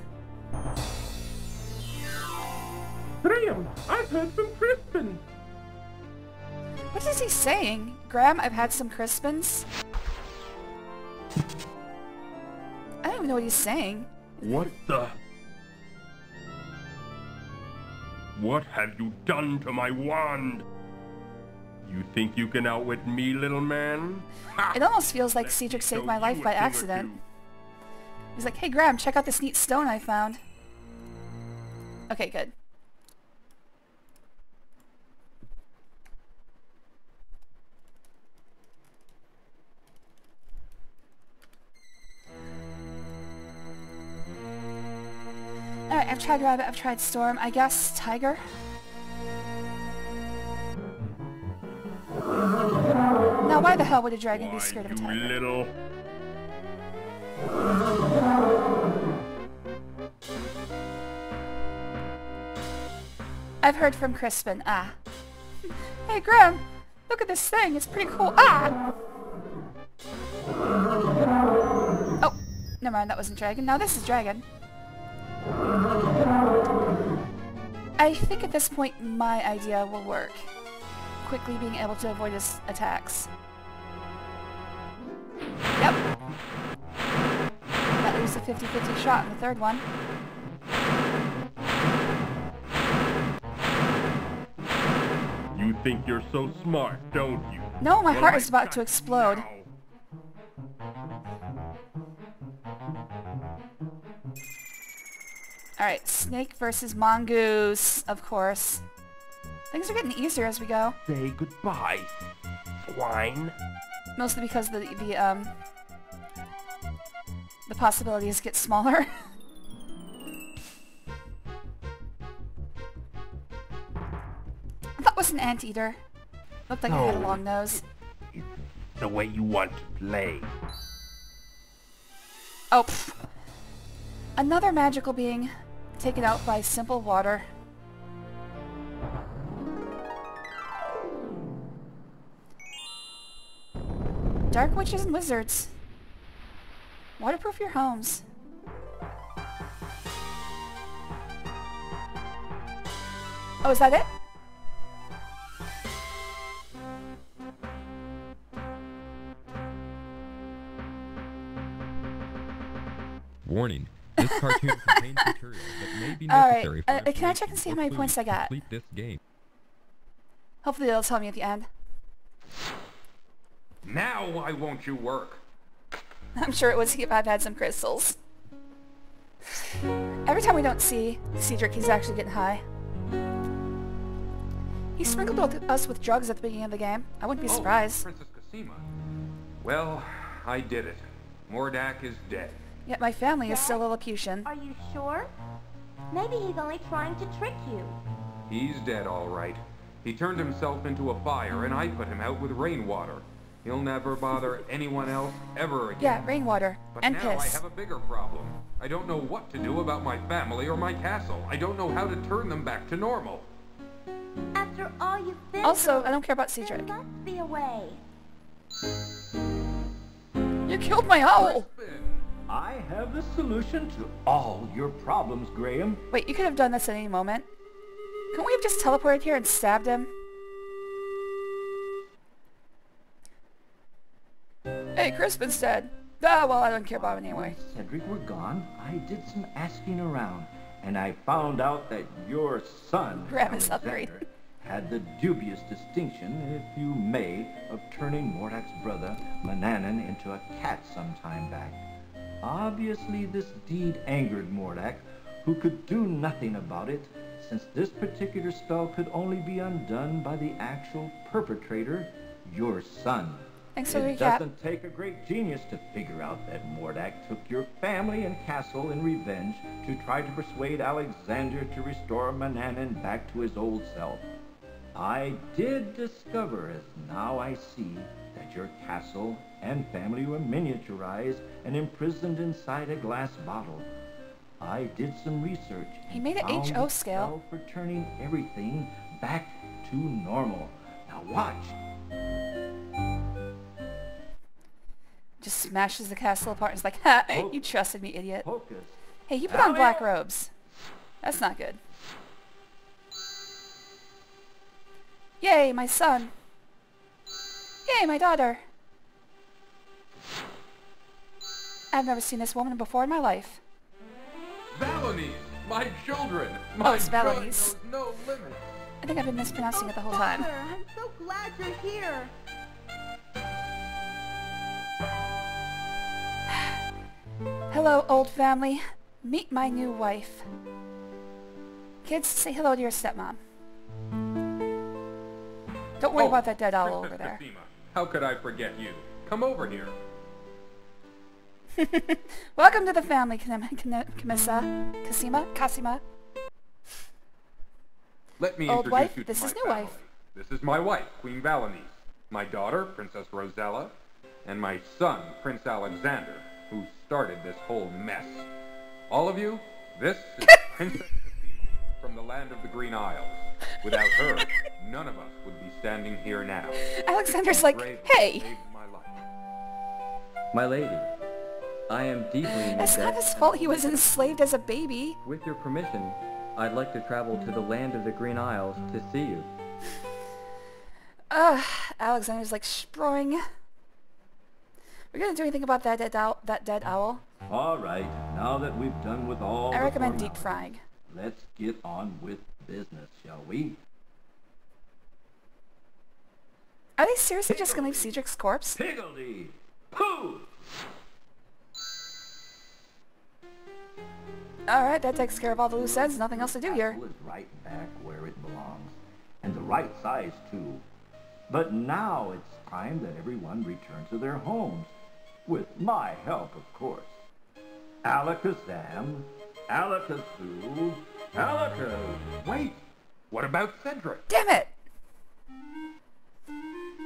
Graham, I've heard from Crispin. What is he saying? Graham, I've had some Crispins? I don't even know what he's saying. What the... What have you done to my wand? You think you can outwit me, little man? Ha! It almost feels like Cedric saved my life by accident. He's like, hey Graham, check out this neat stone I found. Okay, good. Alright, I've tried rabbit, I've tried storm, I guess tiger? Now why the hell would a dragon be scared of a tiger? Little... I've heard from Crispin, ah. Hey Graham, look at this thing, it's pretty cool, ah! Oh, never mind, that wasn't dragon, now this is dragon. I think at this point my idea will work. Quickly being able to avoid his attacks. 50-50 shot in the third one. You think you're so smart, don't you? No, my Well, heart I is about got to you explode. now. Alright, snake versus mongoose, of course. Things are getting easier as we go. Say goodbye, swine. Mostly because the possibilities get smaller. That was an anteater. Looked like it had a long nose. The way you want to play. Oh, pfft. Another magical being taken out by simple water. Dark witches and wizards. Waterproof your homes. Oh, is that it? Warning. This cartoon contains material that may be necessary Alright, for can I check and see how many points I got? complete this game. Hopefully they'll tell me at the end. Now why won't you work? I'm sure it was if I've had some crystals. Every time we don't see Cedric, he's actually getting high. He sprinkled us with drugs at the beginning of the game. I wouldn't be surprised. Princess Cosima. Well, I did it. Mordak is dead. Yet my family is still Lilliputian. Are you sure? Maybe he's only trying to trick you. He's dead, all right. He turned himself into a fire, and I put him out with rainwater. He'll never bother anyone else ever again. Yeah, rainwater. But And now I piss. have a bigger problem. I don't know what to do about my family or my castle. I don't know how to turn them back to normal. After all you've been Also, through, I don't care about there Cedric. must be a way. You killed my owl! I have the solution to all your problems, Graham. Wait, you could have done this at any moment. Couldn't we have just teleported here and stabbed him? Hey, Crispin's dead. Ah, well, I don't care about him anyway. When Cedric were gone, I did some asking around, and I found out that your son, Graham is upgrade. Alexander, had the dubious distinction, if you may, of turning Mordak's brother, Mananan, into a cat some time back. Obviously, this deed angered Mordak, who could do nothing about it, since this particular spell could only be undone by the actual perpetrator, your son. Thanks for the It recap. doesn't take a great genius to figure out that Mordak took your family and castle in revenge to try to persuade Alexander to restore Mananan back to his old self. I did discover, as now I see, that your castle and family were miniaturized and imprisoned inside a glass bottle. I did some research. He made an and found HO a scale. spell for turning everything back to normal. Now watch. Just smashes the castle apart and is like, ha, you trusted me, idiot. Hey, you put on black robes. That's not good. Yay, my son. Yay, my daughter. I've never seen this woman before in my life. Valonese, my children. Oh, My it's joy Valonese. knows no limit. I think I've been mispronouncing it the whole time. Father, I'm so glad you're here. Hello, old family. Meet my new wife. Kids, say hello to your stepmom. Don't worry about that dead owl over there. Cosima, how could I forget you? Come over here. Welcome to the family, Casima. Let me Old introduce wife, you to this my is new family. wife. This is my wife, Queen Valonese, my daughter, Princess Rosella, and my son, Prince Alexander, who started this whole mess. All of you, this is Princess Cosima from the land of the Green Isles. Without her, none of us would be standing here now. Alexander's like, hey! My lady, I am deeply in It's not debt. his fault he was enslaved as a baby. With your permission, I'd like to travel to the land of the Green Isles to see you. Alexander's like, sproing. We're gonna do anything about that dead owl? All right, now that we've done with all I the recommend deep formalities, frying. let's get on with business, shall we? Are they seriously just gonna leave Cedric's corpse? Higgledy! Pooh! Alright, that takes care of all the loose ends. Nothing else to do here. Apple is right back where it belongs, and the right size too. But now it's time that everyone return to their homes, with my help, of course. Alakazam, Alakazoo, Alakaz. Wait! What about Cedric? Damn it!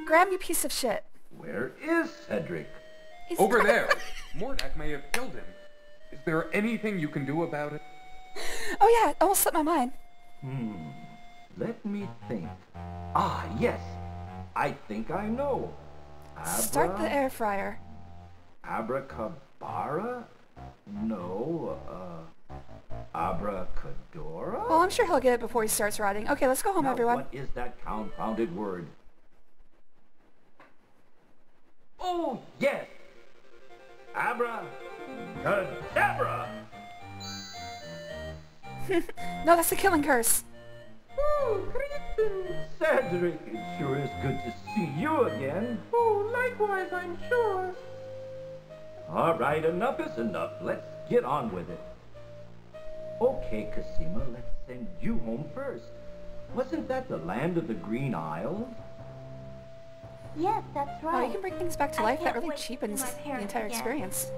Graham, you piece of shit. Where is Cedric? He's over there! Mordak may have killed him. Is there anything you can do about it? Oh yeah, it almost slipped my mind. Let me think. Ah, yes. I think I know. Start the air fryer. Abracabara? No, Abracadora? Well, I'm sure he'll get it before he starts rotting. Okay, let's go home, Now, everyone. what is that confounded word? Oh, yes! Abracadabra! No, that's the killing curse. Oh, Kristen! Cedric, it sure is good to see you again. Oh, likewise, I'm sure. All right, enough is enough. Let's get on with it. Okay, Cosima, let's send you home first. Wasn't that the land of the Green Isle? Yes, that's right. Oh, you can bring things back to I life. That can't really wait to see cheapens my the parents entire again. experience.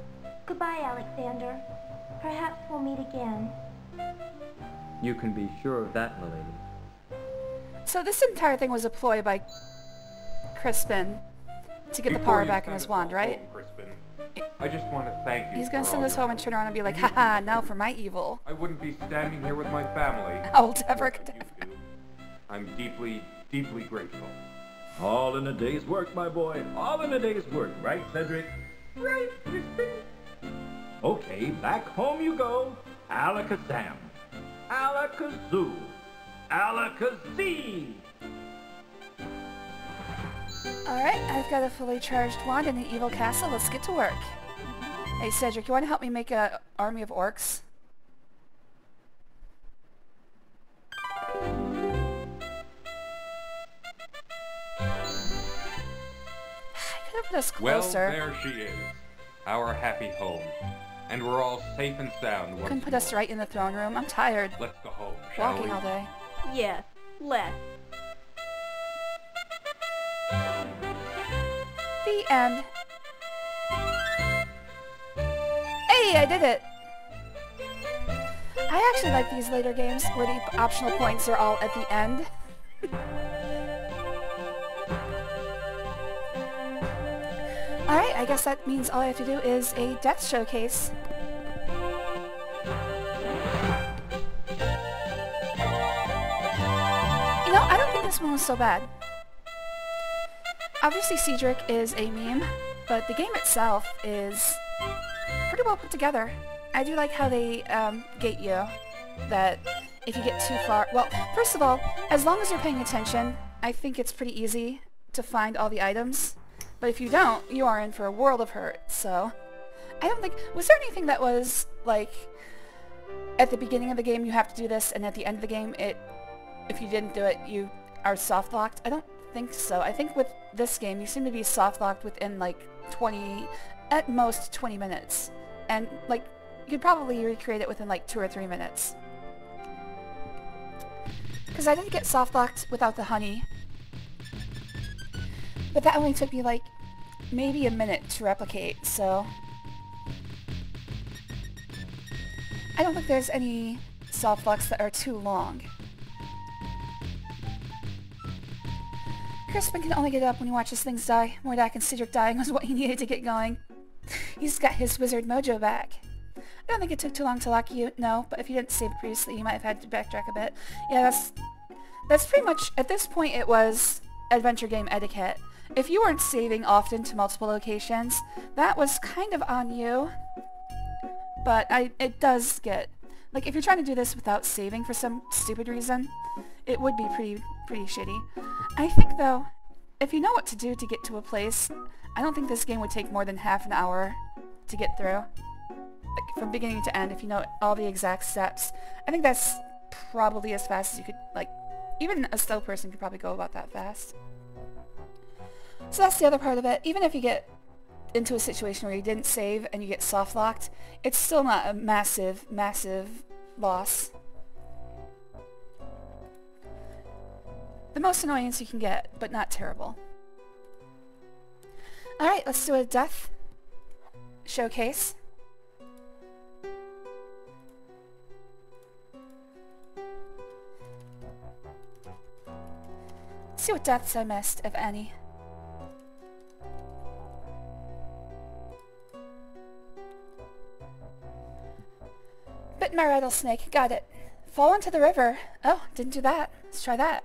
Goodbye, Alexander. Perhaps we'll meet again. You can be sure of that, milady. So this entire thing was a ploy by Crispin to get the Before power you back in send his us wand, all right? home, Crispin, I just want to thank you. He's gonna for send all us your home and turn around and be like, haha, now for my evil. I wouldn't be standing here with my family. Old abracadabra. I'm deeply, deeply grateful. All in a day's work, my boy. All in a day's work, right, Cedric? Right, Crispin. Okay, back home you go. Alakazam. Alakazoo. Alakazee. Alright, I've got a fully charged wand in the evil castle. Let's get to work. Hey, Cedric, you want to help me make an army of orcs? I could have put us Well, closer. there she is. Our happy home. And we're all safe and sound once Couldn't put more. us right in the throne room. I'm tired. Let's go home, shall Walking we? all day. Yes, let's. The end. Hey, I did it! I actually like these later games where the optional points are all at the end. Alright, I guess that means all I have to do is a death showcase. You know, I don't think this one was so bad. Obviously Cedric is a meme, but the game itself is pretty well put together. I do like how they gate you, that if you get too far... Well, first of all, as long as you're paying attention, I think it's pretty easy to find all the items. But if you don't, you are in for a world of hurt, so... I don't think... Was there anything that was, like... At the beginning of the game you have to do this, and at the end of the game, if you didn't do it, you are soft-locked? I don't think so. I think with this game, you seem to be soft-locked within, like, 20... At most, 20 minutes. And, like, you could probably recreate it within, like, 2 or 3 minutes. Because I didn't get soft-locked without the honey. But that only took me, like, maybe a minute to replicate, so... I don't think there's any soft locks that are too long. Crispin can only get up when he watches things die. Mordak and Cedric dying was what he needed to get going. He's got his wizard mojo back. I don't think it took too long to lock you, no, but if you didn't save previously, you might have had to backtrack a bit. Yeah, that's pretty much, at this point, it was adventure game etiquette. If you weren't saving often to multiple locations, that was kind of on you. But it does get... Like, if you're trying to do this without saving for some stupid reason, it would be pretty shitty. I think, though, if you know what to do to get to a place, I don't think this game would take more than half an hour to get through. like from beginning to end, if you know all the exact steps. I think that's probably as fast as you could, like, even a slow person could probably go about that fast. So that's the other part of it. Even if you get into a situation where you didn't save and you get soft locked, it's still not a massive, massive loss. The most annoyance you can get, but not terrible. Alright, let's do a death showcase. Let's see what deaths I missed, if any. Bit my rattlesnake, got it. Fall into the river. Oh, didn't do that. Let's try that.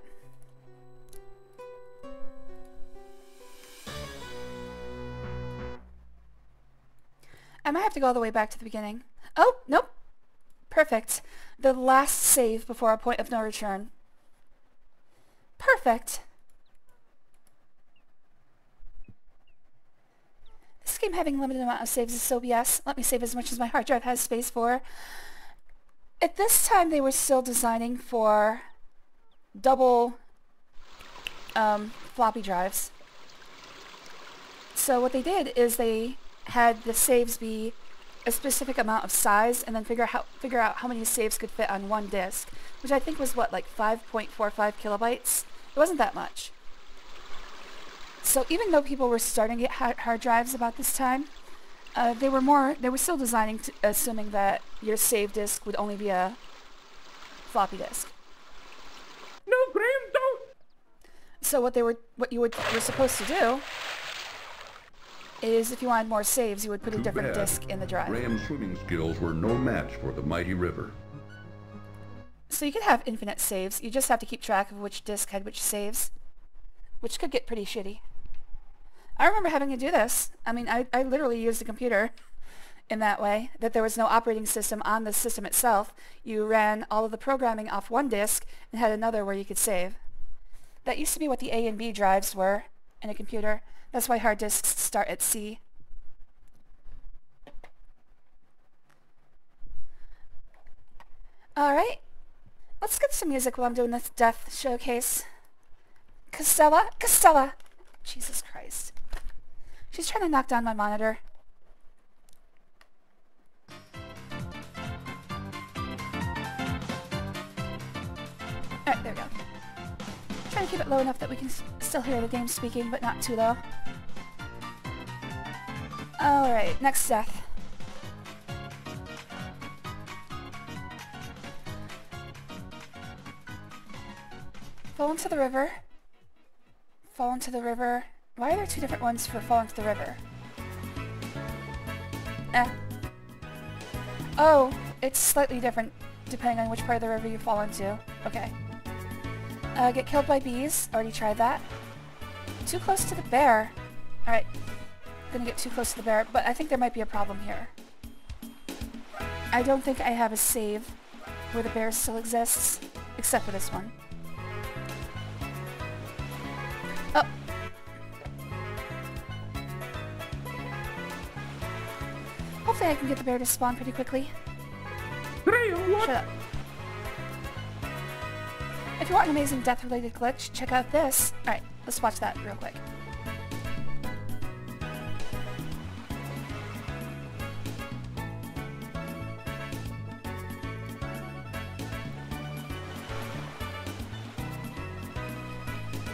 I might have to go all the way back to the beginning. Oh, nope. Perfect. The last save before a point of no return. Perfect. This game having limited amount of saves is so BS. Let me save as much as my hard drive has space for. At this time, they were still designing for double floppy drives. So what they did is they had the saves be a specific amount of size and then figure out how many saves could fit on one disk, which I think was what, like 5.45 kilobytes? It wasn't that much. So even though people were starting to get hard drives about this time, they were still designing assuming that your save disk would only be a floppy disk. No, Graham, don't! So what you were supposed to do is if you wanted more saves, you would put a different disk in the drive. Graham's swimming skills were no match for the mighty river. So you could have infinite saves, you just have to keep track of which disk had which saves, which could get pretty shitty. I remember having to do this. I mean, I literally used a computer in that way, that there was no operating system on the system itself. You ran all of the programming off one disk and had another where you could save. That used to be what the A and B drives were in a computer. That's why hard disks start at C. Alright, let's get some music while I'm doing this death showcase. Castella! Jesus Christ. She's trying to knock down my monitor. Alright, there we go. Trying to keep it low enough that we can still hear the game speaking, but not too low. Alright, next death. Fall into the river. Fall into the river. Why are there two different ones for fall into the river? Oh, it's slightly different depending on which part of the river you fall into. Okay. Get killed by bees. Already tried that. Too close to the bear. Alright. Gonna get too close to the bear, but I think there might be a problem here. I don't think I have a save where the bear still exists, except for this one. Oh! Hopefully I can get the bear to spawn pretty quickly. Shut up. If you want an amazing death-related glitch, check out this. Alright, let's watch that real quick.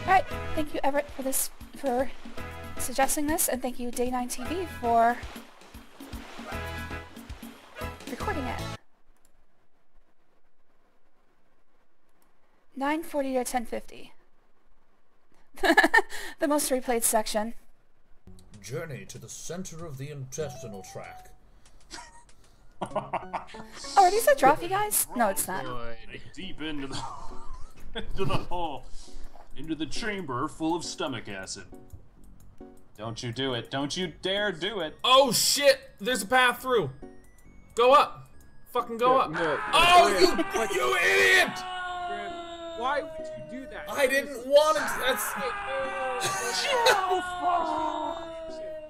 Alright, thank you Everett for suggesting this, and thank you Day9TV for recording it. 9:40 to 10:50. The most replayed section. Journey to the center of the intestinal tract. Oh, are these the trophy guys? No, it's not. Deep into the hole. Into the chamber full of stomach acid. Don't you do it. Don't you dare do it. Oh shit! There's a path through. Go up. Fucking go up. No, oh, you idiot! Why would you do that? I didn't want it. That's.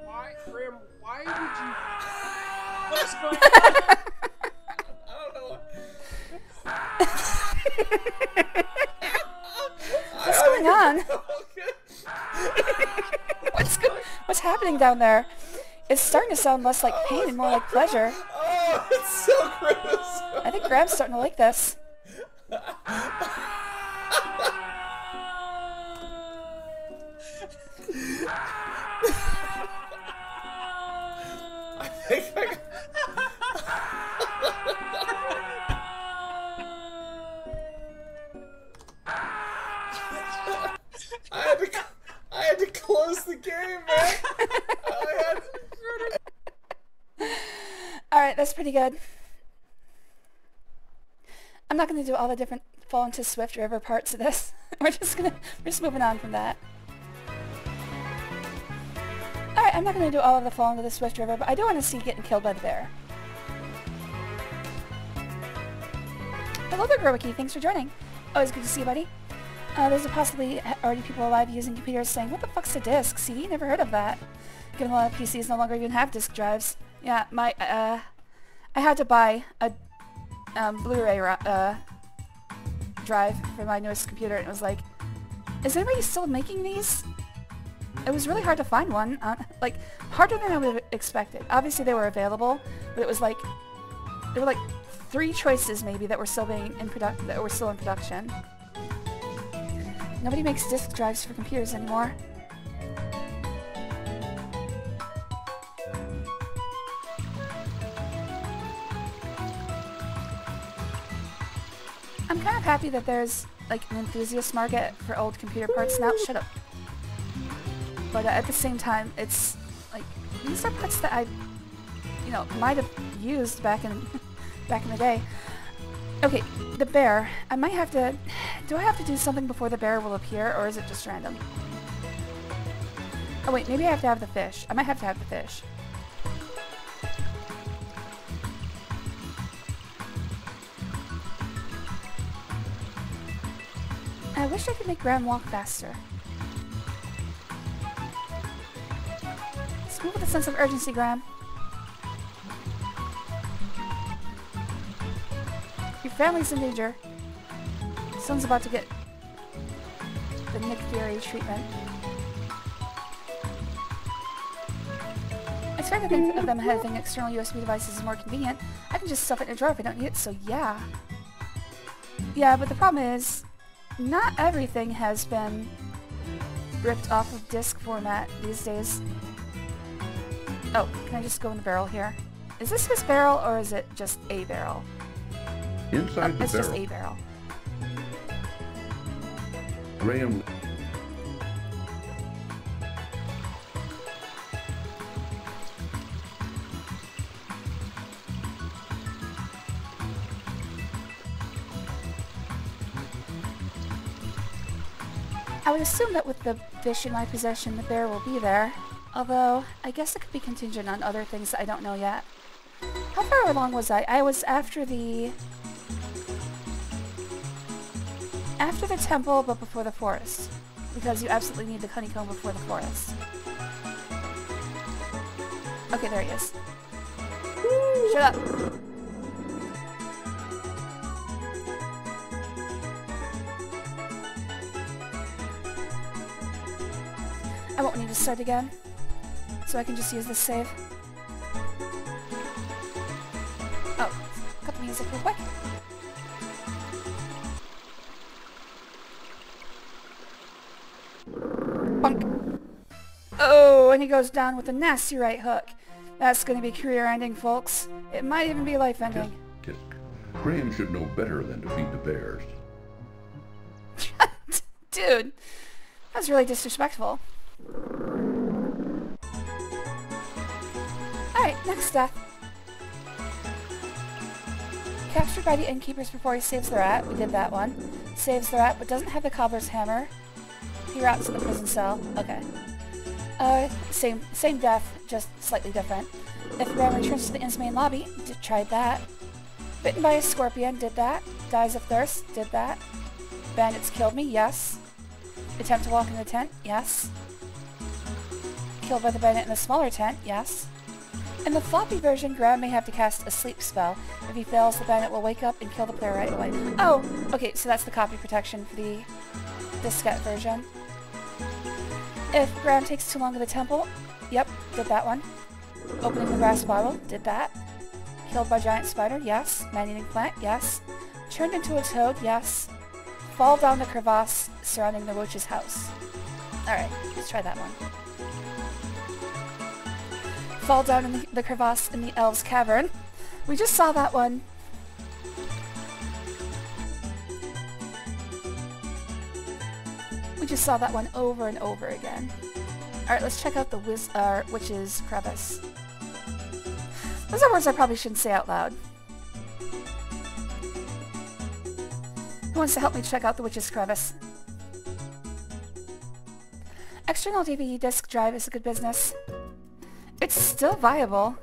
Why, Graham? Why would you? What is going on? I don't know. What's going on? What's happening down there? It's starting to sound less like pain and more like pleasure. Oh, it's so gross. I think Graham's starting to like this. I had to close the game, man. Alright, that's pretty good. I'm not going to do all the different Fall into Swift River parts of this. We're just moving on from that. Alright, I'm not going to do all of the Fall into the Swift River, but I do want to see getting killed by the bear. Hello there, Growiki. Thanks for joining. Always good to see you, buddy. There's possibly already people alive using computers saying, what the fuck's a disk? CD? Never heard of that. Given a lot of PCs no longer even have disk drives. Yeah, I had to buy a Blu-ray drive for my newest computer, and it was like, is anybody still making these? It was really hard to find one. Like, harder than I would have expected. Obviously they were available, but it was like, there were like 3 choices maybe that were still being in production. Nobody makes disk drives for computers anymore. I'm kind of happy that there's like an enthusiast market for old computer parts now. Shut up. But at the same time, it's like these are parts that I, might have used back in the day. Okay, the bear. I might have to... Do I have to do something before the bear will appear, or is it just random? Oh wait, maybe I have to have the fish. I might have to have the fish. I wish I could make Graham walk faster. Let's move with a sense of urgency, Graham. Your family's in danger. Son's about to get the Nick Fury treatment. I try to think of them having external USB devices is more convenient. I can just stuff it in a drawer if I don't need it, so yeah. Yeah, but the problem is, not everything has been ripped off of disc format these days. Oh, can I just go in the barrel here? Is this his barrel, or is it just a barrel? Inside the it's barrel. Just a barrel. Graham. I would assume that with the fish in my possession, the bear will be there. Although, I guess it could be contingent on other things that I don't know yet. How far along was I? I was after the temple, but before the forest. Because you absolutely need the honeycomb before the forest. Okay, there he is. Shut up! I won't need to start again, so I can just use this save. Oh, cut the music real quick. Bunk. Oh, and he goes down with a nasty right hook. That's gonna be career-ending, folks. It might even be life-ending. Tisk. Graham should know better than to feed the bears. Dude, that was really disrespectful. Alright, next death. Captured by the innkeepers before he saves the rat. We did that one. Saves the rat, but doesn't have the cobbler's hammer. He rots in the prison cell. Okay. Same death, just slightly different. If Graham returns to the inn's main lobby, tried that. Bitten by a scorpion, did that. Dies of thirst, did that. Bandits killed me, yes. Attempt to walk in the tent, yes. Killed by the bandit in the smaller tent, yes. In the floppy version, Graham may have to cast a sleep spell. If he fails, the bandit will wake up and kill the player right away. Oh! Okay, so that's the copy protection for the diskette version. If Graham takes too long at the temple, yep, did that one. Opening the grass bottle, did that. Killed by giant spider, yes. Man-eating plant, yes. Turned into a toad, yes. Fall down the crevasse surrounding the witch's house. Alright, let's try that one. Fall down in the crevasse in the elves' cavern. We just saw that one. We just saw that one over and over again. Alright, let's check out the witch's crevice. Those are words I probably shouldn't say out loud. Who wants to help me check out the witch's crevice? External DVD disk drive is a good business. It's still viable.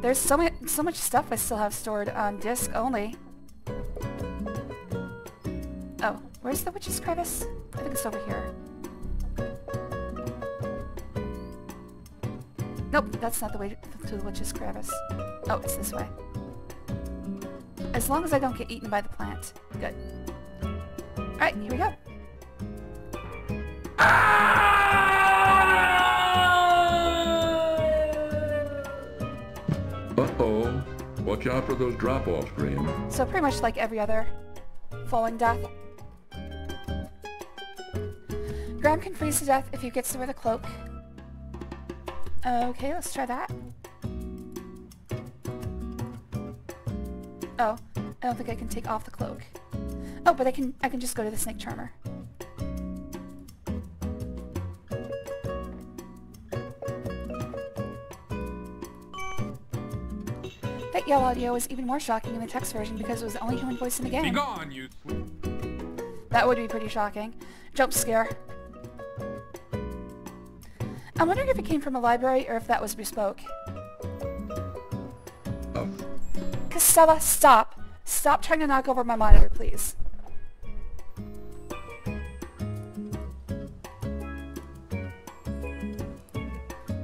There's so much stuff I still have stored on disk only. Oh, where's the witch's crevice? I think it's over here. Nope, that's not the way to the witch's crevice. Oh, it's this way. As long as I don't get eaten by the plant. Good. Alright, here we go. Uh-oh. Watch out for those drop-offs, Graham. So pretty much like every other falling death. Graham can freeze to death if he gets to wear the cloak. Okay, let's try that. Oh, I don't think I can take off the cloak. Oh, but I can just go to the snake charmer. That yell audio was even more shocking in the text version because it was the only human voice in the game. Be gone, you That would be pretty shocking. Jump scare. I'm wondering if it came from a library or if that was bespoke. Casella, stop! Stop trying to knock over my monitor, please.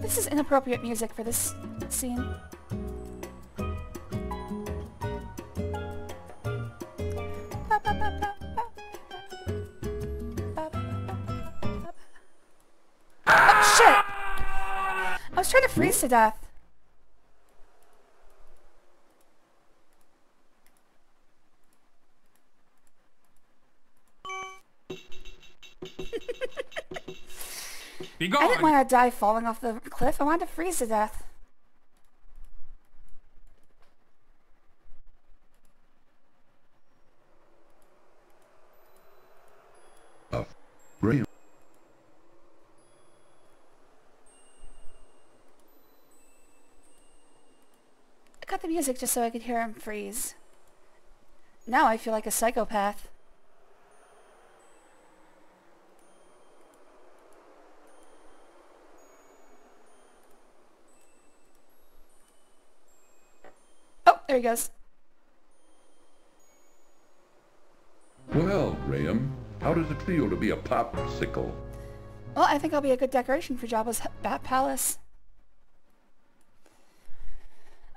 This is inappropriate music for this scene. Oh, shit! I was trying to freeze to death. Be gone. I didn't want to die falling off the cliff. I wanted to freeze to death. Graham. I cut the music just so I could hear him freeze. Now I feel like a psychopath. Oh, there he goes. Well, Graham, how does it feel to be a popsicle? Well, I think I'll be a good decoration for Jabba's Bat Palace.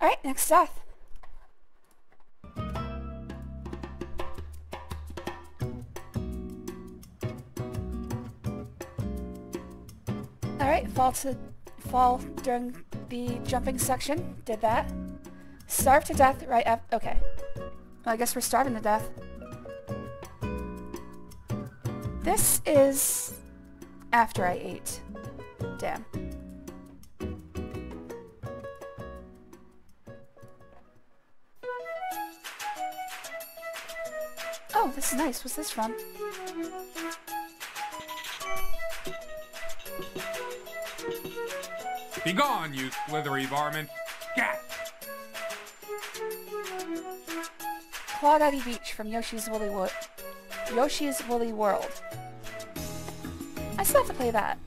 Alright, next death. Alright, fall during the jumping section. Did that. Starve to death right after. Okay. Well, I guess we're starving to death. This is after I ate. Damn. Oh, this is nice. What's this from? Be gone, you slithery varmint. Scat! Claw Daddy Beach from Yoshi's Woolly World. I still have to play that.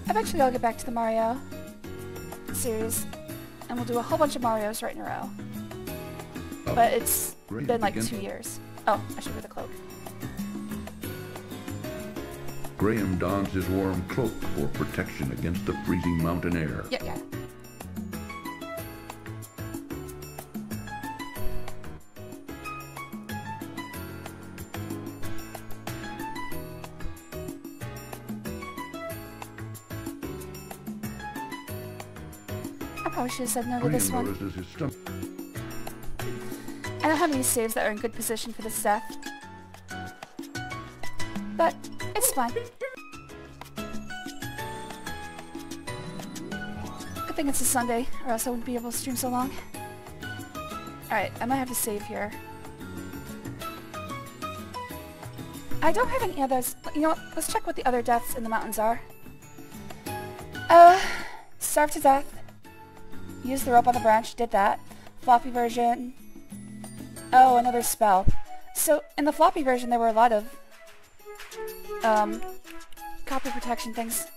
Eventually I'll get back to the Mario series, and we'll do a whole bunch of Marios right in a row. But it's been like 2 years. Oh, I should wear the cloak. Graham dons his warm cloak for protection against the freezing mountain air. Yeah. I probably should have said no to this one. I don't have any saves that are in good position for this death. But it's fine. Good thing it's a Sunday, or else I wouldn't be able to stream so long. Alright, I might have to save here. I don't have any others. You know what? Let's check what the other deaths in the mountains are. Starve to death. Use the rope on the branch. Did that. Floppy version. Oh, another spell. So, in the floppy version, there were a lot of copy protection things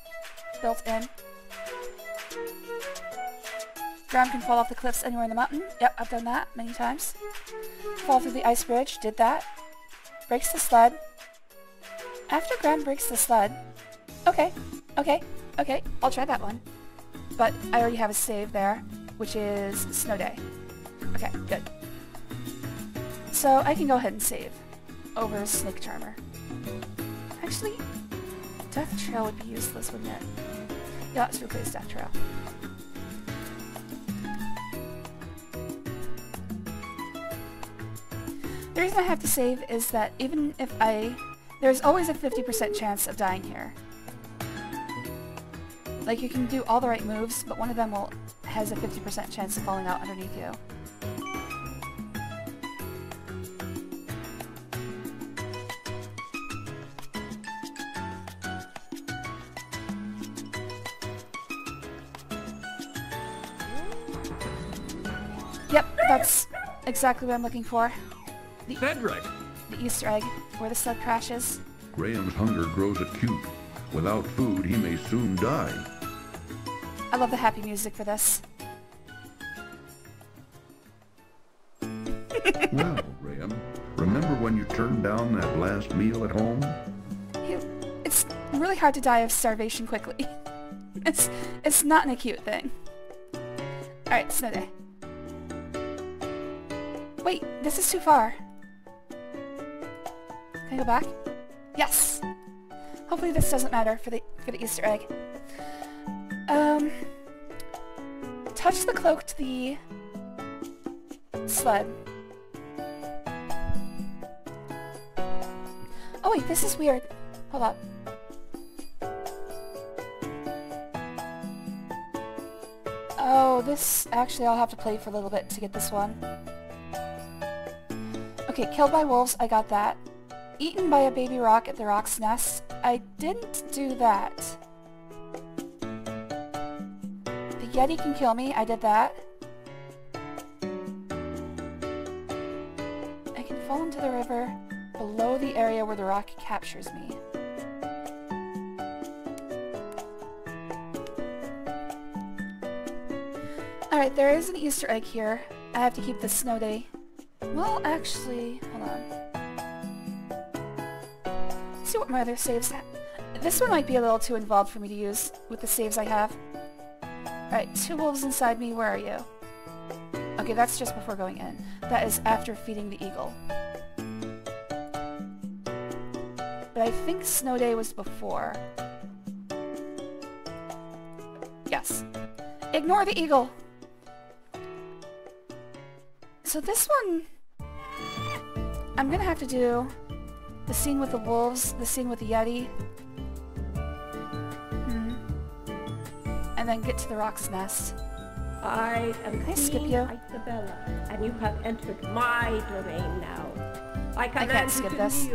built in. Graham can fall off the cliffs anywhere in the mountain. Yep, I've done that many times. Fall through the ice bridge. Did that. Breaks the sled. After Graham breaks the sled... Okay. I'll try that one. But I already have a save there, which is Snow Day. Okay, good. So I can go ahead and save over Snake Charmer. Actually, Death Trail would be useless, wouldn't it? Yeah, let's replace Death Trail. The reason I have to save is that even if there's always a 50% chance of dying here. Like, you can do all the right moves, but one of them has a 50% chance of falling out underneath you. Yep, that's exactly what I'm looking for. Cedric! The Easter egg, where the sled crashes. Graham's hunger grows acute. Without food, he may soon die. I love the happy music for this. Well, Graham, remember when you turned down that last meal at home? It's really hard to die of starvation quickly. It's not an acute thing. Alright, Snow Day. Wait, this is too far. Can I go back? Yes! Hopefully this doesn't matter for the Easter egg. Touch the cloak to the sled. Oh wait, this is weird. Hold up. Oh, this... Actually, I'll have to play for a little bit to get this one. Okay, killed by wolves, I got that. Eaten by a baby rock at the rock's nest. I didn't do that. The Yeti can kill me. I did that. I can fall into the river below the area where the rock captures me. Alright, there is an Easter egg here. I have to keep the Snow Day. Well, actually, hold on. Let's see what my other saves have. This one might be a little too involved for me to use with the saves I have. Alright, 2 wolves inside me, where are you? Okay, that's just before going in. That is after feeding the eagle. But I think Snow Day was before. Yes. Ignore the eagle! So this one... I'm gonna have to do the scene with the wolves, the scene with the Yeti. And then get to the rock's nest. I am Can I skip Queen you? Isabella, and you have entered my domain now. I can't skip this.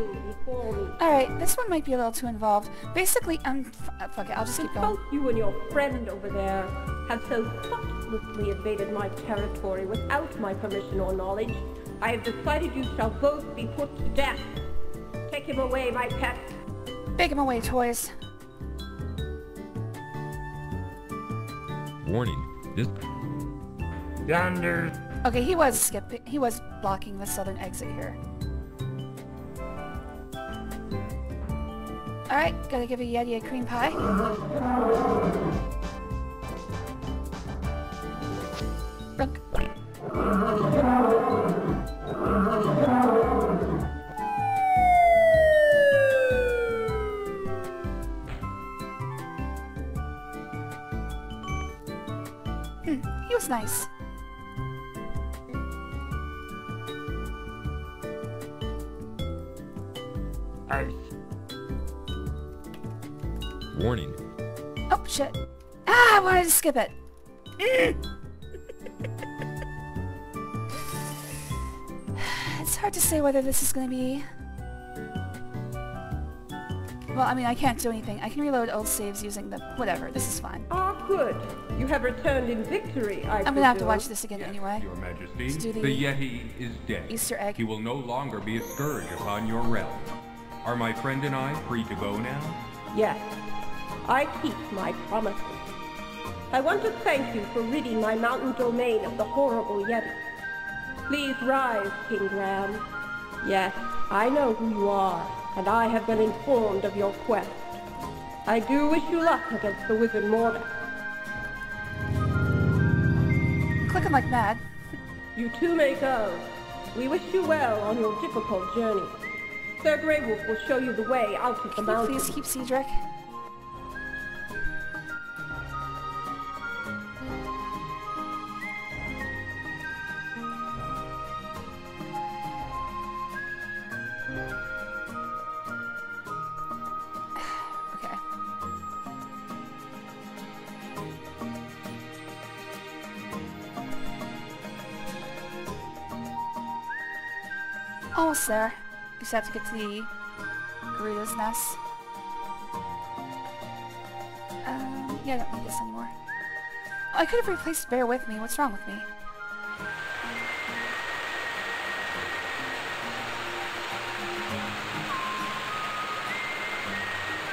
Alright, this one might be a little too involved. Basically, fuck it, I'll just keep going. Both you and your friend over there have so thoughtlessly invaded my territory without my permission or knowledge. I have decided you shall both be put to death. Take him away, my pet. Big him away, toys. Warning, this... Yonder. Okay, he was blocking the southern exit here. Alright, gotta give a Yeti a cream pie. Look. He was nice. Ice. Warning. Oh, shit. Ah, I wanted to skip it. It's hard to say whether this is gonna be... Well, I mean, I can't do anything. I can reload old saves using the... Whatever, this is fine. Ah, good. You have returned in victory, I'm gonna have to watch this again anyway. Your Majesty, Let's do the Yeti is dead. Easter egg. He will no longer be a scourge upon your realm. Are my friend and I free to go now? Yes, I keep my promises. I want to thank you for ridding my mountain domain of the horrible Yeti. Please rise, King Graham. Yes, I know who you are, and I have been informed of your quest. I do wish you luck against the wizard Mordak. Clicking like mad. You too may go. We wish you well on your difficult journey. Sir Grey Wolf will show you the way out of the mountain. Please keep Cedric. Okay. Almost there. Just have to get to the Garuda's nest. Yeah, I don't need this anymore. Oh, I could have replaced Bear with me. What's wrong with me?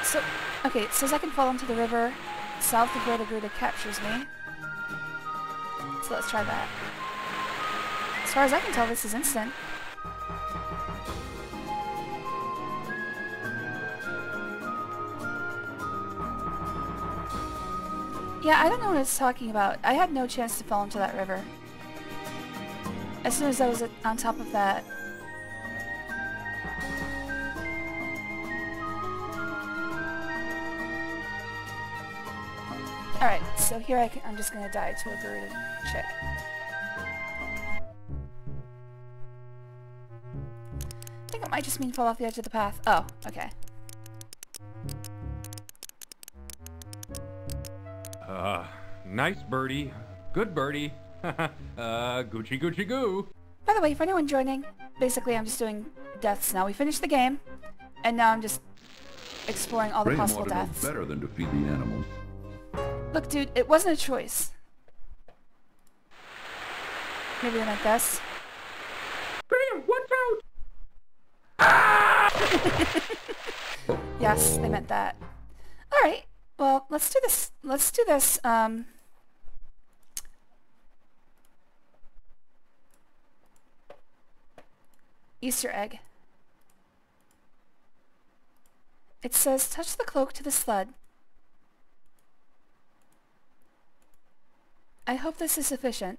So, okay, it says I can fall into the river south of where the Garuda captures me. So let's try that. As far as I can tell, this is instant. Yeah, I don't know what it's talking about. I had no chance to fall into that river. As soon as I was on top of that... Alright, so here I'm just gonna die to a Garuda chick. I think it might just mean fall off the edge of the path. Oh, okay. Nice birdie. Good birdie. Gucci Gucci Goo. By the way, for anyone joining, basically I'm just doing deaths now. We finished the game, and now I'm just exploring all the possible deaths. Better than to feed the animals. Look, dude, it wasn't a choice. Maybe I meant this. Graham, watch out! Yes, I meant that. Alright, well, let's do this. Let's do this, Easter egg. It says, touch the cloak to the sled. I hope this is sufficient.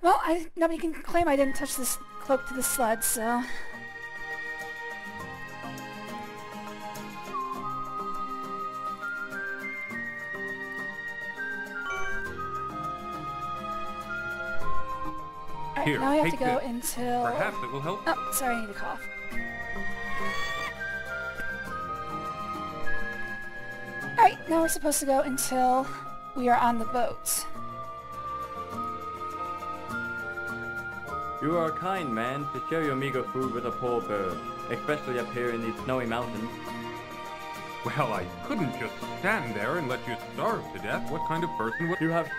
Well, nobody can claim I didn't touch this cloak to the sled, so... Alright, Here, now we have to take go this. until... Perhaps it will help. Oh, sorry, I need to cough. Alright, now we're supposed to go until we are on the boat. You are a kind man to share your meager food with a poor bird, especially up here in these snowy mountains. Well, I couldn't just stand there and let you starve to death. What kind of person would... You have...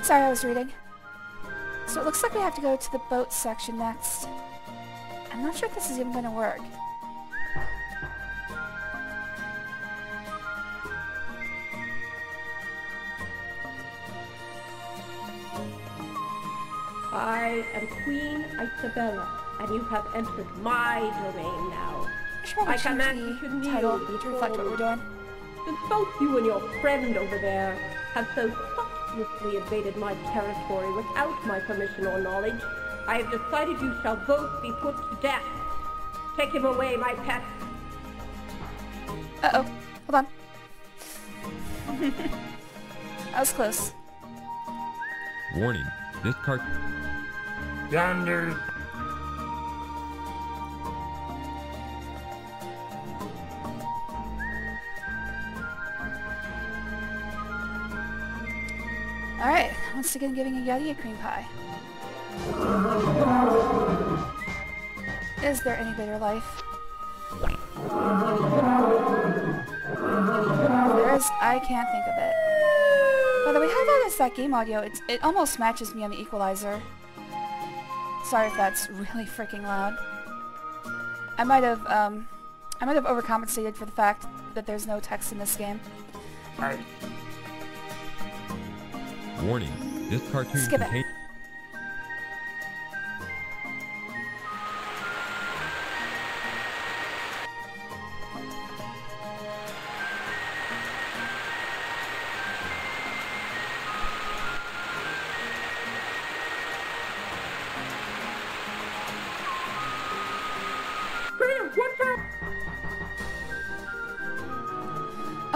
Sorry, I was reading. So it looks like we have to go to the boat section next. I'm not sure if this is even going to work. I am Queen Isabella, and you have entered my domain now. I command you to kneel title to reflect what we're doing. Since both you and your friend over there have so thoughtlessly invaded my territory without my permission or knowledge, I have decided you shall both be put to death. Take him away, my pet. Uh-oh. Hold on. That was close. Warning, this cart... Yonder. Alright, once again giving a Yeti a cream pie. Is there any better life? There is. I can't think of it. By the way, how loud is that game audio? It almost matches me on the equalizer. Sorry if that's really freaking loud. I might have overcompensated for the fact that there's no text in this game. Warning, this cartoon Skip it. contains...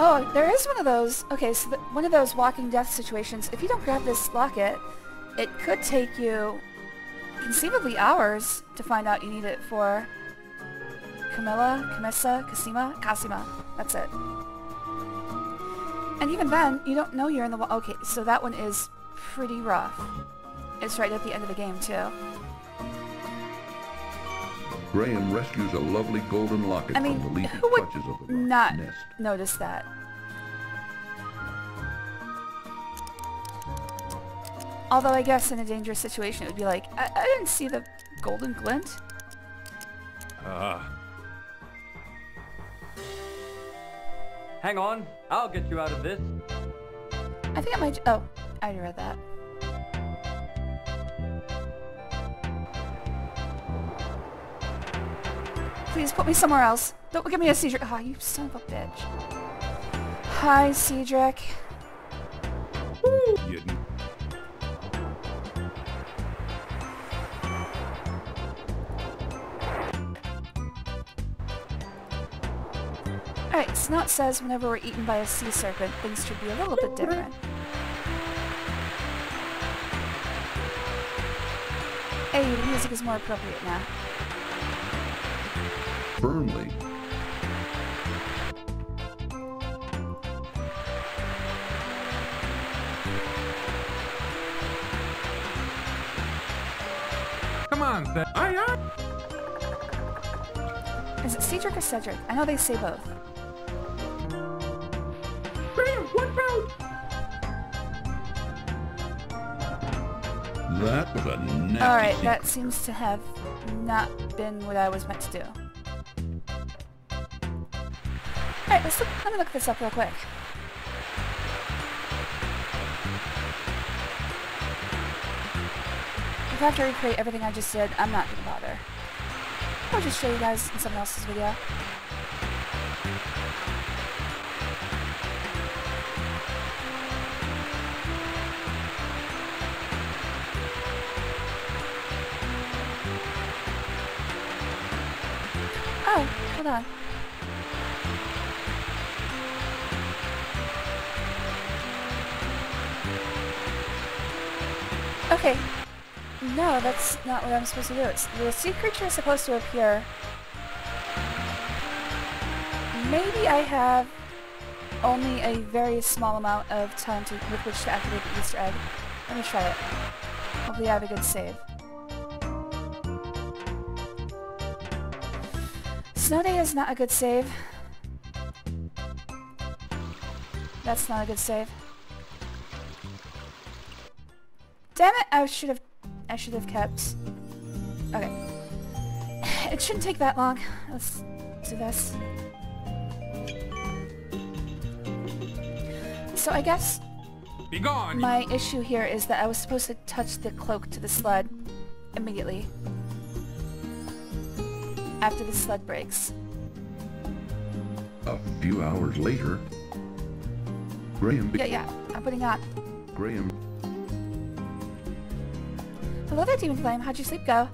Oh, there is one of those. Okay, so one of those walking death situations. If you don't grab this locket, it could take you conceivably hours to find out you need it for Casima. That's it. And even then, you don't know you're in the okay, so that one is pretty rough. It's right at the end of the game, too. Graham rescues a lovely golden locket I mean, from the leafy who would clutches of the not nest. notice that? Although I guess in a dangerous situation it would be like, I didn't see the golden glint. Hang on, I'll get you out of this. I think I might... Oh, I already read that. Please put me somewhere else. Don't give me a Cedric. Oh, you son of a bitch. Hi, Cedric. Alright, Snot says whenever we're eaten by a sea serpent, things should be a little bit different. Hey, the music is more appropriate now. Firmly. Come on, Seth. Is it Cedric or Cedric? I know they say both. That was a nasty Alright, secret. that seems to have not been what I was meant to do. Alright, let me look this up real quick. If I have to recreate everything I just did, I'm not gonna bother. I'll just show you guys in someone else's video. Oh, hold on. Okay. No, that's not what I'm supposed to do. The sea creature is supposed to appear. Maybe I have only a very small amount of time with which to activate the Easter egg. Let me try it. Hopefully I have a good save. Snow Day is not a good save. That's not a good save. Damn it! I should have kept... Okay. It shouldn't take that long. Let's do this. So I guess Be gone! My issue here is that I was supposed to touch the cloak to the sled immediately after the sled breaks. A few hours later, Graham... Yeah, I'm putting on. Graham... Hello there, Demon Flame. How'd your sleep go?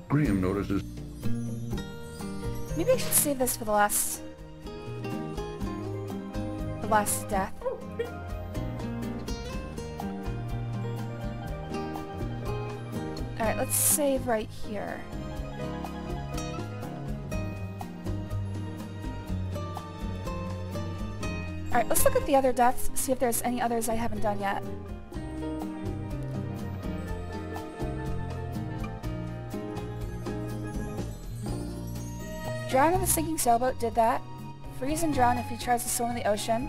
Graham notices... Maybe I should save this for the last death. Alright, let's save right here. Alright, let's look at the other deaths, see if there's any others I haven't done yet. Drown in the sinking sailboat, did that. Freeze and drown if he tries to swim in the ocean.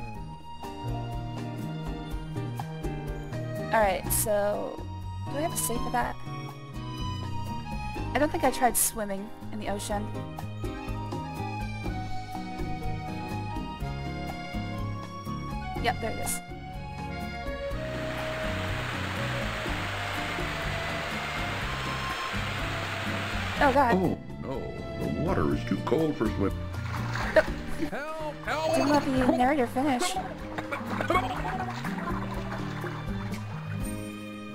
Alright, so... do I have a save for that? I don't think I tried swimming in the ocean. Yep, there it is. Oh god. Oh no, the water is too cold for swim. Help! Help! Didn't let the narrator finish.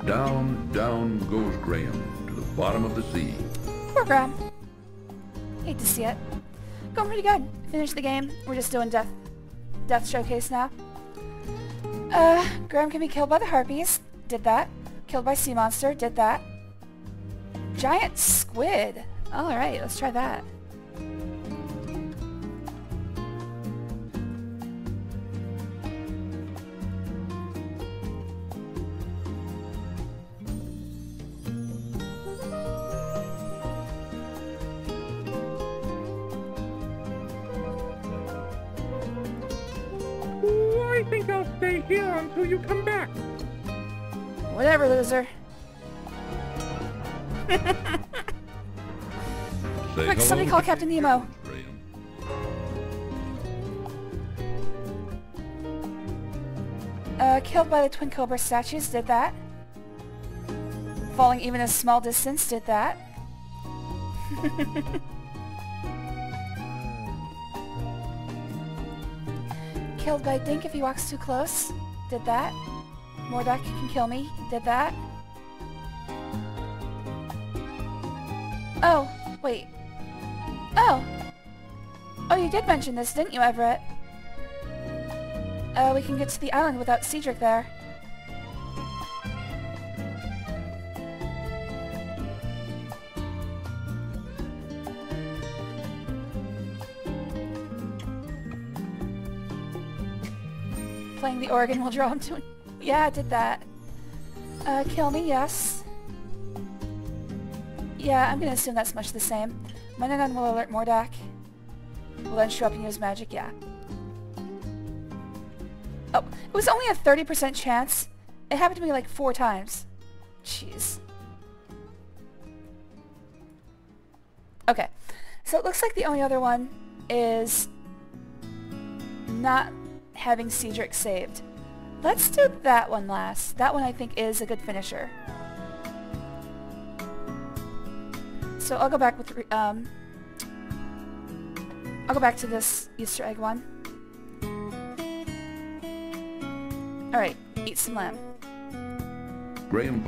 Down, down goes Graham to the bottom of the sea. Poor Graham. Hate to see it. Going pretty good. Finished the game. We're just doing death showcase now. Graham can be killed by the harpies. Did that. Killed by sea monster. Did that. Giant squid. Alright, let's try that. I think I'll stay here until you come back. Whatever, loser. Quick, somebody call Captain Nemo. Killed by the Twin Cobra statues, did that. Falling even a small distance, did that. Killed by Dink if he walks too close, did that. Mordak can kill me, did that. Oh, wait. Oh! Oh, you did mention this, didn't you, Everett? We can get to the island without Cedric there. Playing the organ will draw him to... Yeah, I did that. Kill me, yes. Yeah, I'm gonna assume that's much the same. Menanon will alert Mordak. Will then show up and use magic, yeah. Oh, it was only a 30% chance. It happened to me like 4 times. Jeez. Okay, so it looks like the only other one is not having Cedric saved. Let's do that one last. That one I think is a good finisher. So I'll go back with I'll go back to this Easter egg one. Alright, eat some lamb. Graham...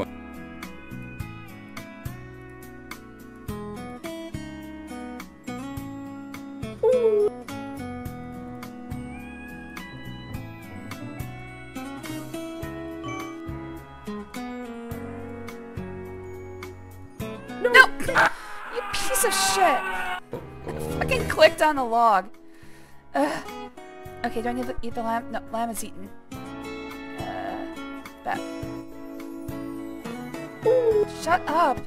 No! You piece of shit! I fucking clicked on the log. Ugh. Okay, do I need to eat the lamb? No, lamb is eaten. That. Shut up!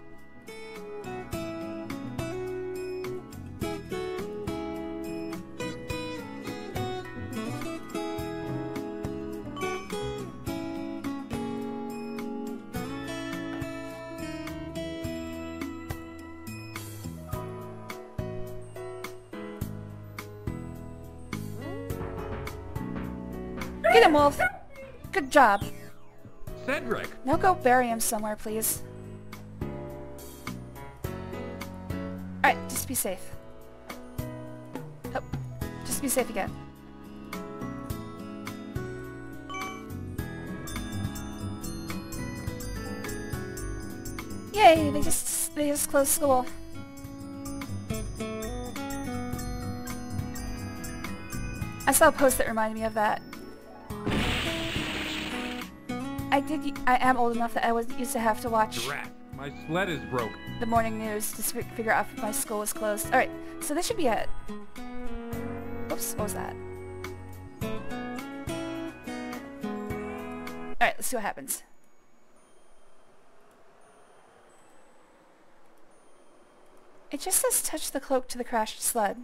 Get him, Wolf! Good job. Cedric! Now go bury him somewhere, please. Alright, just be safe. Oh, just be safe again. Yay, they just closed school. I saw a post that reminded me of that. I am old enough that I used to have to watch My sled is broke. the morning news to figure out if my school was closed. Alright, so this should be it. Oops, what was that? Alright, let's see what happens. It just says touch the cloak to the crashed sled.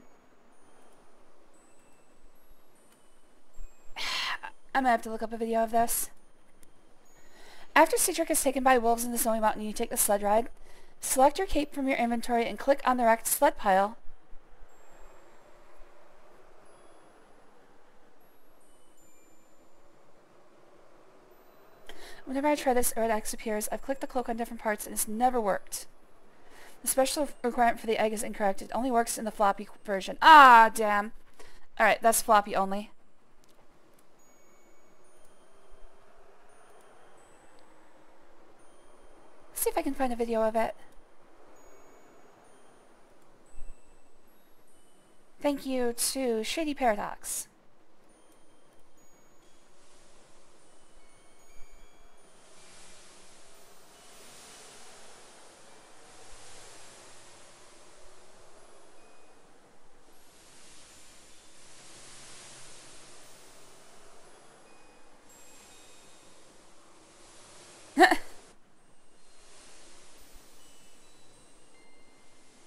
I'm gonna have to look up a video of this. After Cedric is taken by wolves in the snowy mountain, you take the sled ride. Select your cape from your inventory and click on the wrecked sled pile. Whenever I try this, a red X appears. I've clicked the cloak on different parts and it's never worked. The special requirement for the egg is incorrect. It only works in the floppy version. Ah, damn. Alright, that's floppy only. See if I can find a video of it. Thank you to Shady Paradox.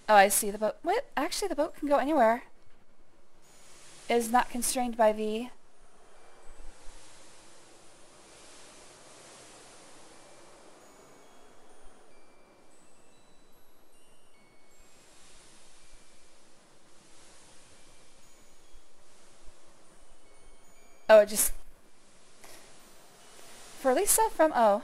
Oh, I see the boat. What? Actually, the boat can go anywhere. It is not constrained by the... Oh, it just... For Lisa from O.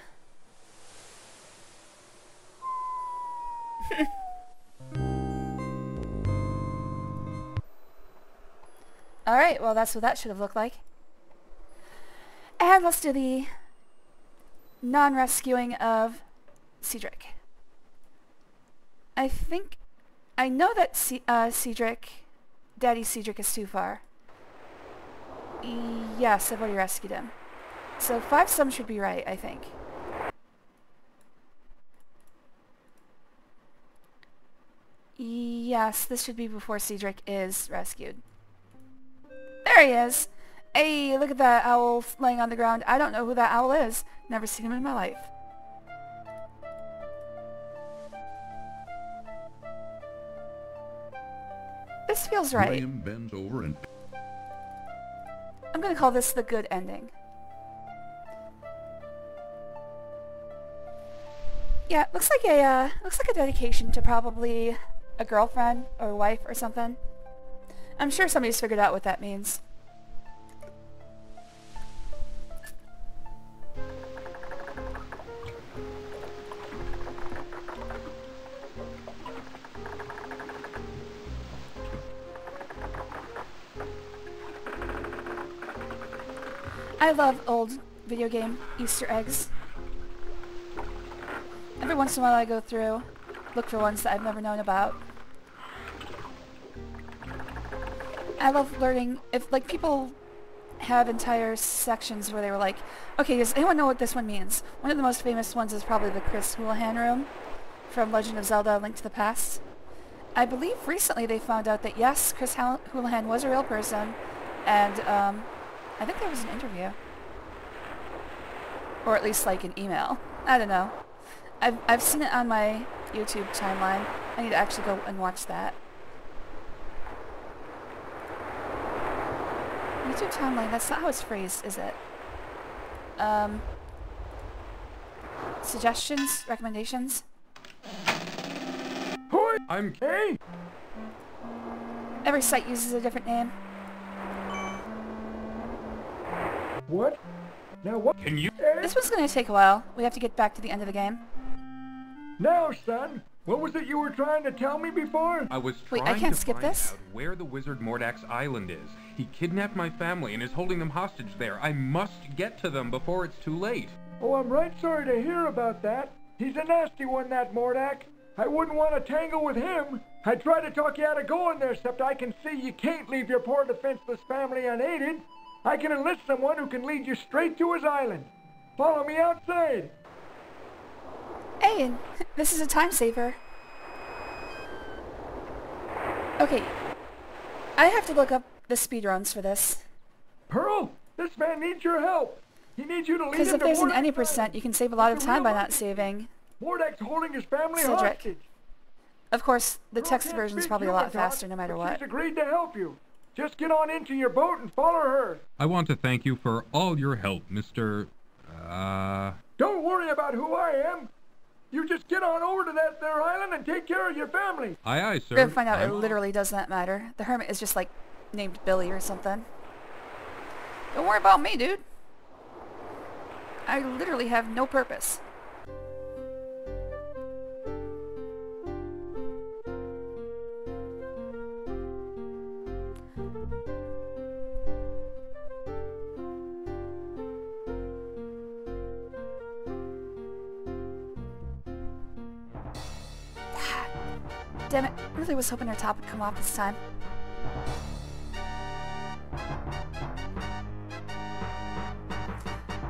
Alright, well that's what that should have looked like. And let's do the non-rescuing of Cedric. I know that Daddy Cedric is too far. Yes, I've already rescued him. So 5 sum should be right, I think. Yes, this should be before Cedric is rescued. There he is! Hey, look at that owl laying on the ground. I don't know who that owl is. Never seen him in my life. This feels right. Graham bends over and... I'm gonna call this the good ending. Yeah, looks like a dedication to probably a girlfriend or wife or something. I'm sure somebody's figured out what that means. I love old video game Easter eggs. Every once in a while I go through, look for ones that I've never known about. I love learning, if like people have entire sections where they were like, okay, does anyone know what this one means? One of the most famous ones is probably the Chris Houlihan room from Legend of Zelda: Link to the Past. I believe recently they found out that yes, Chris Houlihan was a real person, and I think there was an interview. Or at least like an email. I don't know. I've seen it on my YouTube timeline. I need to actually go and watch that. YouTube timeline, that's not how it's phrased, is it? Suggestions? Recommendations? I'm... Hey! Every site uses a different name. What? Now what? Can you? This one's gonna take a while. We have to get back to the end of the game. Now, son, what was it you were trying to tell me before? I was Wait, trying I can't to skip find this? out where the wizard Mordak's island is. He kidnapped my family and is holding them hostage there. I must get to them before it's too late. Oh, I'm right sorry to hear about that. He's a nasty one, that Mordak. I wouldn't want to tangle with him. I tried to talk you out of going there, except I can see you can't leave your poor defenseless family unaided. I can enlist someone who can lead you straight to his island. Follow me outside. Hey, and this is a time saver. Okay, I have to look up the speedruns for this. Pearl, this man needs your help. He needs you to lead him to Because if there's an Mordak's any island. percent, you can save a lot of time by not saving. Mordak's holding his family Cedric. hostage. Of course, the Pearl text can't version is speak probably a human lot talk, faster no matter but what. She's agreed to help you. Just get on into your boat and follow her. I want to thank you for all your help, Mr. Don't worry about who I am. You just get on over to that there island and take care of your family. Aye, aye, sir. We're gonna find out I it will. literally does not matter. The hermit is just like named Billy or something. Don't worry about me, dude. I literally have no purpose. Damn it, I really was hoping our top would come off this time.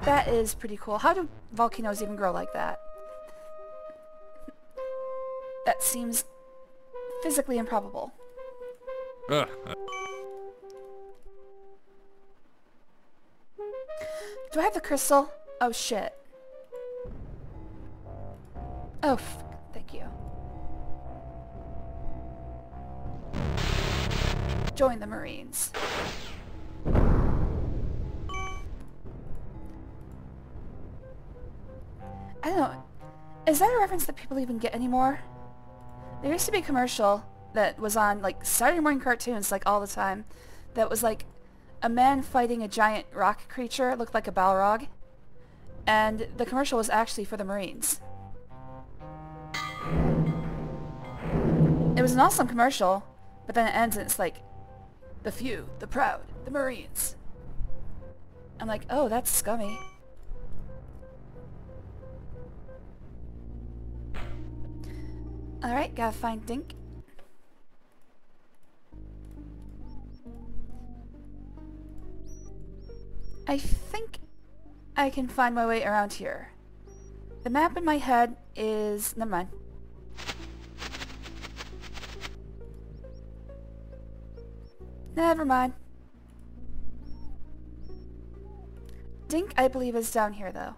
That is pretty cool. How do volcanoes even grow like that? That seems physically improbable. Ugh. Do I have the crystal? Oh shit. Oh, thank you. Join the Marines. I don't know. Is that a reference that people even get anymore? There used to be a commercial that was on like Saturday morning cartoons like all the time that was like a man fighting a giant rock creature. It looked like a Balrog. And the commercial was actually for the Marines. It was an awesome commercial, but then it ends and it's like, the few, the proud, the Marines. I'm like, oh, that's scummy. Alright, gotta find Dink. I think I can find my way around here. The map in my head is... never mind. Never mind. Dink, I believe, is down here, though.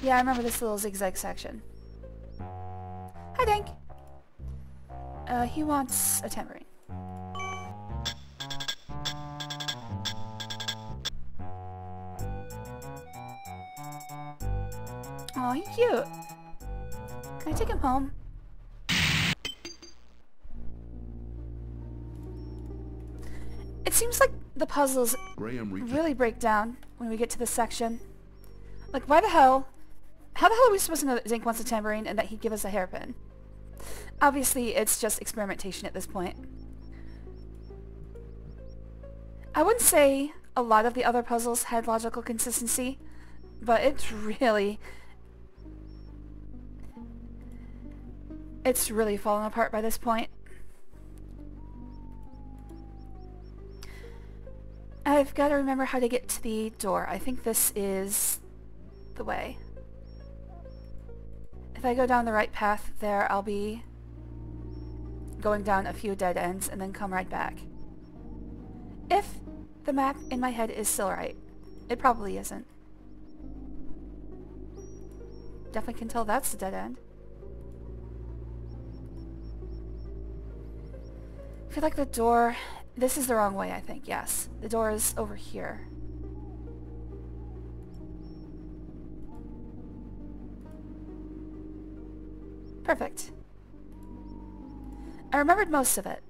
Yeah, I remember this little zigzag section. Hi, Dink! He wants a tambourine. Aw, he's cute. Can I take him home? It seems like the puzzles really break down when we get to this section. Like, why the hell? How the hell are we supposed to know that Dink wants a tambourine and that he'd give us a hairpin? Obviously, it's just experimentation at this point. I wouldn't say a lot of the other puzzles had logical consistency, but it's really fallen apart by this point. I've got to remember how to get to the door. I think this is the way. If I go down the right path there, I'll be going down a few dead ends and then come right back. If the map in my head is still right. It probably isn't. Definitely can tell that's the dead end. I feel like the door... This is the wrong way, I think, yes. The door is over here. Perfect. I remembered most of it.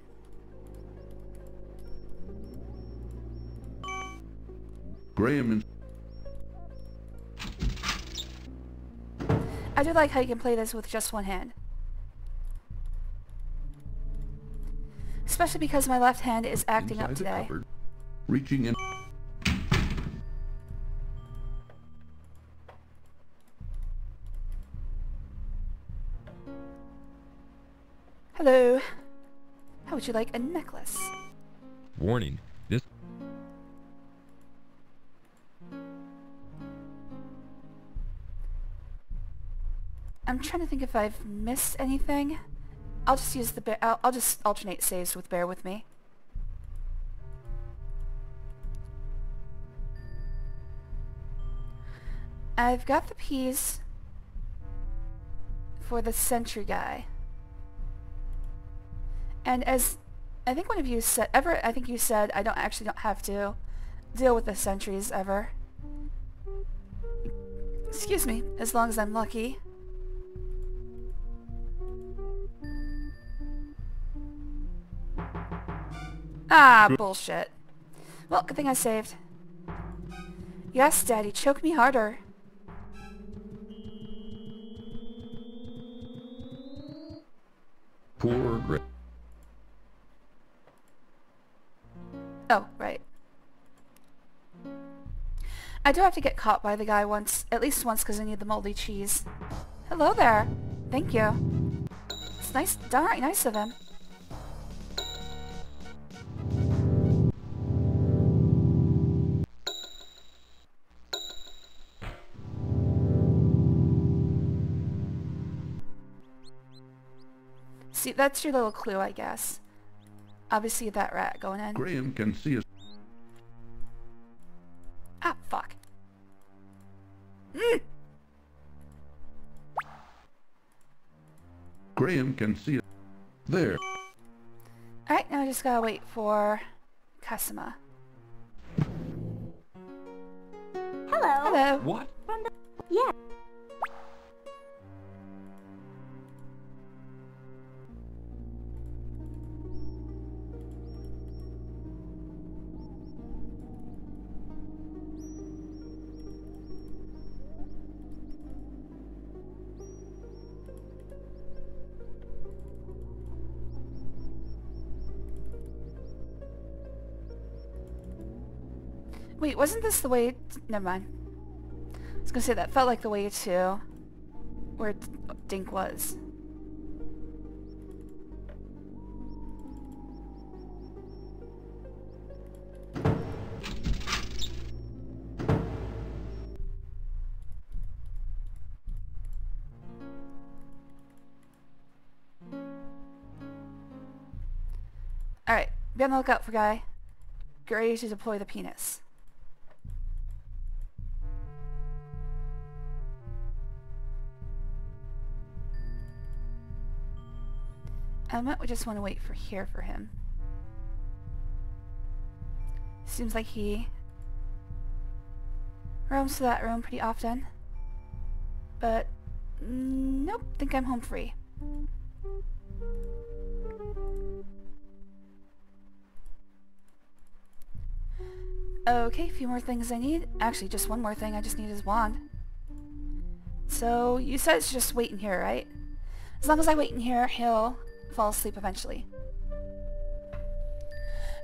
Graham and... I do like how you can play this with just one hand. Especially because my left hand is acting up today. Cupboard, reaching in... Hello. How would you like a necklace? Warning. This... I'm trying to think if I've missed anything. I'll just use the bear. I'll just alternate saves with bear with me. I've got the peas for the sentry guy. And as I think one of you said, I think you said I don't have to deal with the sentries ever. Excuse me, as long as I'm lucky. Ah, bullshit. Well, good thing I saved. Yes, Daddy, choke me harder. Poor Graham. Oh, right. I do have to get caught by the guy once, at least once, because I need the moldy cheese. Hello there. Thank you. It's nice, downright nice of him. See, that's your little clue, I guess. Obviously that rat going in. Graham can see us. Ah, fuck. Mm. Graham can see us. There. Alright, now I just gotta wait for Kasuma. Hello. Hello. What? From the... Yeah. Wait, wasn't this the way... Never mind. I was gonna say that felt like the way to... where Dink was. Alright, be on the lookout for guy. Get ready to deploy the penis. I might just want to wait for here for him. Seems like he roams to that room pretty often. But nope, think I'm home free. Okay, a few more things I need. Actually, just one more thing I just need his wand. So, you said it's just waiting here, right? As long as I wait in here, he'll fall asleep eventually.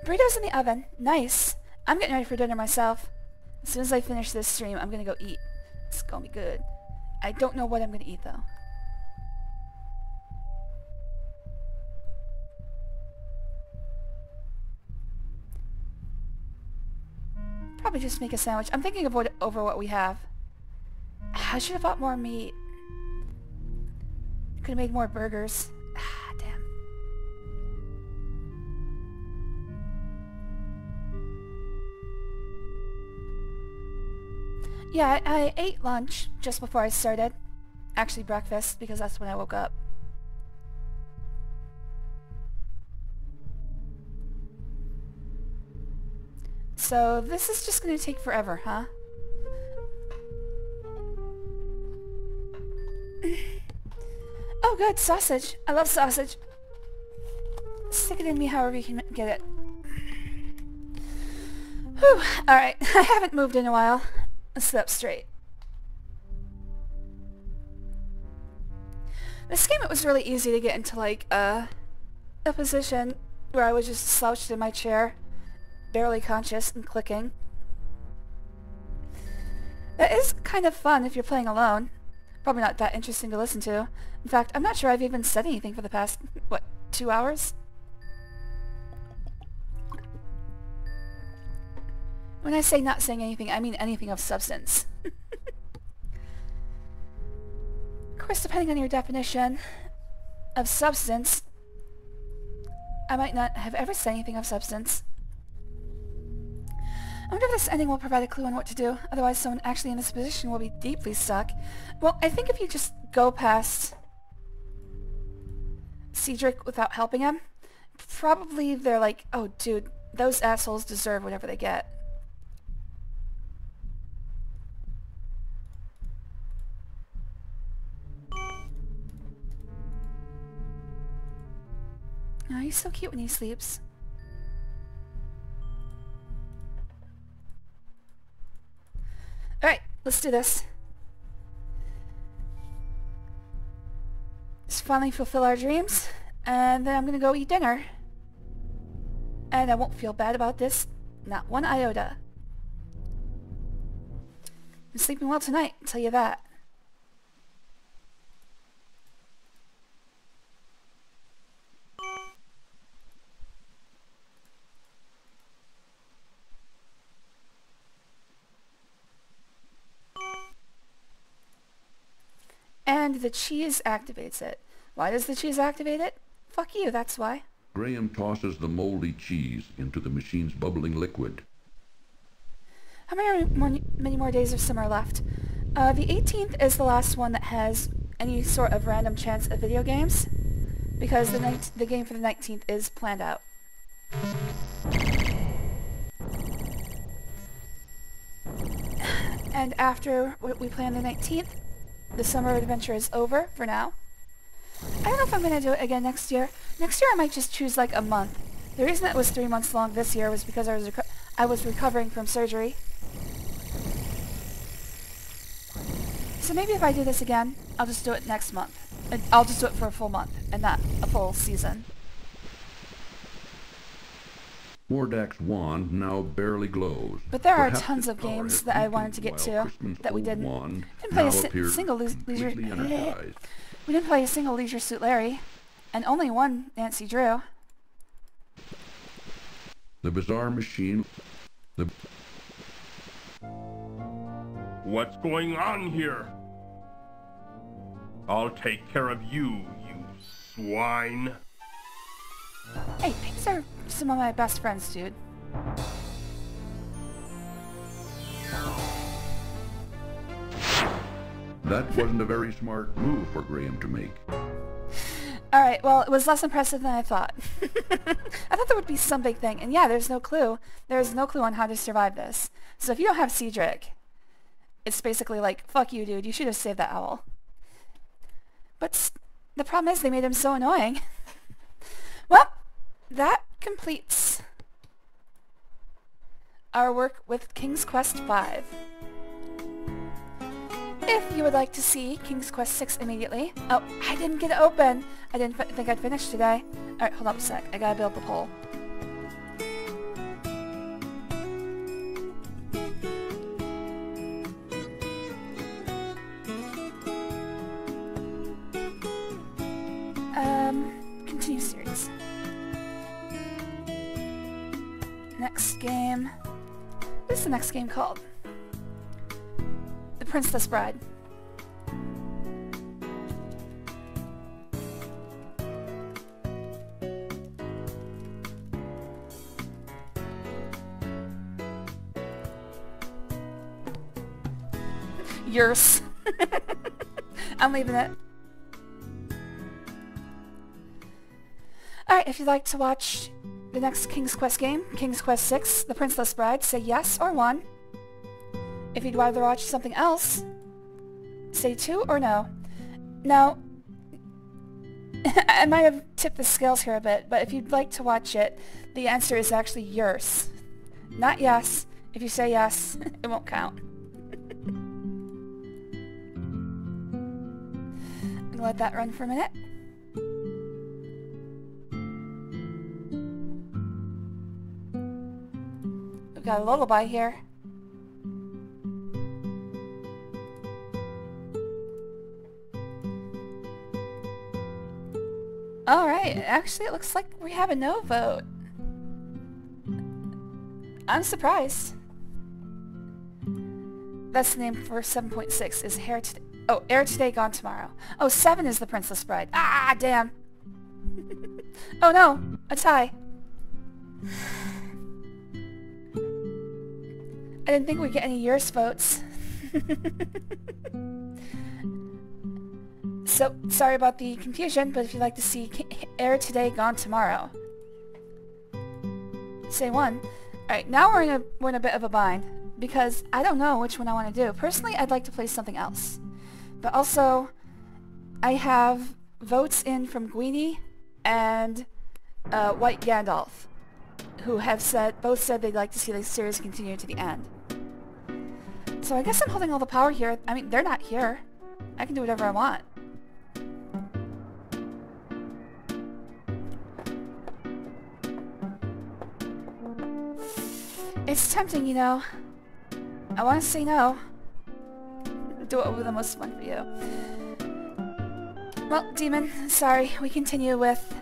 Burritos in the oven. Nice. I'm getting ready for dinner myself. As soon as I finish this stream, I'm gonna go eat. It's gonna be good. I don't know what I'm gonna eat, though. Probably just make a sandwich. I'm thinking of over what we have. I should have bought more meat. Could have made more burgers. Ah, damn. Yeah, I ate lunch just before I started. Actually breakfast, because that's when I woke up. So this is just going to take forever, huh? Oh good, sausage. I love sausage. Stick it in me however you can get it. Whew, alright. I haven't moved in a while. Let's sit up straight. This game, it was really easy to get into, like, a position where I was just slouched in my chair, barely conscious and clicking. That is kind of fun if you're playing alone. Probably not that interesting to listen to. In fact, I'm not sure I've even said anything for the past, what, 2 hours? When I say not saying anything, I mean anything of substance. Of course, depending on your definition of substance, I might not have ever said anything of substance. I wonder if this ending will provide a clue on what to do, otherwise someone actually in this position will be deeply stuck. Well, I think if you just go past Cedric without helping him, probably they're like, oh dude, those assholes deserve whatever they get. Oh, he's so cute when he sleeps. Alright, let's do this. Just finally fulfill our dreams, and then I'm gonna go eat dinner. And I won't feel bad about this, not one iota. I'm sleeping well tonight, I'll tell you that. And the cheese activates it. Why does the cheese activate it? Fuck you, that's why. Graham tosses the moldy cheese into the machine's bubbling liquid. How many more days of summer left? The 18th is the last one that has any sort of random chance of video games, because the game for the 19th is planned out. And after we plan the 19th, the summer adventure is over for now. I don't know if I'm going to do it again next year. Next year I might just choose like a month. The reason it was 3 months long this year was because I was recovering from surgery. So maybe if I do this again, I'll just do it next month. I'll just do it for a full month and not a full season. Mordak's wand now barely glows. But there are Perhaps tons his of power games has that I weakened wanted to get while to Crispin's that we old didn't. wand Didn't play now a appears single completely energized. We didn't play a single Leisure Suit Larry, and only one Nancy Drew. The bizarre machine... What's going on here? I'll take care of you, you swine. Hey, pigs are some of my best friends, dude. That wasn't a very smart move for Graham to make. Alright, well, it was less impressive than I thought. I thought there would be some big thing, and yeah, there's no clue. There's no clue on how to survive this. So if you don't have Cedric, it's basically like, fuck you, dude, you should have saved that owl. But the problem is they made him so annoying. Well, that completes our work with King's Quest V. If you would like to see King's Quest 6 immediately... Oh, I didn't get it open! I didn't think I'd finish today. Alright, hold up a sec. I gotta build the pole. Continue series. Next game... What is the next game called? The Princess Bride. Yours. I'm leaving it. Alright, if you'd like to watch the next King's Quest game, King's Quest 6, The Princess Bride, say yes or 1. If you'd rather watch something else, say 2 or no. Now, I might have tipped the scales here a bit, but if you'd like to watch it, the answer is actually yours. Not yes. If you say yes, it won't count. I'm gonna let that run for a minute. We've got a lullaby here. Alright, actually it looks like we have a no vote. I'm surprised. That's the name for 7.6, is Hair Today. Oh, Air Today, Gone Tomorrow. Oh, 7 is The Princess Bride. Ah, damn. Oh no, a tie. I didn't think we'd get any yours votes. So, sorry about the confusion, but if you'd like to see Air Today, Gone Tomorrow, say 1. Alright, now we're in a bit of a bind, because I don't know which one I want to do. Personally, I'd like to play something else. But also, I have votes in from Guini and White Gandalf, who have both said they'd like to see the series continue to the end. So I guess I'm holding all the power here. I mean, they're not here. I can do whatever I want. It's tempting, you know. I want to say no. Do it with the most fun for you. Well, Demon, sorry. We continue with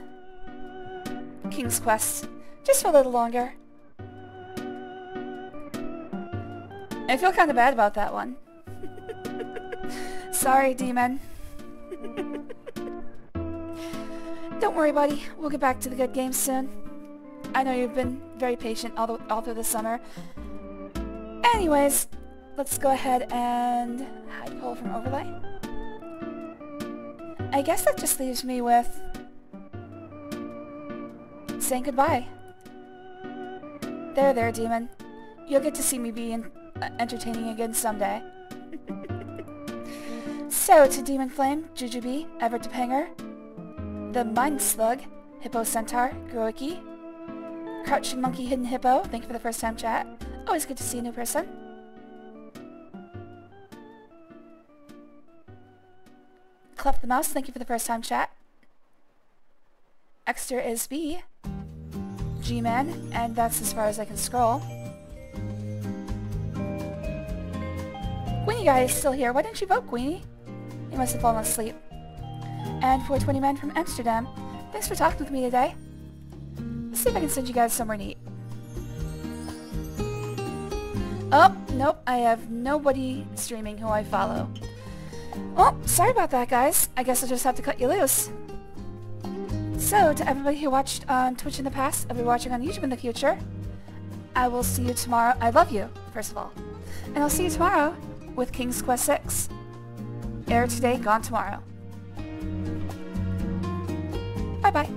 King's Quest. Just for a little longer. I feel kind of bad about that one. Sorry, Demon. Don't worry, buddy. We'll get back to the good games soon. I know you've been very patient all through the summer. Anyways, let's go ahead and hide pull from overlay. I guess that just leaves me with saying goodbye. There, Demon. You'll get to see me be entertaining again someday. So, to Demon Flame, Jujubee, Ever Topanger, the Mind Slug, Hippo Centaur, Groiki, Crouching Monkey Hidden Hippo, thank you for the first time chat. Always good to see a new person. Clef the Mouse, thank you for the first time chat. Exter is B, G-Man, and that's as far as I can scroll. Queenie guy is still here. Why didn't you vote, Queenie? He must have fallen asleep. And 420 Man from Amsterdam, thanks for talking with me today. Let's see if I can send you guys somewhere neat. Oh, nope, I have nobody streaming who I follow. Well, sorry about that, guys. I guess I'll just have to cut you loose. So, to everybody who watched on Twitch in the past, I'll be watching on YouTube in the future. I will see you tomorrow. I love you, first of all. And I'll see you tomorrow with King's Quest 6. Air Today, Gone Tomorrow. Bye-bye.